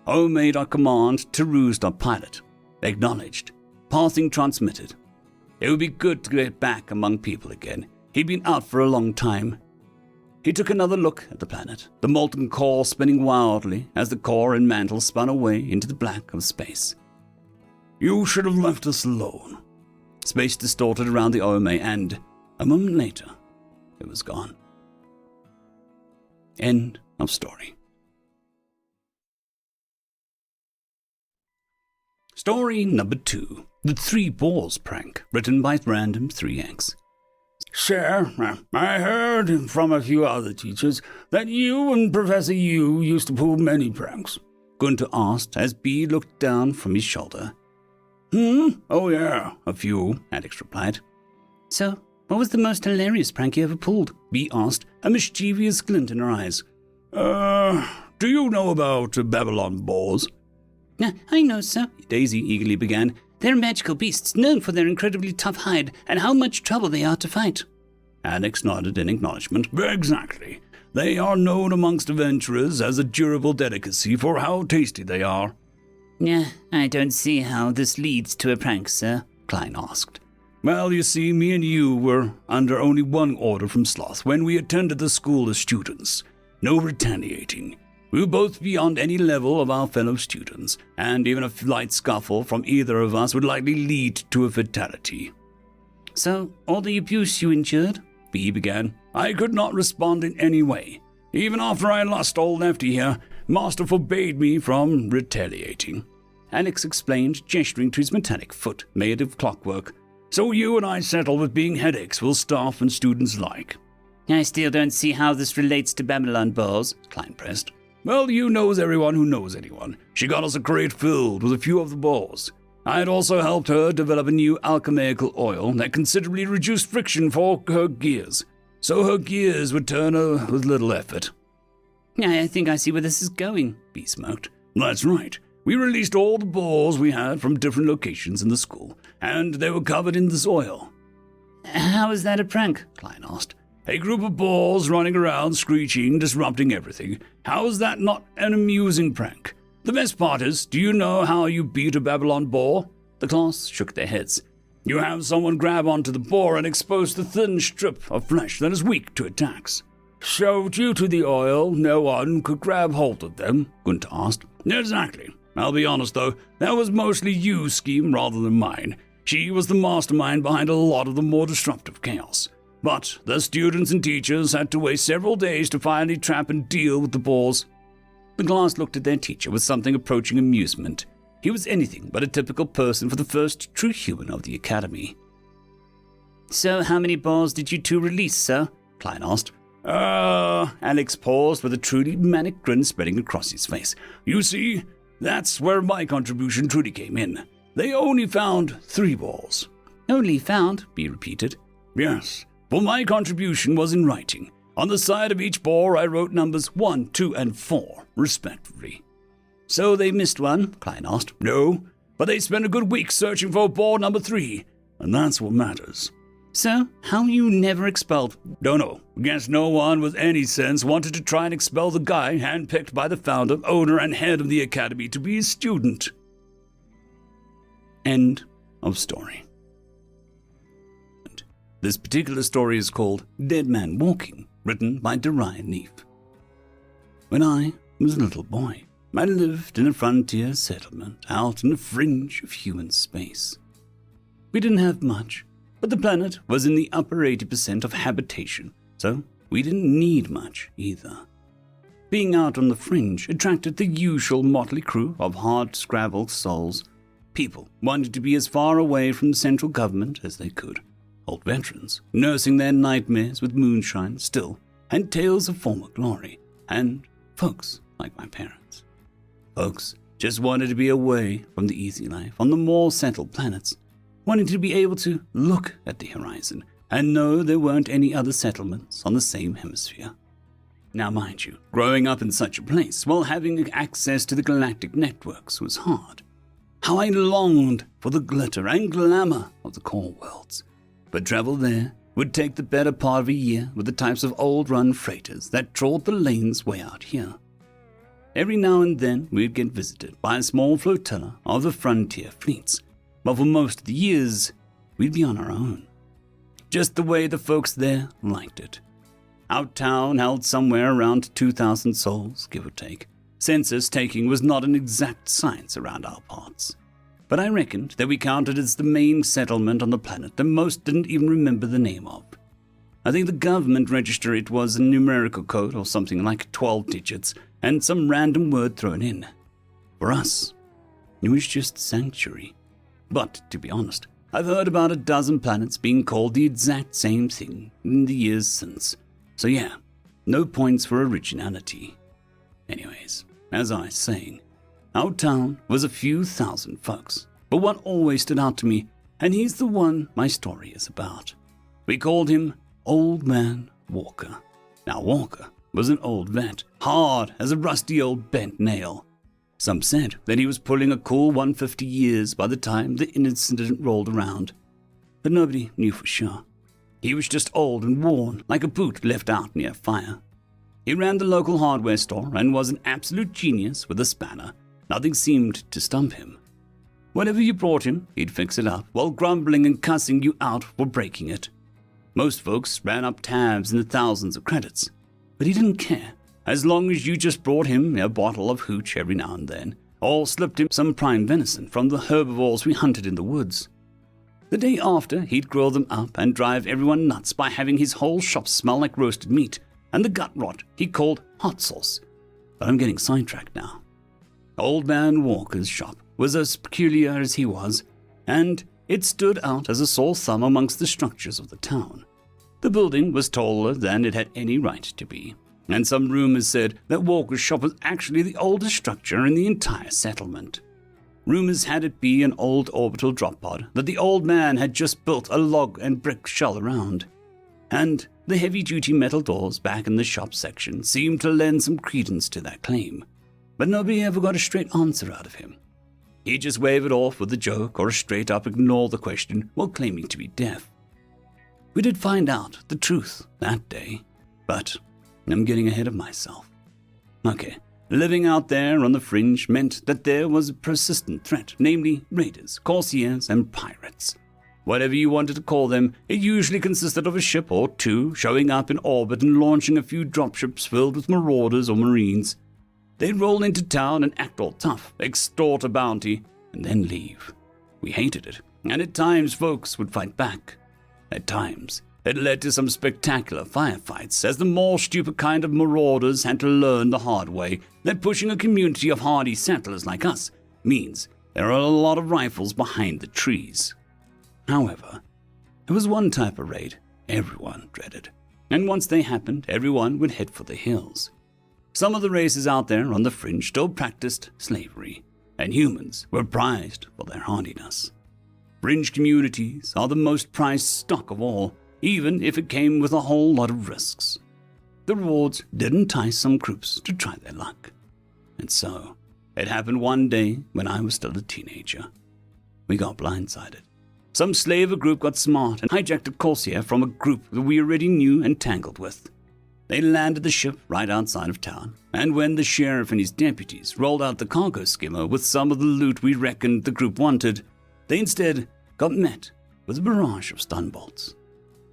OMA.command to Ruse.pilot. Acknowledged. Pathing transmitted. It would be good to get back among people again. He'd been out for a long time. He took another look at the planet, the molten core spinning wildly as the core and mantle spun away into the black of space. You should have left us alone. Space distorted around the OMA and, a moment later, it was gone. End of story. Story number 2. The 3 Balls Prank, written by Random 3X.
Sir, I heard from a few other teachers that you and Professor Yu used to pull many pranks.
Gunter asked as B looked down from his shoulder.
Oh yeah, a few,
Alex replied.
So, what was the most hilarious prank you ever pulled?
B asked, a mischievous glint in her eyes.
Do you know about Babylon Balls?
I know, sir.
Daisy eagerly began.
They're magical beasts, known for their incredibly tough hide and how much trouble they are to fight.
Alex nodded in acknowledgement.
Exactly. They are known amongst adventurers as a durable delicacy for how tasty they are.
I don't see how this leads to a prank, sir,
Klein asked.
Well, you see, me and you were under only one order from Sloth when we attended the school as students. No retaliating. We were both beyond any level of our fellow students, and even a light scuffle from either of us would likely lead to a fatality.
So, all the abuse you endured?
B began.
I could not respond in any way. Even after I lost old Lefty here, Master forbade me from retaliating.
Alex explained, gesturing to his metallic foot, made of clockwork.
So you and I settle with being headaches for staff and students alike.
I still don't see how this relates to Babylon Balls,
Klein pressed.
Well, you knows everyone who knows anyone. She got us a crate filled with a few of the balls. I had also helped her develop a new alchemical oil that considerably reduced friction for her gears, so her gears would turn with little effort.
I think I see where this is going,
B smoked.
That's right. We released all the balls we had from different locations in the school, and they were covered in this oil.
How is that a prank?
Klein asked.
A group of balls running around, screeching, disrupting everything. How is that not an amusing prank? The best part is, do you know how you beat a Babylon ball?
The class shook their heads.
You have someone grab onto the ball and expose the thin strip of flesh that is weak to attacks. So, due to the oil, no one could grab hold of them, Gunter asked. Exactly. I'll be honest, though, that was mostly Yu's scheme rather than mine. She was the mastermind behind a lot of the more disruptive chaos. But the students and teachers had to wait several days to finally trap and deal with the balls.
The class looked at their teacher with something approaching amusement. He was anything but a typical person for the first true human of the academy.
So how many balls did you two release, sir?
Klein asked. Alex paused with a truly manic grin spreading across his face.
You see, that's where my contribution truly came in. They only found 3 balls.
Only found?
B repeated.
Yes. For my contribution was in writing. On the side of each ball, I wrote numbers 1, 2, and 4, respectively.
So they missed one? Klein asked.
No, but they spent a good week searching for ball number 3, and that's what matters.
So, how you never expelled?
Don't know. Guess no one with any sense wanted to try and expel the guy handpicked by the founder, owner, and head of the academy to be his student.
End of story. This particular story is called Dead Man Walking, written by Darian Neef. When I was a little boy, I lived in a frontier settlement out in the fringe of human space. We didn't have much, but the planet was in the upper 80% of habitation, so we didn't need much either. Being out on the fringe attracted the usual motley crew of hard-scrabbled souls, People wanted to be as far away from the central government as they could. Old veterans, nursing their nightmares with moonshine still, and tales of former glory, and folks like my parents. Folks just wanted to be away from the easy life on the more settled planets, wanting to be able to look at the horizon and know there weren't any other settlements on the same hemisphere. Now mind you, growing up in such a place while having access to the galactic networks was hard. How I longed for the glitter and glamour of the core worlds. But travel there would take the better part of a year with the types of old-run freighters that trawled the lanes way out here. Every now and then we'd get visited by a small flotilla of the frontier fleets, but for most of the years, we'd be on our own. Just the way the folks there liked it. Our town held somewhere around 2,000 souls, give or take. Census taking was not an exact science around our parts. But I reckoned that we counted as the main settlement on the planet that most didn't even remember the name of. I think the government register it was a numerical code or something like 12 digits and some random word thrown in. For us, it was just sanctuary. But, to be honest, I've heard about a dozen planets being called the exact same thing in the years since. So yeah, no points for originality. Anyways, as I was saying, our town was a few thousand folks, but one always stood out to me, and he's the one my story is about. We called him Old Man Walker. Now Walker was an old vet, hard as a rusty old bent nail. Some said that he was pulling a cool 150 years by the time the incident rolled around, but nobody knew for sure. He was just old and worn, like a boot left out near fire. He ran the local hardware store and was an absolute genius with a spanner. Nothing seemed to stump him. Whatever you brought him, he'd fix it up, while grumbling and cussing you out for breaking it. Most folks ran up tabs in the thousands of credits, but he didn't care, as long as you just brought him a bottle of hooch every now and then, or slipped him some prime venison from the herbivores we hunted in the woods. The day after, he'd grill them up and drive everyone nuts by having his whole shop smell like roasted meat, and the gut rot he called hot sauce. But I'm getting sidetracked now. Old Man Walker's shop was as peculiar as he was, and it stood out as a sore thumb amongst the structures of the town. The building was taller than it had any right to be, and some rumors said that Walker's shop was actually the oldest structure in the entire settlement. Rumors had it be an old orbital drop pod that the old man had just built a log and brick shell around, and the heavy-duty metal doors back in the shop section seemed to lend some credence to that claim. But nobody ever got a straight answer out of him. He'd just wave it off with a joke or straight up ignore the question while claiming to be deaf. We did find out the truth that day, but I'm getting ahead of myself. Okay, living out there on the fringe meant that there was a persistent threat, namely raiders, corsairs, and pirates. Whatever you wanted to call them, it usually consisted of a ship or two showing up in orbit and launching a few dropships filled with marauders or marines. They'd roll into town and act all tough, extort a bounty, and then leave. We hated it, and at times folks would fight back. At times, it led to some spectacular firefights, as the more stupid kind of marauders had to learn the hard way that pushing a community of hardy settlers like us means there are a lot of rifles behind the trees. However, there was one type of raid everyone dreaded, and once they happened, everyone would head for the hills. Some of the races out there on the fringe still practiced slavery, and humans were prized for their hardiness. Fringe communities are the most prized stock of all, even if it came with a whole lot of risks. The rewards did entice some groups to try their luck. And so, it happened one day when I was still a teenager. We got blindsided. Some slaver group got smart and hijacked a corsair from a group that we already knew and tangled with. They landed the ship right outside of town, and when the sheriff and his deputies rolled out the cargo skimmer with some of the loot we reckoned the group wanted, they instead got met with a barrage of stun bolts.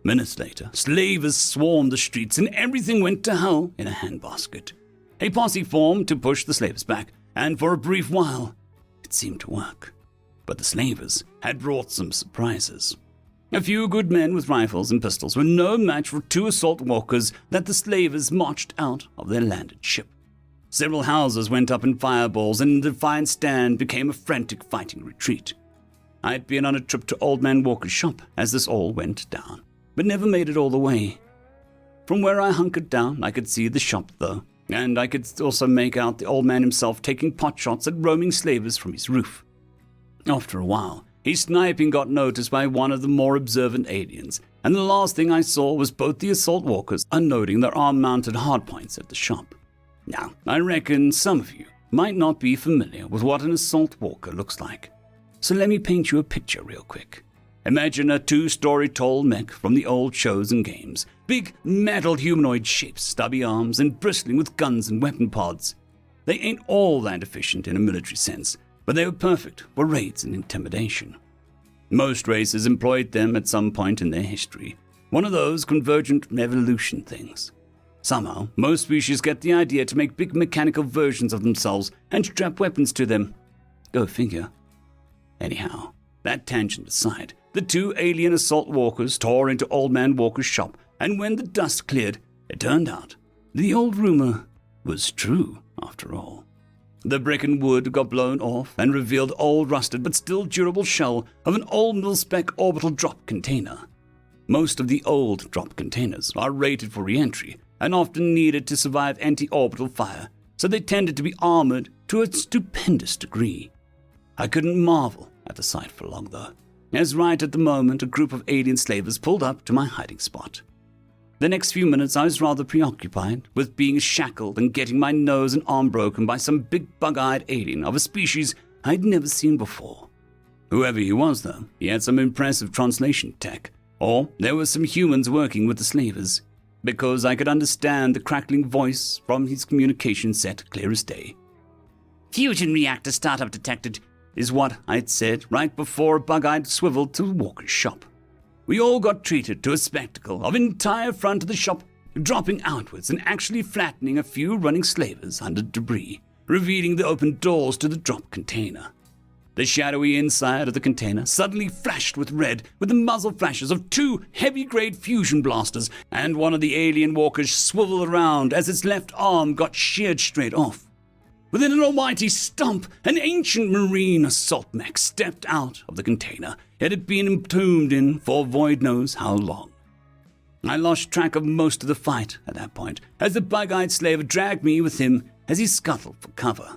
Minutes later, slavers swarmed the streets and everything went to hell in a handbasket. A posse formed to push the slavers back, and for a brief while, it seemed to work. But the slavers had brought some surprises. A few good men with rifles and pistols were no match for two assault walkers that the slavers marched out of their landed ship. Several houses went up in fireballs, and the defiant stand became a frantic fighting retreat. I had been on a trip to Old Man Walker's shop as this all went down, but never made it all the way. From where I hunkered down, I could see the shop, though, and I could also make out the old man himself taking pot shots at roaming slavers from his roof. After a while, his sniping got noticed by one of the more observant aliens, and the last thing I saw was both the assault walkers unloading their arm-mounted hardpoints at the shop. Now, I reckon some of you might not be familiar with what an assault walker looks like, so let me paint you a picture real quick. Imagine a 2-story tall mech from the old shows and games, big metal humanoid shapes, stubby arms, and bristling with guns and weapon pods. They ain't all that efficient in a military sense, but they were perfect for raids and intimidation. Most races employed them at some point in their history, one of those convergent evolution things. Somehow, most species get the idea to make big mechanical versions of themselves and strap weapons to them. Go figure. Anyhow, that tangent aside, the 2 alien assault walkers tore into Old Man Walker's shop, and when the dust cleared, it turned out the old rumor was true after all. The brick and wood got blown off and revealed the old rusted but still durable shell of an old mil-spec orbital drop container. Most of the old drop containers are rated for re-entry and often needed to survive anti-orbital fire, so they tended to be armored to a stupendous degree. I couldn't marvel at the sight for long, though, as right at the moment a group of alien slavers pulled up to my hiding spot. The next few minutes I was rather preoccupied with being shackled and getting my nose and arm broken by some big bug-eyed alien of a species I'd never seen before. Whoever he was, though, he had some impressive translation tech, or there were some humans working with the slavers, because I could understand the crackling voice from his communication set clear as day. "Fusion reactor startup detected," is what I'd said right before a bug-eyed swiveled to Walker's shop. We all got treated to a spectacle of entire front of the shop dropping outwards and actually flattening a few running slavers under debris, revealing the open doors to the drop container. The shadowy inside of the container suddenly flashed with red with the muzzle flashes of 2 heavy-grade fusion blasters, and one of the alien walkers swiveled around as its left arm got sheared straight off. Within an almighty stump, an ancient marine assault mech stepped out of the container it had been entombed in for void knows how long. I lost track of most of the fight at that point, as the bug-eyed slave dragged me with him as he scuttled for cover.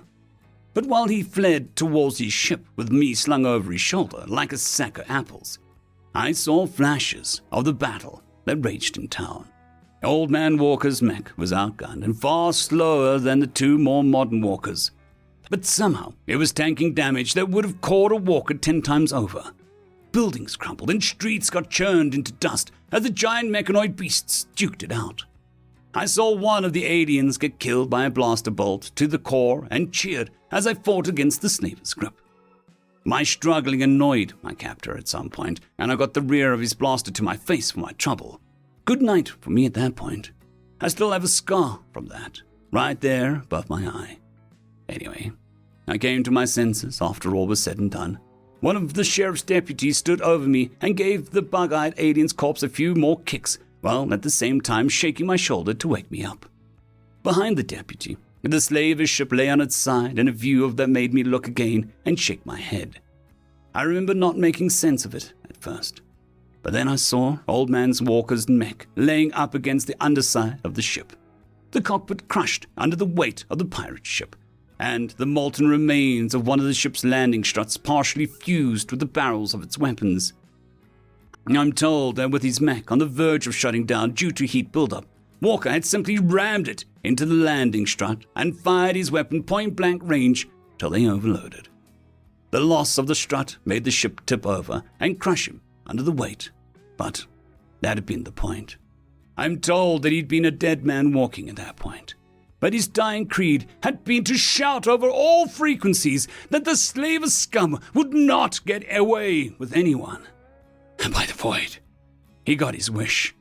But while he fled towards his ship with me slung over his shoulder like a sack of apples, I saw flashes of the battle that raged in town. Old Man Walker's mech was outgunned and far slower than the 2 more modern walkers, but somehow it was tanking damage that would have caught a walker 10 times over. Buildings crumbled and streets got churned into dust as the giant mechanoid beasts duked it out. I saw one of the aliens get killed by a blaster bolt to the core and cheered as I fought against the slaver's grip. My struggling annoyed my captor at some point, and I got the rear of his blaster to my face for my trouble. Good night for me at that point. I still have a scar from that, right there above my eye. Anyway, I came to my senses after all was said and done. One of the sheriff's deputies stood over me and gave the bug-eyed alien's corpse a few more kicks, while at the same time shaking my shoulder to wake me up. Behind the deputy, the slaver's ship lay on its side in a view of that made me look again and shake my head. I remember not making sense of it at first, but then I saw Old Man Walker's mech laying up against the underside of the ship, the cockpit crushed under the weight of the pirate ship, and the molten remains of one of the ship's landing struts partially fused with the barrels of its weapons. I'm told that with his mech on the verge of shutting down due to heat buildup, Walker had simply rammed it into the landing strut and fired his weapon point-blank range till they overloaded. The loss of the strut made the ship tip over and crush him under the weight, but that had been the point. I'm told that he'd been a dead man walking at that point, but his dying creed had been to shout over all frequencies that the slaver scum would not get away with anyone. And by the void, he got his wish.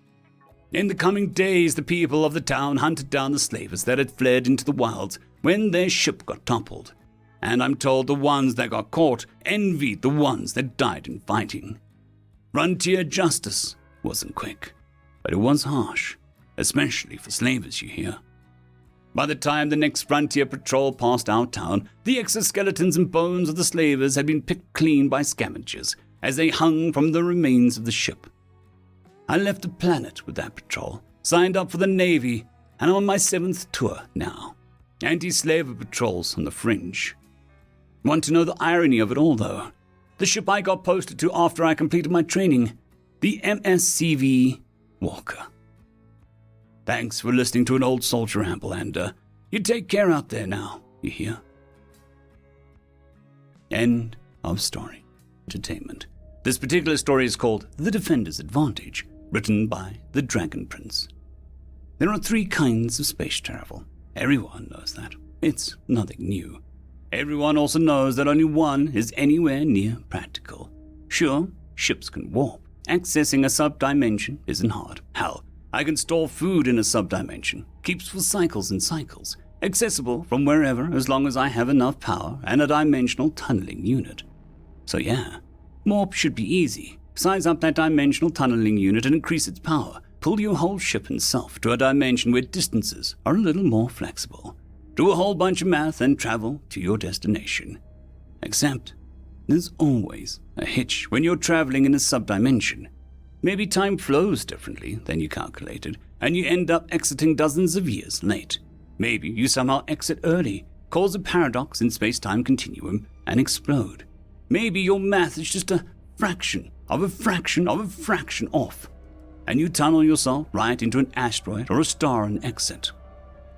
In the coming days, the people of the town hunted down the slavers that had fled into the wilds when their ship got toppled, and I'm told the ones that got caught envied the ones that died in fighting. Frontier justice wasn't quick, but it was harsh, especially for slavers, you hear. By the time the next frontier patrol passed our town, the exoskeletons and bones of the slavers had been picked clean by scavengers as they hung from the remains of the ship. I left the planet with that patrol, signed up for the Navy, and I'm on my 7th tour now. Anti-slaver patrols on the fringe. Want to know the irony of it all, though? The ship I got posted to after I completed my training, the MSCV Walker. Thanks for listening to an old soldier ramble, and you take care out there now, you hear? End of story. Entertainment. This particular story is called The Defender's Advantage, written by the Dragon Prince. There are 3 kinds of space travel. Everyone knows that. It's nothing new. Everyone also knows that only one is anywhere near practical. Sure, ships can warp. Accessing a sub-dimension isn't hard. Hell, I can store food in a sub-dimension. Keeps for cycles and cycles. Accessible from wherever as long as I have enough power and a dimensional tunneling unit. So yeah, warp should be easy. Size up that dimensional tunneling unit and increase its power. Pull your whole ship and self to a dimension where distances are a little more flexible. Do a whole bunch of math and travel to your destination. Except, there's always a hitch when you're traveling in a sub-dimension. Maybe time flows differently than you calculated, and you end up exiting dozens of years late. Maybe you somehow exit early, cause a paradox in space-time continuum, and explode. Maybe your math is just a fraction of a fraction of a fraction off, and you tunnel yourself right into an asteroid or a star and exit.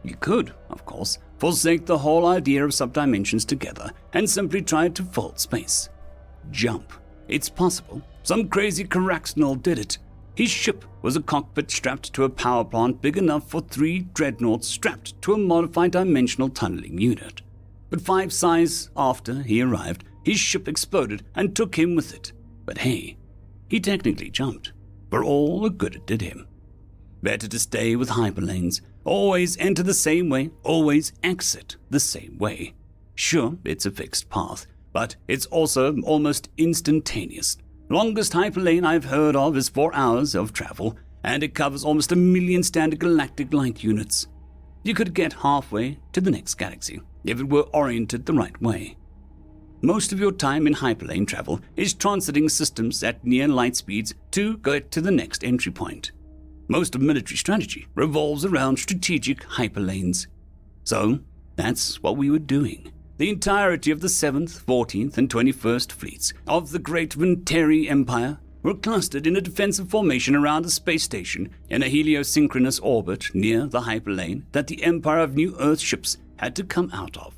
You could, of course, forsake the whole idea of subdimensions together and simply try to fold space. Jump. It's possible. Some crazy Caraxnal did it. His ship was a cockpit strapped to a power plant big enough for 3 dreadnoughts strapped to a modified dimensional tunneling unit. But 5 size after he arrived, his ship exploded and took him with it. But hey, he technically jumped, for all the good it did him. Better to stay with hyperlanes. Always enter the same way, always exit the same way. Sure, it's a fixed path, but it's also almost instantaneous. Longest hyperlane I've heard of is 4 hours of travel, and it covers almost 1 million standard galactic light units. You could get halfway to the next galaxy if it were oriented the right way. Most of your time in hyperlane travel is transiting systems at near light speeds to get to the next entry point. Most of military strategy revolves around strategic hyperlanes. So, that's what we were doing. The entirety of the 7th, 14th, and 21st fleets of the Great Venteri Empire were clustered in a defensive formation around a space station in a heliosynchronous orbit near the hyperlane that the Empire of New Earth ships had to come out of.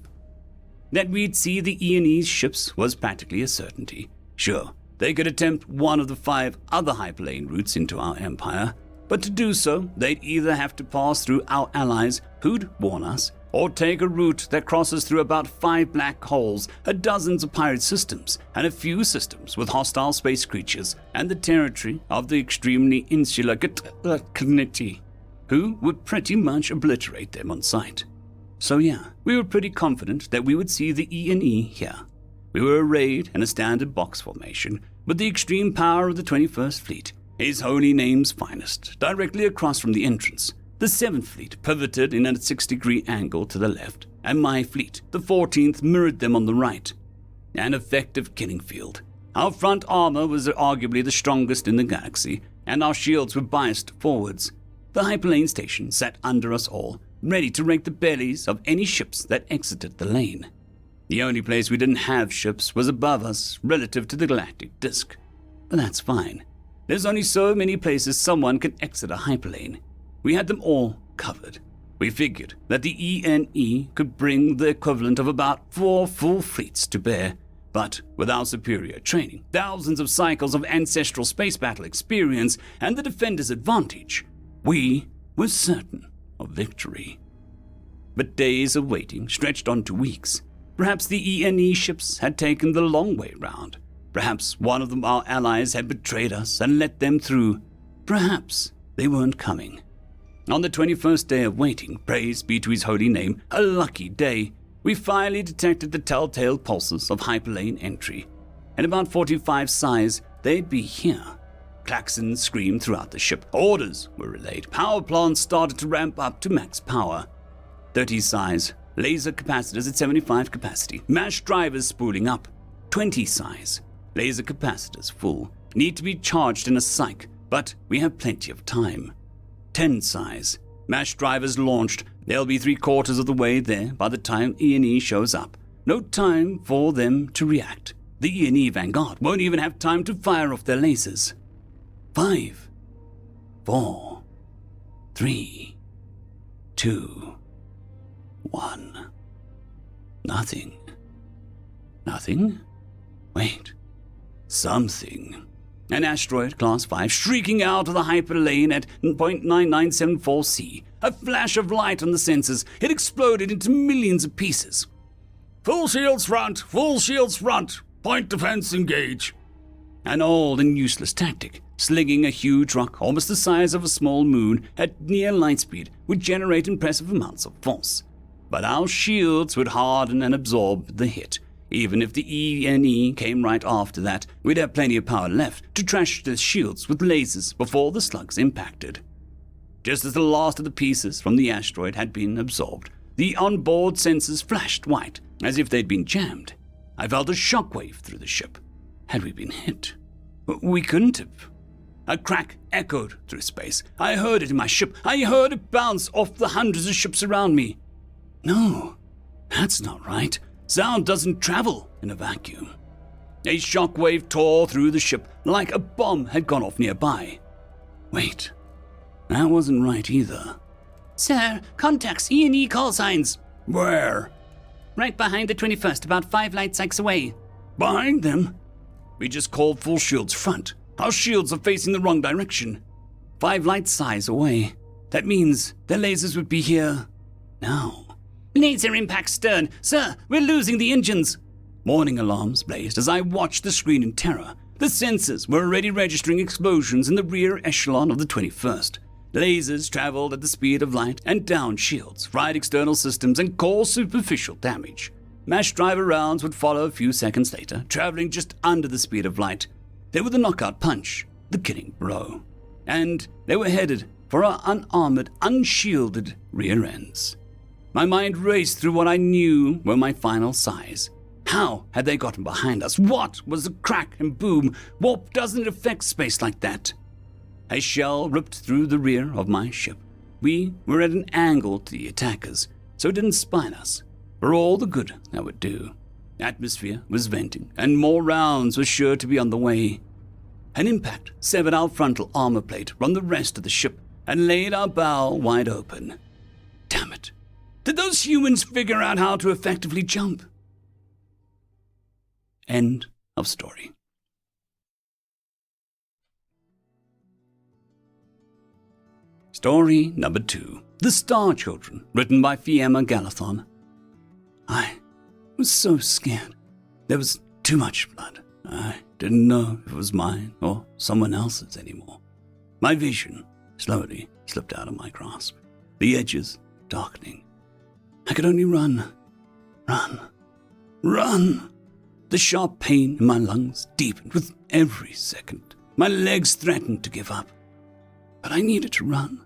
That we'd see the E&E's ships was practically a certainty. Sure, they could attempt one of the 5 other hyperlane routes into our empire, but to do so, they'd either have to pass through our allies who'd warn us, or take a route that crosses through about 5 black holes, dozens of pirate systems, and a few systems with hostile space creatures, and the territory of the extremely insular Kniti, who would pretty much obliterate them on sight. So yeah, we were pretty confident that we would see the E&E here. We were arrayed in a standard box formation, with the extreme power of the 21st Fleet, His Holy Name's finest, directly across from the entrance. The 7th Fleet pivoted in a 6-degree angle to the left, and my fleet, the 14th, mirrored them on the right. An effective killing field. Our front armor was arguably the strongest in the galaxy, and our shields were biased forwards. The hyperlane station sat under us all, ready to rake the bellies of any ships that exited the lane. The only place we didn't have ships was above us, relative to the galactic disk. But that's fine. There's only so many places someone can exit a hyperlane. We had them all covered. We figured that the E&E could bring the equivalent of about 4 full fleets to bear, but with our superior training, thousands of cycles of ancestral space battle experience, and the defender's advantage, we were certain of victory. But days of waiting stretched on to weeks. Perhaps the E&E ships had taken the long way round. Perhaps one of them, our allies, had betrayed us and let them through. Perhaps they weren't coming. On the 21st day of waiting, praise be to his holy name, a lucky day, we finally detected the telltale pulses of hyperlane entry. At about 45 size, they'd be here. Klaxons screamed throughout the ship. Orders were relayed. Power plants started to ramp up to max power. 30 size. Laser capacitors at 75 capacity. Mash drivers spooling up. 20 size. Laser capacitors full. Need to be charged in a cyc, but we have plenty of time. 10 size. Mash drivers launched. They'll be 3/4 of the way there by the time E&E shows up. No time for them to react. The E&E Vanguard won't even have time to fire off their lasers. 5, 4, 3, 2, 1. Nothing. Nothing? Wait. Something. An asteroid, Class 5, shrieking out of the hyperlane at 0.9974 C. A flash of light on the sensors. It exploded into millions of pieces.
Full shields front! Full shields front! Point defense engage!
An old and useless tactic. Slinging a huge rock almost the size of a small moon at near light speed would generate impressive amounts of force. But our shields would harden and absorb the hit. Even if the E&E came right after that, we'd have plenty of power left to trash the shields with lasers before the slugs impacted. Just as the last of the pieces from the asteroid had been absorbed, the onboard sensors flashed white, as if they'd been jammed. I felt a shockwave through the ship. Had we been hit? We couldn't have. A crack echoed through space. I heard it in my ship. I heard it bounce off the hundreds of ships around me. No, that's not right. Sound doesn't travel in a vacuum. A shockwave tore through the ship like a bomb had gone off nearby. Wait, that wasn't right either.
Sir, contacts, E&E call signs.
Where?
Right behind the 21st, about 5 light cycles away.
Behind them? We just called full shields front. Our shields are facing the wrong direction. 5 light size away. That means their lasers would be here now.
Laser impact stern. Sir, we're losing the engines.
Warning alarms blazed as I watched the screen in terror. The sensors were already registering explosions in the rear echelon of the 21st. Lasers traveled at the speed of light and downed shields, fried external systems, and caused superficial damage. Mash driver rounds would follow a few seconds later, traveling just under the speed of light. They were the knockout punch, the killing blow. And they were headed for our unarmored, unshielded rear ends. My mind raced through what I knew were my final sighs. How had they gotten behind us? What was the crack and boom? Warp doesn't affect space like that. A shell ripped through the rear of my ship. We were at an angle to the attackers, so it didn't spine us, for all the good that would do. Atmosphere was venting, and more rounds were sure to be on the way. An impact severed our frontal armor plate from the rest of the ship and laid our bow wide open. Damn it! Did those humans figure out how to effectively jump? End of story. Story number 2. The Star Children, written by Fiamma Galathon. I was so scared. There was too much blood. I didn't know if it was mine or someone else's anymore. My vision slowly slipped out of my grasp, the edges darkening. I could only run. The sharp pain in my lungs deepened with every second. My legs threatened to give up. But I needed to run.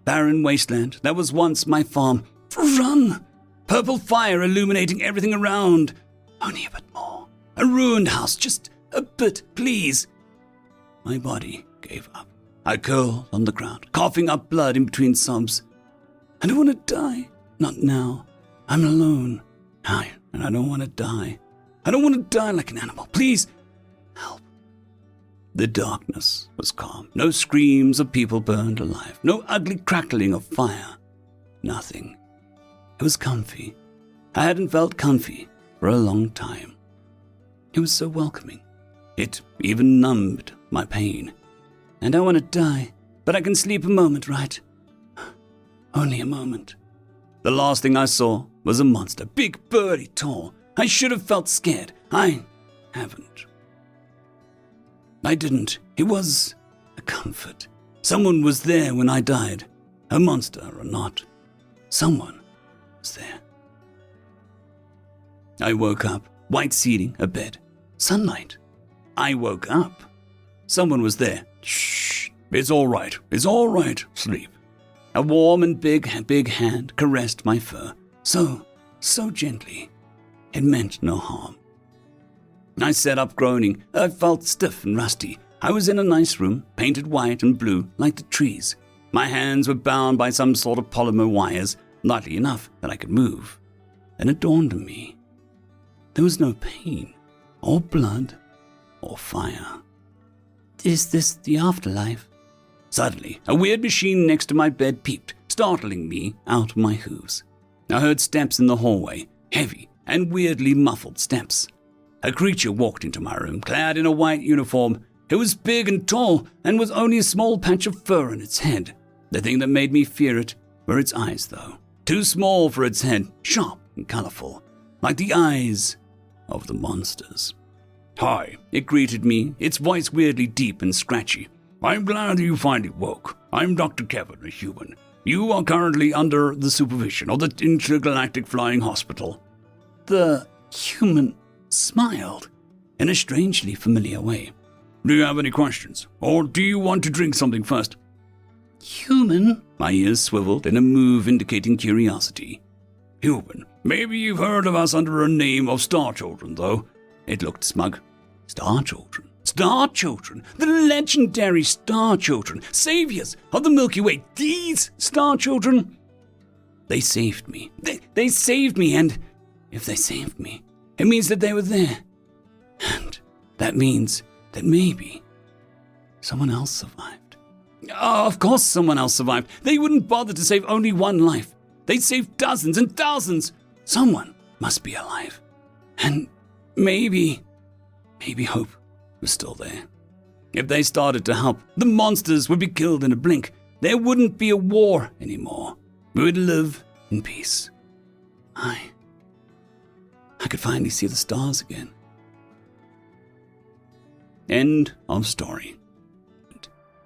Barren wasteland that was once my farm. Run! Purple fire illuminating everything around. Only a bit more. A ruined house, just a bit, please. My body gave up. I curled on the ground, coughing up blood in between sobs. I don't want to die. Not now. I'm alone. And I don't want to die. I don't want to die like an animal. Please, help. The darkness was calm. No screams of people burned alive. No ugly crackling of fire. Nothing. It was comfy. I hadn't felt comfy for a long time. It was so welcoming. It even numbed my pain. And I want to die, but I can sleep a moment, right? Only a moment. The last thing I saw was a monster, big, burly, tall. I should have felt scared. I haven't. I didn't. It was a comfort. Someone was there when I died. A monster or not. Someone was there. I woke up. White ceiling, a bed. Sunlight. I woke up. Someone was there. Shh. It's all right. It's all right. Sleep. A warm and big hand caressed my fur. So gently. It meant no harm. I sat up groaning. I felt stiff and rusty. I was in a nice room, painted white and blue like the trees. My hands were bound by some sort of polymer wires, lightly enough that I could move. Then it dawned on me. There was no pain, or blood, or fire. Is this the afterlife? Suddenly, a weird machine next to my bed peeped, startling me out of my hooves. I heard steps in the hallway, heavy and weirdly muffled steps. A creature walked into my room, clad in a white uniform. It was big and tall, and was only a small patch of fur on its head. The thing that made me fear it were its eyes, though. Too small for its head, sharp and colorful, like the eyes of the monsters. "Hi," it greeted me, its voice weirdly deep and scratchy. "I'm glad you finally woke. I'm Dr. Kevin, a human. You are currently under the supervision of the Intergalactic Flying Hospital." The human smiled in a strangely familiar way. "Do you have any questions? Or do you want to drink something first?" Human? My ears swiveled in a move indicating curiosity. "Human. Maybe you've heard of us under a name of Star Children, though." It looked smug. Star Children? Star Children? The legendary Star Children, saviors of the Milky Way. These Star Children? They saved me. They saved me, and if they saved me, it means that they were there. And that means that maybe someone else survived. Oh, of course someone else survived. They wouldn't bother to save only one life. They'd save dozens and thousands. Someone must be alive. And maybe hope was still there. If they started to help, the monsters would be killed in a blink. There wouldn't be a war anymore. We would live in peace. I could finally see the stars again. End of story.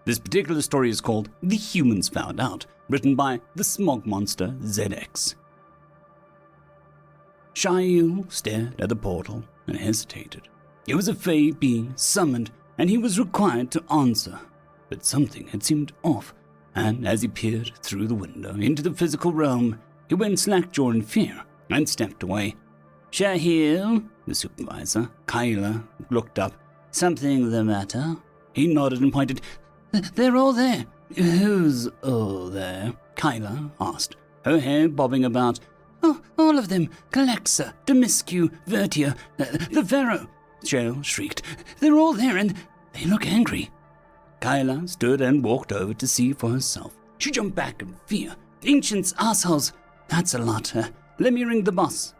This particular story is called The Humans Found Out, written by the Smog Monster ZX. Shayu stared at the portal and hesitated. It was a Fey being summoned, and he was required to answer. But something had seemed off, and as he peered through the window into the physical realm, he went slack-jawed in fear and stepped away. "Shahil," the supervisor, Kyla, looked up. "Something the matter?" He nodded and pointed. "They're all there." "Who's all there?" Kyla asked, her hair bobbing about. "Oh, all of them. Calexa, Demiscu, Vertia, the Pharaoh," Shale shrieked. "They're all there, and they look angry." Kyla stood and walked over to see for herself. She jumped back in fear. "Ancients, assholes. That's a lot. Let me ring the boss."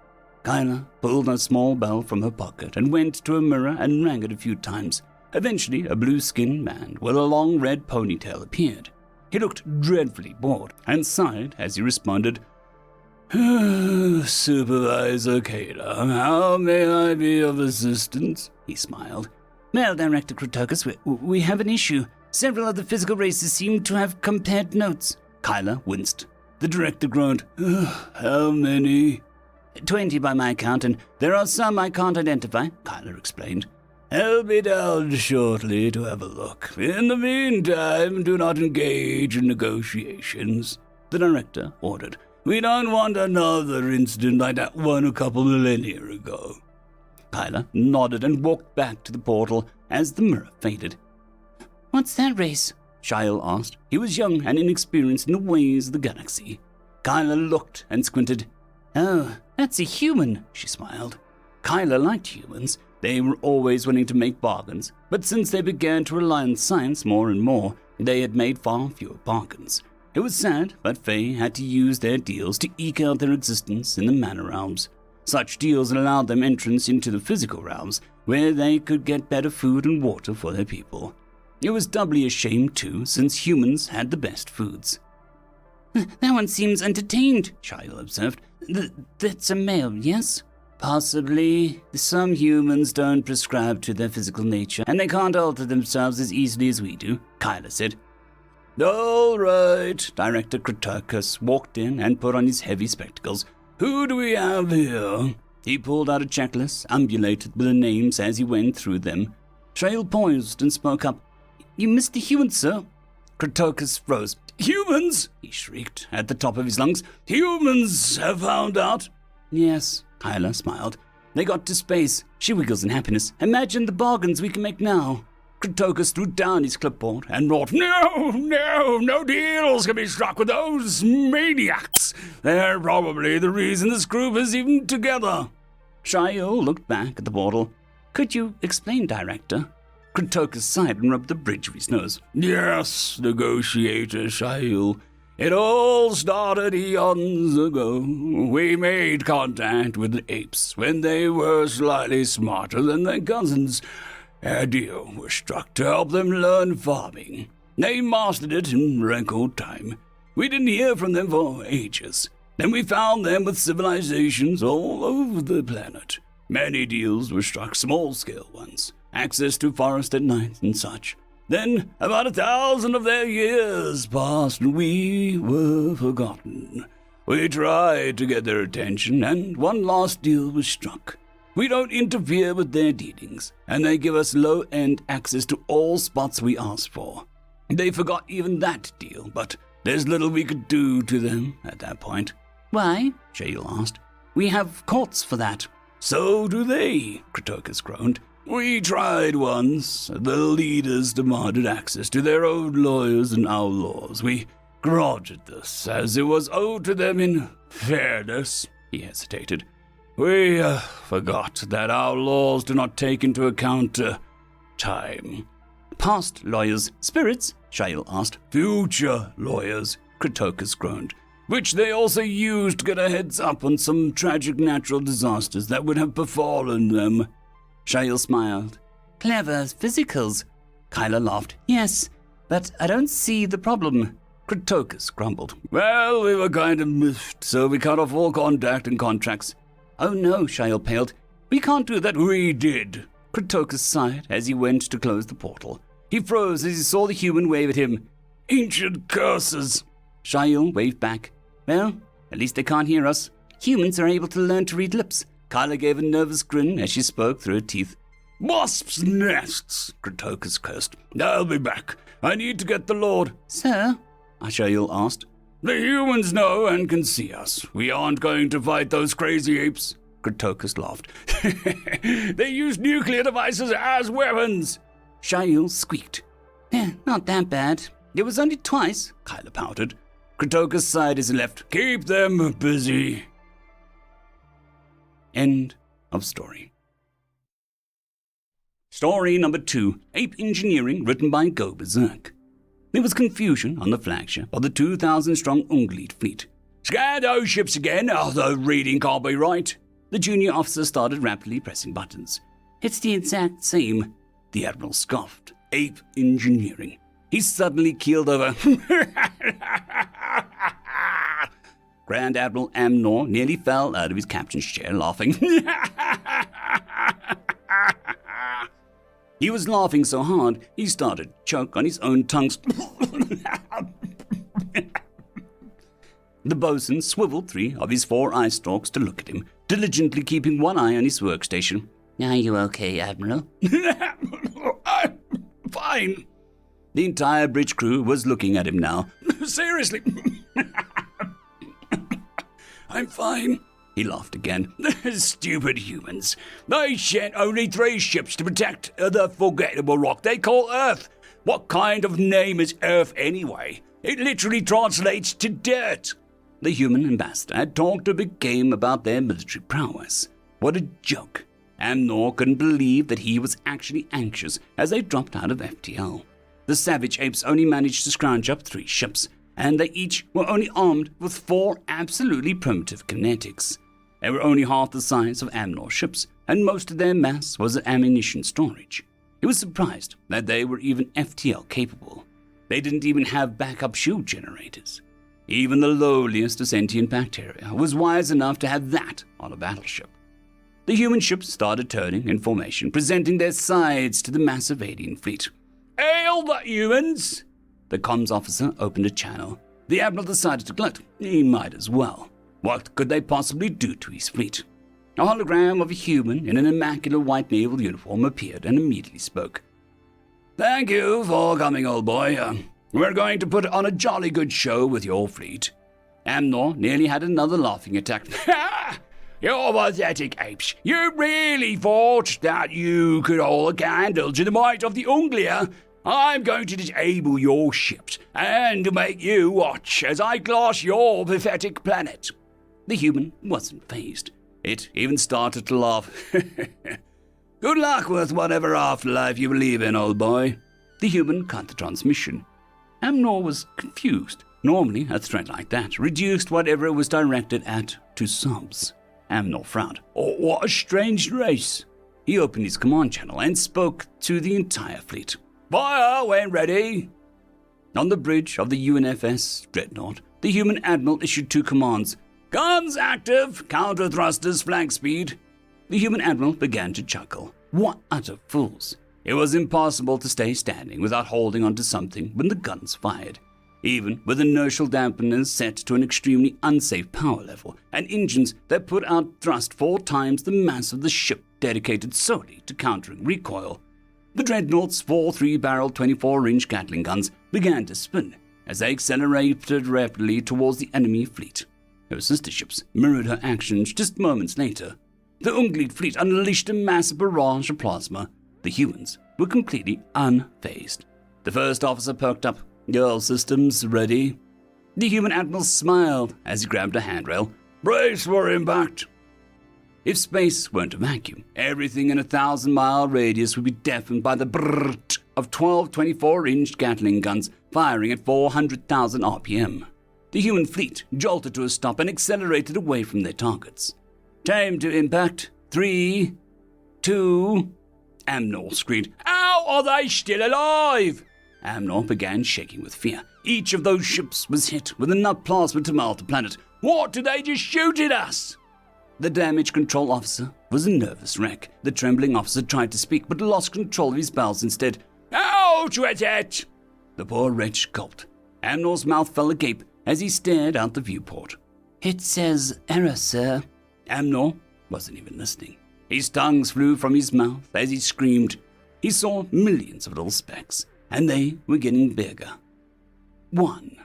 Kyla pulled a small bell from her pocket and went to a mirror and rang it a few times. Eventually, a blue-skinned man with a long red ponytail appeared. He looked dreadfully bored and sighed as he responded, "Supervisor Kata, how may I be of assistance?" He smiled. "Well, Director Crotocus, we have an issue. Several of the physical races seem to have compared notes." Kyla winced. The director groaned. "How many?" 20 by my count, and there are some I can't identify," Kyla explained. "I'll be down shortly to have a look. In the meantime, do not engage in negotiations," the director ordered. "We don't want another incident like that one a couple millennia ago." Kyla nodded and walked back to the portal as the mirror faded. "What's that race?" Shail asked. He was young and inexperienced in the ways of the galaxy. Kyla looked and squinted. "Oh, that's a human," she smiled. Kyla liked humans. They were always willing to make bargains, but since they began to rely on science more and more, they had made far fewer bargains. It was sad, but Fae had to use their deals to eke out their existence in the Mana realms. Such deals allowed them entrance into the physical realms, where they could get better food and water for their people. It was doubly a shame, too, since humans had the best foods. "That one seems entertained," Shail observed. "That's a male, yes?" "Possibly. Some humans don't prescribe to their physical nature, and they can't alter themselves as easily as we do," Kyla said. "All right." Director Crotocus walked in and put on his heavy spectacles. "Who do we have here?" He pulled out a checklist, ambulated with the names as he went through them. Trail paused and spoke up. "You missed a human, sir." Crotocus rose.
Humans, he shrieked at the top of his lungs. Humans have found out.
Yes, Kyla smiled. They got to space. She wiggles in happiness. Imagine the bargains we can make now.
Kratokus threw down his clipboard and roared, No deals can be struck with those maniacs. They're probably the reason this group is even together.
Shail looked back at the portal. Could you explain, Director? Kratokus sighed and rubbed the bridge of his nose.
Yes, negotiator Shail. It all started eons ago. We made contact with the apes when they were slightly smarter than their cousins. A deal was struck to help them learn farming. They mastered it in record time. We didn't hear from them for ages. Then we found them with civilizations all over the planet. Many deals were struck, small-scale ones. Access to forest at night and such. Then about 1,000 of their years passed and we were forgotten. We tried to get their attention and one last deal was struck. We don't interfere with their dealings, and they give us low-end access to all spots we ask for. They forgot even that deal, but there's little we could do to them at that point.
Why? Shail asked. We have courts for that.
So do they, Kratokus groaned. We tried once. The leaders demanded access to their own lawyers and our laws. We granted this, as it was owed to them in fairness. He hesitated. We forgot that our laws do not take into account time.
Past lawyers, spirits? Shail asked.
Future lawyers, Kratokus groaned, which they also used to get a heads up on some tragic natural disasters that would have befallen them.
Shail smiled. Clever physicals. Kyla laughed. Yes, but I don't see the problem.
Kratokus grumbled. Well, we were kind of miffed, so we cut off all contact and contracts.
Oh no, Shail paled. We can't do that.
We did.
Kratokus sighed as he went to close the portal. He froze as he saw the human wave at him.
Ancient curses.
Shail waved back. Well, at least they can't hear us. Humans are able to learn to read lips. Kyla gave a nervous grin as she spoke through her teeth.
Wasps' nests, Kratokus cursed. I'll be back. I need to get the Lord.
Sir? Shail asked.
The humans know and can see us. We aren't going to fight those crazy apes. Kratokus laughed. They use nuclear devices as weapons.
Shail squeaked. Not that bad. It was only twice, Kyla pouted.
Kratokus sighed as he left. Keep them busy.
End of story. Story number 2, Ape Engineering, written by Go Berserk. There was confusion on the flagship of the 2,000-strong Ungleed fleet.
Scan those ships again, the reading can't be right.
The junior officer started rapidly pressing buttons.
It's the exact same.
The Admiral scoffed. Ape Engineering. He suddenly keeled over. Grand Admiral Amnor nearly fell out of his captain's chair laughing. He was laughing so hard, he started to choke on his own tongue. The bosun swiveled 3 of his 4 eye stalks to look at him, diligently keeping one eye on his workstation.
Are you okay, Admiral?
I'm fine.
The entire bridge crew was looking at him now.
Seriously. I'm fine.
He laughed again.
Stupid humans. They sent only 3 ships to protect the forgettable rock they call Earth. What kind of name is Earth anyway? It literally translates to dirt.
The human ambassador had talked a big game about their military prowess. What a joke. Amnor couldn't believe that he was actually anxious as they dropped out of FTL. The savage apes only managed to scrounge up 3 ships, and they each were only armed with 4 absolutely primitive kinetics. They were only half the size of Amnor's ships, and most of their mass was ammunition storage. He was surprised that they were even FTL capable. They didn't even have backup shield generators. Even the lowliest of sentient bacteria was wise enough to have that on a battleship. The human ships started turning in formation, presenting their sides to the massive alien fleet.
Hail the humans!
The comms officer opened a channel. The Admiral decided to gloat. He might as well. What could they possibly do to his fleet? A hologram of a human in an immaculate white naval uniform appeared and immediately spoke.
Thank you for coming, old boy. We're going to put on a jolly good show with your fleet. Amnor nearly had another laughing attack. Ha! You pathetic apes. You really thought that you could hold a candle to the might of the Unglia? I'm going to disable your ships and make you watch as I glass your pathetic planet.
The human wasn't fazed. It even started to laugh.
Good luck with whatever afterlife you believe in, old boy.
The human cut the transmission. Amnor was confused. Normally, a threat like that reduced whatever it was directed at to subs. Amnor frowned.
Oh, what a strange race.
He opened his command channel and spoke to the entire fleet.
Fire when ready.
On the bridge of the UNFS Dreadnought, the human admiral issued 2 commands.
Guns active, counter thrusters flank speed.
The human admiral began to chuckle. What utter fools! It was impossible to stay standing without holding onto something when the guns fired. Even with inertial dampeners set to an extremely unsafe power level, and engines that put out thrust 4 times the mass of the ship dedicated solely to countering recoil. The Dreadnought's 4 3-barrel 24-inch Gatling guns began to spin as they accelerated rapidly towards the enemy fleet. Her sister ships mirrored her actions just moments later. The Ungleed fleet unleashed a massive barrage of plasma. The humans were completely unfazed. The first officer perked up. "All systems ready?" The human admiral smiled as he grabbed a handrail.
"Brace for impact."
If space weren't a vacuum, everything in a 1,000-mile radius would be deafened by the brrrt of 12 24-inch Gatling guns firing at 400,000 RPM. The human fleet jolted to a stop and accelerated away from their targets. "Time to impact. 3, 2... Amnor screamed.
"How are they still alive?"
Amnor began shaking with fear. Each of those ships was hit with enough plasma to melt the planet.
"What did they just shoot at us?"
The damage control officer was a nervous wreck. The trembling officer tried to speak, but lost control of his bowels instead.
"Out with it!"
The poor wretch gulped. Amnor's mouth fell agape as he stared out the viewport. "It says error, sir." Amnor wasn't even listening. His tongues flew from his mouth as he screamed. He saw millions of little specks, and they were getting bigger. 1.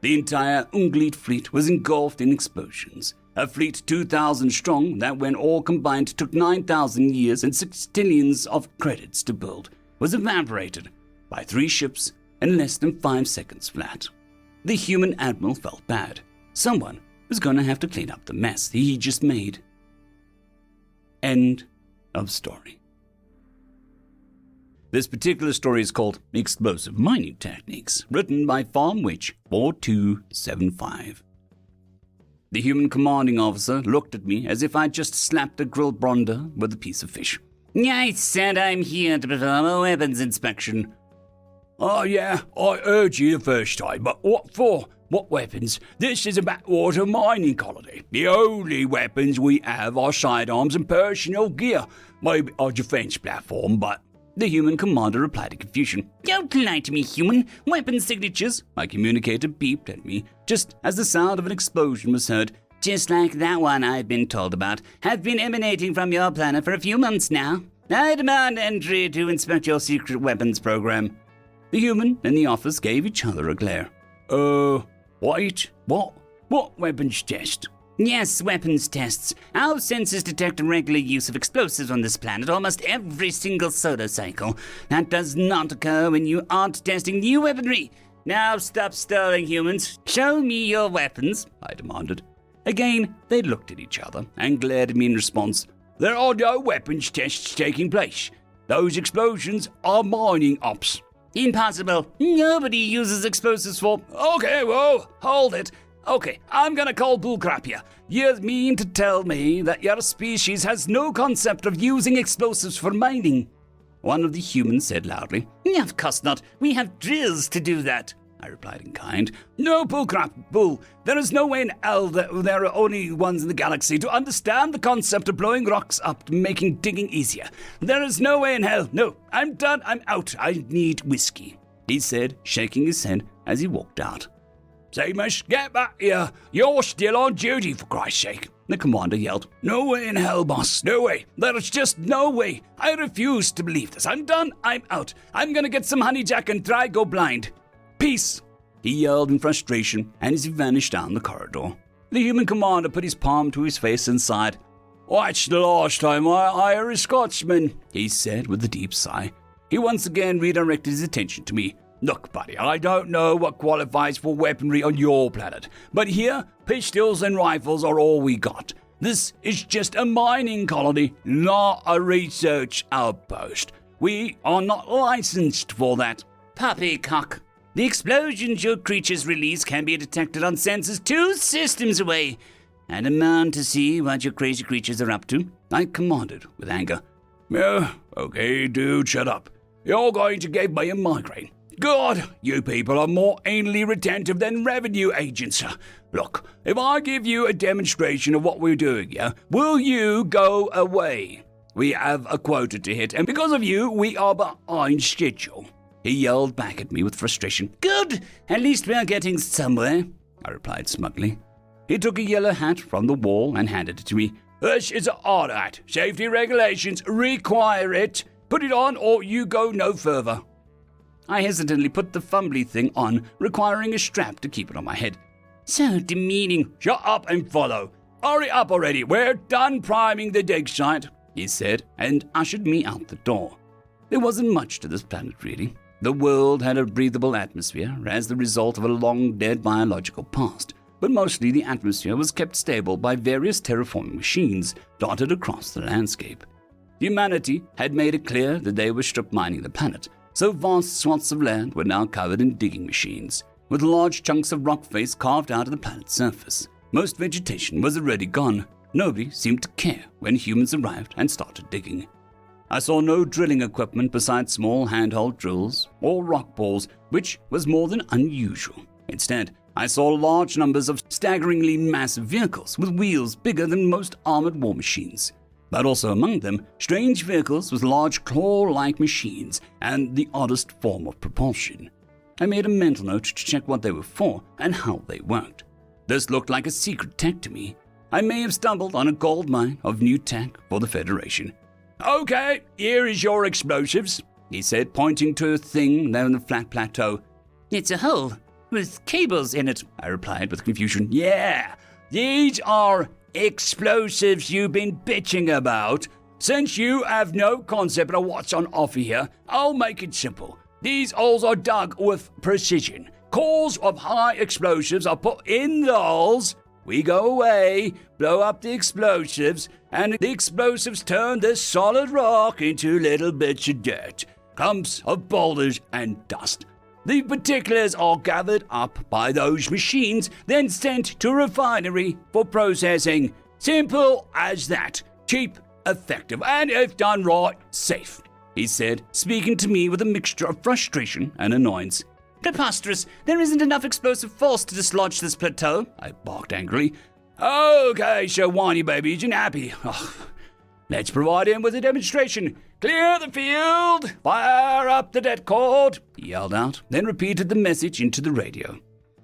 The entire Ungleed fleet was engulfed in explosions. A fleet 2,000 strong that, when all combined, took 9,000 years and 6 stillions of credits to build, was evaporated by 3 ships in less than 5 seconds flat. The human admiral felt bad. Someone was going to have to clean up the mess he just made. End of story. This particular story is called Explosive Mining Techniques, written by Farm Witch 4275. The human commanding officer looked at me as if I'd just slapped a grilled bronda with a piece of fish.
I said I'm here to perform a weapons inspection.
"Oh yeah, I heard you the first time, but what for? What weapons? This is a backwater mining colony. The only weapons we have are sidearms and personal gear. Maybe a defense platform, but..."
The human commander replied in confusion.
Don't lie to me, human. Weapon signatures.
My communicator beeped at me just as the sound of an explosion was heard.
Just like that one I've been told about, have been emanating from your planet for a few months now. I demand entry to inspect your secret weapons program.
The human and the office gave each other a glare.
Wait, what? What weapons test?
Yes, weapons tests. Our sensors detect a regular use of explosives on this planet almost every single solar cycle. That does not occur when you aren't testing new weaponry. Now stop stalling, humans. Show me your weapons,
I demanded. Again, they looked at each other and glared at me in response.
There are no weapons tests taking place. Those explosions are mining ops.
Impossible. Nobody uses explosives for...
Okay, whoa, hold it. Okay, I'm gonna call bullcrap here. You mean to tell me that your species has no concept of using explosives for mining?
One of the humans said loudly.
Of course not. We have drills to do that,
I replied in kind.
No bullcrap, bull. There is no way in hell that there are only ones in the galaxy to understand the concept of blowing rocks up, making digging easier. There is no way in hell. No, I'm done. I'm out. I need whiskey,
he said, shaking his head as he walked out.
Seamus, get back here. You're still on duty, for Christ's sake,
the commander yelled.
No way in hell, boss. No way. There is just no way. I refuse to believe this. I'm done. I'm out. I'm gonna get some honey jack and try go blind.
Peace! He yelled in frustration and as he vanished down the corridor. The human commander put his palm to his face and sighed. That's the last time I hire a Scotsman, he said with a deep sigh. He once again redirected his attention to me. Look, buddy, I don't know what qualifies for weaponry on your planet, but here, pistols and rifles are all we got. This is just a mining colony, not a research outpost. We are not licensed for that.
Poppycock. The explosions your creatures release can be detected on sensors 2 systems away. And a man to see what your crazy creatures are up to, I commanded with anger.
Yeah, okay, dude, shut up. You're going to give me a migraine. God, you people are more anally retentive than revenue agents. Look, if I give you a demonstration of what we're doing here, will you go away? We have a quota to hit, and because of you, we are behind schedule. He yelled back at me with frustration.
Good, at least we are getting somewhere,
I replied smugly. He took a yellow hat from the wall and handed it to me. This is a hard hat. Safety regulations require it. Put it on or you go no further. I hesitantly put the fumbly thing on, requiring a strap to keep it on my head.
So demeaning.
Shut up and follow. Hurry up already. We're done priming the dig site, he said, and ushered me out the door. There wasn't much to this planet, really. The world had a breathable atmosphere as the result of a long-dead biological past, but mostly the atmosphere was kept stable by various terraforming machines dotted across the landscape. Humanity had made it clear that they were strip mining the planet, so vast swaths of land were now covered in digging machines, with large chunks of rock face carved out of the planet's surface. Most vegetation was already gone. Nobody seemed to care when humans arrived and started digging. I saw no drilling equipment besides small handheld drills or rock balls, which was more than unusual. Instead, I saw large numbers of staggeringly massive vehicles with wheels bigger than most armored war machines, but also among them, strange vehicles with large claw-like machines and the oddest form of propulsion. I made a mental note to check what they were for and how they worked. This looked like a secret tech to me. I may have stumbled on a gold mine of new tech for the Federation. Okay, here is your explosives, he said, pointing to a thing there on the flat plateau.
It's a hole with cables in it, I replied with confusion.
Yeah, these are explosives you've been bitching about. Since you have no concept of what's on offer here, I'll make it simple. These holes are dug with precision. Cores of high explosives are put in the holes. We go away, blow up the explosives, and the explosives turn this solid rock into little bits of dirt, clumps of boulders and dust. The particulars are gathered up by those machines, then sent to a refinery for processing. Simple as that. Cheap, effective, and if done right, safe, he said, speaking to me with a mixture of frustration and annoyance.
Preposterous. There isn't enough explosive force to dislodge this plateau, I barked angrily.
Okay, so whiny babies and happy. Let's provide him with a demonstration. Clear the field! Fire up the det cord! He yelled out, then repeated the message into the radio.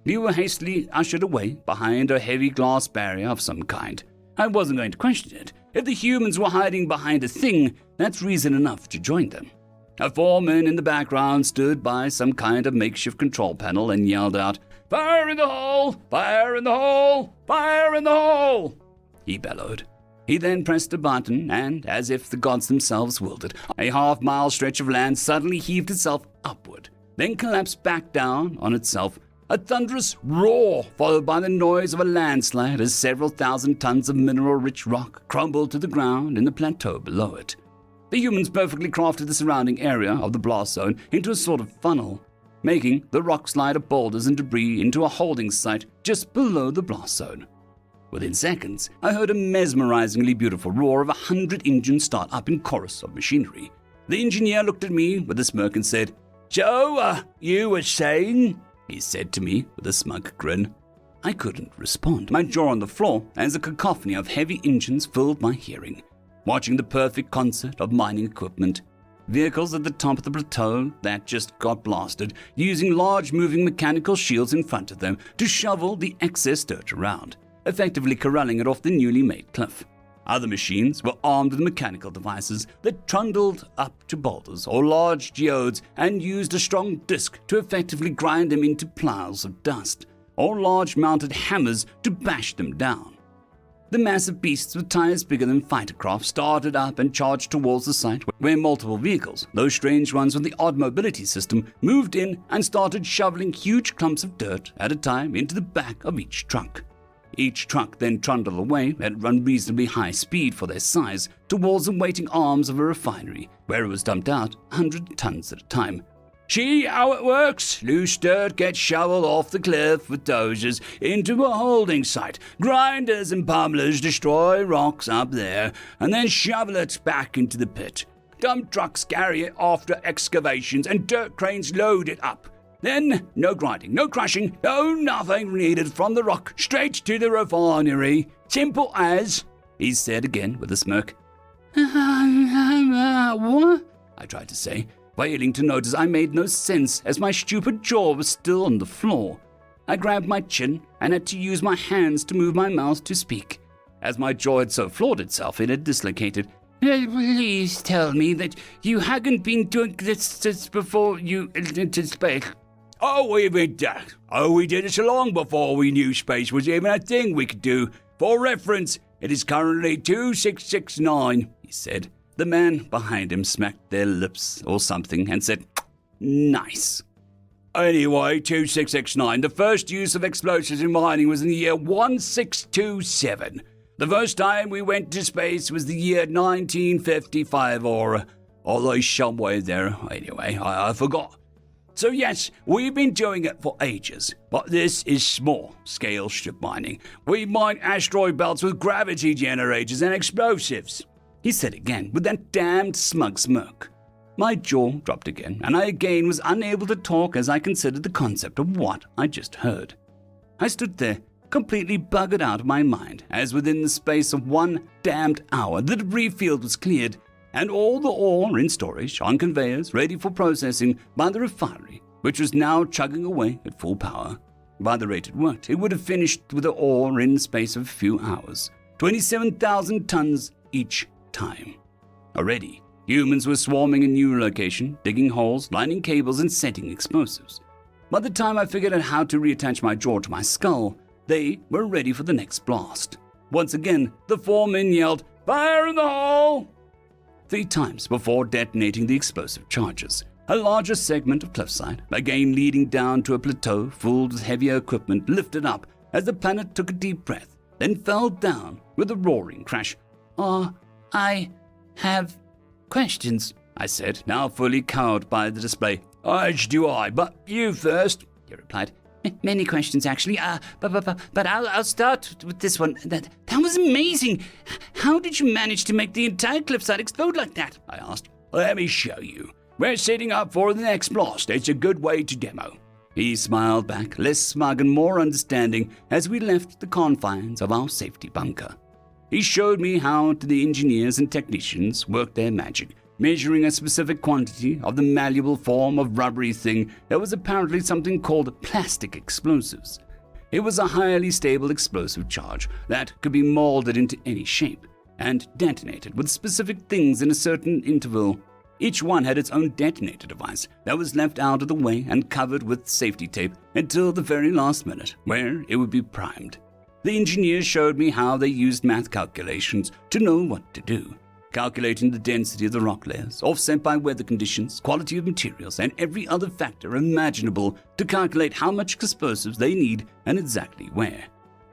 We were hastily ushered away behind a heavy glass barrier of some kind. I wasn't going to question it. If the humans were hiding behind a thing, that's reason enough to join them. A foreman in the background stood by some kind of makeshift control panel and yelled out, Fire in the hole! Fire in the hole! Fire in the hole! He bellowed. He then pressed a button, and, as if the gods themselves willed it, a half-mile stretch of land suddenly heaved itself upward, then collapsed back down on itself. A thunderous roar, followed by the noise of a landslide as several thousand tons of mineral-rich rock crumbled to the ground in the plateau below it. The humans perfectly crafted the surrounding area of the blast zone into a sort of funnel, making the rock slide of boulders and debris into a holding site just below the blast zone. Within seconds, I heard a mesmerizingly beautiful roar of 100 engines start up in chorus of machinery. The engineer looked at me with a smirk and said, So, you were saying? He said to me with a smug grin. I couldn't respond, my jaw on the floor as a cacophony of heavy engines filled my hearing. Watching the perfect concert of mining equipment, vehicles at the top of the plateau that just got blasted, using large moving mechanical shields in front of them to shovel the excess dirt around, effectively corralling it off the newly made cliff. Other machines were armed with mechanical devices that trundled up to boulders or large geodes and used a strong disc to effectively grind them into piles of dust, or large mounted hammers to bash them down. The massive beasts with tires bigger than fighter craft started up and charged towards the site where multiple vehicles, those strange ones with the odd mobility system, moved in and started shoveling huge clumps of dirt at a time into the back of each truck. Each truck then trundled away at unreasonably high speed for their size towards the waiting arms of a refinery, where it was dumped out 100 tons at a time. See how it works? Loose dirt gets shoveled off the cliff with dozers into a holding site. Grinders and pummelers destroy rocks up there and then shovel it back into the pit. Dump trucks carry it after excavations and dirt cranes load it up. Then, no grinding, no crushing, no nothing needed from the rock, straight to the refinery. Simple as, he said again with a smirk. What? I tried to say, failing to notice I made no sense as my stupid jaw was still on the floor. I grabbed my chin and had to use my hands to move my mouth to speak. As my jaw had so floored itself, it had dislocated. Please tell me that you hadn't been doing this before you entered space. We did it so long before we knew space was even a thing we could do. For reference, it is currently 2669, he said. The man behind him smacked their lips or something and said, nice. Anyway, 2669, the first use of explosives in mining was in the year 1627. The first time we went to space was the year 1955 or like somewhere there. Anyway, I forgot. So yes, we've been doing it for ages, but this is small-scale strip mining. We mine asteroid belts with gravity generators and explosives, he said again with that damned smug smirk. My jaw dropped again, and I again was unable to talk as I considered the concept of what I just heard. I stood there, completely buggered out of my mind, as within the space of 1 damned hour the debris field was cleared, and all the ore in storage on conveyors ready for processing by the refinery, which was now chugging away at full power. By the rate it worked, it would have finished with the ore in the space of a few hours, 27,000 tons each time. Already, humans were swarming in new location, digging holes, lining cables, and setting explosives. By the time I figured out how to reattach my jaw to my skull, they were ready for the next blast. Once again, the foreman yelled, "Fire in the hole!" 3 times before detonating the explosive charges. A larger segment of cliffside, again leading down to a plateau filled with heavier equipment, lifted up as the planet took a deep breath, then fell down with a roaring crash. I have questions, I said, now fully cowed by the display. As do I, but you first, he replied. Many questions, actually, but I'll start with this one. That was amazing. How did you manage to make the entire cliffside explode like that? I asked. Let me show you. We're setting up for the next blast. It's a good way to demo. He smiled back, less smug and more understanding, as we left the confines of our safety bunker. He showed me how the engineers and technicians worked their magic, measuring a specific quantity of the malleable form of rubbery thing that was apparently something called plastic explosives. It was a highly stable explosive charge that could be molded into any shape and detonated with specific things in a certain interval. Each one had its own detonator device that was left out of the way and covered with safety tape until the very last minute, where it would be primed. The engineers showed me how they used math calculations to know what to do, calculating the density of the rock layers, offset by weather conditions, quality of materials, and every other factor imaginable to calculate how much explosives they need and exactly where.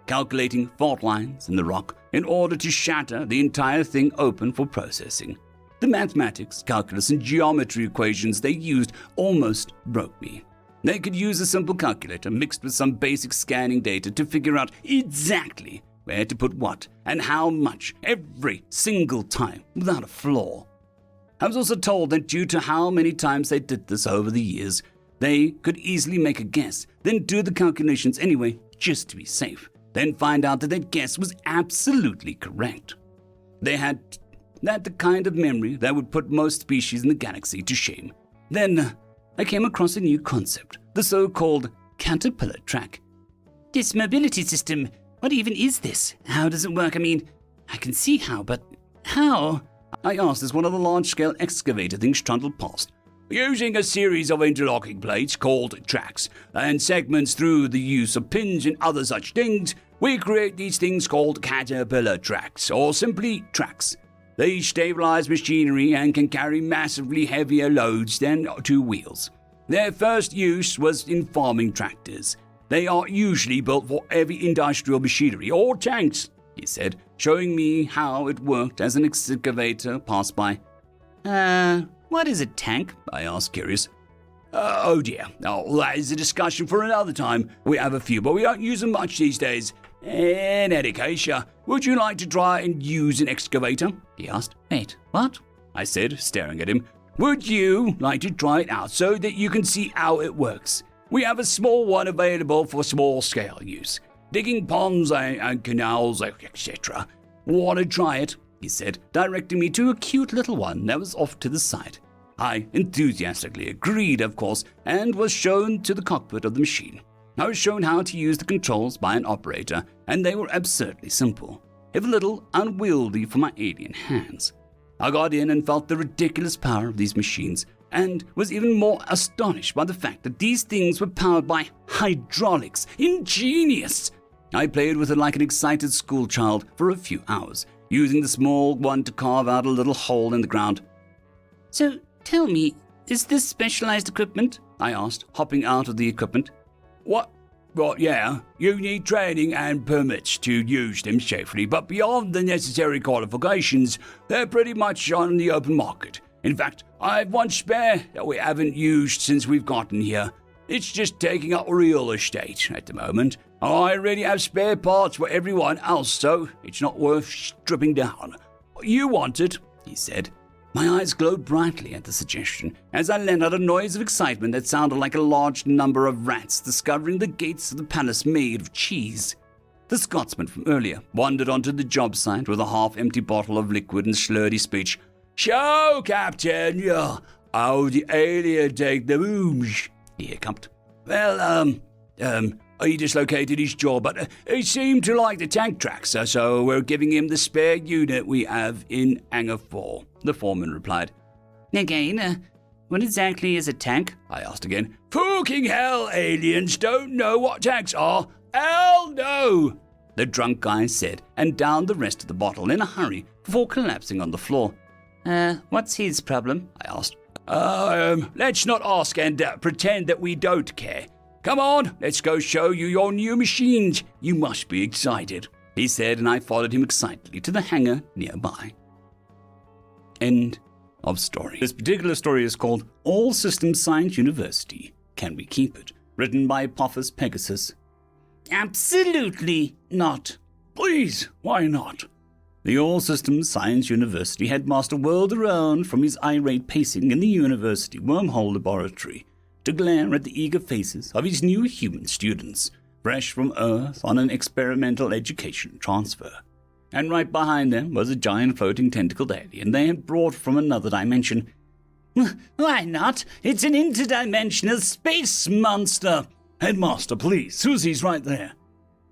Calculating fault lines in the rock in order to shatter the entire thing open for processing. The mathematics, calculus, and geometry equations they used almost broke me. They could use a simple calculator mixed with some basic scanning data to figure out exactly where to put what and how much every single time without a flaw. I was also told that due to how many times they did this over the years, they could easily make a guess, then do the calculations anyway just to be safe, then find out that their guess was absolutely correct. They had the kind of memory that would put most species in the galaxy to shame. Then I came across a new concept, the so-called caterpillar track. This mobility system, what even is this? How does it work? I mean,
I can see how, but how?
I asked as one of the large-scale excavator things trundled past.
Using a series of interlocking plates called tracks and segments through the use of pins and other such things, we create these things called caterpillar tracks, or simply tracks. These stabilize machinery and can carry massively heavier loads than two wheels. Their first use was in farming tractors. They are usually built for heavy industrial machinery or tanks, he said, showing me how it worked as an excavator passed by.
What is a tank?
I asked, curious.
Oh dear. Oh, that is a discussion for another time. We have a few, but we don't use them much these days. In any case, would you like to try and use an excavator? He asked.
Wait, what?
I said, staring at him.
Would you like to try it out so that you can see how it works? We have a small one available for small-scale use. Digging ponds and canals, etc. Want to try it?
He said, directing me to a cute little one that was off to the side. I enthusiastically agreed, of course, and was shown to the cockpit of the machine. I was shown how to use the controls by an operator, and they were absurdly simple, if a little unwieldy for my alien hands. I got in and felt the ridiculous power of these machines, and was even more astonished by the fact that these things were powered by hydraulics. Ingenious! I played with it like an excited schoolchild for a few hours, using the small one to carve out a little hole in the ground.
So, tell me, is this specialized equipment?
I asked, hopping out of the equipment.
What? Well, yeah, you need training and permits to use them safely, but beyond the necessary qualifications, they're pretty much on the open market. In fact, I've one spare that we haven't used since we've gotten here. It's just taking up real estate at the moment. I already have spare parts for everyone else, so it's not worth stripping down. You want it, he said.
My eyes glowed brightly at the suggestion, as I let out a noise of excitement that sounded like a large number of rats discovering the gates of the palace made of cheese. The Scotsman from earlier wandered onto the job site with a half-empty bottle of liquid and slurry speech.
"So, Captain, how the alien take the rooms?" he hiccuped. "Well, he dislocated his jaw, but he seemed to like the tank tracks, so we're giving him the spare unit we have in Hangar 4, the foreman replied.
Again, what exactly is a tank?
I asked again. Fucking hell, aliens don't know what tanks are. Hell no!
The drunk guy said, and downed the rest of the bottle in a hurry before collapsing on the floor.
What's his problem?
I asked.
Let's not ask and pretend that we don't care. Come on, let's go show you your new machines. You must be excited,
he said, and I followed him excitedly to the hangar nearby. End of story. This particular story is called All Systems Science University. Can we keep it? Written by Apophis Pegasus.
Absolutely not.
Please, why not?
The All Systems Science University headmaster whirled around from his irate pacing in the university wormhole laboratory to glare at the eager faces of his new human students, fresh from Earth on an experimental education transfer. And right behind them was a giant floating tentacled alien they had brought from another dimension.
Why not? It's an interdimensional space monster.
Headmaster, please, Susie's right there.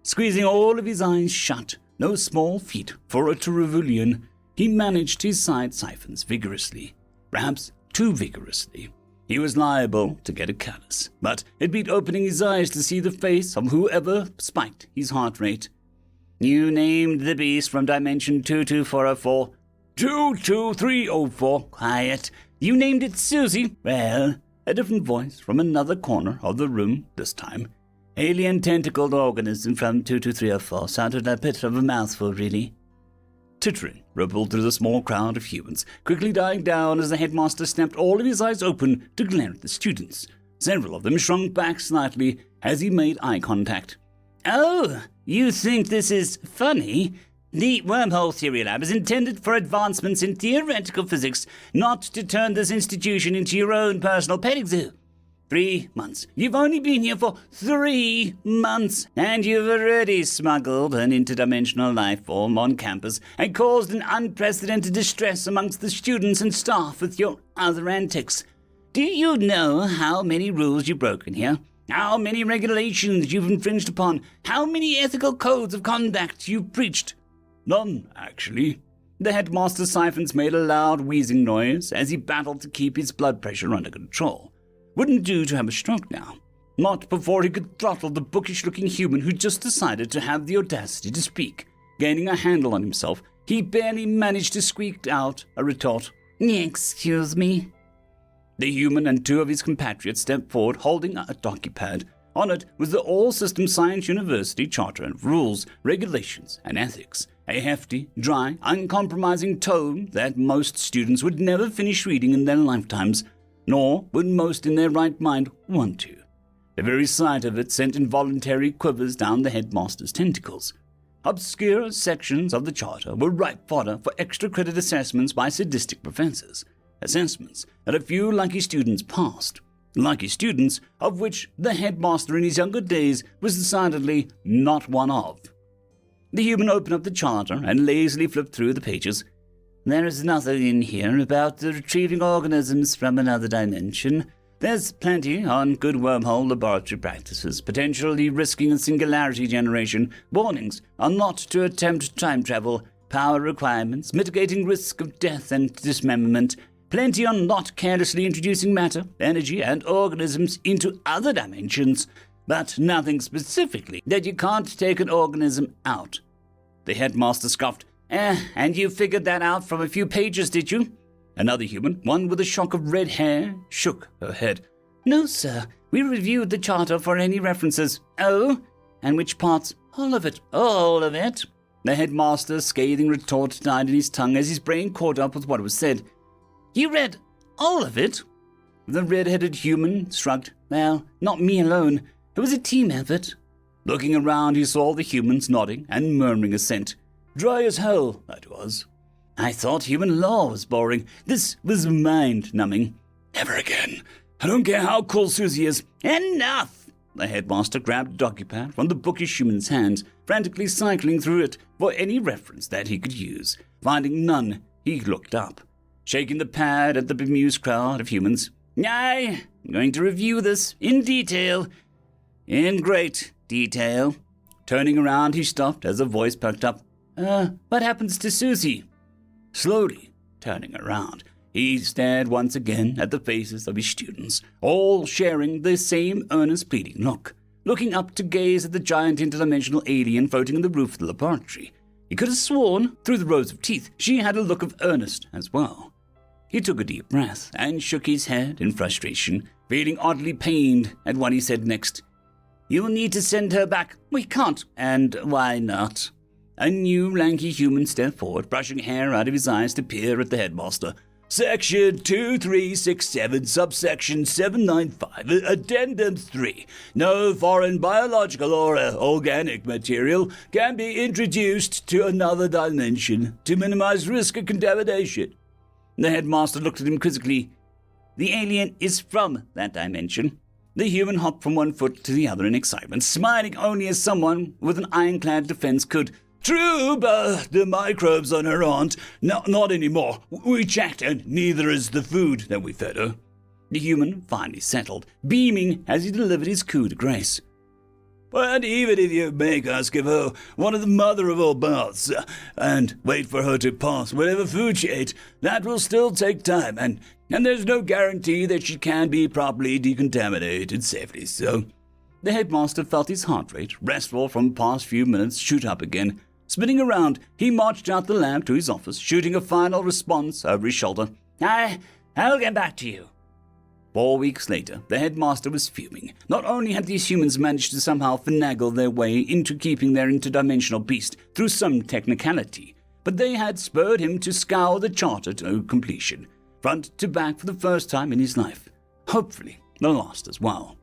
Squeezing all of his eyes shut, no small feat for a Teruvulian, he managed his side siphons vigorously, perhaps too vigorously. He was liable to get a callus, but it beat opening his eyes to see the face of whoever spiked his heart rate.
You named the beast from dimension 22404.
22304.
Quiet. You named it Susie.
Well, a different voice from another corner of the room this time.
Alien tentacled organism from 22304 sounded a bit of a mouthful, really.
Tittering rippled through the small crowd of humans, quickly dying down as the headmaster snapped all of his eyes open to glare at the students. Several of them shrunk back slightly as he made eye contact.
Oh, you think this is funny? The Wormhole Theory Lab is intended for advancements in theoretical physics, not to turn this institution into your own personal petting zoo. 3 months. You've only been here for 3 months, and you've already smuggled an interdimensional life form on campus and caused an unprecedented distress amongst the students and staff with your other antics. Do you know how many rules you've broken here? How many regulations you've infringed upon? How many ethical codes of conduct you've breached?
None, actually.
The headmaster's siphons made a loud wheezing noise as he battled to keep his blood pressure under control. Wouldn't do to have a stroke now. Not before he could throttle the bookish-looking human who just decided to have the audacity to speak. Gaining a handle on himself, he barely managed to squeak out a retort.
Excuse me?
The human and two of his compatriots stepped forward holding a docupad. On it was the All-System Science University Charter and Rules, Regulations, and Ethics. A hefty, dry, uncompromising tome that most students would never finish reading in their lifetimes, nor would most in their right mind want to. The very sight of it sent involuntary quivers down the headmaster's tentacles. Obscure sections of the charter were ripe fodder for extra credit assessments by sadistic professors. Assessments that a few lucky students passed. Lucky students of which the headmaster in his younger days was decidedly not one of. The human opened up the charter and lazily flipped through the pages.
There is nothing in here about the retrieving organisms from another dimension.
There's plenty on good wormhole laboratory practices, potentially risking a singularity generation, warnings on not to attempt time travel, power requirements, mitigating risk of death and dismemberment, plenty on not carelessly introducing matter, energy, and organisms into other dimensions, but nothing specifically that you can't take an organism out. The headmaster scoffed.
And you figured that out from a few pages, did you?
Another human, one with a shock of red hair, shook her head.
No, sir. We reviewed the charter for any references.
Oh? And which parts?
All of it. All of it.
The headmaster's scathing retort died in his tongue as his brain caught up with what was said.
You read all of it?
The red-headed human shrugged.
Well, not me alone. It was a team effort.
Looking around, he saw the humans nodding and murmuring assent. Dry as hell, that was.
I thought human law was boring. This was mind-numbing.
Never again. I don't care how cool Susie is.
Enough!
The headmaster grabbed a docupad from the bookish human's hands, frantically cycling through it for any reference that he could use. Finding none, he looked up, shaking the pad at the bemused crowd of humans.
I'm going to review this in detail. In great detail.
Turning around, he stopped as a voice perked up.
What happens to Susie?
Slowly turning around, he stared once again at the faces of his students, all sharing the same earnest, pleading look, looking up to gaze at the giant interdimensional alien floating on the roof of the laboratory. He could have sworn, through the rows of teeth, she had a look of earnest as well. He took a deep breath and shook his head in frustration, feeling oddly pained at what he said next.
You'll need to send her back. We can't.
And why not? A new lanky human stepped forward, brushing hair out of his eyes to peer at the headmaster.
Section 2367, subsection 795, addendum 3. No foreign biological or organic material can be introduced to another dimension to minimize risk of contamination.
The headmaster looked at him quizzically.
The alien is from that dimension.
The human hopped from one foot to the other in excitement, smiling only as someone with an ironclad defense could.
True, but the microbes on her aren't. Not anymore. We checked, and neither is the food that we fed her.
The human finally settled, beaming as he delivered his coup de grace.
But even if you make us give her one of the mother of all baths, and wait for her to pass whatever food she ate, that will still take time, and there's no guarantee that she can be properly decontaminated safely, so...
The headmaster felt his heart rate, restful from past few minutes, shoot up again. Spinning around, he marched out the lab to his office, shooting a final response over his shoulder.
I'll get back to you.
4 weeks later, the headmaster was fuming. Not only had these humans managed to somehow finagle their way into keeping their interdimensional beast through some technicality, but they had spurred him to scour the charter to completion, front to back for the first time in his life. Hopefully, the last as well.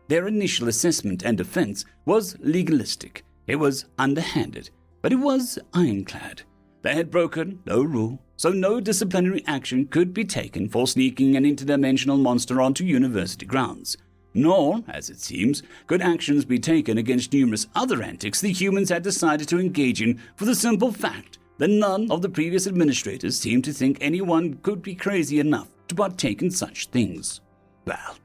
Their initial assessment and defense was legalistic. It was underhanded, but it was ironclad. They had broken no rule, so no disciplinary action could be taken for sneaking an interdimensional monster onto university grounds. Nor, as it seems, could actions be taken against numerous other antics the humans had decided to engage in for the simple fact that none of the previous administrators seemed to think anyone could be crazy enough to partake in such things. Well,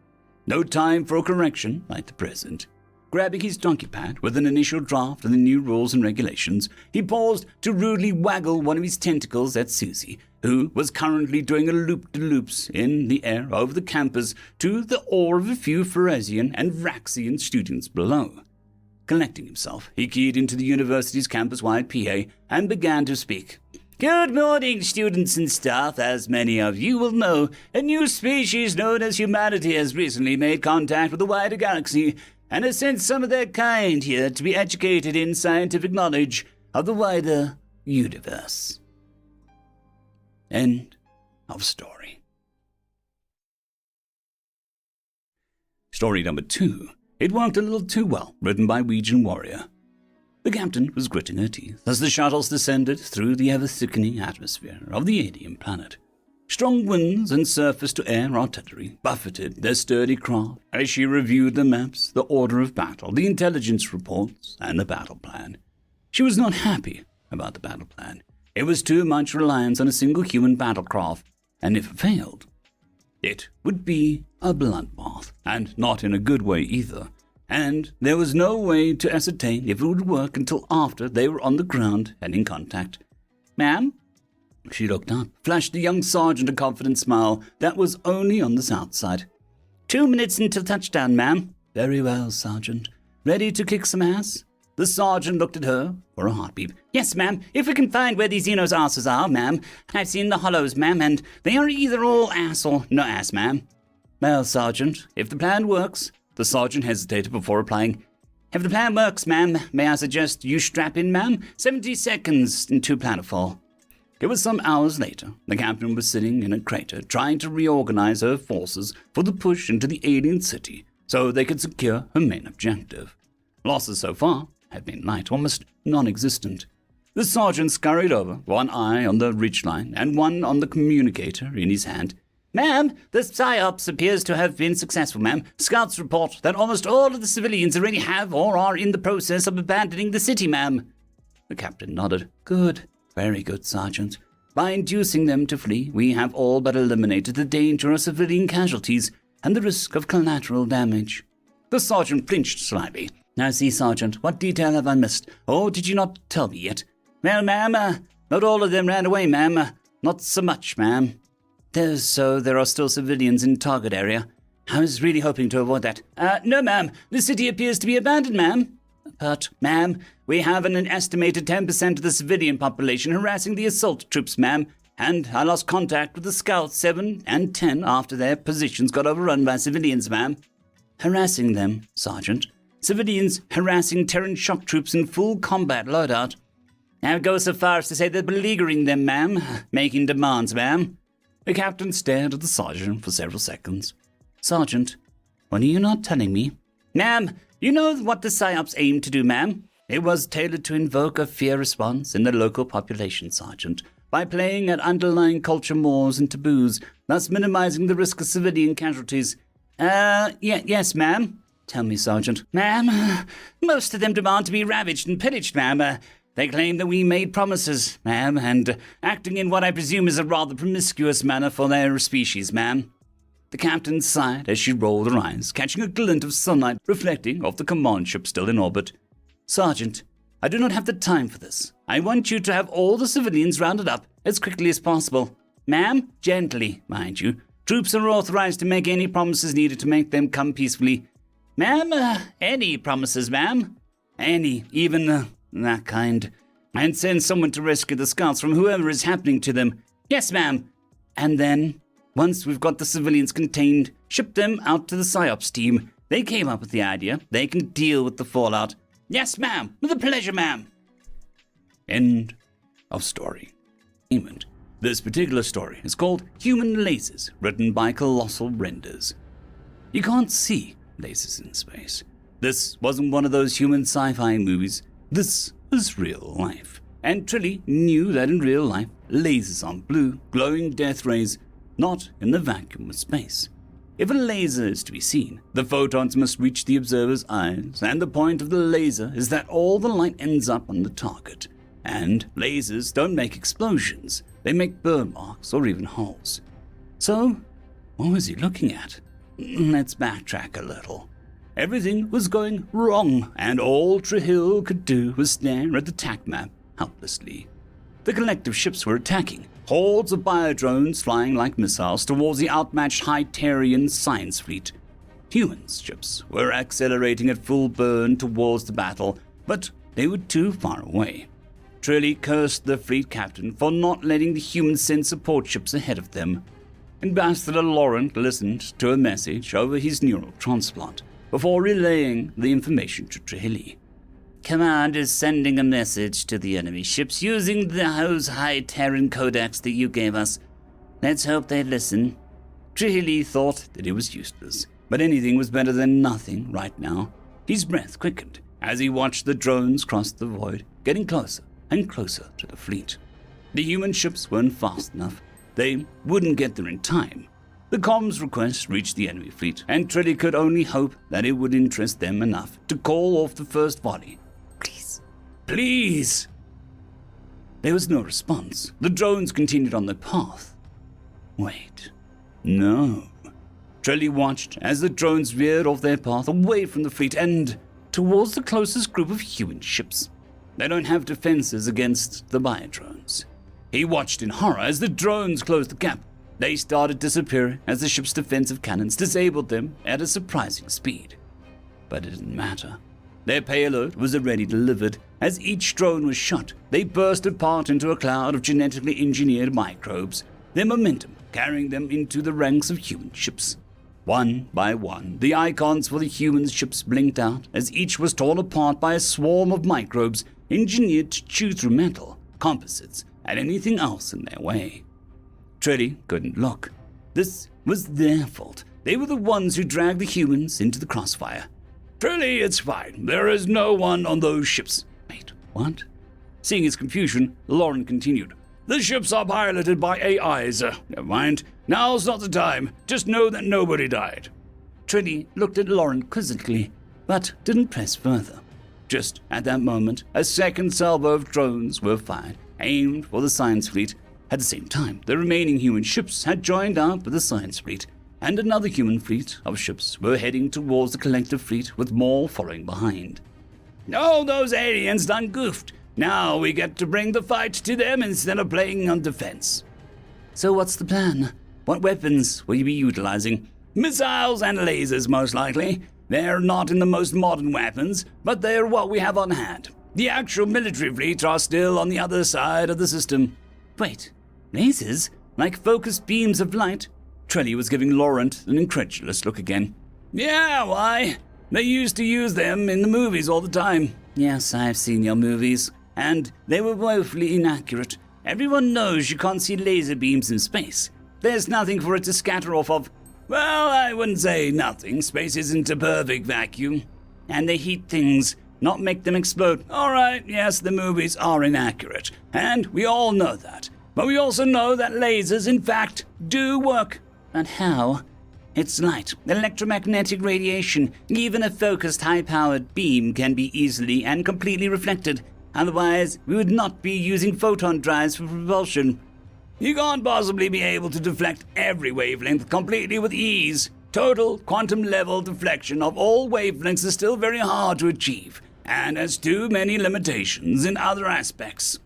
no time for correction like the present. grabbing his donkey pad with an initial draft of the new rules and regulations, he paused to rudely waggle one of his tentacles at Susie, who was currently doing a loop-de-loops in the air over the campus to the awe of a few Pharasian and Vraxian students below. Collecting himself, he keyed into the university's campus-wide PA and began to speak.
Good morning, students and staff. As many of you will know, a new species known as humanity has recently made contact with the wider galaxy and has sent some of their kind here to be educated in scientific knowledge of the wider universe.
End of story. Story number 2. It worked a little too well, written by Ouijan Warrior. The captain was gritting her teeth as the shuttles descended through the ever-thickening atmosphere of the alien planet. Strong winds and surface-to-air artillery buffeted their sturdy craft as she reviewed the maps, the order of battle, the intelligence reports, and the battle plan. She was not happy about the battle plan. It was too much reliance on a single human battlecraft, and if it failed, it would be a bloodbath, and not in a good way either. And there was no way to ascertain if it would work until after they were on the ground and in contact.
Ma'am?
She looked up, flashed the young sergeant a confident smile that was only on the south side.
2 minutes until touchdown, ma'am.
Very well, Sergeant. Ready to kick some ass? The sergeant looked at her for a heartbeat.
Yes, ma'am, if we can find where these Xenos' asses are, ma'am. I've seen the hollows, ma'am, and they are either all ass or no ass, ma'am.
Well, Sergeant, if the plan works... The sergeant hesitated before replying.
If the plan works, ma'am, may I suggest you strap in, ma'am? 70 seconds into planetfall.
It was some hours later. The captain was sitting in a crater trying to reorganize her forces for the push into the alien city so they could secure her main objective. Losses so far had been light, almost non-existent. The sergeant scurried over, one eye on the ridgeline and one on the communicator in his hand.
Ma'am, the PSYOPS appears to have been successful, ma'am. Scouts report that almost all of the civilians already have or are in the process of abandoning the city, ma'am.
The captain nodded. Good. Very good, Sergeant. By inducing them to flee, we have all but eliminated the danger of civilian casualties and the risk of collateral damage. The sergeant flinched slightly. Now see, Sergeant, what detail have I missed? Or did you not tell me yet?
Well, ma'am, not all of them ran away, ma'am. Not so much, ma'am.
So there are still civilians in target area. I was really hoping to avoid that.
No, ma'am. The city appears to be abandoned, ma'am.
But,
ma'am, we have an estimated 10% of the civilian population harassing the assault troops, ma'am. And I lost contact with the Scouts 7 and 10 after their positions got overrun by civilians, ma'am.
Harassing them, Sergeant?
Civilians harassing Terran shock troops in full combat loadout. I would go so far as to say they're beleaguering them, ma'am. Making demands, ma'am.
The captain stared at the sergeant for several seconds. Sergeant, what are you not telling me?
Ma'am, you know what the PSYOPs aimed to do, ma'am?
It was tailored to invoke a fear response in the local population, Sergeant, by playing at underlying culture mores and taboos, thus minimizing the risk of civilian casualties.
Yes, ma'am.
Tell me, Sergeant.
Ma'am, most of them demand to be ravaged and pillaged, ma'am. They claim that we made promises, ma'am, and acting in what I presume is a rather promiscuous manner for their species, ma'am.
The captain sighed as she rolled her eyes, catching a glint of sunlight reflecting off the command ship still in orbit. Sergeant, I do not have the time for this. I want you to have all the civilians rounded up as quickly as possible.
Ma'am, gently, mind you. Troops are authorized to make any promises needed to make them come peacefully. Ma'am, any promises, ma'am. Any, even... that kind, and send someone to rescue the Scouts from whoever is happening to them. Yes, ma'am. And then, once we've got the civilians contained, ship them out to the PSYOPS team. They came up with the idea. They can deal with the fallout. Yes, ma'am. With a pleasure, ma'am.
End of story. This particular story is called Human Lasers, written by Colossal Renders. You can't see lasers in space. This wasn't one of those human sci-fi movies. This was real life, and Trilly knew that in real life, lasers aren't blue, glowing death rays, not in the vacuum of space. If a laser is to be seen, the photons must reach the observer's eyes, and the point of the laser is that all the light ends up on the target. And lasers don't make explosions, they make burn marks or even holes. So, what was he looking at? Let's backtrack a little. everything was going wrong, and all Trujillo could do was stare at the TAC map helplessly. The collective ships were attacking, hordes of biodrones flying like missiles towards the outmatched Hyterian science fleet. Humans' ships were accelerating at full burn towards the battle, but they were too far away. Trilly cursed the fleet captain for not letting the humans send support ships ahead of them. Ambassador Laurent listened to a message over his neural transplant before relaying the information to Trujillo.
Command is sending a message to the enemy ships using those high-Terran codecs that you gave us. Let's hope they listen.
Trujillo thought that it was useless, but anything was better than nothing right now. His breath quickened as he watched the drones cross the void, getting closer and closer to the fleet. The human ships weren't fast enough. They wouldn't get there in time. The comms request reached the enemy fleet, and Trilly could only hope that it would interest them enough to call off the first volley.
Please.
Please! There was no response. The drones continued on their path. Wait. No. Trilly watched as the drones veered off their path away from the fleet and towards the closest group of human ships. They don't have defenses against the biodrones. He watched in horror as the drones closed the gap. They started disappearing as the ship's defensive cannons disabled them at a surprising speed. But it didn't matter. Their payload was already delivered. As each drone was shot, they burst apart into a cloud of genetically engineered microbes, their momentum carrying them into the ranks of human ships. One by one, the icons for the human ships blinked out as each was torn apart by a swarm of microbes engineered to chew through metal, composites, and anything else in their way. Trilly couldn't look. This was their fault. They were the ones who dragged the humans into the crossfire. Trilly, it's fine. There is no one on those ships. Wait, what? Seeing his confusion, Lauren continued. The ships are piloted by AIs. Never mind. Now's not the time. Just know that nobody died. Trilly looked at Lauren quizzically, but didn't press further. Just at that moment, a second salvo of drones were fired, aimed for the science fleet. At the same time, the remaining human ships had joined up with the science fleet, and another human fleet of ships were heading towards the collective fleet with more following behind. No, those aliens done goofed. Now we get to bring the fight to them instead of playing on defense. So what's the plan? What weapons will you be utilizing? Missiles and lasers, most likely. They're not in the most modern weapons, but they're what we have on hand. The actual military fleets are still on the other side of the system. Wait, lasers? Like focused beams of light? Trilly was giving Laurent an incredulous look again. Yeah, why? They used to use them in the movies all the time. Yes, I've seen your movies. And they were woefully inaccurate. Everyone knows you can't see laser beams in space. There's nothing for it to scatter off of. Well, I wouldn't say nothing. Space isn't a perfect vacuum. And they heat things, not make them explode. All right, yes, the movies are inaccurate. And we all know that. But we also know that lasers, in fact, do work. And how? It's light, electromagnetic radiation. Even a focused, high-powered beam can be easily and completely reflected. Otherwise, we would not be using photon drives for propulsion. You can't possibly be able to deflect every wavelength completely with ease. Total quantum-level deflection of all wavelengths is still very hard to achieve, and has too many limitations in other aspects.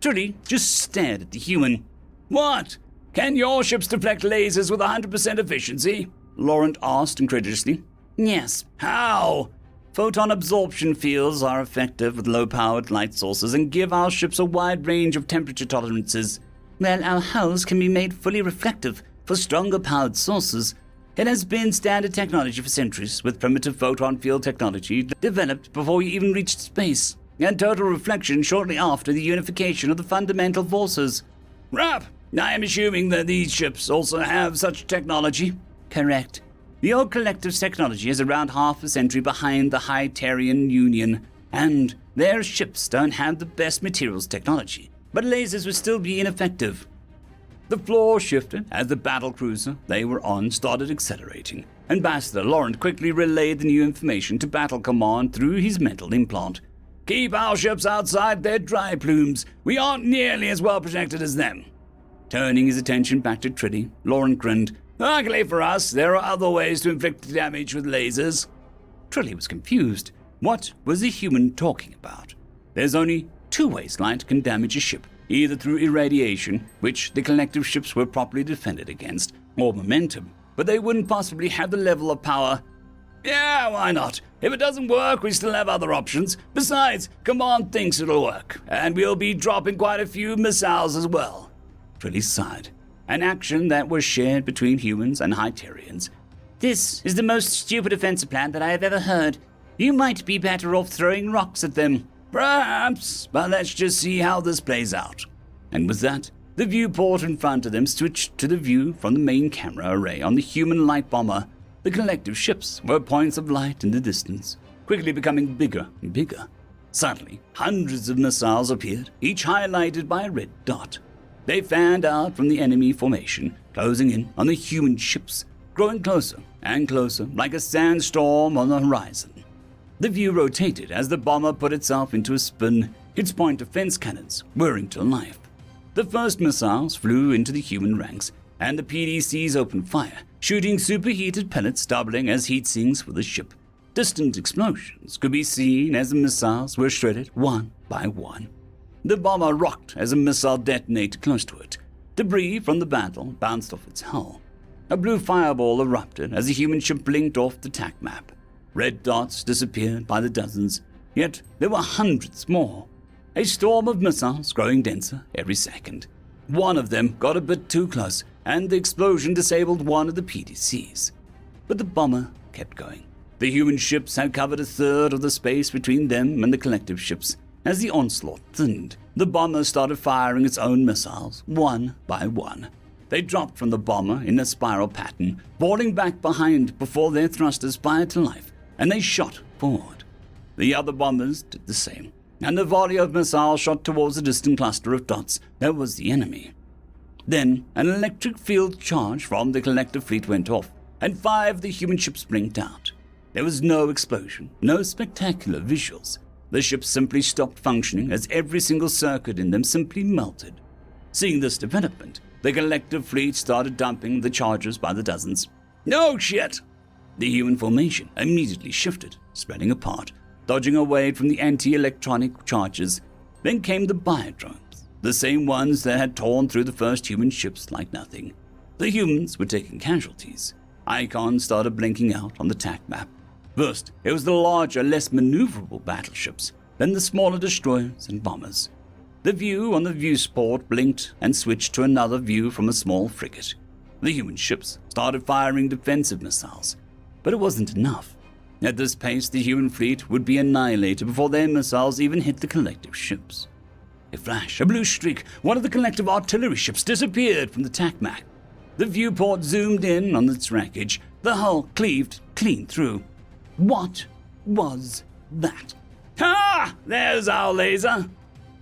Trilly just stared at the human. What? Can your ships deflect lasers with 100% efficiency? Laurent asked incredulously. Yes. How? Photon absorption fields are effective with low-powered light sources and give our ships a wide range of temperature tolerances. Well, our hulls can be made fully reflective for stronger-powered sources. It has been standard technology for centuries, with primitive photon field technology developed before you even reached space, and total reflection shortly after the unification of the fundamental forces. Rap! I am assuming that these ships also have such technology. Correct. The old collective's technology is around half a century behind the Hyterian Union, and their ships don't have the best materials technology, but lasers would still be ineffective. The floor shifted as the battle cruiser they were on started accelerating. Ambassador Laurent quickly relayed the new information to Battle Command through his mental implant. Keep our ships outside their dry plumes. We aren't nearly as well protected as them. Turning his attention back to Trilly, Laurent grinned. Luckily for us, there are other ways to inflict damage with lasers. Trilly was confused. What was the human talking about? There's only two ways light can damage a ship, either through irradiation, which the collective ships were properly defended against, or momentum, but they wouldn't possibly have the level of power.
Yeah, why not? If it doesn't work, we still have other options. Besides, Command thinks it'll work, and we'll be dropping quite a few missiles as well.
Trilly sighed, an action that was shared between humans and Hyterians.
This is the most stupid offensive plan that I have ever heard. You might be better off throwing rocks at them.
Perhaps, but let's just see how this plays out.
And with that, the viewport in front of them switched to the view from the main camera array on the human light bomber. The collective ships were points of light in the distance, quickly becoming bigger and bigger. Suddenly, hundreds of missiles appeared, each highlighted by a red dot. They fanned out from the enemy formation, closing in on the human ships, growing closer and closer like a sandstorm on the horizon. The view rotated as the bomber put itself into a spin, its point defense cannons whirring to life. The first missiles flew into the human ranks, and the PDCs opened fire, shooting superheated pellets doubling as heat sinks for the ship. Distant explosions could be seen as the missiles were shredded one by one. The bomber rocked as a missile detonated close to it. Debris from the battle bounced off its hull. A blue fireball erupted as the human ship blinked off the TAC map. Red dots disappeared by the dozens, yet there were hundreds more. A storm of missiles growing denser every second. One of them got a bit too close, and the explosion disabled one of the PDCs. But the bomber kept going. The human ships had covered a third of the space between them and the collective ships. As the onslaught thinned, the bomber started firing its own missiles, one by one. They dropped from the bomber in a spiral pattern, falling back behind before their thrusters fired to life, and they shot forward. The other bombers did the same, and the volley of missiles shot towards the distant cluster of dots that was the enemy. Then an electric field charge from the collective fleet went off, and 5 of the human ships blinked out. There was no explosion, no spectacular visuals. The ships simply stopped functioning as every single circuit in them simply melted. Seeing this development, the collective fleet started dumping the charges by the dozens.
No shit!
The human formation immediately shifted, spreading apart, dodging away from the anti-electronic charges. Then came the biodromes, the same ones that had torn through the first human ships like nothing. The humans were taking casualties. Icons started blinking out on the TAC map. First, it was the larger, less maneuverable battleships, then the smaller destroyers and bombers. The view on the viewport blinked and switched to another view from a small frigate. The human ships started firing defensive missiles, but it wasn't enough. At this pace, the human fleet would be annihilated before their missiles even hit the collective ships. A flash, a blue streak, one of the collective artillery ships disappeared from the TAC map. The viewport zoomed in on its wreckage, the hull cleaved clean through. What was that?
Ha! There's our laser!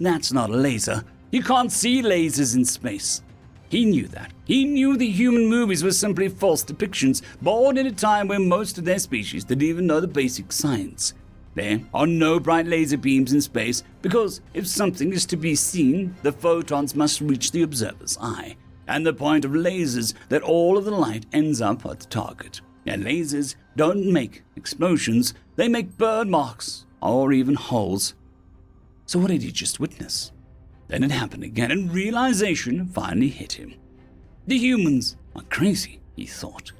That's not a laser. You can't see lasers in space. He knew that. He knew the human movies were simply false depictions, born in a time when most of their species didn't even know the basic science. There are no bright laser beams in space because if something is to be seen, the photons must reach the observer's eye. And the point of lasers that all of the light ends up at the target. And lasers don't make explosions, they make burn marks or even holes. So what did he just witness? Then it happened again, and realization finally hit him. The humans are crazy, he thought.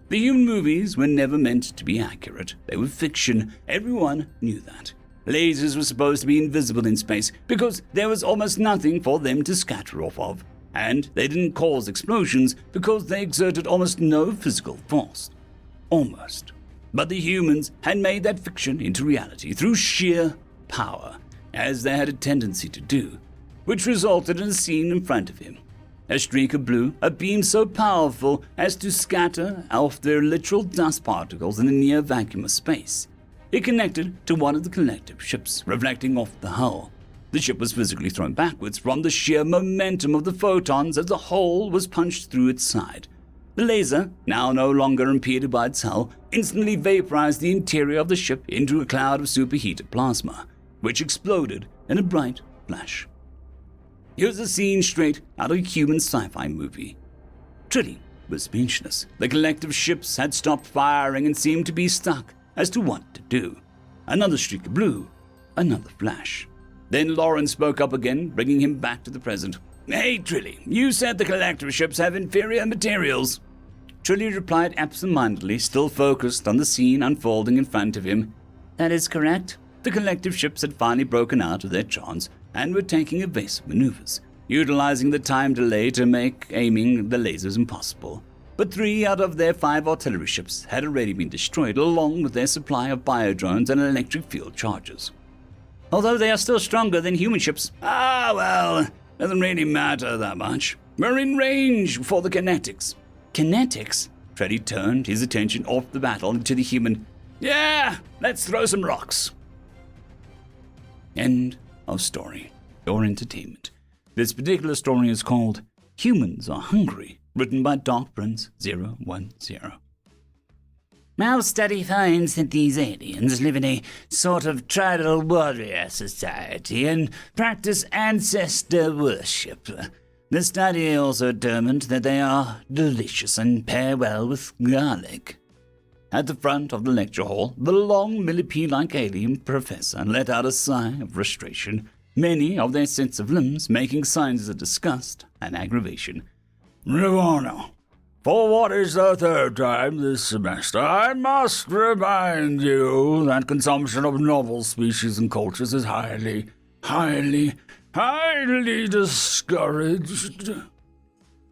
The human movies were never meant to be accurate. They were fiction. Everyone knew that. Lasers were supposed to be invisible in space because there was almost nothing for them to scatter off of. And they didn't cause explosions because they exerted almost no physical force. Almost. But the humans had made that fiction into reality through sheer power, as they had a tendency to do, which resulted in a scene in front of him. A streak of blue, a beam so powerful as to scatter off their literal dust particles in the near vacuum of space. It connected to one of the collective ships, reflecting off the hull. The ship was physically thrown backwards from the sheer momentum of the photons as the hole was punched through its side. The laser, now no longer impeded by its hull, instantly vaporized the interior of the ship into a cloud of superheated plasma, which exploded in a bright flash. It was a scene straight out of a human sci-fi movie. Trilly was speechless. The collective ships had stopped firing and seemed to be stuck, as to what to do. Another streak of blue, another flash. Then Lauren spoke up again, bringing him back to the present. "Hey, Trilly, you said the collector ships have inferior materials." Trilly replied absent-mindedly, still focused on the scene unfolding in front of him.
That is correct.
The collective ships had finally broken out of their trance and were taking evasive maneuvers, utilizing the time delay to make aiming the lasers impossible. But 3 out of their 5 artillery ships had already been destroyed, along with their supply of biodrones and electric field charges.
Although they are still stronger than human ships.
Well, doesn't really matter that much. We're in range for the kinetics.
Kinetics?
Freddy turned his attention off the battle to the human. Yeah, let's throw some rocks. End of story. Your entertainment. This particular story is called Humans Are Hungry, written by Dark Prince 010.
Our study finds that these aliens live in a sort of tribal warrior society and practice ancestor worship. The study also determined that they are delicious and pair well with garlic. At the front of the lecture hall, the long millipede-like alien professor let out a sigh of frustration, many of their sets of limbs making signs of disgust and aggravation.
Ravana, for what is the 3rd time this semester, I must remind you that consumption of novel species and cultures is highly discouraged.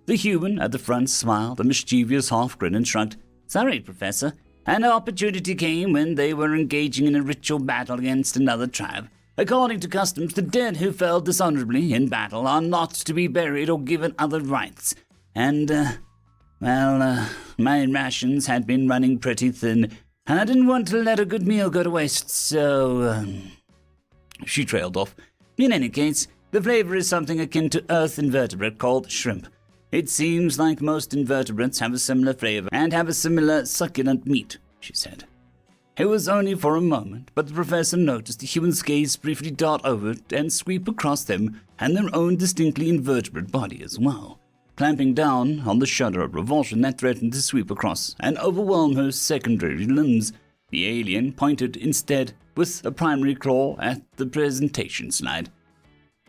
The human at the front smiled a mischievous half-grin and shrugged.
Sorry, Professor. An opportunity came when they were engaging in a ritual battle against another tribe. According to customs, the dead who fell dishonorably in battle are not to be buried or given other rites. And, my rations had been running pretty thin, and I didn't want to let a good meal go to waste, so,
She trailed off.
In any case, the flavor is something akin to earth invertebrate called shrimp.
It seems like most invertebrates have a similar flavor and have a similar succulent meat, she said. It was only for a moment, but the professor noticed the human's gaze briefly dart over it and sweep across them and their own distinctly invertebrate body as well, clamping down on the shudder of revulsion that threatened to sweep across and overwhelm her secondary limbs. The alien pointed instead with a primary claw at the presentation slide.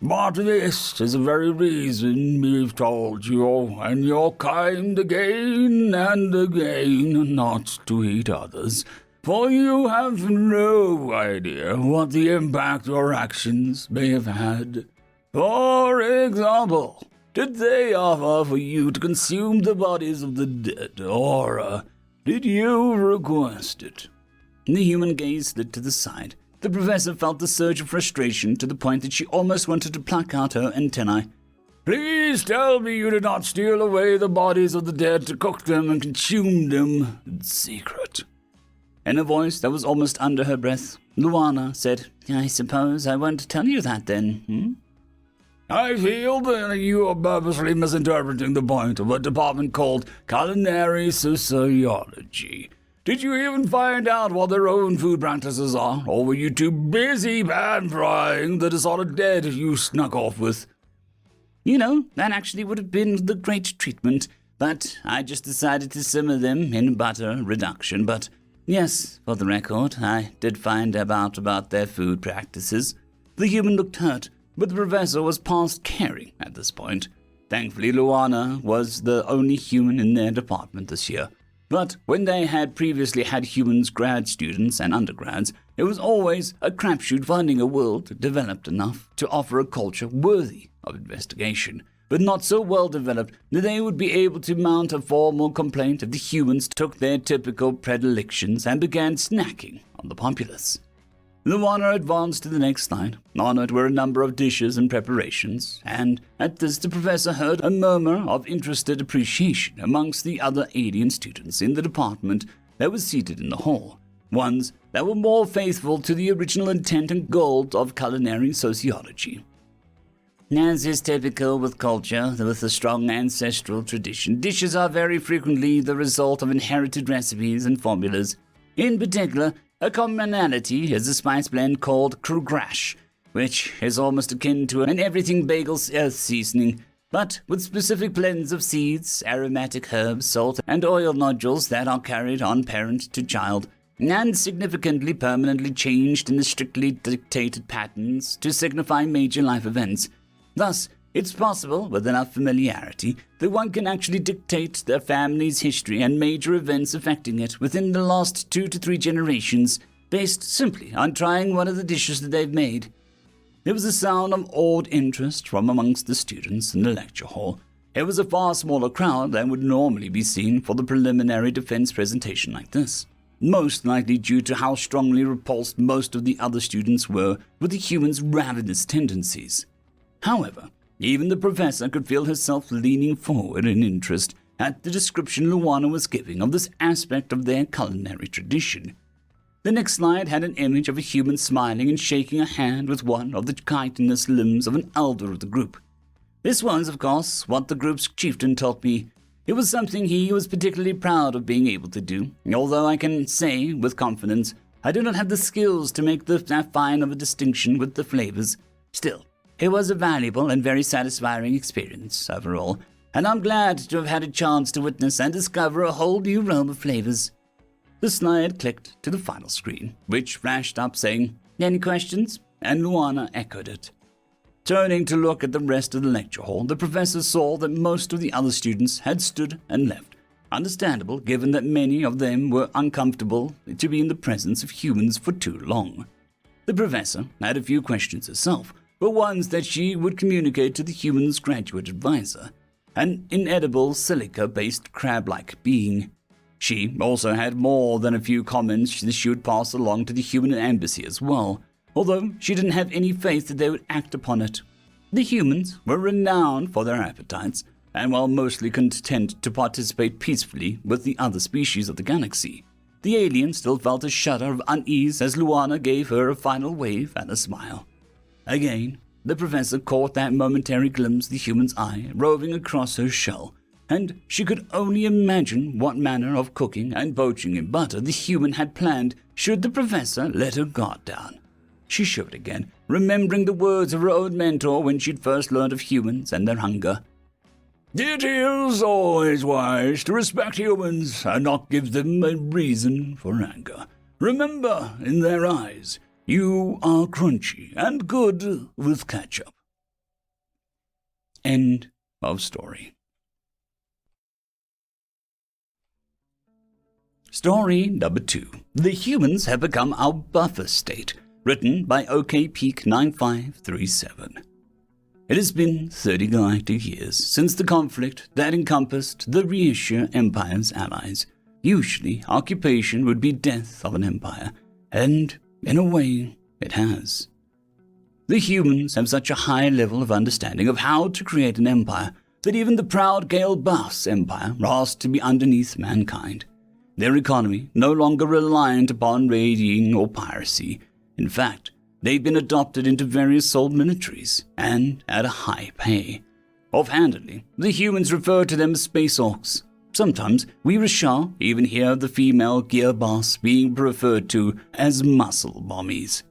But this is the very reason we've told you and your kind again and again not to eat others, for you have no idea what the impact your actions may have had. For example, did they offer for you to consume the bodies of the dead, or did you request it?
The human gaze slid to the side. The professor felt the surge of frustration to the point that she almost wanted to pluck out her antennae.
Please tell me you did not steal away the bodies of the dead to cook them and consume them in secret.
In a voice that was almost under her breath, Luana said,
I suppose I won't tell you that then,
I feel that you are purposely misinterpreting the point of a department called culinary sociology. Did you even find out what their own food practices are, or were you too busy pan-frying the dishonored dead you snuck off with?
That actually would have been the great treatment, but I just decided to simmer them in butter reduction. But yes, for the record, I did find out about their food practices.
The human looked hurt, but the professor was past caring at this point. Thankfully, Luana was the only human in their department this year. But when they had previously had humans, grad students, and undergrads, it was always a crapshoot finding a world developed enough to offer a culture worthy of investigation, but not so well developed that they would be able to mount a formal complaint if the humans took their typical predilections and began snacking on the populace. Luana advanced to the next slide. On it were a number of dishes and preparations, and at this the professor heard a murmur of interested appreciation amongst the other alien students in the department that was seated in the hall, ones that were more faithful to the original intent and goals of culinary sociology.
As is typical with culture with a strong ancestral tradition, dishes are very frequently the result of inherited recipes and formulas. In particular, a commonality is a spice blend called krugrash, which is almost akin to an everything bagel's earth seasoning, but with specific blends of seeds, aromatic herbs, salt, and oil nodules that are carried on parent to child. and significantly permanently changed in the strictly dictated patterns to signify major life events. Thus, it's possible, with enough familiarity, that one can actually dictate their family's history and major events affecting it within the last 2 to 3 generations, based simply on trying one of the dishes that they've made. There was a sound of awed interest from amongst the students in the lecture hall. It was a far smaller crowd than would normally be seen for the preliminary defense presentation like this, most likely due to how strongly repulsed most of the other students were with the humans' ravenous tendencies. However, even the professor could feel herself leaning forward in interest at the description Luana was giving of this aspect of their culinary tradition. The next slide had an image of a human smiling and shaking a hand with one of the chitinous limbs of an elder of the group. This was, of course, what the group's chieftain told me. It was something he was particularly proud of being able to do, although I can say, with confidence, I do not have the skills to make that fine of a distinction with the flavors. Still, it was a valuable and very satisfying experience overall, and I'm glad to have had a chance to witness and discover a whole new realm of flavors. The slide clicked to the final screen, which flashed up saying, "Any questions?" and Luana echoed it. Turning to look at the rest of the lecture hall, the professor saw that most of the other students had stood and left. Understandable, given that many of them were uncomfortable to be in the presence of humans for too long. The professor had a few questions herself, but ones that she would communicate to the human's graduate advisor, an inedible silica-based crab-like being. She also had more than a few comments that she would pass along to the human embassy as well, although she didn't have any faith that they would act upon it. The humans were renowned for their appetites, and while mostly content to participate peacefully with the other species of the galaxy, the alien still felt a shudder of unease as Luana gave her a final wave and a smile. Again, the professor caught that momentary glimpse of the human's eye roving across her shell, and she could only imagine what manner of cooking and poaching in butter the human had planned should the professor let her guard down. She shivered again, remembering the words of her own mentor when she'd first learned of humans and their hunger.
"It is always wise to respect humans and not give them a reason for anger. Remember, in their eyes, you are crunchy and good with ketchup."
End of story. Story number 2. The Humans Have Become Our Buffer State, written by OK Peak 9537. It has been 30 galactic years since the conflict that encompassed the Reissue Empire's allies. Usually, occupation would be death of an empire, and, in a way, it has. The humans have such a high level of understanding of how to create an empire that even the proud Gale Buff's empire asked to be underneath mankind. Their economy no longer reliant upon raiding or piracy. In fact, they've been adopted into various sold militaries, and at a high pay. Offhandedly, the humans refer to them as space orcs. Sometimes we Rashar even hear of the female gear boss being referred to as muscle bombies.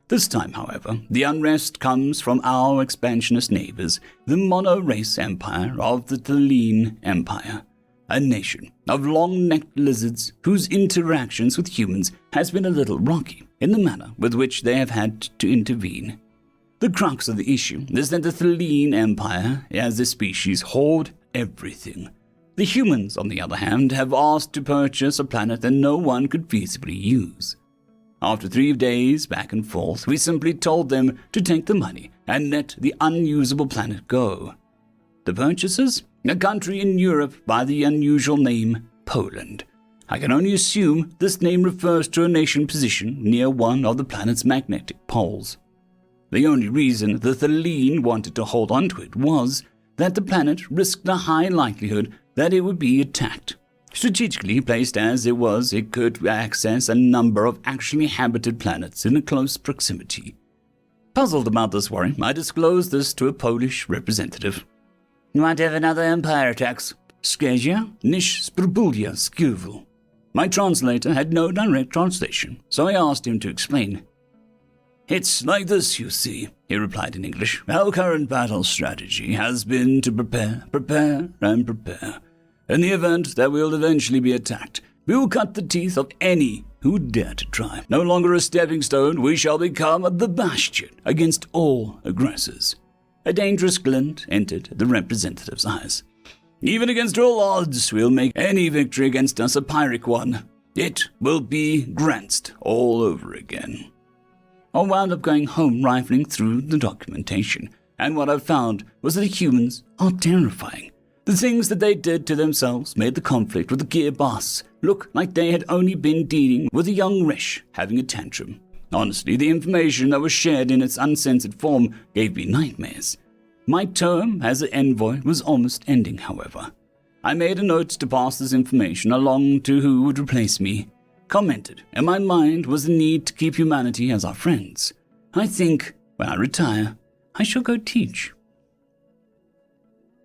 This time, however, the unrest comes from our expansionist neighbors, the mono-race empire of the Thaleen Empire, a nation of long-necked lizards whose interactions with humans has been a little rocky in the manner with which they have had to intervene. The crux of the issue is that the Thaleen Empire, as a species, hoard everything. The humans, on the other hand, have asked to purchase a planet that no one could feasibly use. After 3 days back and forth, we simply told them to take the money and let the unusable planet go. The purchasers? A country in Europe by the unusual name Poland. I can only assume this name refers to a nation positioned near one of the planet's magnetic poles. The only reason the Thaleen wanted to hold on to it was that the planet risked a high likelihood that it would be attacked. Strategically placed as it was, it could access a number of actually inhabited planets in a close proximity. Puzzled about this worry, I disclosed this to a Polish representative.
"Might have another empire attacks."
Skazia nish spróbulia skiervu. My translator had no direct translation, so I asked him to explain. "It's like this, you see," he replied in English. "Our current battle strategy has been to prepare, and prepare. In the event that we'll eventually be attacked, we will cut the teeth of any who dare to try. No longer a stepping stone, we shall become the bastion against all aggressors. A dangerous glint entered the representative's eyes. Even against all odds, we'll make any victory against us a Pyrrhic one. It will be Granst all over again. I wound up going home rifling through the documentation, and what I found was that the humans are terrifying. The things that they did to themselves made the conflict with the gear boss look like they had only been dealing with a young Rish having a tantrum. Honestly, the information that was shared in its uncensored form gave me nightmares. My term as an envoy was almost ending, however. I made a note to pass this information along to who would replace me. Commented, in my mind was the need to keep humanity as our friends. I think, when I retire, I shall go teach.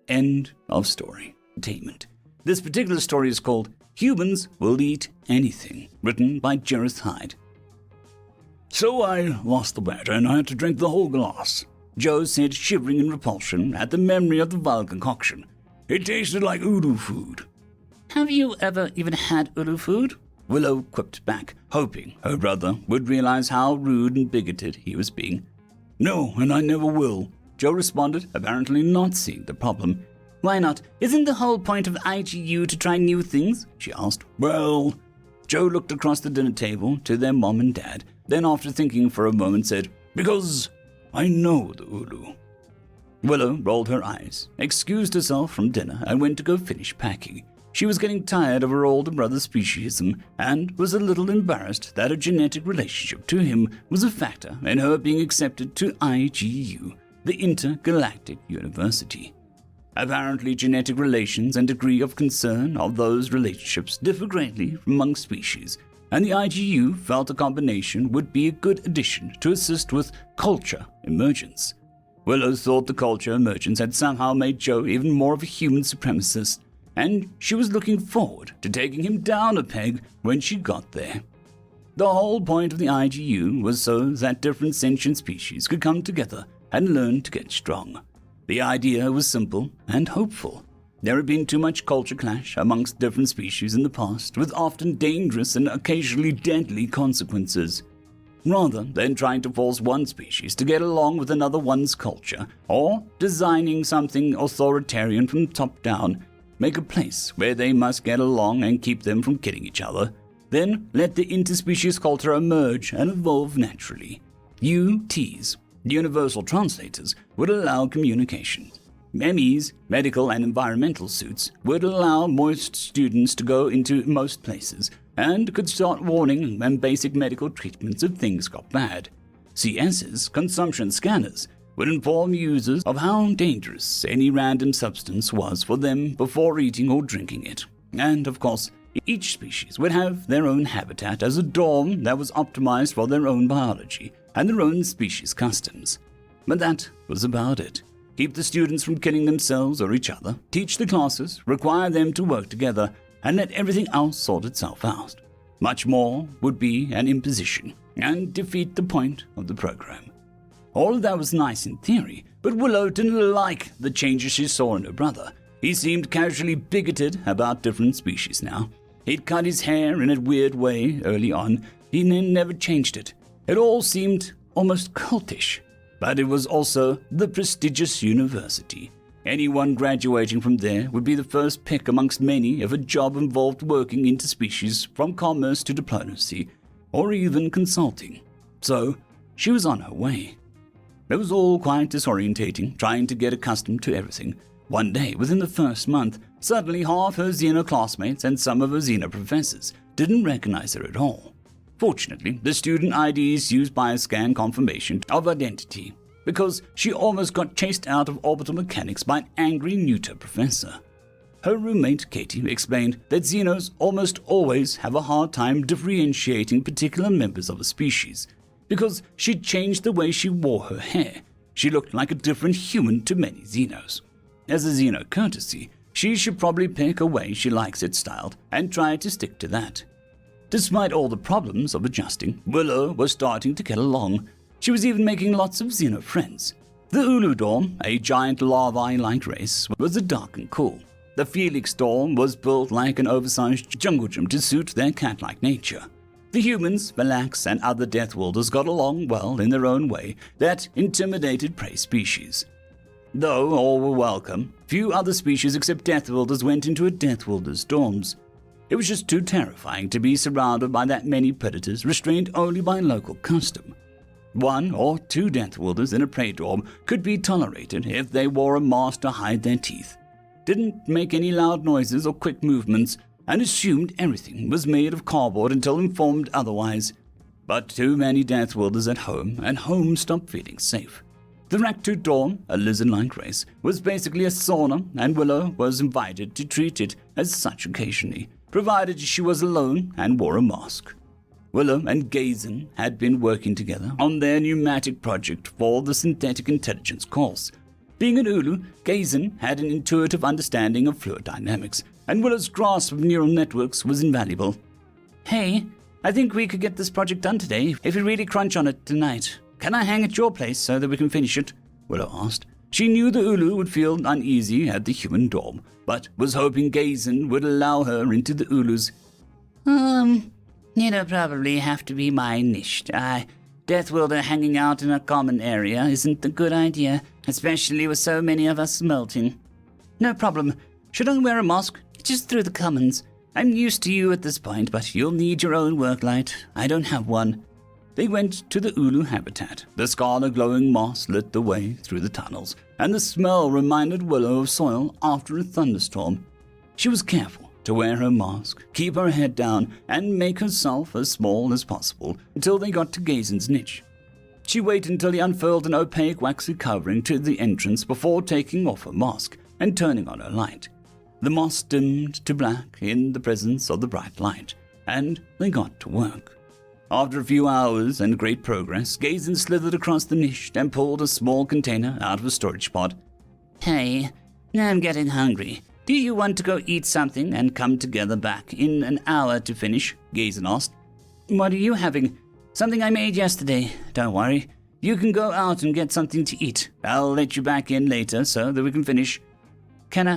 End of story. Entertainment. This particular story is called Humans Will Eat Anything, written by Jareth Hyde. So I lost the bet and I had to drink the whole glass, Joe said, shivering in repulsion at the memory of the vile concoction. It tasted like Ulu food.
Have you ever even had Ulu food?
Willow quipped back, hoping her brother would realize how rude and bigoted he was being. No, and I never will, Joe responded, apparently not seeing the problem.
Why not? Isn't the whole point of IGU to try new things? She asked.
Well, Joe looked across the dinner table to their mom and dad, then after thinking for a moment said, because I know the Ulu. Willow rolled her eyes, excused herself from dinner, and went to go finish packing. She was getting tired of her older brother's speciesism and was a little embarrassed that a genetic relationship to him was a factor in her being accepted to IGU, the Intergalactic University. Apparently, genetic relations and degree of concern of those relationships differ greatly among species, and the IGU felt a combination would be a good addition to assist with culture emergence. Willow thought the culture emergence had somehow made Joe even more of a human supremacist, and she was looking forward to taking him down a peg when she got there. The whole point of the IGU was so that different sentient species could come together and learn to get strong. The idea was simple and hopeful. There had been too much culture clash amongst different species in the past, with often dangerous and occasionally deadly consequences. Rather than trying to force one species to get along with another one's culture, or designing something authoritarian from the top down, make a place where they must get along and keep them from killing each other, then let the interspecies culture emerge and evolve naturally. UTs, universal translators, would allow communication. MEs, medical and environmental suits, would allow most students to go into most places and could start warning and basic medical treatments if things got bad. CSs, consumption scanners, would inform users of how dangerous any random substance was for them before eating or drinking it. And, of course, each species would have their own habitat as a dorm that was optimized for their own biology and their own species customs. But that was about it. Keep the students from killing themselves or each other, teach the classes, require them to work together, and let everything else sort itself out. Much more would be an imposition and defeat the point of the program. All of that was nice in theory, but Willow didn't like the changes she saw in her brother. He seemed casually bigoted about different species now. He'd cut his hair in a weird way early on. He never changed it. It all seemed almost cultish. But it was also the prestigious university. Anyone graduating from there would be the first pick amongst many if a job involved working interspecies from commerce to diplomacy, or even consulting. So, she was on her way. It was all quite disorientating, trying to get accustomed to everything. One day, within the first month, suddenly half her Xeno classmates and some of her Xeno professors didn't recognize her at all. Fortunately, the student IDs used bioscan confirmation of identity, because she almost got chased out of orbital mechanics by an angry neuter professor. Her roommate, Katie, explained that Xenos almost always have a hard time differentiating particular members of a species, because she'd changed the way she wore her hair. She looked like a different human to many Xenos. As a Xeno courtesy, she should probably pick a way she likes it styled and try to stick to that. Despite all the problems of adjusting, Willow was starting to get along. She was even making lots of Xeno friends. The Ulu Dorm, a giant larvae-like race, was dark and cool. The Felix Dorm was built like an oversized jungle gym to suit their cat-like nature. The humans, Valax, and other Deathwielders got along well in their own way that intimidated prey species. Though all were welcome, few other species except Deathwielders went into a Deathwielders' dorms. It was just too terrifying to be surrounded by that many predators restrained only by local custom. 1 or 2 Deathwielders in a prey dorm could be tolerated if they wore a mask to hide their teeth, didn't make any loud noises or quick movements, and assumed everything was made of cardboard until informed otherwise. But too many Deathwielders at home, and home stopped feeling safe. The Raktu dorm, a lizard-like race, was basically a sauna, and Willow was invited to treat it as such occasionally, provided she was alone and wore a mask. Willow and Gazen had been working together on their pneumatic project for the synthetic intelligence course. Being an Ulu, Gazen had an intuitive understanding of fluid dynamics, and Willow's grasp of neural networks was invaluable. "Hey, I think we could get this project done today if we really crunch on it tonight. Can I hang at your place so that we can finish it?" Willow asked. She knew the Ulu would feel uneasy at the human dorm, but was hoping Gazen would allow her into the Ulu's.
It'll probably have to be my niche. Deathwielder hanging out in a common area isn't a good idea, especially with so many of us melting. No problem. Should I wear a mask? Just through the commons. I'm used to you at this point, but you'll need your own work light. I don't have one. They went to the Ulu habitat. The scarlet glowing moss lit the way through the tunnels, and the smell reminded Willow of soil after a thunderstorm. She was careful to wear her mask, keep her head down, and make herself as small as possible until they got to Gazen's niche. She waited until he unfurled an opaque waxy covering to the entrance before taking off her mask and turning on her light. The moss dimmed to black in the presence of the bright light, and they got to work. After a few hours and great progress, Gazen slithered across the niche and pulled a small container out of a storage pod. "Hey, I'm getting hungry. Do you want to go eat something and come together back in an hour to finish?" Gazen asked. "What are you having?" "Something I made yesterday. Don't worry. You can go out and get something to eat. I'll let you back in later so that we can finish." Can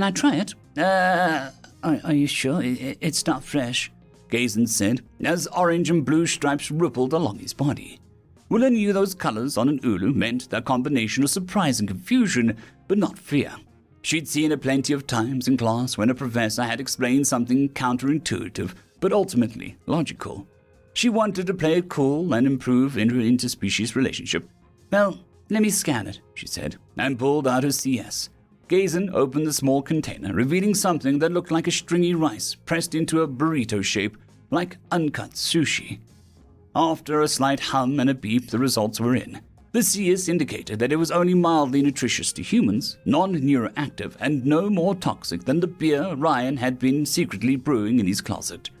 I try it?" Are you sure? It's not fresh," Gazen said, as orange and blue stripes rippled along his body. Willow knew those colors on an Ulu meant a combination of surprise and confusion, but not fear. She'd seen it plenty of times in class when a professor had explained something counterintuitive, but ultimately logical. She wanted to play it cool and improve in her interspecies relationship. "Well, let me scan it," she said, and pulled out her CS. Gazen opened the small container, revealing something that looked like a stringy rice pressed into a burrito shape, like uncut sushi. After a slight hum and a beep, the results were in. The CS indicated that it was only mildly nutritious to humans, non-neuroactive, and no more toxic than the beer Ryan had been secretly brewing in his closet.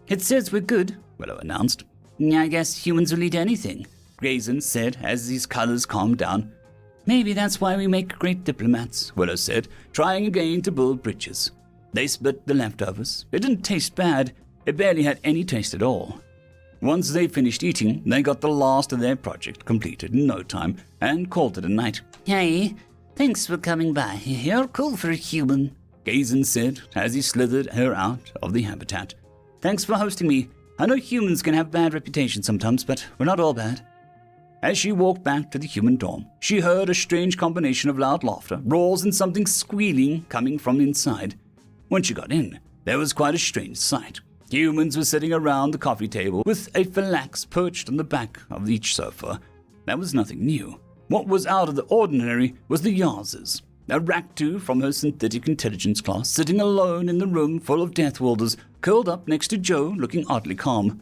"It says we're good," Willow announced. "I guess humans will eat anything," Gazen said as his colors calmed down. "Maybe that's why we make great diplomats," Willow said, trying again to build bridges. They split the leftovers. It didn't taste bad. It barely had any taste at all. Once they finished eating, they got the last of their project completed in no time and called it a night. "Hey, thanks for coming by. You're cool for a human," Gazen said as he slithered her out of the habitat. "Thanks for hosting me. I know humans can have bad reputations sometimes, but we're not all bad." As she walked back to the human dorm, she heard a strange combination of loud laughter, roars, and something squealing coming from inside. When she got in, there was quite a strange sight. Humans were sitting around the coffee table with a phalanx perched on the back of each sofa. That was nothing new. What was out of the ordinary was the Yaz's, a Raktu from her synthetic intelligence class, sitting alone in the room full of Deathwielders, curled up next to Joe, looking oddly calm.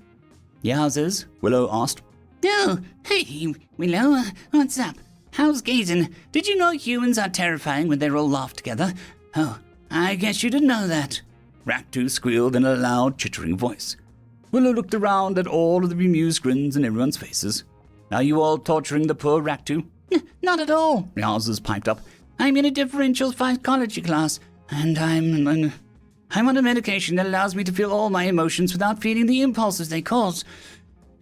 "Yaz's?" Willow asked. "Oh, hey, Willow, what's up? How's Gazen? Did you know humans are terrifying when they're all laugh together? Oh, I guess you didn't know that." Raktu squealed in a loud, chittering voice. Willow looked around at all of the bemused grins in everyone's faces. "Are you all torturing the poor Raktu?" "Not at all," Yaz's piped up. "I'm in a differential psychology class, and I'm on a medication that allows me to feel all my emotions without feeling the impulses they cause.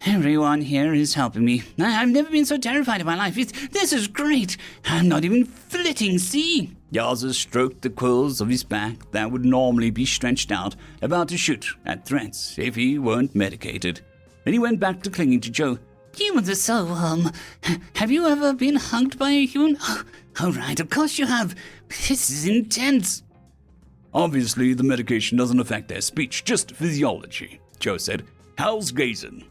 Everyone here is helping me. I've never been so terrified in my life. This is great. I'm not even flitting, see?" Yaza stroked the quills of his back that would normally be stretched out, about to shoot at threats if he weren't medicated.
Then he went back to clinging to Joe.
Humans are so, have you ever been hugged by a human? Oh, right, of course you have. This is intense.
Obviously, the medication doesn't affect their speech, just physiology, Joe said. How's Gazin?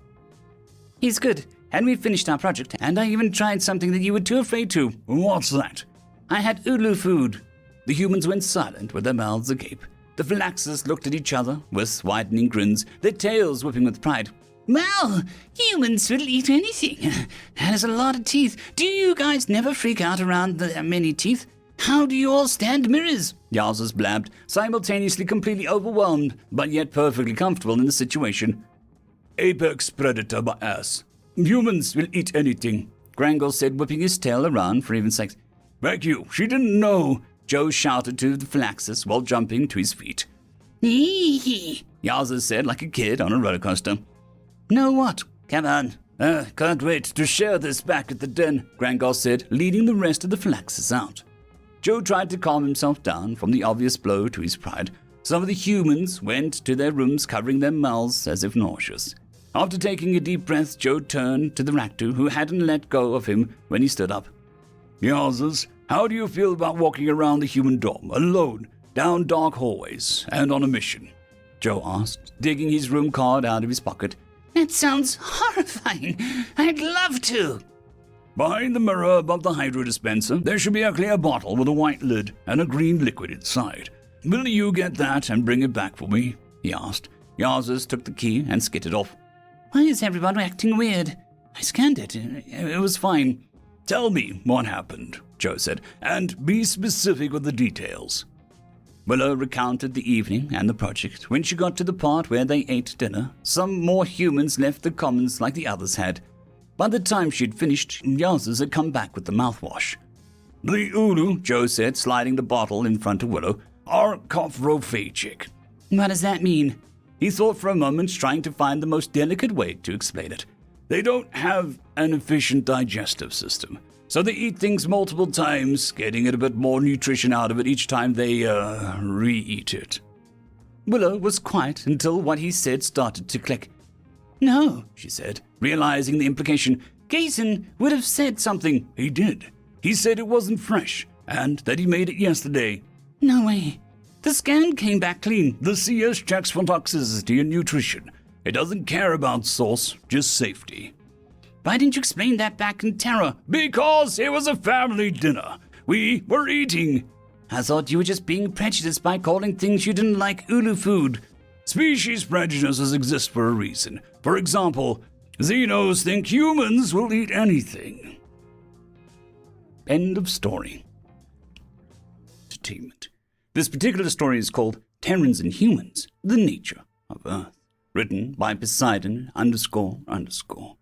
He's good, and we've finished our project, and I even tried something that you were too afraid to.
What's that?
I had ulu food.
The humans went silent with their mouths agape. The Phylaxis looked at each other with widening grins, their tails whipping with pride.
Well, humans will eat anything. That is a lot of teeth. Do you guys never freak out around the many teeth? How do you all stand mirrors?
Yazas blabbed, simultaneously completely overwhelmed, but yet perfectly comfortable in the situation. Apex predator by ass. Humans will eat anything, Grangle said, whipping his tail around for even sakes. Back you, she didn't know, Joe shouted to the Phylaxis while jumping to his feet.
Hee.
Yaza said like a kid on a roller coaster.
Know what?
Come on. Can't wait to share this back at the den, Grangle said, leading the rest of the Phylaxis out. Joe tried to calm himself down from the obvious blow to his pride. Some of the humans went to their rooms covering their mouths as if nauseous. After taking a deep breath, Joe turned to the Raktu, who hadn't let go of him when he stood up. Yazas, how do you feel about walking around the human dome, alone, down dark hallways, and on a mission? Joe asked, digging his room card out of his pocket.
That sounds horrifying. I'd love to.
Behind the mirror above the hydro dispenser, there should be a clear bottle with a white lid and a green liquid inside. Will you get that and bring it back for me? He asked. Yazas took the key and skidded off.
Why is everyone acting weird? I scanned it. It was fine.
Tell me what happened, Joe said, and be specific with the details. Willow recounted the evening and the project. When she got to the part where they ate dinner, some more humans left the commons like the others had. By the time she'd finished, Yazas had come back with the mouthwash. The Ulu, Joe said, sliding the bottle in front of Willow, are cophrophagic.
What does that mean?
He thought for a moment, trying to find the most delicate way to explain it. They don't have an efficient digestive system, so they eat things multiple times, getting a bit more nutrition out of it each time they, re-eat it. Willow was quiet until what he said started to click.
No,
she said, realizing the implication.
Gazin would have said something.
He did. He said it wasn't fresh, and that he made it yesterday.
No way. The scan came back clean.
The CS checks for toxicity and nutrition. It doesn't care about source, just safety.
Why didn't you explain that back in Terra?
Because it was a family dinner. We were eating.
I thought you were just being prejudiced by calling things you didn't like Ulu food.
Species prejudices exist for a reason. For example, Xenos think humans will eat anything. End of story. Entertainment. This particular story is called Terrans and Humans, The Nature of Earth. Written by Poseidon __.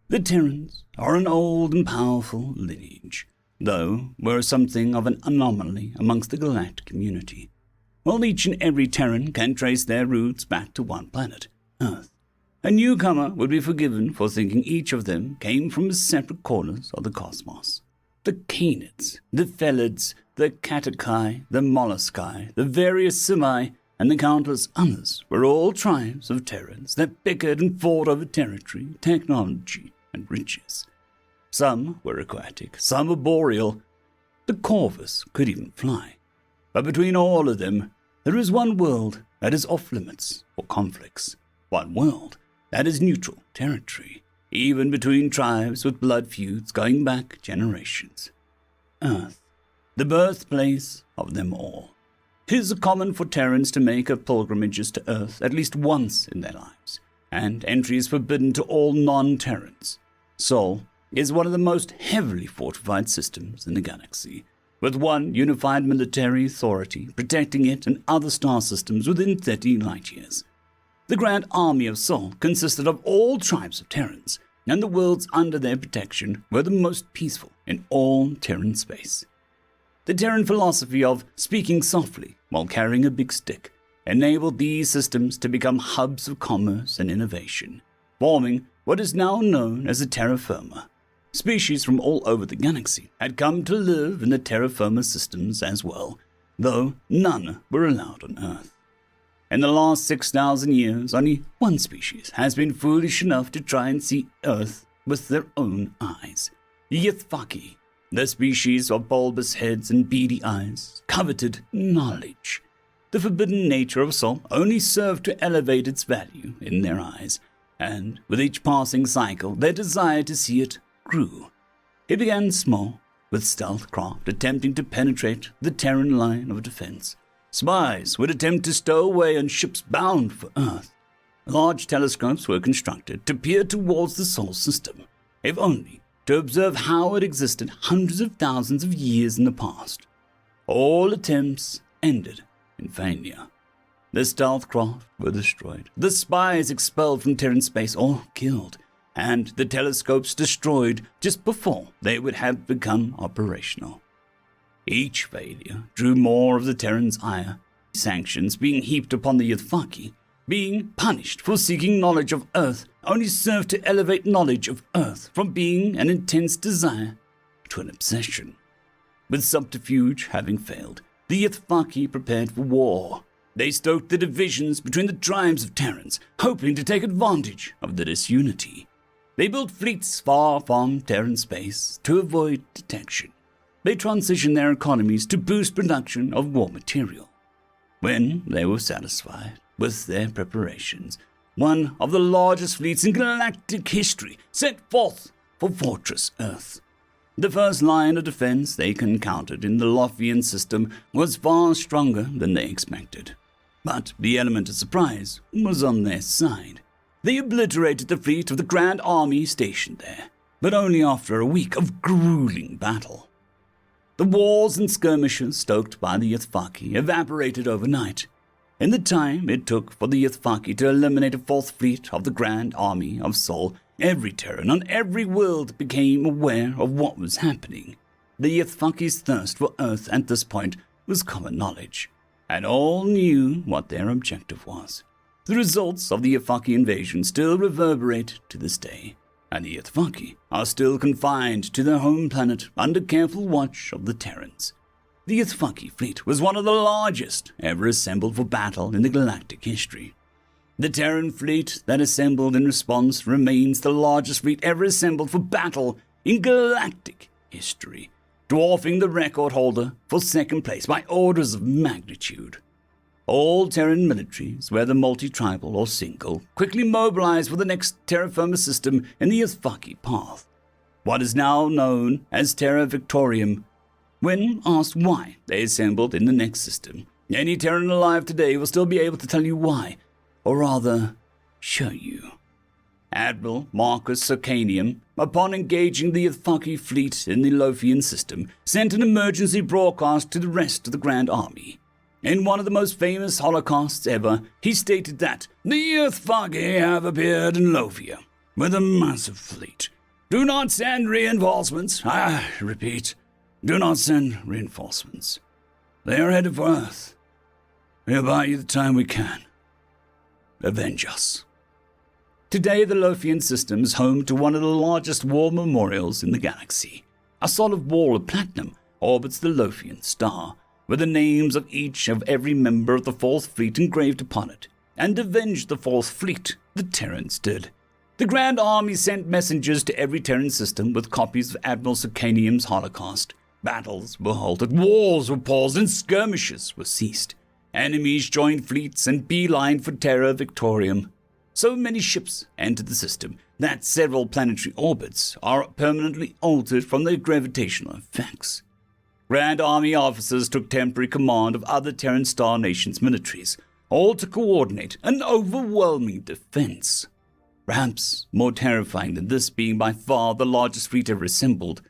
The Terrans are an old and powerful lineage, though were something of an anomaly amongst the galactic community. While each and every Terran can trace their roots back to one planet, Earth, a newcomer would be forgiven for thinking each of them came from separate corners of the cosmos. The Canids, the Felids, the Catacai, the Mollusci, the various Simi, and the countless others were all tribes of Terrans that bickered and fought over territory, technology, and riches. Some were aquatic, some arboreal. The Corvus could even fly. But between all of them, there is one world that is off limits for conflicts. One world that is neutral territory, even between tribes with blood feuds going back generations. Earth, the birthplace of them all. 'Tis common for Terrans to make pilgrimages to Earth at least once in their lives, and entry is forbidden to all non-Terrans. Sol is one of the most heavily fortified systems in the galaxy, with one unified military authority protecting it and other star systems within 30 light-years. The Grand Army of Sol consisted of all tribes of Terrans, and the worlds under their protection were the most peaceful in all Terran space. The Terran philosophy of speaking softly while carrying a big stick enabled these systems to become hubs of commerce and innovation, forming what is now known as the terra firma. Species from all over the galaxy had come to live in the terra firma systems as well, though none were allowed on Earth. In the last 6,000 years, only one species has been foolish enough to try and see Earth with their own eyes. The Ythvaki, the species of bulbous heads and beady eyes, coveted knowledge. The forbidden nature of soul only served to elevate its value in their eyes, and with each passing cycle, their desire to see it grew. It began small, with stealth craft attempting to penetrate the Terran line of defense. Spies would attempt to stow away on ships bound for Earth. Large telescopes were constructed to peer towards the solar system, if only to observe how it existed hundreds of thousands of years in the past. All attempts ended in failure. The stealth craft were destroyed, the spies expelled from Terran space or killed, and the telescopes destroyed just before they would have become operational. Each failure drew more of the Terrans' ire, sanctions being heaped upon the Ythvaki. Being punished for seeking knowledge of Earth only served to elevate knowledge of Earth from being an intense desire to an obsession. With subterfuge having failed, the Ythvaki prepared for war. They stoked the divisions between the tribes of Terrans, hoping to take advantage of the disunity. They built fleets far from Terran space to avoid detection. They transitioned their economies to boost production of war material. When they were satisfied with their preparations, one of the largest fleets in galactic history set forth for Fortress Earth. The first line of defense they encountered in the Lothian system was far stronger than they expected. But the element of surprise was on their side. They obliterated the fleet of the Grand Army stationed there, but only after a week of grueling battle. The wars and skirmishes stoked by the Ythvaki evaporated overnight. In the time it took for the Ythvaki to eliminate a fourth fleet of the Grand Army of Sol, every Terran on every world became aware of what was happening. The Ythvaki's thirst for Earth at this point was common knowledge, and all knew what their objective was. The results of the Ythvaki invasion still reverberate to this day, and the Ythvaki are still confined to their home planet under careful watch of the Terrans. The Ythvaki fleet was one of the largest ever assembled for battle in the galactic history. The Terran fleet that assembled in response remains the largest fleet ever assembled for battle in galactic history, dwarfing the record holder for second place by orders of magnitude. All Terran militaries, whether multi-tribal or single, quickly mobilized for the next terra firma system in the Ythvaki path, what is now known as Terra Victorium. When asked why they assembled in the next system, any Terran alive today will still be able to tell you why, or rather, show you. Admiral Marcus Circanium, upon engaging the Ythvaki fleet in the Lothian system, sent an emergency broadcast to the rest of the Grand Army. In one of the most famous holocausts ever, he stated that the Ythvaki have appeared in Lothia with a massive fleet. Do not send reinforcements. I repeat, do not send reinforcements. They are headed for Earth. We'll buy you the time we can. Avenge us. Today, the Lothian system is home to one of the largest war memorials in the galaxy. A solid wall of platinum orbits the Lothian star, with the names of each of every member of the Fourth Fleet engraved upon it, and avenged the Fourth Fleet, the Terrans did. The Grand Army sent messengers to every Terran system with copies of Admiral Circanium's Holocaust. Battles were halted, wars were paused, and skirmishes were ceased. Enemies joined fleets and beelined for Terra Victorium. So many ships entered the system that several planetary orbits are permanently altered from their gravitational effects. Grand Army officers took temporary command of other Terran Star Nations militaries, all to coordinate an overwhelming defense. Perhaps more terrifying than this being by far the largest fleet ever assembled,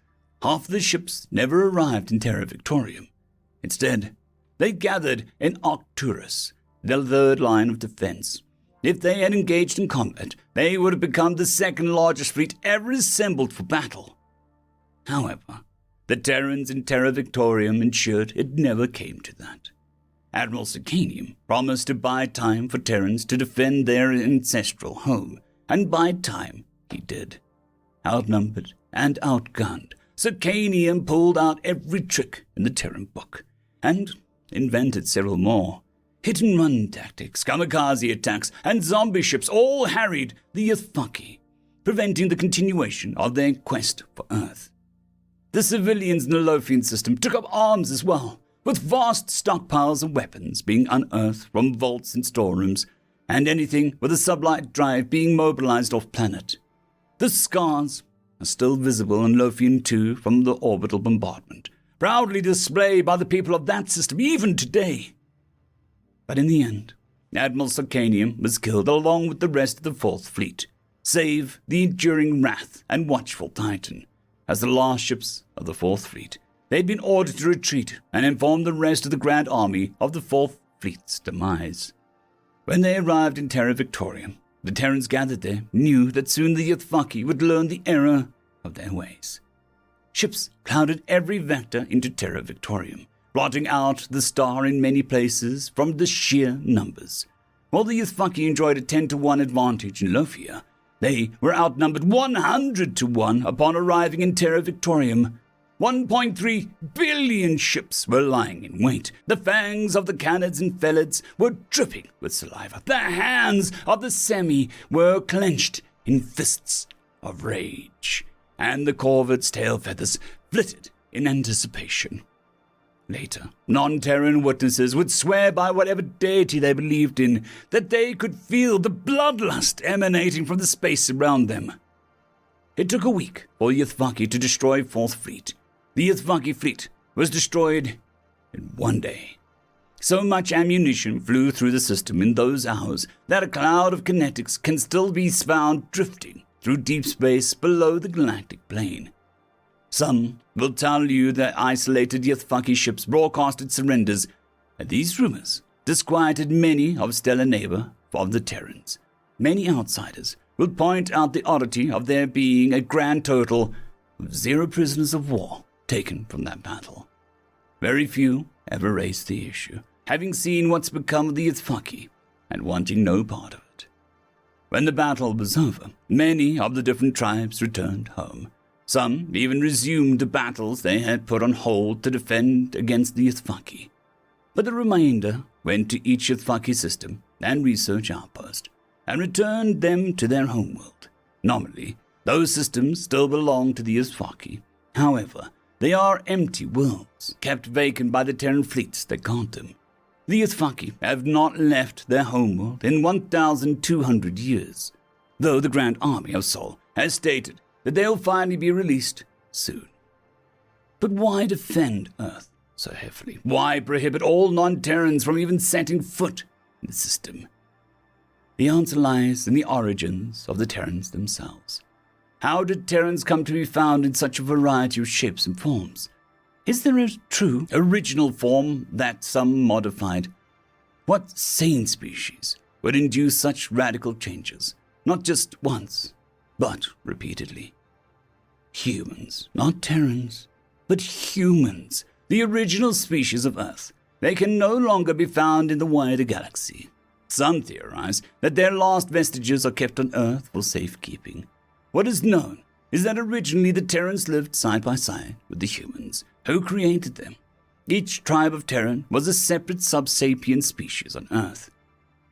half of the ships never arrived in Terra Victorium. Instead, they gathered in Arcturus, their third line of defense. If they had engaged in combat, they would have become the second largest fleet ever assembled for battle. However, the Terrans in Terra Victorium ensured it never came to that. Admiral Circanium promised to buy time for Terrans to defend their ancestral home, and buy time he did. Outnumbered and outgunned, Circanium pulled out every trick in the Terran book, and invented several more. Hit-and-run tactics, kamikaze attacks, and zombie ships all harried the Yuthfaki, preventing the continuation of their quest for Earth. The civilians in the Lothian system took up arms as well, with vast stockpiles of weapons being unearthed from vaults and storerooms, and anything with a sublight drive being mobilized off-planet. The scars are still visible in Lothian 2 from the orbital bombardment, proudly displayed by the people of that system even today. But in the end, Admiral Sarcanium was killed along with the rest of the Fourth Fleet, save the enduring Wrath and Watchful Titan. As the last ships of the Fourth Fleet, they had been ordered to retreat and inform the rest of the Grand Army of the Fourth Fleet's demise. When they arrived in Terra Victorium, the Terrans gathered there knew that soon the Yuthfaki would learn the error of their ways. Ships clouded every vector into Terra Victorium, blotting out the star in many places from the sheer numbers. While the Yuthfaki enjoyed a 10-to-1 advantage in Lothia, they were outnumbered 100-to-1 upon arriving in Terra Victorium. 1.3 billion ships were lying in wait. The fangs of the canids and felids were dripping with saliva. The hands of the semi were clenched in fists of rage, and the corvettes' tail feathers flitted in anticipation. Later, non-Terran witnesses would swear by whatever deity they believed in that they could feel the bloodlust emanating from the space around them. It took a week for the Yuthfaki to destroy Fourth Fleet. The Yuthfaki fleet was destroyed in one day. So much ammunition flew through the system in those hours that a cloud of kinetics can still be found drifting through deep space below the galactic plane. Some will tell you that isolated Yuthfaki ships broadcasted surrenders, and these rumors disquieted many of stellar neighbor of the Terrans. Many outsiders will point out the oddity of there being a grand total of 0 prisoners of war taken from that battle. Very few ever raised the issue, having seen what's become of the Yuthfaki and wanting no part of it. When the battle was over, many of the different tribes returned home. Some even resumed the battles they had put on hold to defend against the Yuthfaki. But the remainder went to each Yuthfaki system and research outpost, and returned them to their homeworld. Nominally, those systems still belong to the Yuthfaki. However, they are empty worlds, kept vacant by the Terran fleets that guard them. The Yuthfaki have not left their homeworld in 1,200 years, though the Grand Army of Sol has stated that they'll finally be released soon. But why defend Earth so heavily? Why prohibit all non-Terrans from even setting foot in the system? The answer lies in the origins of the Terrans themselves. How did Terrans come to be found in such a variety of shapes and forms? Is there a true original form that some modified? What sane species would induce such radical changes, not just once, but repeatedly? Humans, not Terrans, but humans, the original species of Earth. They can no longer be found in the wider galaxy. Some theorize that their last vestiges are kept on Earth for safekeeping. What is known is that originally the Terrans lived side by side with the humans, who created them. Each tribe of Terran was a separate sub-sapient species on Earth.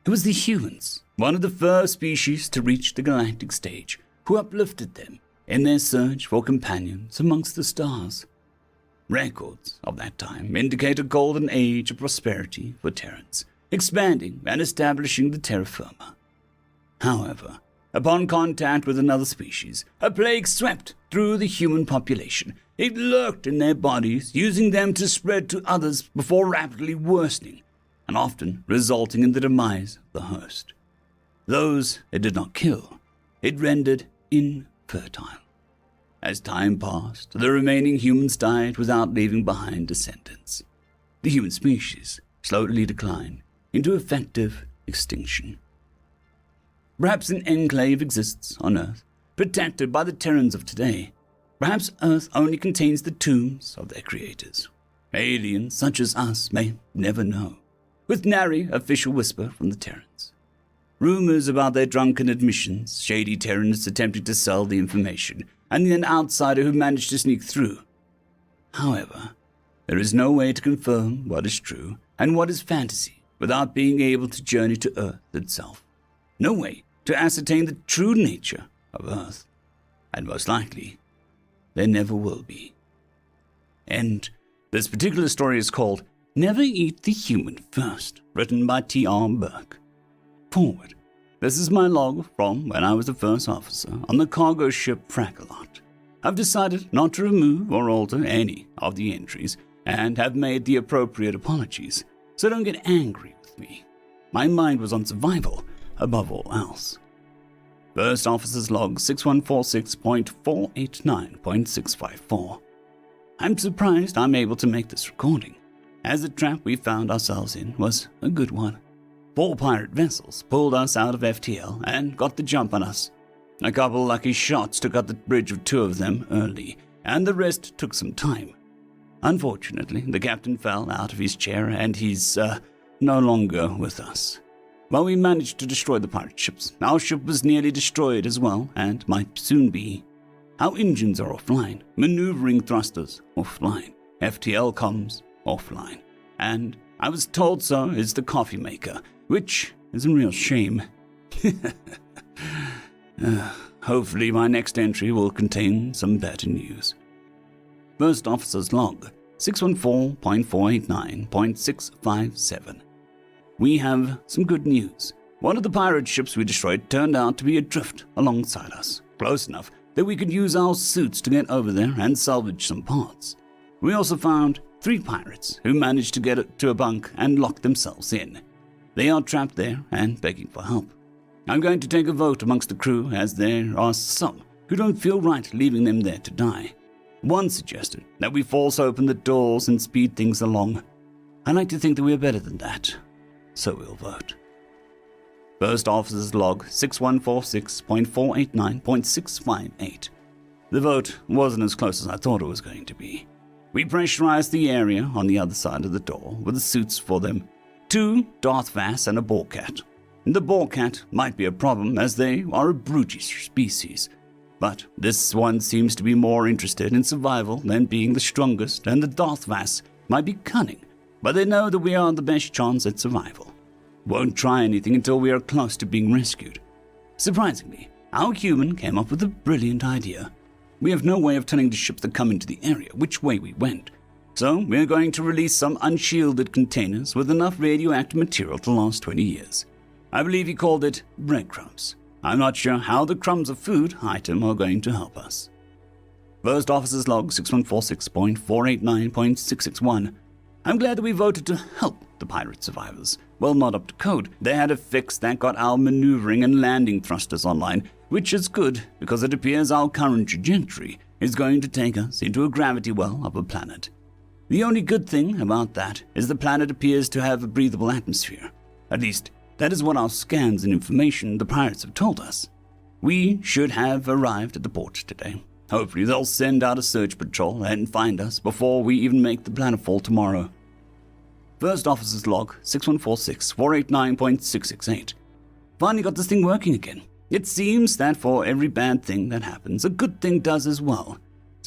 It was the humans, one of the first species to reach the galactic stage, who uplifted them in their search for companions amongst the stars. Records of that time indicate a golden age of prosperity for Terrans, expanding and establishing the terra firma. However, upon contact with another species, a plague swept through the human population. It lurked in their bodies, using them to spread to others before rapidly worsening, and often resulting in the demise of the host. Those it did not kill, it rendered infertile. As time passed, the remaining humans died without leaving behind descendants. The human species slowly declined into effective extinction. Perhaps an enclave exists on Earth, protected by the Terrans of today. Perhaps Earth only contains the tombs of their creators. Aliens such as us may never know, with nary official whisper from the Terrans. Rumors about their drunken admissions, shady Terrans attempting to sell the information, and an outsider who managed to sneak through. However, there is no way to confirm what is true and what is fantasy without being able to journey to Earth itself. No way to ascertain the true nature of Earth. And most likely, there never will be. And this particular story is called Never Eat the Human First, written by T.R. Burke. Forward. This is my log from when I was a first officer on the cargo ship Frackalot. I've decided not to remove or alter any of the entries and have made the appropriate apologies, so don't get angry with me. My mind was on survival above all else. First Officer's Log 6146.489.654. I'm surprised I'm able to make this recording, as the trap we found ourselves in was a good one. 4 pirate vessels pulled us out of FTL and got the jump on us. A couple lucky shots took out the bridge of 2 of them early, and the rest took some time. Unfortunately, the captain fell out of his chair and he's no longer with us. While we managed to destroy the pirate ships, our ship was nearly destroyed as well, and might soon be. Our engines are offline, maneuvering thrusters offline, FTL comms offline, and I was told so is the coffee maker, which is a real shame. Hopefully my next entry will contain some better news. First Officer's Log 614.489.657. We have some good news. One of the pirate ships we destroyed turned out to be adrift alongside us, close enough that we could use our suits to get over there and salvage some parts. We also found 3 pirates who managed to get to a bunk and lock themselves in. They are trapped there and begging for help. I'm going to take a vote amongst the crew, as there are some who don't feel right leaving them there to die. One suggested that we force open the doors and speed things along. I like to think that we are better than that, so we'll vote. First Officer's Log 6146.489.658. The vote wasn't as close as I thought it was going to be. We pressurized the area on the other side of the door with the suits for them. 2 Darth Vass and a Boarcat. The Boarcat might be a problem as they are a brutish species, but this one seems to be more interested in survival than being the strongest, and the Darth Vass might be cunning, but they know that we are the best chance at survival. Won't try anything until we are close to being rescued. Surprisingly, our human came up with a brilliant idea. We have no way of telling the ships that come into the area which way we went, so we're going to release some unshielded containers with enough radioactive material to last 20 years. I believe he called it breadcrumbs. I'm not sure how the crumbs of food item are going to help us. First Officer's Log 6146.489.661. I'm glad that we voted to help the pirate survivors. Well, not up to code. They had a fix that got our maneuvering and landing thrusters online, which is good because it appears our current trajectory is going to take us into a gravity well of a planet. The only good thing about that is the planet appears to have a breathable atmosphere. At least, that is what our scans and information the pirates have told us. We should have arrived at the port today. Hopefully they'll send out a search patrol and find us before we even make the planetfall tomorrow. First Officer's Log 6146.489.668. Finally got this thing working again. It seems that for every bad thing that happens, a good thing does as well.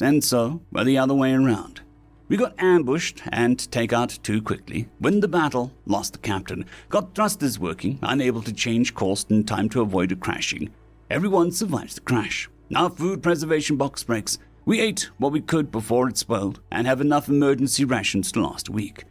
And so, we're the other way around. We got ambushed and take out too quickly, win the battle, lost the captain, got thrusters working, unable to change course in time to avoid a crashing. Everyone survives the crash. Our food preservation box breaks. We ate what we could before it spoiled and have enough emergency rations to last a week.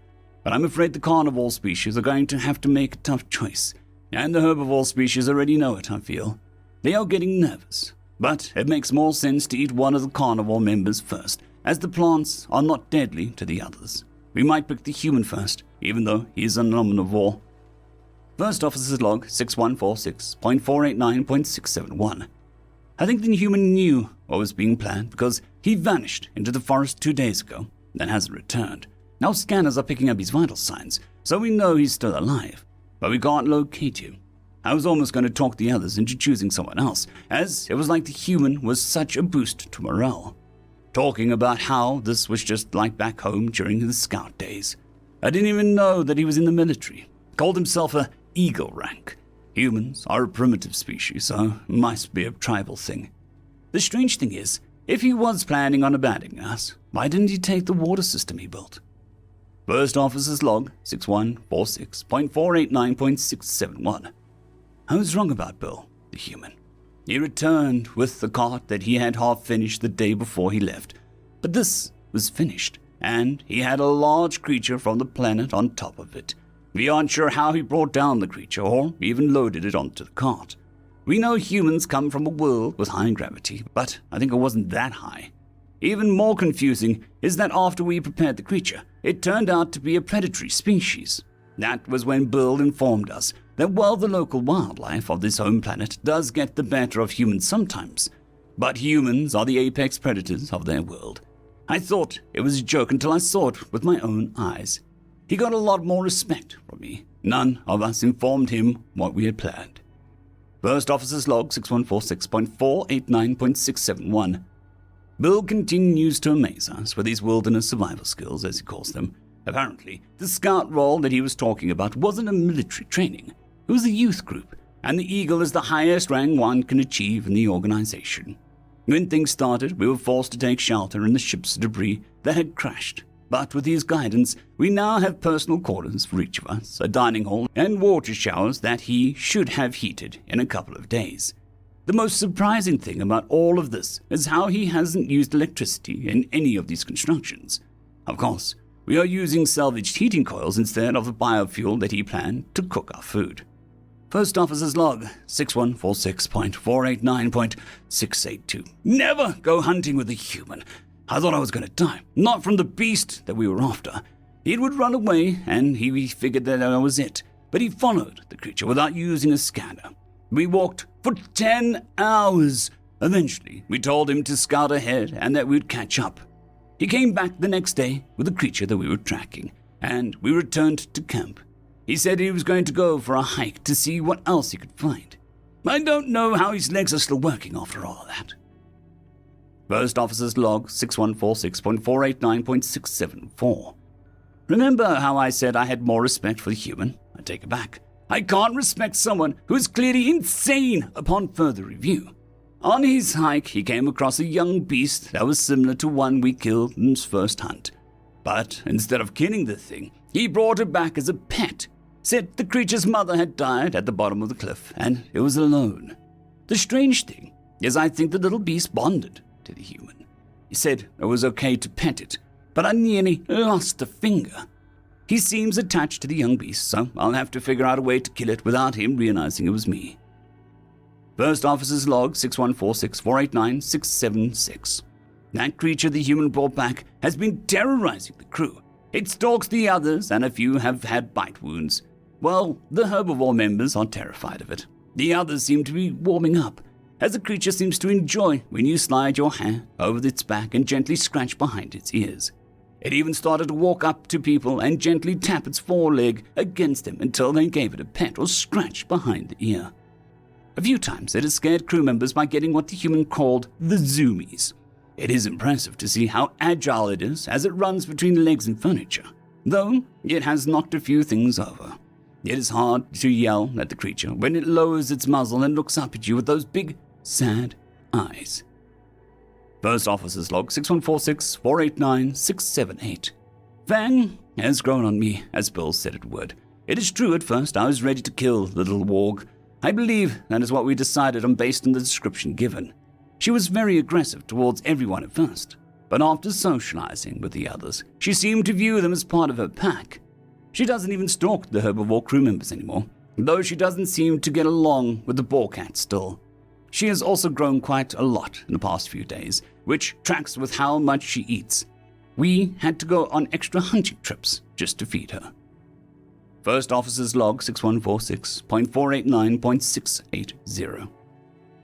But I'm afraid the carnivore species are going to have to make a tough choice. And the herbivore species already know it, I feel. They are getting nervous. But it makes more sense to eat one of the carnivore members first, as the plants are not deadly to the others. We might pick the human first, even though he's an omnivore. First Officer's Log 6146.489.671. I think the human knew what was being planned because he vanished into the forest 2 days ago, then hasn't returned. Now scanners are picking up his vital signs, so we know he's still alive, but we can't locate him. I was almost going to talk the others into choosing someone else, as it was like the human was such a boost to morale. Talking about how this was just like back home during the scout days. I didn't even know that he was in the military. Called himself a Eagle rank. Humans are a primitive species, so it must be a tribal thing. The strange thing is, if he was planning on abandoning us, why didn't he take the water system he built? First Officer's Log 6146.489.671. I was wrong about Bill, the human. He returned with the cart that he had half finished the day before he left. But this was finished, and he had a large creature from the planet on top of it. We aren't sure how he brought down the creature or even loaded it onto the cart. We know humans come from a world with high gravity, but I think it wasn't that high. Even more confusing is that after we prepared the creature, it turned out to be a predatory species. That was when Bill informed us that while the local wildlife of this home planet does get the better of humans sometimes, but humans are the apex predators of their world. I thought it was a joke until I saw it with my own eyes. He got a lot more respect from me. None of us informed him what we had planned. First Officer's Log 6146.489.671. Bill continues to amaze us with his wilderness survival skills, as he calls them. Apparently, the scout role that he was talking about wasn't a military training. It was a youth group, and the Eagle is the highest rank one can achieve in the organization. When things started, we were forced to take shelter in the ship's debris that had crashed. But with his guidance, we now have personal quarters for each of us, a dining hall, and water showers that he should have heated in a couple of days. The most surprising thing about all of this is how he hasn't used electricity in any of these constructions. Of course, we are using salvaged heating coils instead of the biofuel that he planned to cook our food. First Officer's Log 6146.489.682. Never go hunting with a human. I thought I was going to die, not from the beast that we were after. It would run away, and he figured that was it. But he followed the creature without using a scanner. We walked for 10 hours. Eventually, we told him to scout ahead and that we'd catch up. He came back the next day with the creature that we were tracking, and we returned to camp. He said he was going to go for a hike to see what else he could find. I don't know how his legs are still working after all of that. First Officer's Log 6146.489.674. Remember how I said I had more respect for the human? I take it back. I can't respect someone who is clearly insane upon further review. On his hike, he came across a young beast that was similar to one we killed in his first hunt. But instead of killing the thing, he brought it back as a pet. Said the creature's mother had died at the bottom of the cliff, and it was alone. The strange thing is I think the little beast bonded to the human. He said it was okay to pet it, but I nearly lost a finger. He seems attached to the young beast, so I'll have to figure out a way to kill it without him realizing it was me. First Officer's Log 6146.489.676. That creature the human brought back has been terrorizing the crew. It stalks the others, and a few have had bite wounds. Well, the herbivore members are terrified of it. The others seem to be warming up, as the creature seems to enjoy when you slide your hand over its back and gently scratch behind its ears. It even started to walk up to people and gently tap its foreleg against them until they gave it a pet or scratch behind the ear. A few times it has scared crew members by getting what the human called the zoomies. It is impressive to see how agile it is as it runs between legs and furniture, though it has knocked a few things over. It is hard to yell at the creature when it lowers its muzzle and looks up at you with those big, sad eyes. First Officer's Log 6146.489.678. Fang has grown on me, as Bill said it would. It is true at first I was ready to kill the little warg. I believe that is what we decided on based on the description given. She was very aggressive towards everyone at first, but after socializing with the others, she seemed to view them as part of her pack. She doesn't even stalk the herbivore crew members anymore, though she doesn't seem to get along with the boar cat still. She has also grown quite a lot in the past few days, which tracks with how much she eats. We had to go on extra hunting trips just to feed her. First Officer's Log 6146.489.680.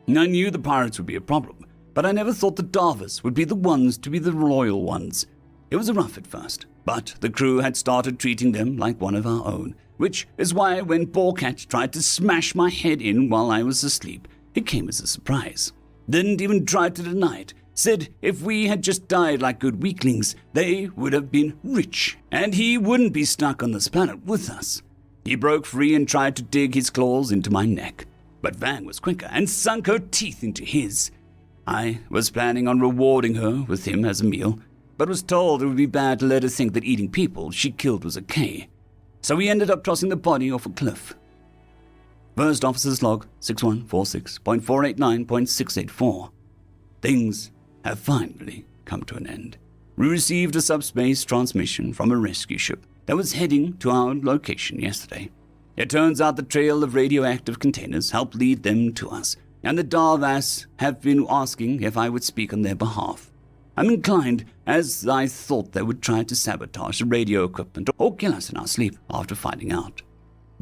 I knew the pirates would be a problem, but I never thought the Davas would be the ones to be the loyal ones. It was rough at first, but the crew had started treating them like one of our own, which is why when Boarcat tried to smash my head in while I was asleep, it came as a surprise. Didn't even try to deny it. Said if we had just died like good weaklings, they would have been rich, and he wouldn't be stuck on this planet with us. He broke free and tried to dig his claws into my neck, but Van was quicker and sunk her teeth into his. I was planning on rewarding her with him as a meal, but was told it would be bad to let her think that eating people she killed was okay. So we ended up tossing the body off a cliff. First Officer's Log 6146.489.684. Things have finally come to an end. We received a subspace transmission from a rescue ship that was heading to our location yesterday. It turns out the trail of radioactive containers helped lead them to us, and the Darvas have been asking if I would speak on their behalf. I'm inclined, as I thought they would try to sabotage the radio equipment or kill us in our sleep after finding out.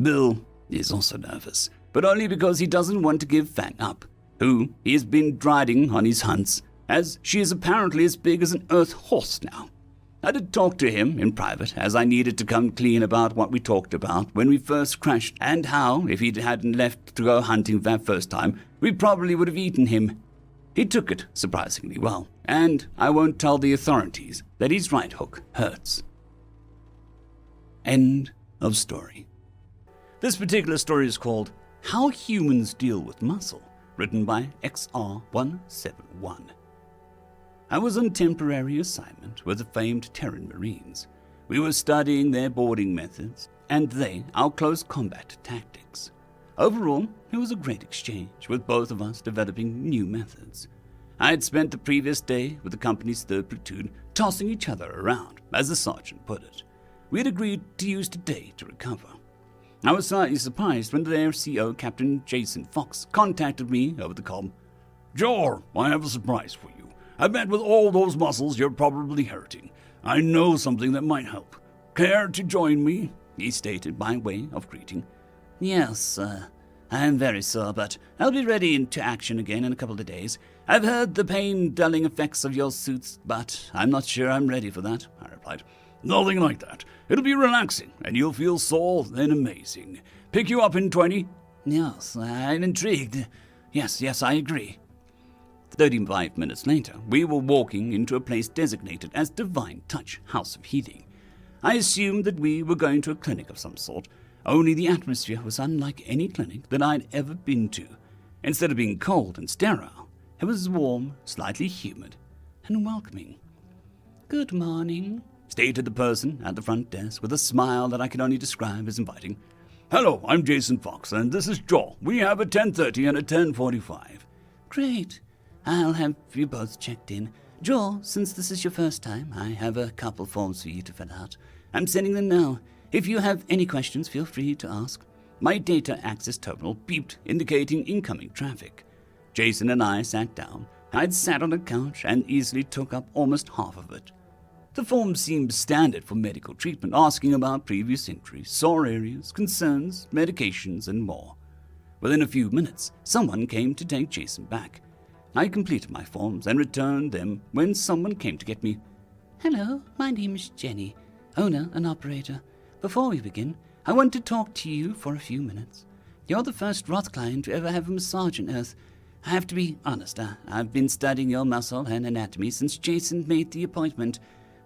Bill is also nervous, but only because he doesn't want to give Fang up, who he has been riding on his hunts, as she is apparently as big as an Earth horse now. I did talk to him in private, as I needed to come clean about what we talked about when we first crashed, and how, if he hadn't left to go hunting that first time, we probably would have eaten him. He took it surprisingly well, and I won't tell the authorities that his right hook hurts. End of story. This particular story is called How Humans Deal with Muscle, written by XR171. I was on temporary assignment with the famed Terran Marines. We were studying their boarding methods, and they our close combat tactics. Overall, it was a great exchange, with both of us developing new methods. I had spent the previous day with the company's 3rd platoon tossing each other around, as the sergeant put it. We had agreed to use today to recover. I was slightly surprised when their CO, Captain Jason Fox, contacted me over the comm.
Jor, I have a surprise for you. I bet with all those muscles you're probably hurting. I know something that might help. Care to join me?
He stated by way of greeting.
Yes, I am very sore, but I'll be ready into action again in a couple of days. I've heard the pain-dulling effects of your suits, but I'm not sure I'm ready for that, I replied.
Nothing like that. It'll be relaxing, and you'll feel sore, then amazing. Pick you up in 20?
Yes, I'm intrigued. Yes, I agree.
35 minutes later, we were walking into a place designated as Divine Touch House of Healing. I assumed that we were going to a clinic of some sort, only the atmosphere was unlike any clinic that I'd ever been to. Instead of being cold and sterile, it was warm, slightly humid, and welcoming.
Good morning,
stated the person at the front desk with a smile that I could only describe as inviting.
Hello, I'm Jason Fox, and this is Joel. We have a 10:30 and a 10:45.
Great. I'll have you both checked in. Joel, since this is your first time, I have a couple forms for you to fill out. I'm sending them now. If you have any questions, feel free to ask.
My data access terminal beeped, indicating incoming traffic. Jason and I sat down. I'd sat on a couch and easily took up almost half of it. The form seemed standard for medical treatment, asking about previous injuries, sore areas, concerns, medications, and more. Within a few minutes, someone came to take Jason back. I completed my forms and returned them when someone came to get me.
Hello, my name is Jenny, owner and operator. Before we begin, I want to talk to you for a few minutes. You're the first Roth client to ever have a massage on Earth. I have to be honest, I've been studying your muscle and anatomy since Jason made the appointment,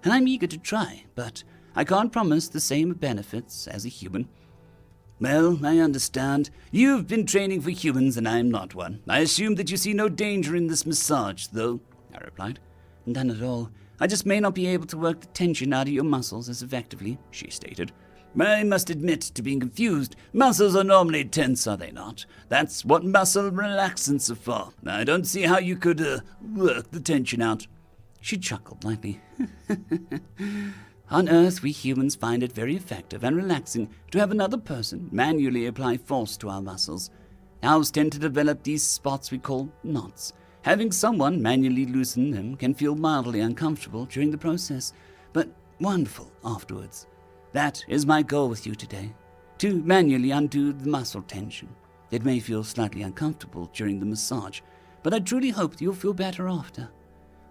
and I'm eager to try, but I can't promise the same benefits as a human.
Well, I understand. You've been training for humans and I'm not one. I assume that you see no danger in this massage, though, I replied.
None at all. I just may not be able to work the tension out of your muscles as effectively, she stated.
I must admit to being confused. Muscles are normally tense, are they not? That's what muscle relaxants are for. I don't see how you could work the tension out.
She chuckled lightly. On Earth, we humans find it very effective and relaxing to have another person manually apply force to our muscles. Ours tend to develop these spots we call knots. Having someone manually loosen them can feel mildly uncomfortable during the process, but wonderful afterwards. That is my goal with you today, to manually undo the muscle tension. It may feel slightly uncomfortable during the massage, but I truly hope you'll feel better after.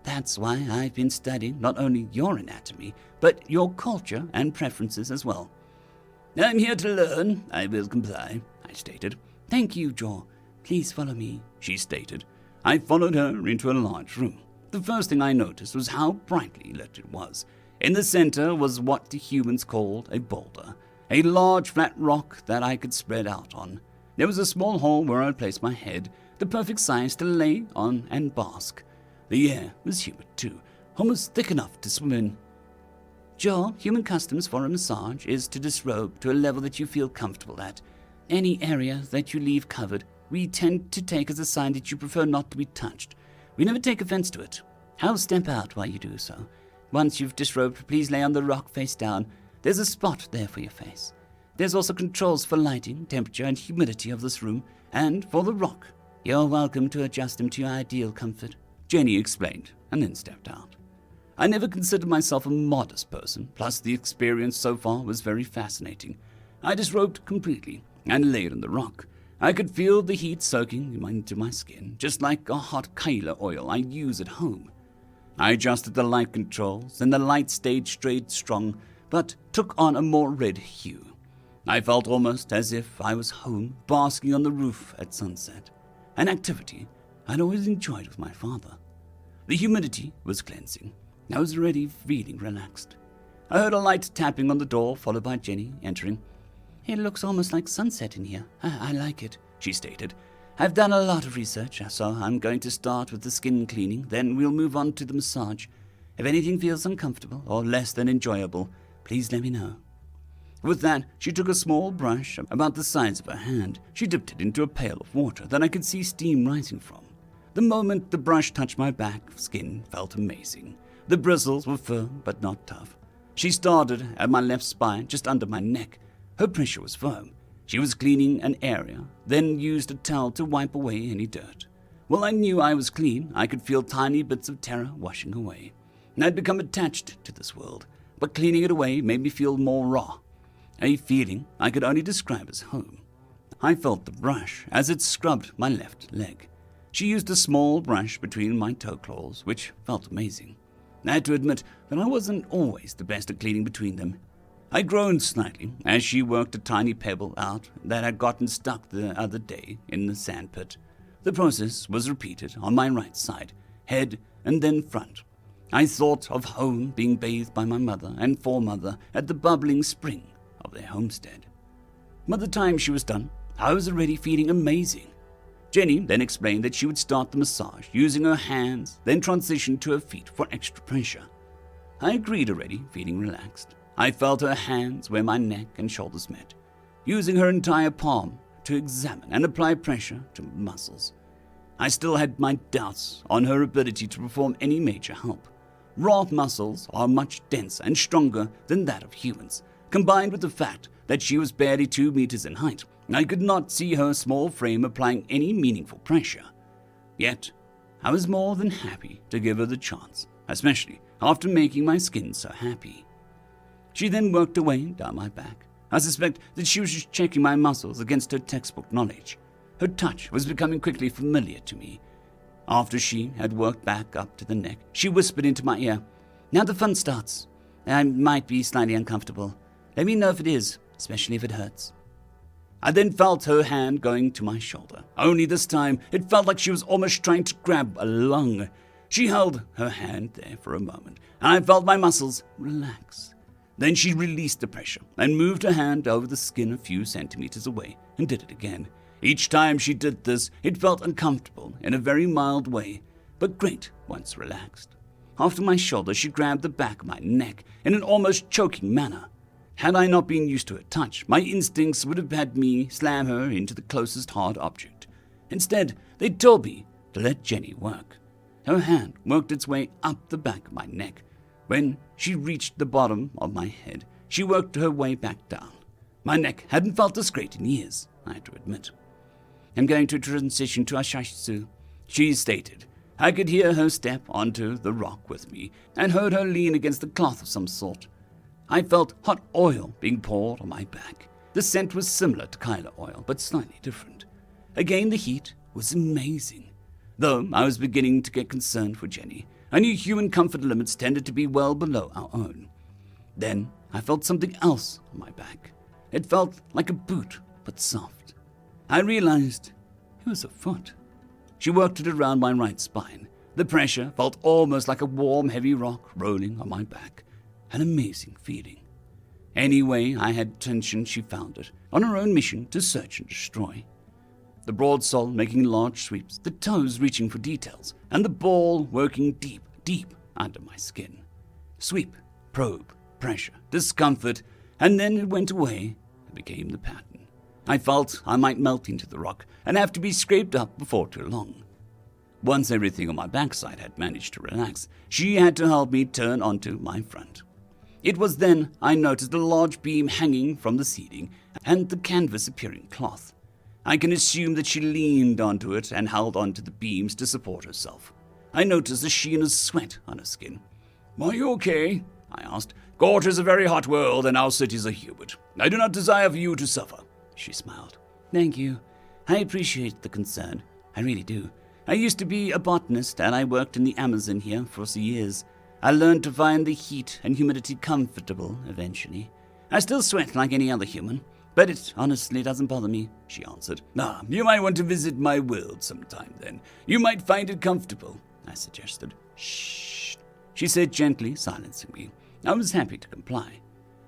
That's why I've been studying not only your anatomy, but your culture and preferences as well.
I'm here to learn. I will comply, I stated.
Thank you, Joe. Please follow me,
she stated. I followed her into a large room. The first thing I noticed was how brightly lit it was. In the center was what the humans called a boulder, a large flat rock that I could spread out on. There was a small hole where I'd place my head, the perfect size to lay on and bask. The air was humid too, almost thick enough to swim in.
Joel, human customs for a massage is to disrobe to a level that you feel comfortable at. Any area that you leave covered, we tend to take as a sign that you prefer not to be touched. We never take offense to it. I'll step out while you do so. Once you've disrobed, please lay on the rock face down. There's a spot there for your face. There's also controls for lighting, temperature, and humidity of this room, and for the rock. You're welcome to adjust them to your ideal comfort.
Jenny explained, and then stepped out. I never considered myself a modest person, plus the experience so far was very fascinating. I disrobed completely and laid on the rock. I could feel the heat soaking into my skin, just like a hot kaila oil I use at home. I adjusted the light controls, and the light stayed strong, but took on a more red hue. I felt almost as if I was home, basking on the roof at sunset, an activity I'd always enjoyed with my father. The humidity was cleansing. I was already feeling relaxed. I heard a light tapping on the door, followed by Jenny entering.
It looks almost like sunset in here. I like it, she stated. I've done a lot of research, so I'm going to start with the skin cleaning, then we'll move on to the massage. If anything feels uncomfortable or less than enjoyable, please let me know.
With that, she took a small brush about the size of her hand. She dipped it into a pail of water that I could see steam rising from. The moment the brush touched my back skin felt amazing. The bristles were firm but not tough. She started at my left spine, just under my neck. Her pressure was firm. She was cleaning an area, then used a towel to wipe away any dirt. While I knew I was clean, I could feel tiny bits of terror washing away. I'd become attached to this world, but cleaning it away made me feel more raw. A feeling I could only describe as home. I felt the brush as it scrubbed my left leg. She used a small brush between my toe claws, which felt amazing. I had to admit that I wasn't always the best at cleaning between them. I groaned slightly as she worked a tiny pebble out that had gotten stuck the other day in the sandpit. The process was repeated on my right side, head and then front. I thought of home being bathed by my mother and foremother at the bubbling spring of their homestead. By the time she was done, I was already feeling amazing. Jenny then explained that she would start the massage using her hands, then transition to her feet for extra pressure. I agreed already, feeling relaxed. I felt her hands where my neck and shoulders met, using her entire palm to examine and apply pressure to muscles. I still had my doubts on her ability to perform any major help. Raw muscles are much denser and stronger than that of humans, combined with the fact that she was barely 2 meters in height. I could not see her small frame applying any meaningful pressure. Yet, I was more than happy to give her the chance, especially after making my skin so happy. She then worked her way down my back. I suspect that she was just checking my muscles against her textbook knowledge. Her touch was becoming quickly familiar to me. After she had worked back up to the neck, she whispered into my ear, "Now the fun starts. I might be slightly uncomfortable. Let me know if it is, especially if it hurts." I then felt her hand going to my shoulder. Only this time, it felt like she was almost trying to grab a lung. She held her hand there for a moment, and I felt my muscles relax. Then she released the pressure and moved her hand over the skin a few centimeters away and did it again. Each time she did this, it felt uncomfortable in a very mild way, but great once relaxed. After my shoulder, she grabbed the back of my neck in an almost choking manner. Had I not been used to her touch, my instincts would have had me slam her into the closest hard object. Instead, they told me to let Jenny work. Her hand worked its way up the back of my neck. When she reached the bottom of my head, she worked her way back down. My neck hadn't felt this great in years, I had to admit. "I'm going to transition to Ashashisu," she stated. I could hear her step onto the rock with me and heard her lean against a cloth of some sort. I felt hot oil being poured on my back. The scent was similar to kaila oil, but slightly different. Again, the heat was amazing. Though I was beginning to get concerned for Jenny, I knew human comfort limits tended to be well below our own. Then I felt something else on my back. It felt like a boot, but soft. I realized it was a foot. She worked it around my right spine. The pressure felt almost like a warm, heavy rock rolling on my back. An amazing feeling. Anyway, I had tension, she found it, on her own mission to search and destroy. The broad sole making large sweeps, the toes reaching for details, and the ball working deep under my skin. Sweep, probe, pressure, discomfort, and then it went away and became the pattern. I felt I might melt into the rock and have to be scraped up before too long. Once everything on my backside had managed to relax, she had to help me turn onto my front. It was then I noticed a large beam hanging from the ceiling and the canvas-appearing cloth. I can assume that she leaned onto it and held onto the beams to support herself. I noticed a sheen of sweat on her skin.
"Are you okay?" I asked. "Court is a very hot world, and our cities are humid. I do not desire for you to suffer."
She smiled. Thank you. I appreciate the concern. I really do. I used to be a botanist, and I worked in the Amazon here for years. I learned to find the heat and humidity comfortable eventually. I still sweat like any other human, but it honestly doesn't bother me, she answered.
You might want to visit my world sometime then. You might find it comfortable,"
I suggested. Shh, she said gently, silencing me. I was happy to comply.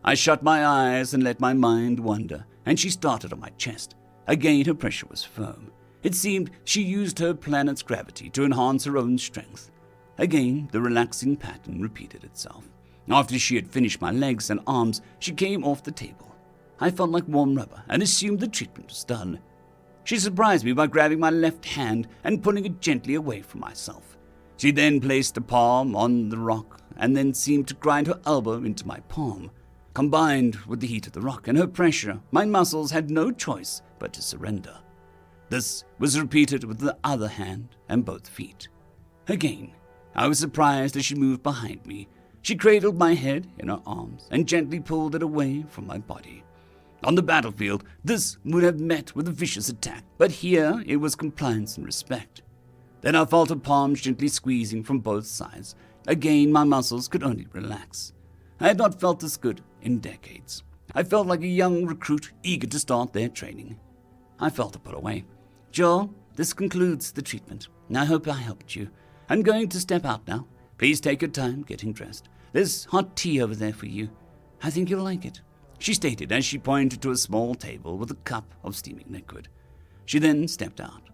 I shut my eyes and let my mind wander, and she started on my chest. Again, her pressure was firm. It seemed she used her planet's gravity to enhance her own strength. Again, the relaxing pattern repeated itself. After she had finished my legs and arms, she came off the table. I felt like warm rubber and assumed the treatment was done. She surprised me by grabbing my left hand and pulling it gently away from myself. She then placed a palm on the rock and then seemed to grind her elbow into my palm. Combined with the heat of the rock and her pressure, my muscles had no choice but to surrender. This was repeated with the other hand and both feet. Again, I was surprised as she moved behind me. She cradled my head in her arms and gently pulled it away from my body. On the battlefield, this would have met with a vicious attack, but here it was compliance and respect. Then I felt her palms gently squeezing from both sides. Again, my muscles could only relax. I had not felt this good in decades. I felt like a young recruit eager to start their training. I felt her pull away. Joel, this concludes the treatment. I hope I helped you. I'm going to step out now. Please take your time getting dressed. There's hot tea over there for you. I think you'll like it, she stated as she pointed to a small table with a cup of steaming liquid. She then stepped out.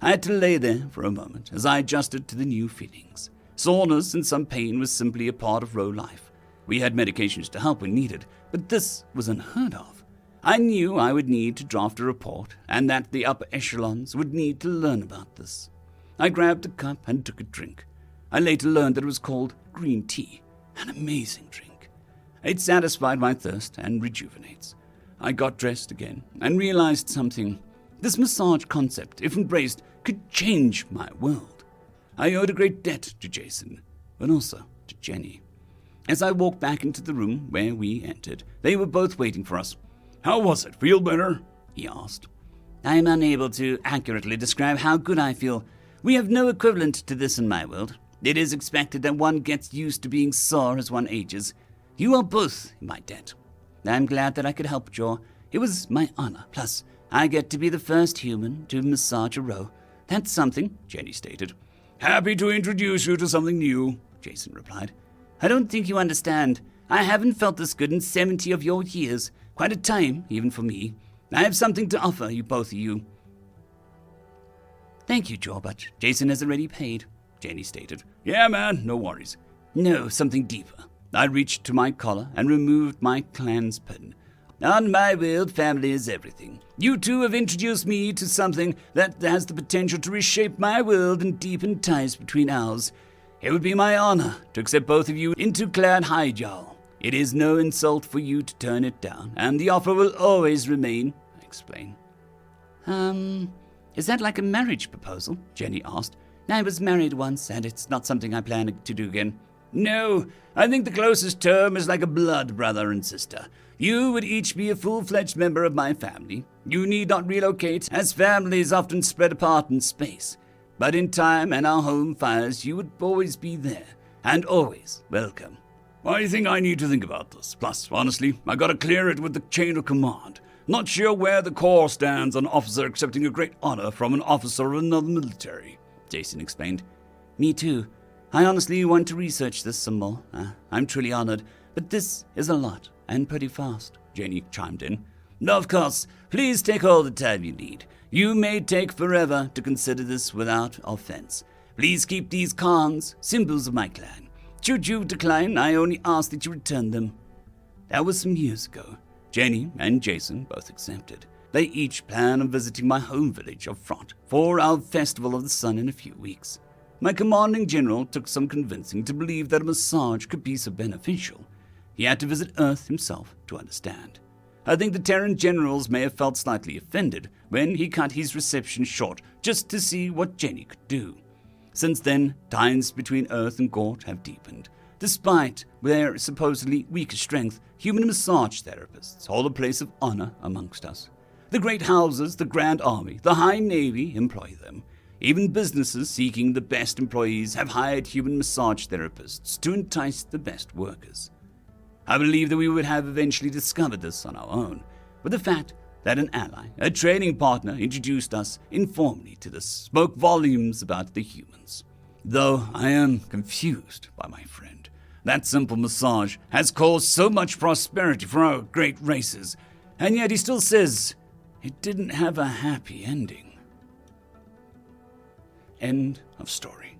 I had to lay there for a moment as I adjusted to the new feelings. Soreness and some pain was simply a part of Row life. We had medications to help when needed, but this was unheard of. I knew I would need to draft a report and that the upper echelons would need to learn about this. I grabbed a cup and took a drink. I later learned that it was called green tea, an amazing drink. It satisfied my thirst and rejuvenates. I got dressed again and realized something. This massage concept, if embraced, could change my world. I owed a great debt to Jason, but also to Jenny. As I walked back into the room where we entered, they were both waiting for us.
"How was it? Feel better?"
he asked. I am unable to accurately describe how good I feel. We have no equivalent to this in my world. It is expected that one gets used to being sore as one ages. You are both in my debt. I'm glad that I could help, Joe. It was my honor. Plus, I get to be the first human to massage a Row. That's something, Jenny stated.
"Happy to introduce you to something new," Jason replied.
I don't think you understand. I haven't felt this good in 70 of your years. Quite a time, even for me. I have something to offer you, both of you. Thank you, Joe, but Jason has already paid, Jenny stated.
"Yeah, man, no worries."
No, something deeper. I reached to my collar and removed my clan's pin. On my world, family is everything. You two have introduced me to something that has the potential to reshape my world and deepen ties between ours. It would be my honor to accept both of you into Clan Hyjal. It is no insult for you to turn it down, and the offer will always remain, I explained. Is that like a marriage proposal? Jenny asked. I was married once, and it's not something I plan to do again.
No, I think the closest term is like a blood brother and sister. You would each be a full-fledged member of my family. You need not relocate, as families often spread apart in space. But in time and our home fires, you would always be there, and always welcome. I think I need to think about this. Plus, honestly, I gotta clear it with the chain of command. Not sure where the Corps stands on an officer accepting a great honor from an officer of another military, Jason explained.
Me too. I honestly want to research this some more. I'm truly honored, but this is a lot, and pretty fast, Jenny chimed in.
Of course, please take all the time you need. You may take forever to consider this without offense. Please keep these cons symbols of my clan.
Should you decline, I only ask that you return them. That was some years ago. Jenny and Jason both accepted. They each plan on visiting my home village of Front for our Festival of the Sun in a few weeks. My commanding general took some convincing to believe that a massage could be so beneficial. He had to visit Earth himself to understand. I think the Terran generals may have felt slightly offended when he cut his reception short just to see what Jenny could do. Since then, ties between Earth and Gort have deepened. Despite their supposedly weaker strength, human massage therapists hold a place of honor amongst us. The great houses, the Grand Army, the High Navy employ them. Even businesses seeking the best employees have hired human massage therapists to entice the best workers. I believe that we would have eventually discovered this on our own, but the fact that an ally, a trading partner, introduced us informally to this spoke volumes about the humans. Though I am confused by my friend. That simple massage has caused so much prosperity for our great races, and yet he still says it didn't have a happy ending. End of story.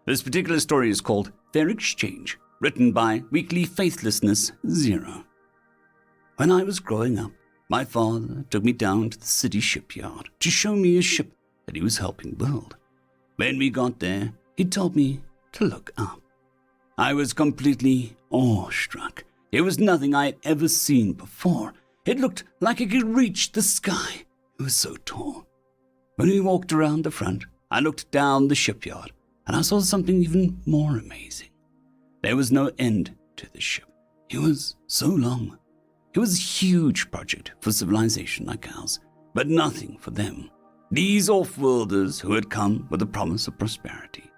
This particular story is called Fair Exchange, written by Weekly Faithlessness 0. When I was growing up, my father took me down to the city shipyard to show me a ship that he was helping build. When we got there, he told me to look up. I was completely awestruck. It was nothing I had ever seen before. It looked like it could reach the sky. It was so tall. When we walked around the front, I looked down the shipyard, and I saw something even more amazing. There was no end to the ship. It was so long. It was a huge project for civilization like ours, but nothing for them. These off-worlders who had come with the promise of prosperity.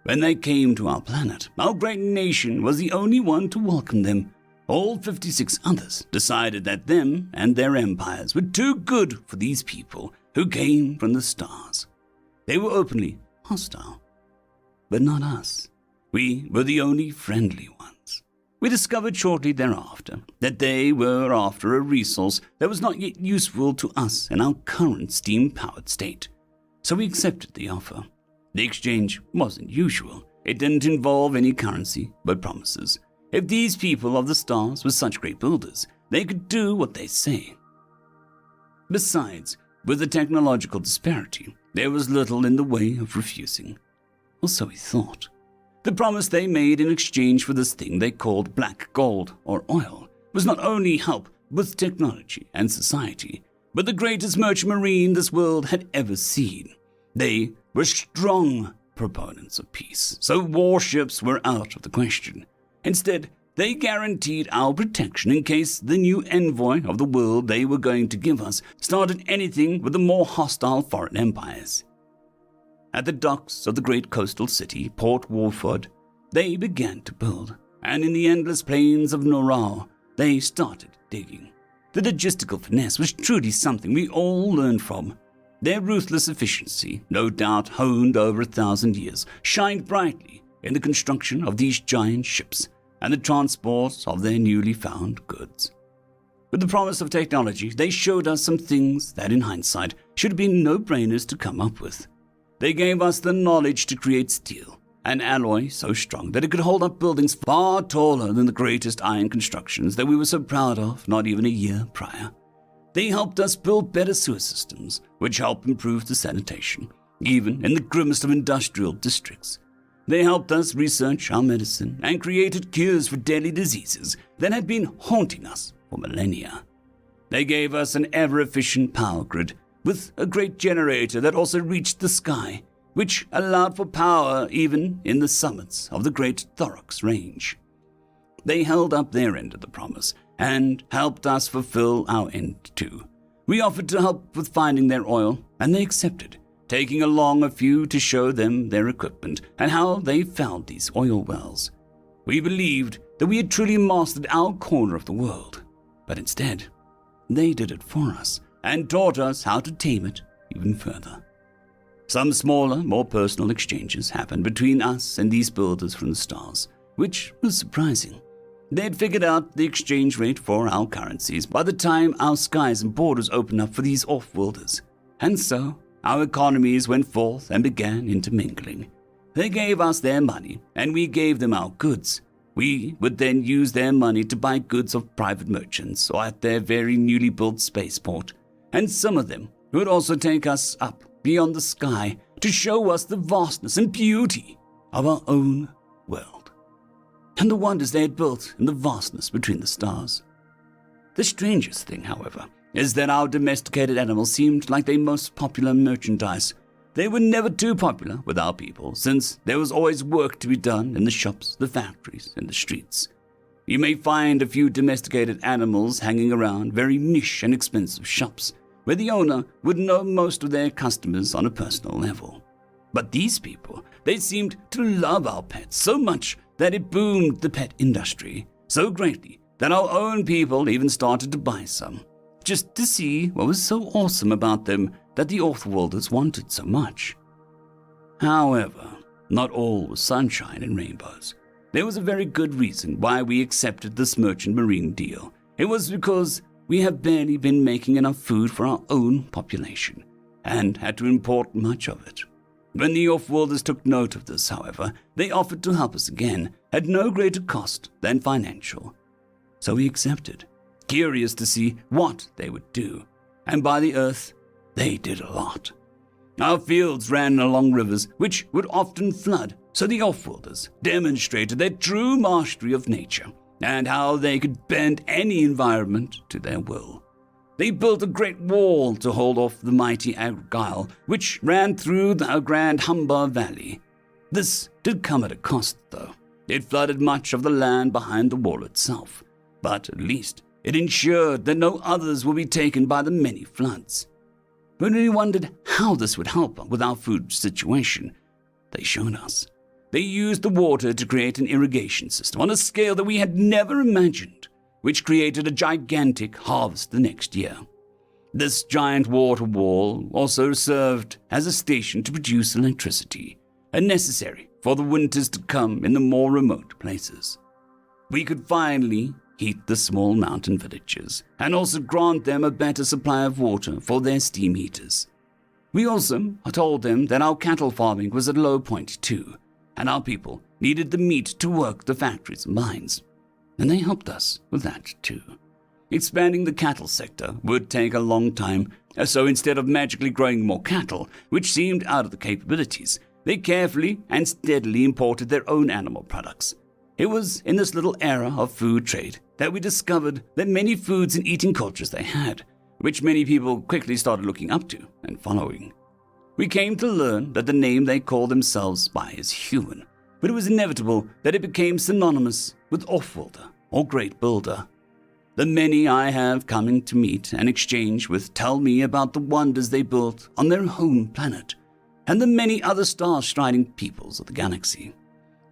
When they came to our planet, our great nation was the only one to welcome them. All 56 others decided that them and their empires were too good for these people who came from the stars. They were openly hostile. But not us. We were the only friendly ones. We discovered shortly thereafter that they were after a resource that was not yet useful to us in our current steam-powered state. So we accepted the offer. The exchange wasn't usual. It didn't involve any currency, but promises. If these people of the stars were such great builders, they could do what they say. Besides, with the technological disparity, there was little in the way of refusing. Or so we thought. The promise they made in exchange for this thing they called black gold or oil was not only help with technology and society, but the greatest merchant marine this world had ever seen. They were strong proponents of peace, so warships were out of the question. Instead, they guaranteed our protection in case the new envoy of the world they were going to give us started anything with the more hostile foreign empires. At the docks of the great coastal city, Port Warford, they began to build, and in the endless plains of Norau, they started digging. The logistical finesse was truly something we all learned from. Their ruthless efficiency, no doubt honed over 1,000 years, shined brightly in the construction of these giant ships and the transport of their newly found goods. With the promise of technology, they showed us some things that in hindsight should have been no-brainers to come up with. They gave us the knowledge to create steel, an alloy so strong that it could hold up buildings far taller than the greatest iron constructions that we were so proud of not even a year prior. They helped us build better sewer systems, which helped improve the sanitation, even in the grimmest of industrial districts. They helped us research our medicine and created cures for deadly diseases that had been haunting us for millennia. They gave us an ever-efficient power grid with a great generator that also reached the sky, which allowed for power even in the summits of the great Thorax range. They held up their end of the promise and helped us fulfill our end too. We offered to help with finding their oil, and they accepted, taking along a few to show them their equipment and how they found these oil wells. We believed that we had truly mastered our corner of the world, but instead, they did it for us and taught us how to tame it even further. Some smaller, more personal exchanges happened between us and these builders from the stars, which was surprising. They had figured out the exchange rate for our currencies by the time our skies and borders opened up for these off-worlders, and so our economies went forth and began intermingling. They gave us their money, and we gave them our goods. We would then use their money to buy goods of private merchants or at their very newly built spaceport, and some of them would also take us up beyond the sky to show us the vastness and beauty of our own world, and the wonders they had built in the vastness between the stars. The strangest thing, however, is that our domesticated animals seemed like their most popular merchandise. They were never too popular with our people, since there was always work to be done in the shops, the factories, and the streets. You may find a few domesticated animals hanging around very niche and expensive shops, where the owner would know most of their customers on a personal level. But these people, they seemed to love our pets so much that it boomed the pet industry so greatly that our own people even started to buy some, just to see what was so awesome about them that the Offworlders wanted so much. However, not all was sunshine and rainbows. There was a very good reason why we accepted this merchant marine deal. It was because we have barely been making enough food for our own population, and had to import much of it. When the Offworlders took note of this, however, they offered to help us again at no greater cost than financial. So we accepted, curious to see what they would do, and by the earth, they did a lot. Our fields ran along rivers which would often flood, so the Offworlders demonstrated their true mastery of nature and how they could bend any environment to their will. They built a great wall to hold off the mighty Agro, which ran through the Grand Humber Valley. This did come at a cost, though. It flooded much of the land behind the wall itself, but at least it ensured that no others would be taken by the many floods. When we wondered how this would help with our food situation, they showed us. They used the water to create an irrigation system on a scale that we had never imagined, which created a gigantic harvest the next year. This giant water wall also served as a station to produce electricity, and necessary for the winters to come in the more remote places. We could finally heat the small mountain villages, and also grant them a better supply of water for their steam heaters. We also told them that our cattle farming was at a low point too, and our people needed the meat to work the factories and mines, and they helped us with that too. Expanding the cattle sector would take a long time, so instead of magically growing more cattle, which seemed out of the capabilities, they carefully and steadily imported their own animal products. It was in this little era of food trade that we discovered that many foods and eating cultures they had, which many people quickly started looking up to and following. We came to learn that the name they called themselves by is human, but it was inevitable that it became synonymous with Offworlder or Great Builder. The many I have coming to meet and exchange with tell me about the wonders they built on their home planet, and the many other star-striding peoples of the galaxy.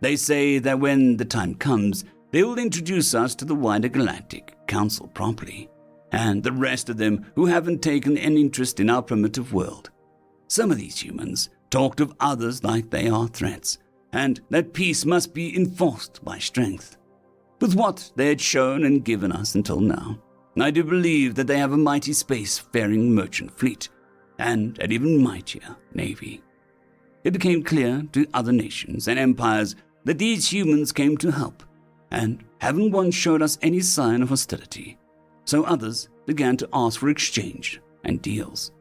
They say that when the time comes, they will introduce us to the wider Galactic Council properly, and the rest of them who haven't taken an interest in our primitive world. Some of these humans talked of others like they are threats, and that peace must be enforced by strength. With what they had shown and given us until now, I do believe that they have a mighty space-faring merchant fleet, and an even mightier navy. It became clear to other nations and empires that these humans came to help, and haven't once showed us any sign of hostility, so others began to ask for exchange and deals.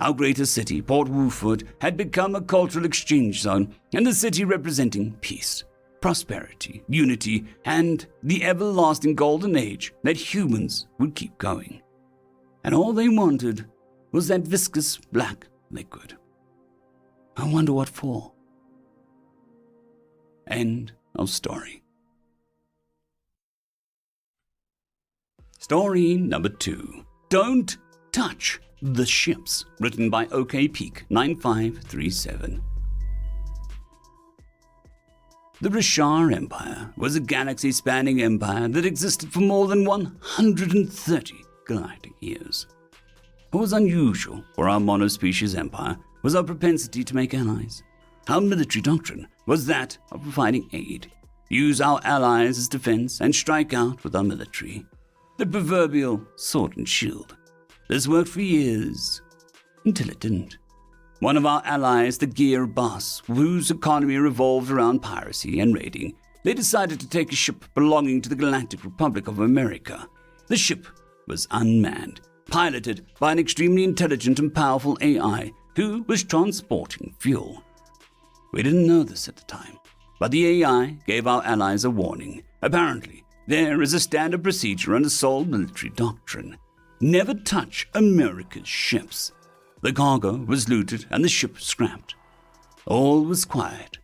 Our greatest city, Port Wooford, had become a cultural exchange zone, and the city representing peace, prosperity, unity, and the everlasting golden age that humans would keep going. And all they wanted was that viscous black liquid. I wonder what for. End of story. Story number 2. Don't Touch the Ships, written by OK Peak 9537. The Rishar Empire was a galaxy-spanning empire that existed for more than 130 galactic years. What was unusual for our monospecies empire was our propensity to make allies. Our military doctrine was that of providing aid, use our allies as defense, and strike out with our military. The proverbial sword and shield. This worked for years, until it didn't. One of our allies, the Gear Boss, whose economy revolved around piracy and raiding, they decided to take a ship belonging to the Galactic Republic of America. The ship was unmanned, piloted by an extremely intelligent and powerful AI who was transporting fuel. We didn't know this at the time, but the AI gave our allies a warning. Apparently, there is a standard procedure under Sol military doctrine. Never touch America's ships. The cargo was looted and the ship scrapped. All was quiet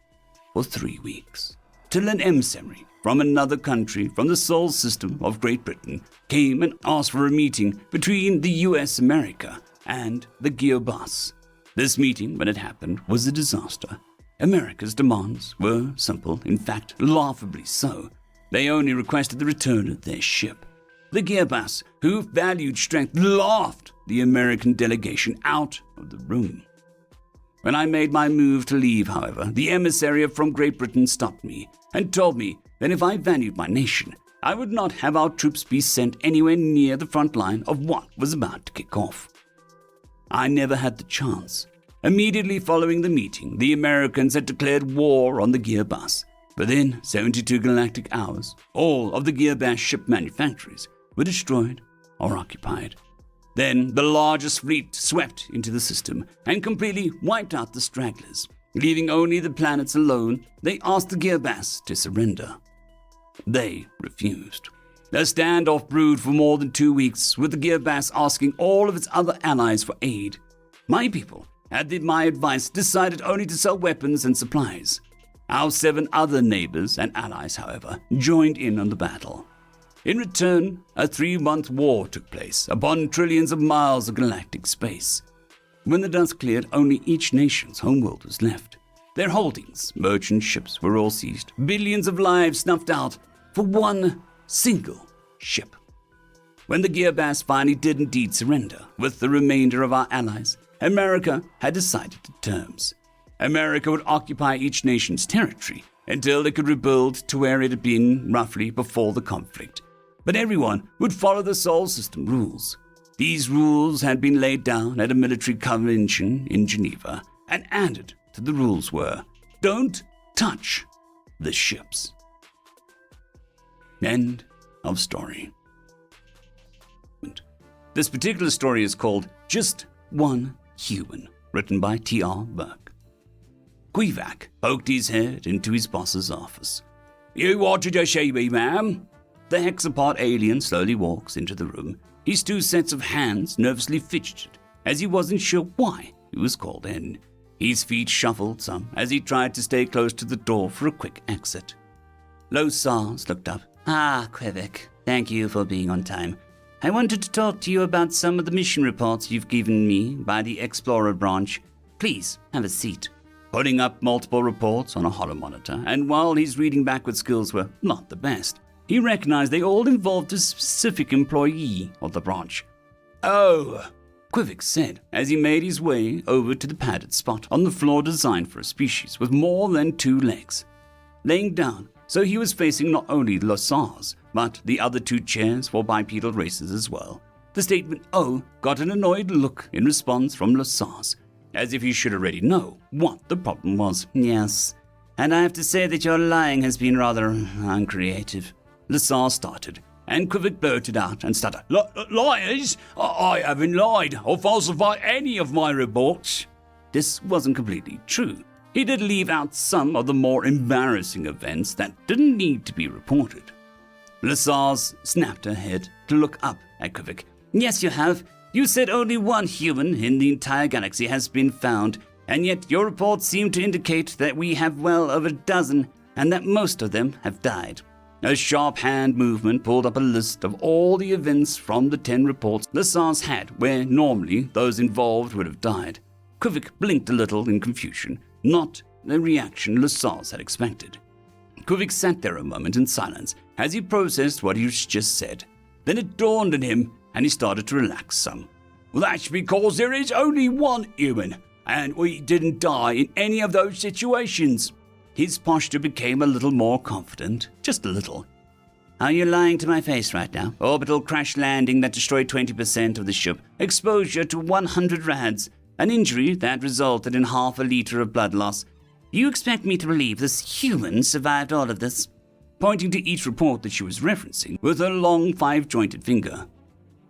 for 3 weeks, till an emissary from another country from the Sol system of Great Britain came and asked for a meeting between the US America and the Gear Boss. This meeting, when it happened, was a disaster. America's demands were simple, in fact, laughably so. They only requested the return of their ship. The Gear Boss, who valued strength, laughed the American delegation out of the room. When I made my move to leave, however, the emissary from Great Britain stopped me and told me that if I valued my nation, I would not have our troops be sent anywhere near the front line of what was about to kick off. I never had the chance. Immediately following the meeting, the Americans had declared war on the Gear Boss. Within 72 galactic hours, all of the Gear Boss ship manufacturers were destroyed or occupied. Then the largest fleet swept into the system and completely wiped out the stragglers. Leaving only the planets alone, they asked the Gear Boss to surrender. They refused. A standoff brewed for more than 2 weeks, with the Gear Boss asking all of its other allies for aid. My people, at my advice, decided only to sell weapons and supplies. Our 7 other neighbors and allies, however, joined in on the battle. In return, a 3-month war took place upon trillions of miles of galactic space. When the dust cleared, only each nation's homeworld was left. Their holdings, merchant ships, were all seized, billions of lives snuffed out for one single ship. When the Gear Boss finally did indeed surrender with the remainder of our allies, America had decided to terms. America would occupy each nation's territory until it could rebuild to where it had been roughly before the conflict. But everyone would follow the Sol system rules. These rules had been laid down at a military convention in Geneva, and added to the rules were, don't touch the ships. End of story. This particular story is called Just One Human, written by T.R. Burke. Queevac poked his head into his boss's office. You wanted to see me, ma'am? The hexapod alien slowly walks into the room. His 2 sets of hands nervously fidgeted, as he wasn't sure why he was called in. His feet shuffled some as he tried to stay close to the door for a quick exit. Losars looked up.
Quebec, thank you for being on time. I wanted to talk to you about some of the mission reports you've given me by the Explorer branch. Please, have a seat.
Putting up multiple reports on a holomonitor, and while his reading backward skills were not the best, he recognized they all involved a specific employee of the branch. Oh, Quivik said as he made his way over to the padded spot on the floor designed for a species with more than 2 legs. Laying down, so he was facing not only Losars, but the other 2 chairs for bipedal races as well. The statement "oh" got an annoyed look in response from Losars, as if he should already know what the problem was.
Yes, and I have to say that your lying has been rather uncreative.
Losar started, and Quivik blurted out and stuttered, Liars? I haven't lied or falsified any of my reports. This wasn't completely true. He did leave out some of the more embarrassing events that didn't need to be reported. Losars snapped her head to look up at Quivik.
Yes, you have. You said only 1 human in the entire galaxy has been found, and yet your reports seem to indicate that we have well over 12, and that most of them have died.
A sharp hand movement pulled up a list of all the events from the 10 reports Losars had where normally those involved would have died. Quivik blinked a little in confusion, not the reaction Losars had expected. Quivik sat there a moment in silence as he processed what he just said. Then it dawned on him, and he started to relax some. Well, that's because there is only 1 human, and we didn't die in any of those situations. His posture became a little more confident, just a little.
Are you lying to my face right now? Orbital crash landing that destroyed 20% of the ship, exposure to 100 rads, an injury that resulted in half a liter of blood loss. You expect me to believe this human survived all of this?
Pointing to each report that she was referencing with her long 5-jointed finger.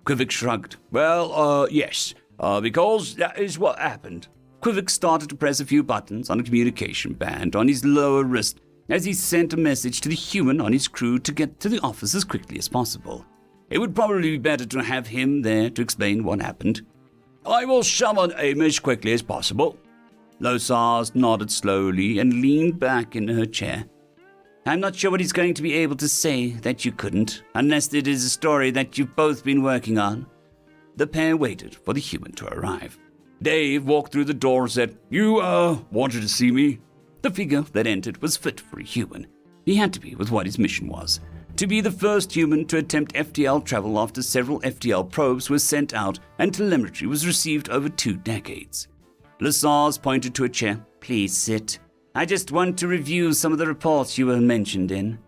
Quivik shrugged. Well, yes, because that is what happened. Quivik started to press a few buttons on a communication band on his lower wrist as he sent a message to the human on his crew to get to the office as quickly as possible. It would probably be better to have him there to explain what happened. I will summon him as quickly as possible. Losars nodded slowly and leaned back in her chair. I'm not sure what he's going to be able to say that you couldn't, unless it is a story that you've both been working on. The pair waited for the human to arrive. Dave walked through the door and said, You, wanted to see me? The figure that entered was fit for a human. He had to be with what his mission was. To be the first human to attempt FTL travel after several FTL probes were sent out and telemetry was received over 2 decades. Losars pointed to a chair. Please sit. I just want to review some of the reports you were mentioned in.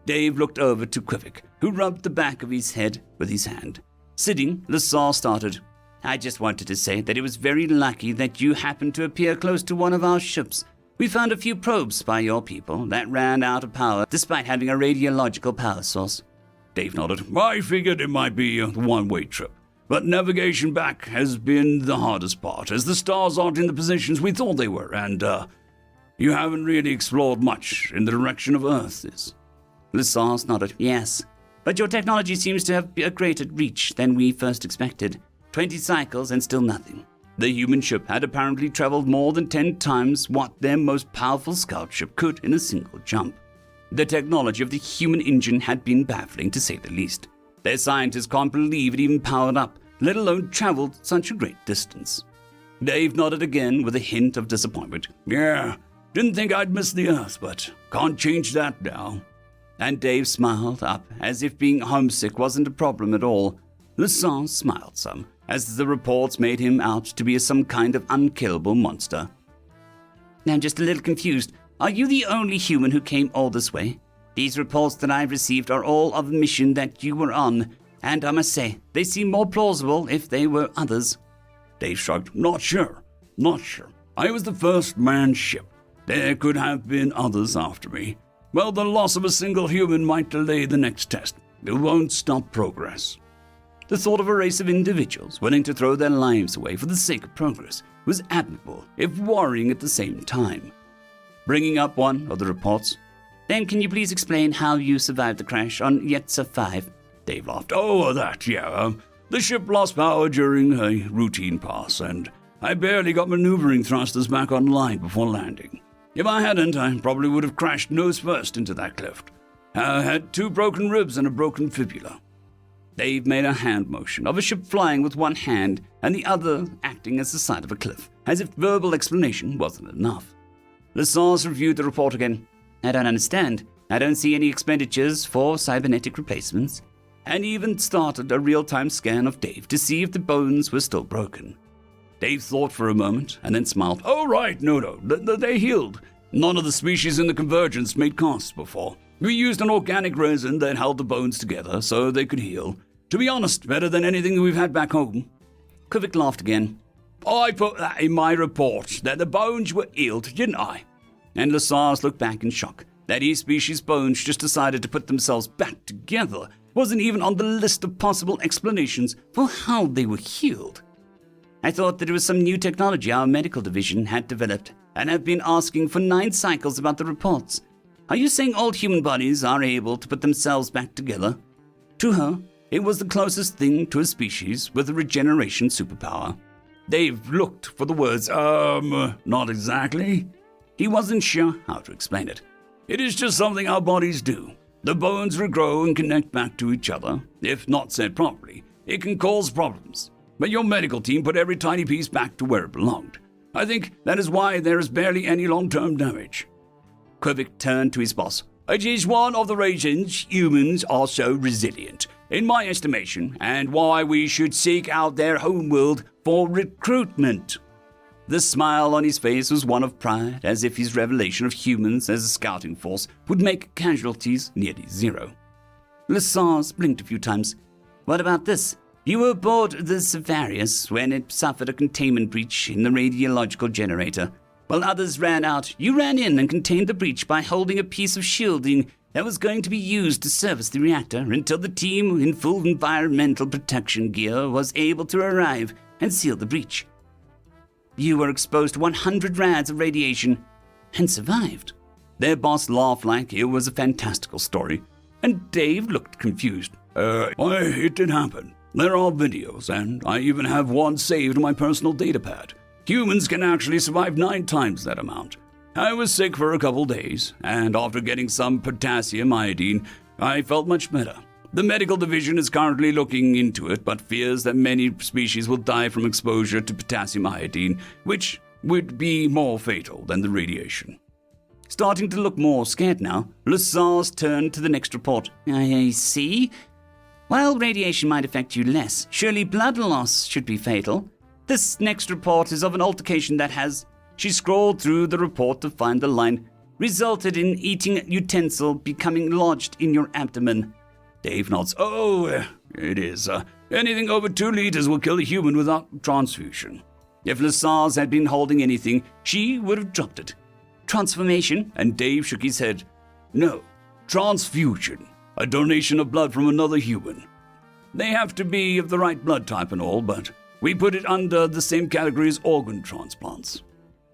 Dave looked over to Quivik, who rubbed the back of his head with his hand. Sitting, Losar started. I just wanted to say that it was very lucky that you happened to appear close to one of our ships. We found a few probes by your people that ran out of power despite having a radiological power source. Dave nodded. I figured it might be a one-way trip, but navigation back has been the hardest part, as the stars aren't in the positions we thought they were, and, you haven't really explored much in the direction of Earth is. Losars nodded. Yes, but your technology seems to have a greater reach than we first expected. 20 cycles and still nothing. The human ship had apparently traveled more than 10 times what their most powerful scout ship could in a single jump. The technology of the human engine had been baffling, to say the least. Their scientists can't believe it even powered up, let alone traveled such a great distance. Dave nodded again with a hint of disappointment. Yeah, didn't think I'd miss the Earth, but can't change that now. And Dave smiled up, as if being homesick wasn't a problem at all. Losars smiled some, as the reports made him out to be some kind of unkillable monster. Now I'm just a little confused. Are you the only human who came all this way? These reports that I've received are all of the mission that you were on, and I must say, they seem more plausible if they were others. Dave shrugged. Not sure. I was the first manned ship. There could have been others after me. Well, the loss of a single human might delay the next test. It won't stop progress. The thought of a race of individuals willing to throw their lives away for the sake of progress was admirable, if worrying at the same time. Bringing up one of the reports. Then can you please explain how you survived the crash on Yetzer 5? Dave laughed. Oh, that, yeah. The ship lost power during a routine pass, and I barely got maneuvering thrusters back online before landing. If I hadn't, I probably would have crashed nose first into that cliff. I had 2 broken ribs and a broken fibula. Dave made a hand motion of a ship flying with one hand and the other acting as the side of a cliff, as if verbal explanation wasn't enough. Losars reviewed the report again. I don't understand. I don't see any expenditures for cybernetic replacements. And even started a real-time scan of Dave to see if the bones were still broken. Dave thought for a moment and then smiled. Oh, right, no, they healed. None of the species in the convergence made casts before. We used an organic resin that held the bones together so they could heal. To be honest, better than anything we've had back home. Quivik laughed again. I put that in my report, that the bones were healed, didn't I? And Losars looked back in shock. That his species' bones just decided to put themselves back together wasn't even on the list of possible explanations for how they were healed. I thought that it was some new technology our medical division had developed, and have been asking for 9 cycles about the reports. Are you saying all human bodies are able to put themselves back together? To her, it was the closest thing to a species with a regeneration superpower. Dave looked for the words, not exactly. He wasn't sure how to explain it. It is just something our bodies do. The bones regrow and connect back to each other. If not said properly, it can cause problems. But your medical team put every tiny piece back to where it belonged. I think that is why there is barely any long-term damage. Quivik turned to his boss. It is one of the reasons humans are so resilient, in my estimation, and why we should seek out their homeworld for recruitment. The smile on his face was one of pride, as if his revelation of humans as a scouting force would make casualties nearly zero. Losars blinked a few times. What about this?
You were aboard the Savarius when it suffered a containment breach in the radiological generator. While others ran out, you ran in and contained the breach by holding a piece of shielding that was going to be used to service the reactor until the team in full environmental protection gear was able to arrive and seal the breach. You were exposed to 100 rads of radiation and survived.
Their boss laughed like it was a fantastical story, and Dave looked confused. Why, it did happen. There are videos, and I even have one saved on my personal datapad. Humans can actually survive 9 times that amount. I was sick for a couple days, and after getting some potassium iodine, I felt much better. The medical division is currently looking into it, but fears that many species will die from exposure to potassium iodine, which would be more fatal than the radiation.
Starting to look more scared now, Lasars turned to the next report. I see. While radiation might affect you less, surely blood loss should be fatal. This next report is of an altercation that has... She scrolled through the report to find the line, resulted in eating utensil becoming lodged in your abdomen.
Dave nods. Oh, it is. Anything over 2 liters will kill a human without transfusion. If Lasars had been holding anything, she would have dropped it.
Transformation?
And Dave shook his head. No, transfusion. A donation of blood from another human. They have to be of the right blood type and all, but we put it under the same category as organ transplants.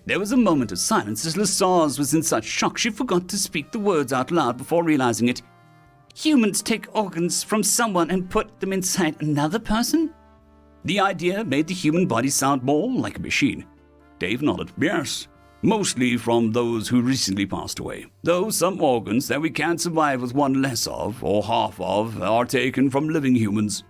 There was a moment of silence as Lasars was in such shock she forgot to speak the words out loud before realizing it. Humans take organs from someone and put them inside another person?
The idea made the human body sound more like a machine. Dave nodded. Yes, mostly from those who recently passed away. Though some organs that we can't survive with one less of, or half of, are taken from living humans.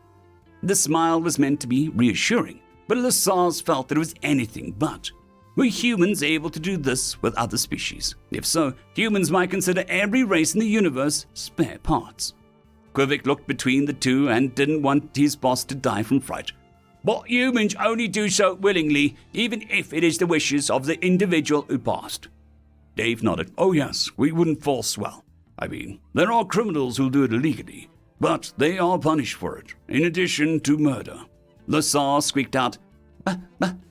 The smile was meant to be reassuring, but Lasars felt that it was anything but. Were humans able to do this with other species? If so, humans might consider every race in the universe spare parts. Quivik looked between the two and didn't want his boss to die from fright.
But humans only do so willingly, even if it is the wishes of the individual who passed.
Dave nodded. Oh yes, we wouldn't force well. I mean, there are criminals who'll do it illegally, but they are punished for it, in addition to murder.
Lasar squeaked out,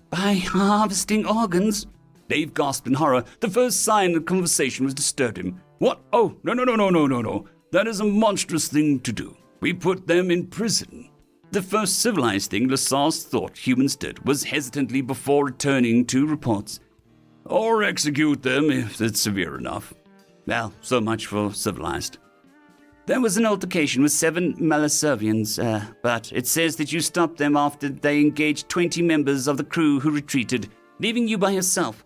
By harvesting organs?
Dave gasped in horror. The first sign of conversation was disturbed him. What? Oh, no. That is a monstrous thing to do. We put them in prison.
The first civilized thing Lasars thought humans did was hesitantly before returning to reports.
Or execute them if it's severe enough.
Well, so much for civilized. There was an altercation with 7 Malaservians, but it says that you stopped them after they engaged 20 members of the crew who retreated, leaving you by yourself.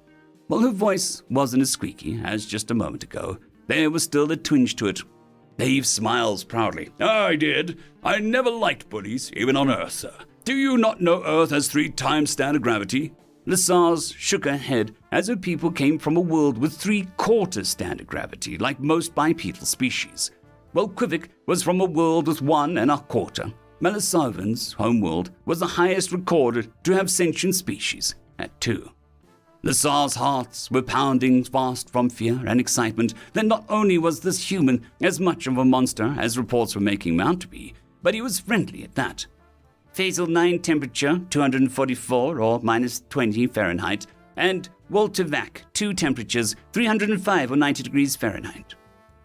While her voice wasn't as squeaky as just a moment ago, there was still a twinge to it.
Dave smiles proudly. I did. I never liked bullies, even on Earth, sir. Do you not know Earth has 3 times standard gravity?
Lasars shook her head as her people came from a world with 3/4 standard gravity, like most bipedal species. While Quivik was from a world with 1 1/4. Melisarvan's homeworld was the highest recorded to have sentient species, at 2. Lasar's hearts were pounding fast from fear and excitement that not only was this human as much of a monster as reports were making him out to be, but he was friendly at that. Phasal 9 temperature, 244 or -20 Fahrenheit, and Walter Vac, 2 temperatures, 305 or 90 degrees Fahrenheit.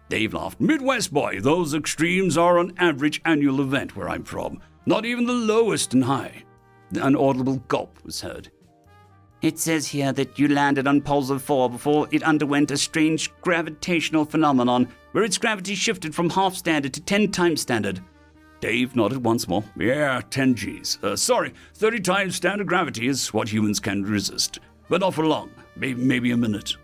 Dave laughed. Midwest boy, those extremes are an average annual event where I'm from. Not even the lowest and high.
An audible gulp was heard. It says here that you landed on Pulsar 4 before it underwent a strange gravitational phenomenon where its gravity shifted from half standard to 10 times standard.
Dave nodded once more. Yeah, 10 Gs. 30 times standard gravity is what humans can resist. But not for long. Maybe a minute.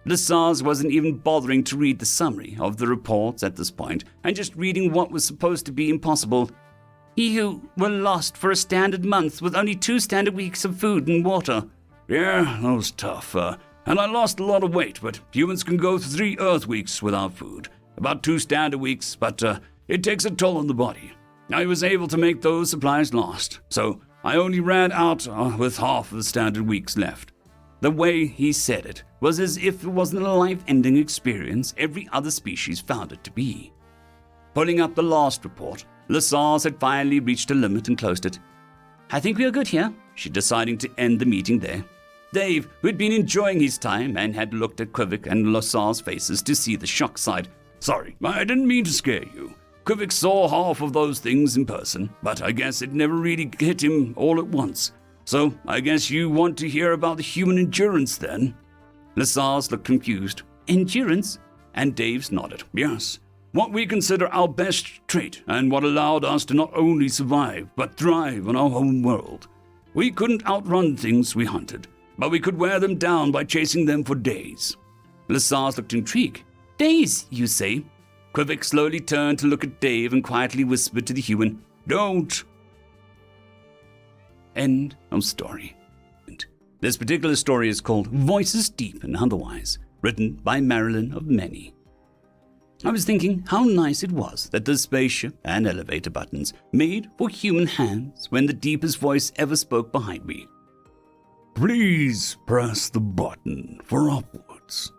Lasars wasn't even bothering to read the summary of the reports at this point, and just reading what was supposed to be impossible. You were lost for a standard month with only 2 standard weeks of food and water.
Yeah, that was tough. And I lost a lot of weight, but humans can go through 3 Earth weeks without food. About 2 standard weeks, but it takes a toll on the body. I was able to make those supplies last, so I only ran out with half of the standard weeks left.
The way he said it was as if it wasn't a life-ending experience every other species found it to be. Pulling up the last report,
Lascelles had finally reached her limit and closed it.
I think we are good here.
She deciding to end the meeting there. Dave, who had been enjoying his time and had looked at Quivik and Lascelles' faces to see the shock side. Sorry, I didn't mean to scare you. Quivik saw half of those things in person, but I guess it never really hit him all at once. So, I guess you want to hear about the human endurance then? Lascelles looked confused.
Endurance?
And Dave's nodded. Yes. What we consider our best trait and what allowed us to not only survive, but thrive on our home world. We couldn't outrun things we hunted, but we could wear them down by chasing them for days. Lascelles looked intrigued.
Days, you say?
Quivik slowly turned to look at Dave and quietly whispered to the human, Don't. End of story. This particular story is called Voices Deep and Otherwise, written by Marilyn of Many. I was thinking how nice it was that the spaceship and elevator buttons made for human hands when the deepest voice ever spoke behind me. Please press the button for upwards.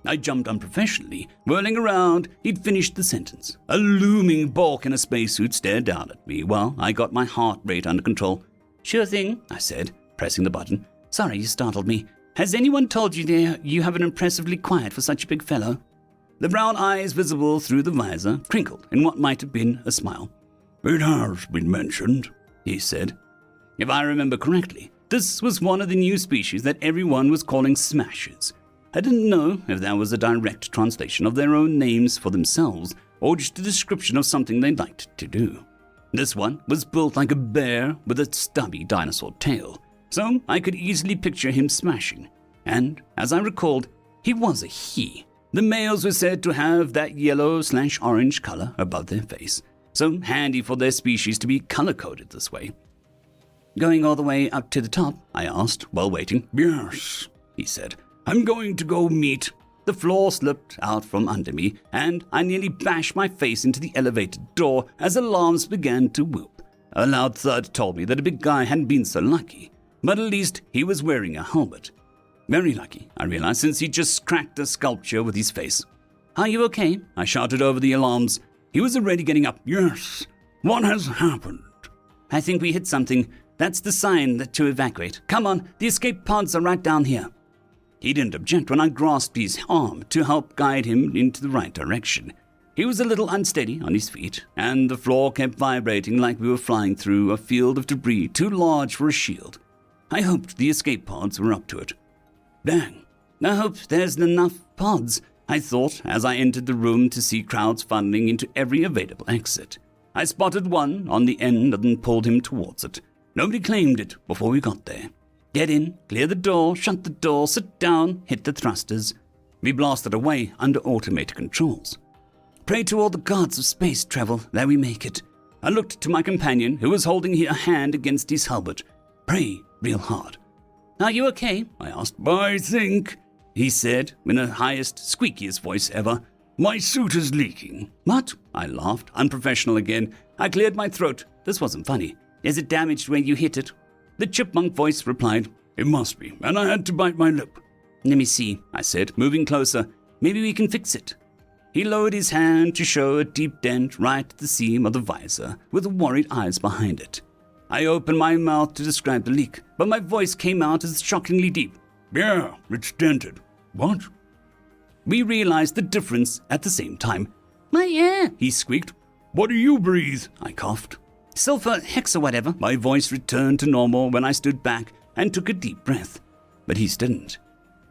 I jumped unprofessionally. Whirling around, he'd finished the sentence. A looming bulk in a spacesuit stared down at me while I got my heart rate under control.
Sure thing,
I said, pressing the button.
Sorry, you startled me. Has anyone told you you have an impressively quiet for such a big fellow?
The brown eyes visible through the visor crinkled in what might have been a smile. It has been mentioned, he said. If I remember correctly, this was one of the new species that everyone was calling smashers. I didn't know if that was a direct translation of their own names for themselves or just a description of something they liked to do. This one was built like a bear with a stubby dinosaur tail, so I could easily picture him smashing. And, as I recalled, he was a he. The males were said to have that yellow/orange color above their face, so handy for their species to be color-coded this way.
Going all the way up to the top?
I asked while waiting. Yes, he said. I'm going to go meet. The floor slipped out from under me, and I nearly bashed my face into the elevator door as alarms began to whoop. A loud thud told me that a big guy hadn't been so lucky, but at least he was wearing a helmet. Very lucky, I realized, since he just cracked a sculpture with his face.
Are you okay?
I shouted over the alarms. He was already getting up. Yes. What has happened?
I think we hit something. That's the sign to evacuate. Come on, the escape pods are right down here.
He didn't object when I grasped his arm to help guide him into the right direction. He was a little unsteady on his feet, and the floor kept vibrating like we were flying through a field of debris too large for a shield. I hoped the escape pods were up to it. Bang! I hope there's enough pods, I thought as I entered the room to see crowds funneling into every available exit. I spotted one on the end and pulled him towards it. Nobody claimed it before we got there. Get in, clear the door, shut the door, sit down, hit the thrusters. We blasted away under automated controls. Pray to all the gods of space travel that we make it. I looked to my companion, who was holding a hand against his helmet. Pray real hard.
Are you okay?
I asked. I think, he said, in the highest, squeakiest voice ever. My suit is leaking. What? I laughed, unprofessional again. I cleared my throat. This wasn't funny.
Is it damaged where you hit it?
The chipmunk voice replied, It must be, and I had to bite my lip.
Let me see, I said, moving closer. Maybe we can fix it.
He lowered his hand to show a deep dent right at the seam of the visor, with worried eyes behind it. I opened my mouth to describe the leak, but my voice came out as shockingly deep. Yeah, it's dented. What? We realized the difference at the same time.
My air,
he squeaked. What do you breathe? I coughed.
Sulfur hex or whatever.
My voice returned to normal when I stood back and took a deep breath, but he didn't.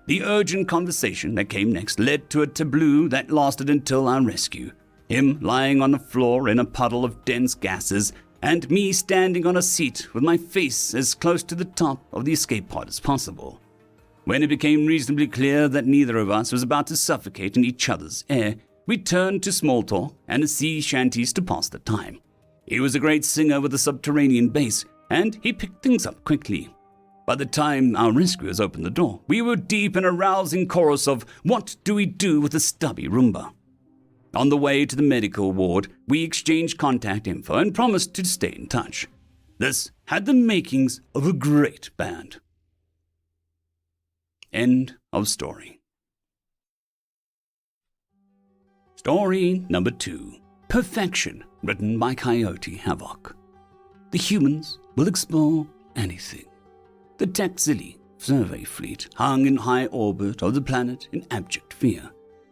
The urgent conversation that came next led to a tableau that lasted until our rescue. Him lying on the floor in a puddle of dense gases, and me standing on a seat with my face as close to the top of the escape pod as possible. When it became reasonably clear that neither of us was about to suffocate in each other's air, we turned to small talk and sea shanties to pass the time. He was a great singer with a subterranean bass, and he picked things up quickly. By the time our rescuers opened the door, we were deep in a rousing chorus of what do we do with a stubby Roomba? On the way to the medical ward, we exchanged contact info and promised to stay in touch. This had the makings of a great band. End of story. Story number 2. Perfection written by Coyote Havoc. The humans will explore anything. The Taxili survey fleet hung in high orbit of the planet in abject fear.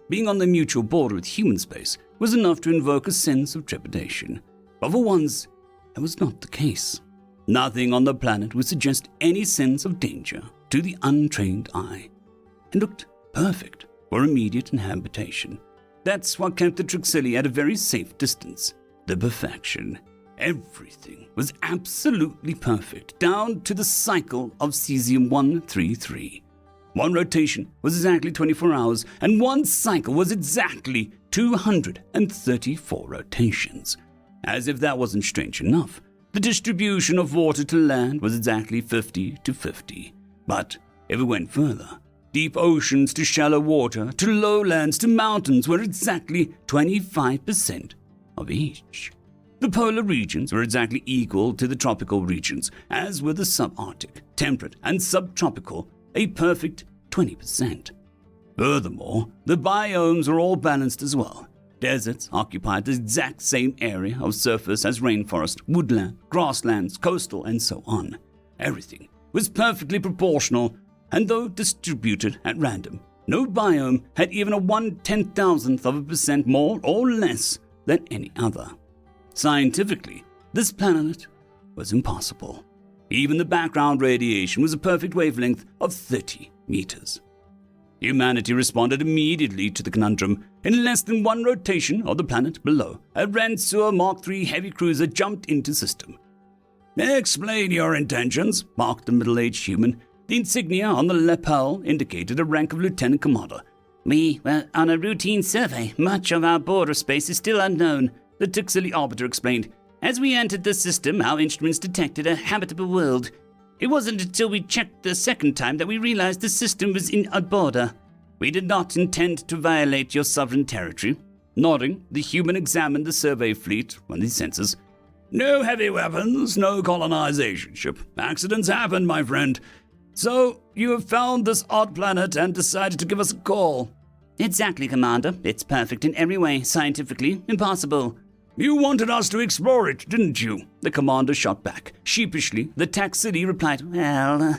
Being on the mutual border with human space was enough to invoke a sense of trepidation. But for once, that was not the case. Nothing on the planet would suggest any sense of danger to the untrained eye. It looked perfect for immediate inhabitation. That's what kept the Taxili at a very safe distance. The perfection. Everything was absolutely perfect, down to the cycle of cesium-133. One rotation was exactly 24 hours, and one cycle was exactly 234 rotations. As if that wasn't strange enough, the distribution of water to land was exactly 50-50. But if it went further, deep oceans to shallow water, to lowlands to mountains were exactly 25% of each. The polar regions were exactly equal to the tropical regions, as were the subarctic, temperate, and subtropical, a perfect 20%. Furthermore, the biomes were all balanced as well. Deserts occupied the exact same area of surface as rainforest, woodland, grasslands, coastal, and so on. Everything was perfectly proportional, and though distributed at random, no biome had even a 1/10,000% more or less than any other. Scientifically, this planet was impossible. Even the background radiation was a perfect wavelength of 30 meters. Humanity responded immediately to the conundrum. In less than one rotation of the planet below, a Ransur Mark III heavy cruiser jumped into system.
"Explain your intentions,"
barked the middle-aged human. The insignia on the lapel indicated a rank of lieutenant commander.
We were on a routine survey. Much of our border space is still unknown, the Taxili arbiter explained. As we entered the system, our instruments detected a habitable world. It wasn't until we checked the second time that we realized the system was in a border. We did not intend to violate your sovereign territory.
Nodding, the human examined the survey fleet on the sensors.
"No heavy weapons, no colonization ship. Accidents happen, my friend. So, you have found this odd planet and decided to give us a call."
"Exactly, Commander. It's perfect in every way, scientifically impossible."
"You wanted us to explore it, didn't you?"
The commander shot back. Sheepishly, the Taxili replied,
"Well,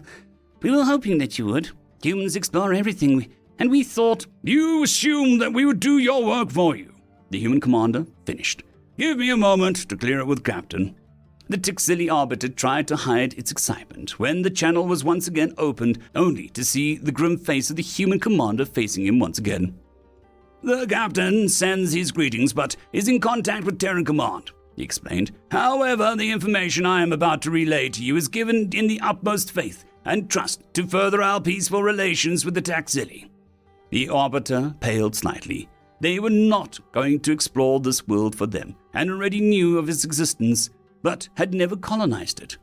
we were hoping that you would. Humans explore everything, and we thought—"
"You assumed that we would do your work for you,"
the human commander finished.
"Give me a moment to clear it with Captain."
The Taxili arbiter tried to hide its excitement when the channel was once again opened, only to see the grim face of the human commander facing him once again.
"The captain sends his greetings, but is in contact with Terran Command," he explained. "However, the information I am about to relay to you is given in the utmost faith and trust to further our peaceful relations with the Taxili."
The arbiter paled slightly. They were not going to explore this world for them, and already knew of its existence, but had never colonized it.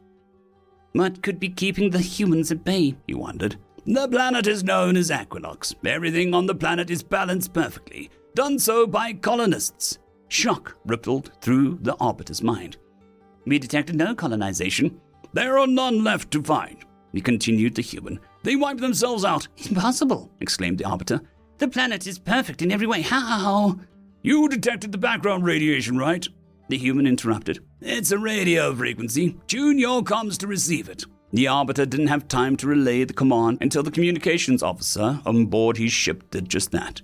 What could be keeping the humans at bay, he wondered.
"The planet is known as Equinox. Everything on the planet is balanced perfectly, done so by colonists."
Shock rippled through the arbiter's mind.
"We detected no colonization."
"There are none left to find," he continued the human. "They wiped themselves out."
"Impossible," exclaimed the arbiter. "The planet is perfect in every way. How?"
"You detected the background radiation, right?"
the human interrupted.
"It's a radio frequency. Tune your comms to receive it."
The arbiter didn't have time to relay the command until the communications officer on board his ship did just that.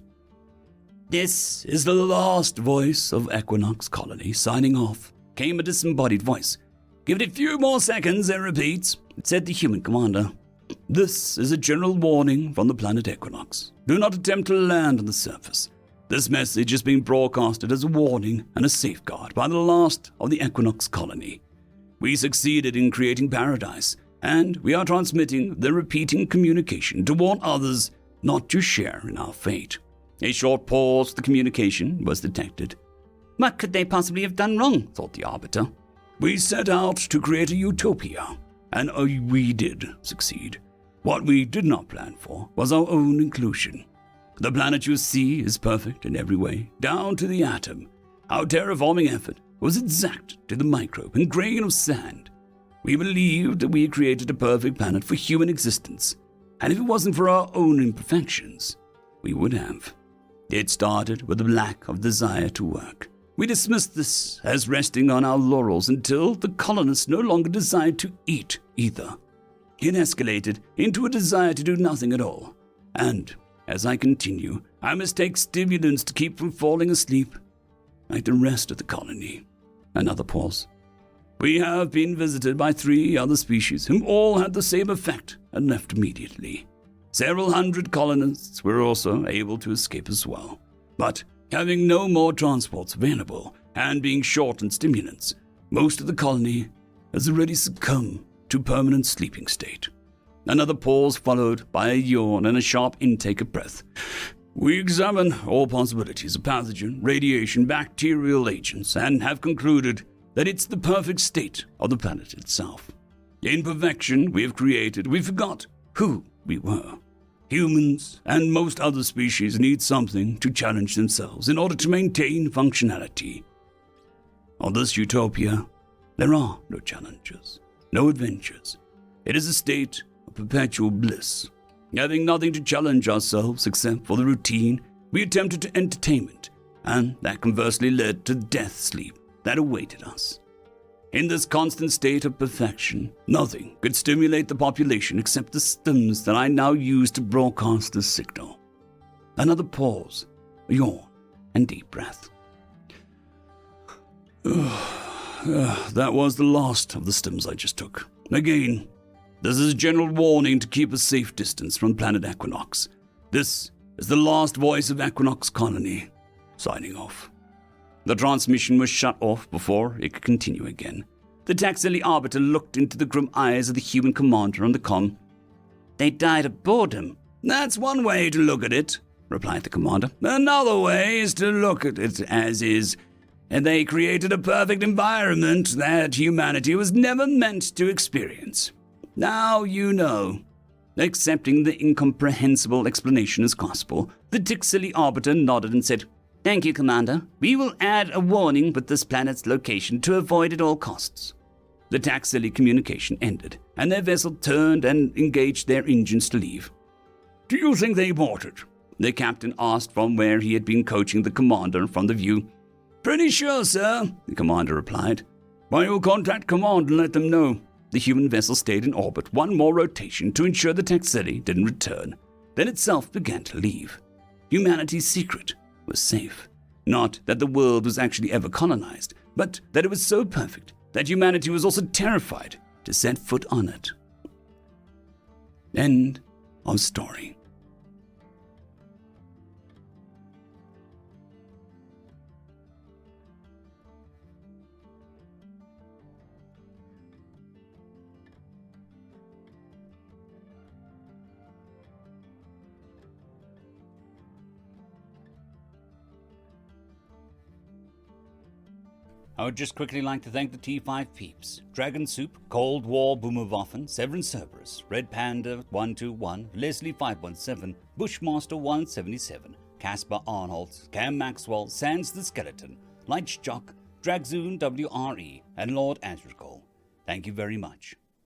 "This is the last voice of Equinox Colony signing off," came a disembodied voice.
"Give it a few more seconds, it repeats,"
said the human commander. "This is a general warning from the planet Equinox. Do not attempt to land on the surface. This message is being broadcasted as a warning and a safeguard by the last of the Equinox Colony. We succeeded in creating paradise, and we are transmitting the repeating communication to warn others not to share in our fate." A short pause, the communication was detected.
"What could they possibly have done wrong?" thought the arbiter.
"We set out to create a utopia, and we did succeed. What we did not plan for was our own inclusion. The planet you see is perfect in every way, down to the atom. Our terraforming effort was exact to the microbe and grain of sand. We believed that we had created a perfect planet for human existence, and if it wasn't for our own imperfections, we would have. It started with a lack of desire to work.
We dismissed this as resting on our laurels until the colonists no longer desired to eat either. It escalated into a desire to do nothing at all. And, as I continue, I must take stimulants to keep from falling asleep, like the rest of the colony. Another pause. We have been visited by 3 other species, whom all had the same effect and left immediately. Several hundred colonists were also able to escape as well. But, having no more transports available, and being short on stimulants, most of the colony has already succumbed to permanent sleeping state. Another pause followed by a yawn and a sharp intake of breath. We examine all possibilities of pathogen, radiation, bacterial agents, and have concluded that it's the perfect state of the planet itself. In perfection we forgot who we were. Humans and most other species need something to challenge themselves in order to maintain functionality. On this utopia, there are no challenges, no adventures. It is a state of perpetual bliss. Having nothing to challenge ourselves except for the routine, we attempted to entertainment, and that conversely led to death sleep that awaited us. In this constant state of perfection, nothing could stimulate the population except the stems that I now use to broadcast the signal. Another pause, a yawn, and deep breath. That was the last of the stems I just took. Again, this is a general warning to keep a safe distance from planet Equinox. This is the last voice of Equinox Colony, signing off. The transmission was shut off before it could continue again. The Taxili Arbiter looked into the grim eyes of the human commander on the comm.
They died of boredom.
That's one way to look at it, replied the commander. Another way is to look at it as is. And they created a perfect environment that humanity was never meant to experience. Now you know.
Accepting the incomprehensible explanation as gospel, the Taxili Arbiter nodded and said,
Thank you, Commander. We will add a warning with this planet's location to avoid at all costs.
The Taxili communication ended, and their vessel turned and engaged their engines to leave.
Do you think they boarded?
The captain asked from where he had been coaching the commander from the view.
Pretty sure, sir,
the commander replied.
Why, you'll contact command and let them know.
The human vessel stayed in orbit one more rotation to ensure the Taxili didn't return, then itself began to leave. Humanity's secret was safe. Not that the world was actually ever colonized, but that it was so perfect that humanity was also terrified to set foot on it. End of story. I would just quickly like to thank the T5 peeps: Dragon Soup, Cold War Boomerwaffen, Severin Cerberus, Red Panda 121, Leslie 517, Bushmaster 177, Caspar Arnold, Cam Maxwell, Sans the Skeleton, Lightjock, Dragzoon WRE, and Lord Azrakal. Thank you very much.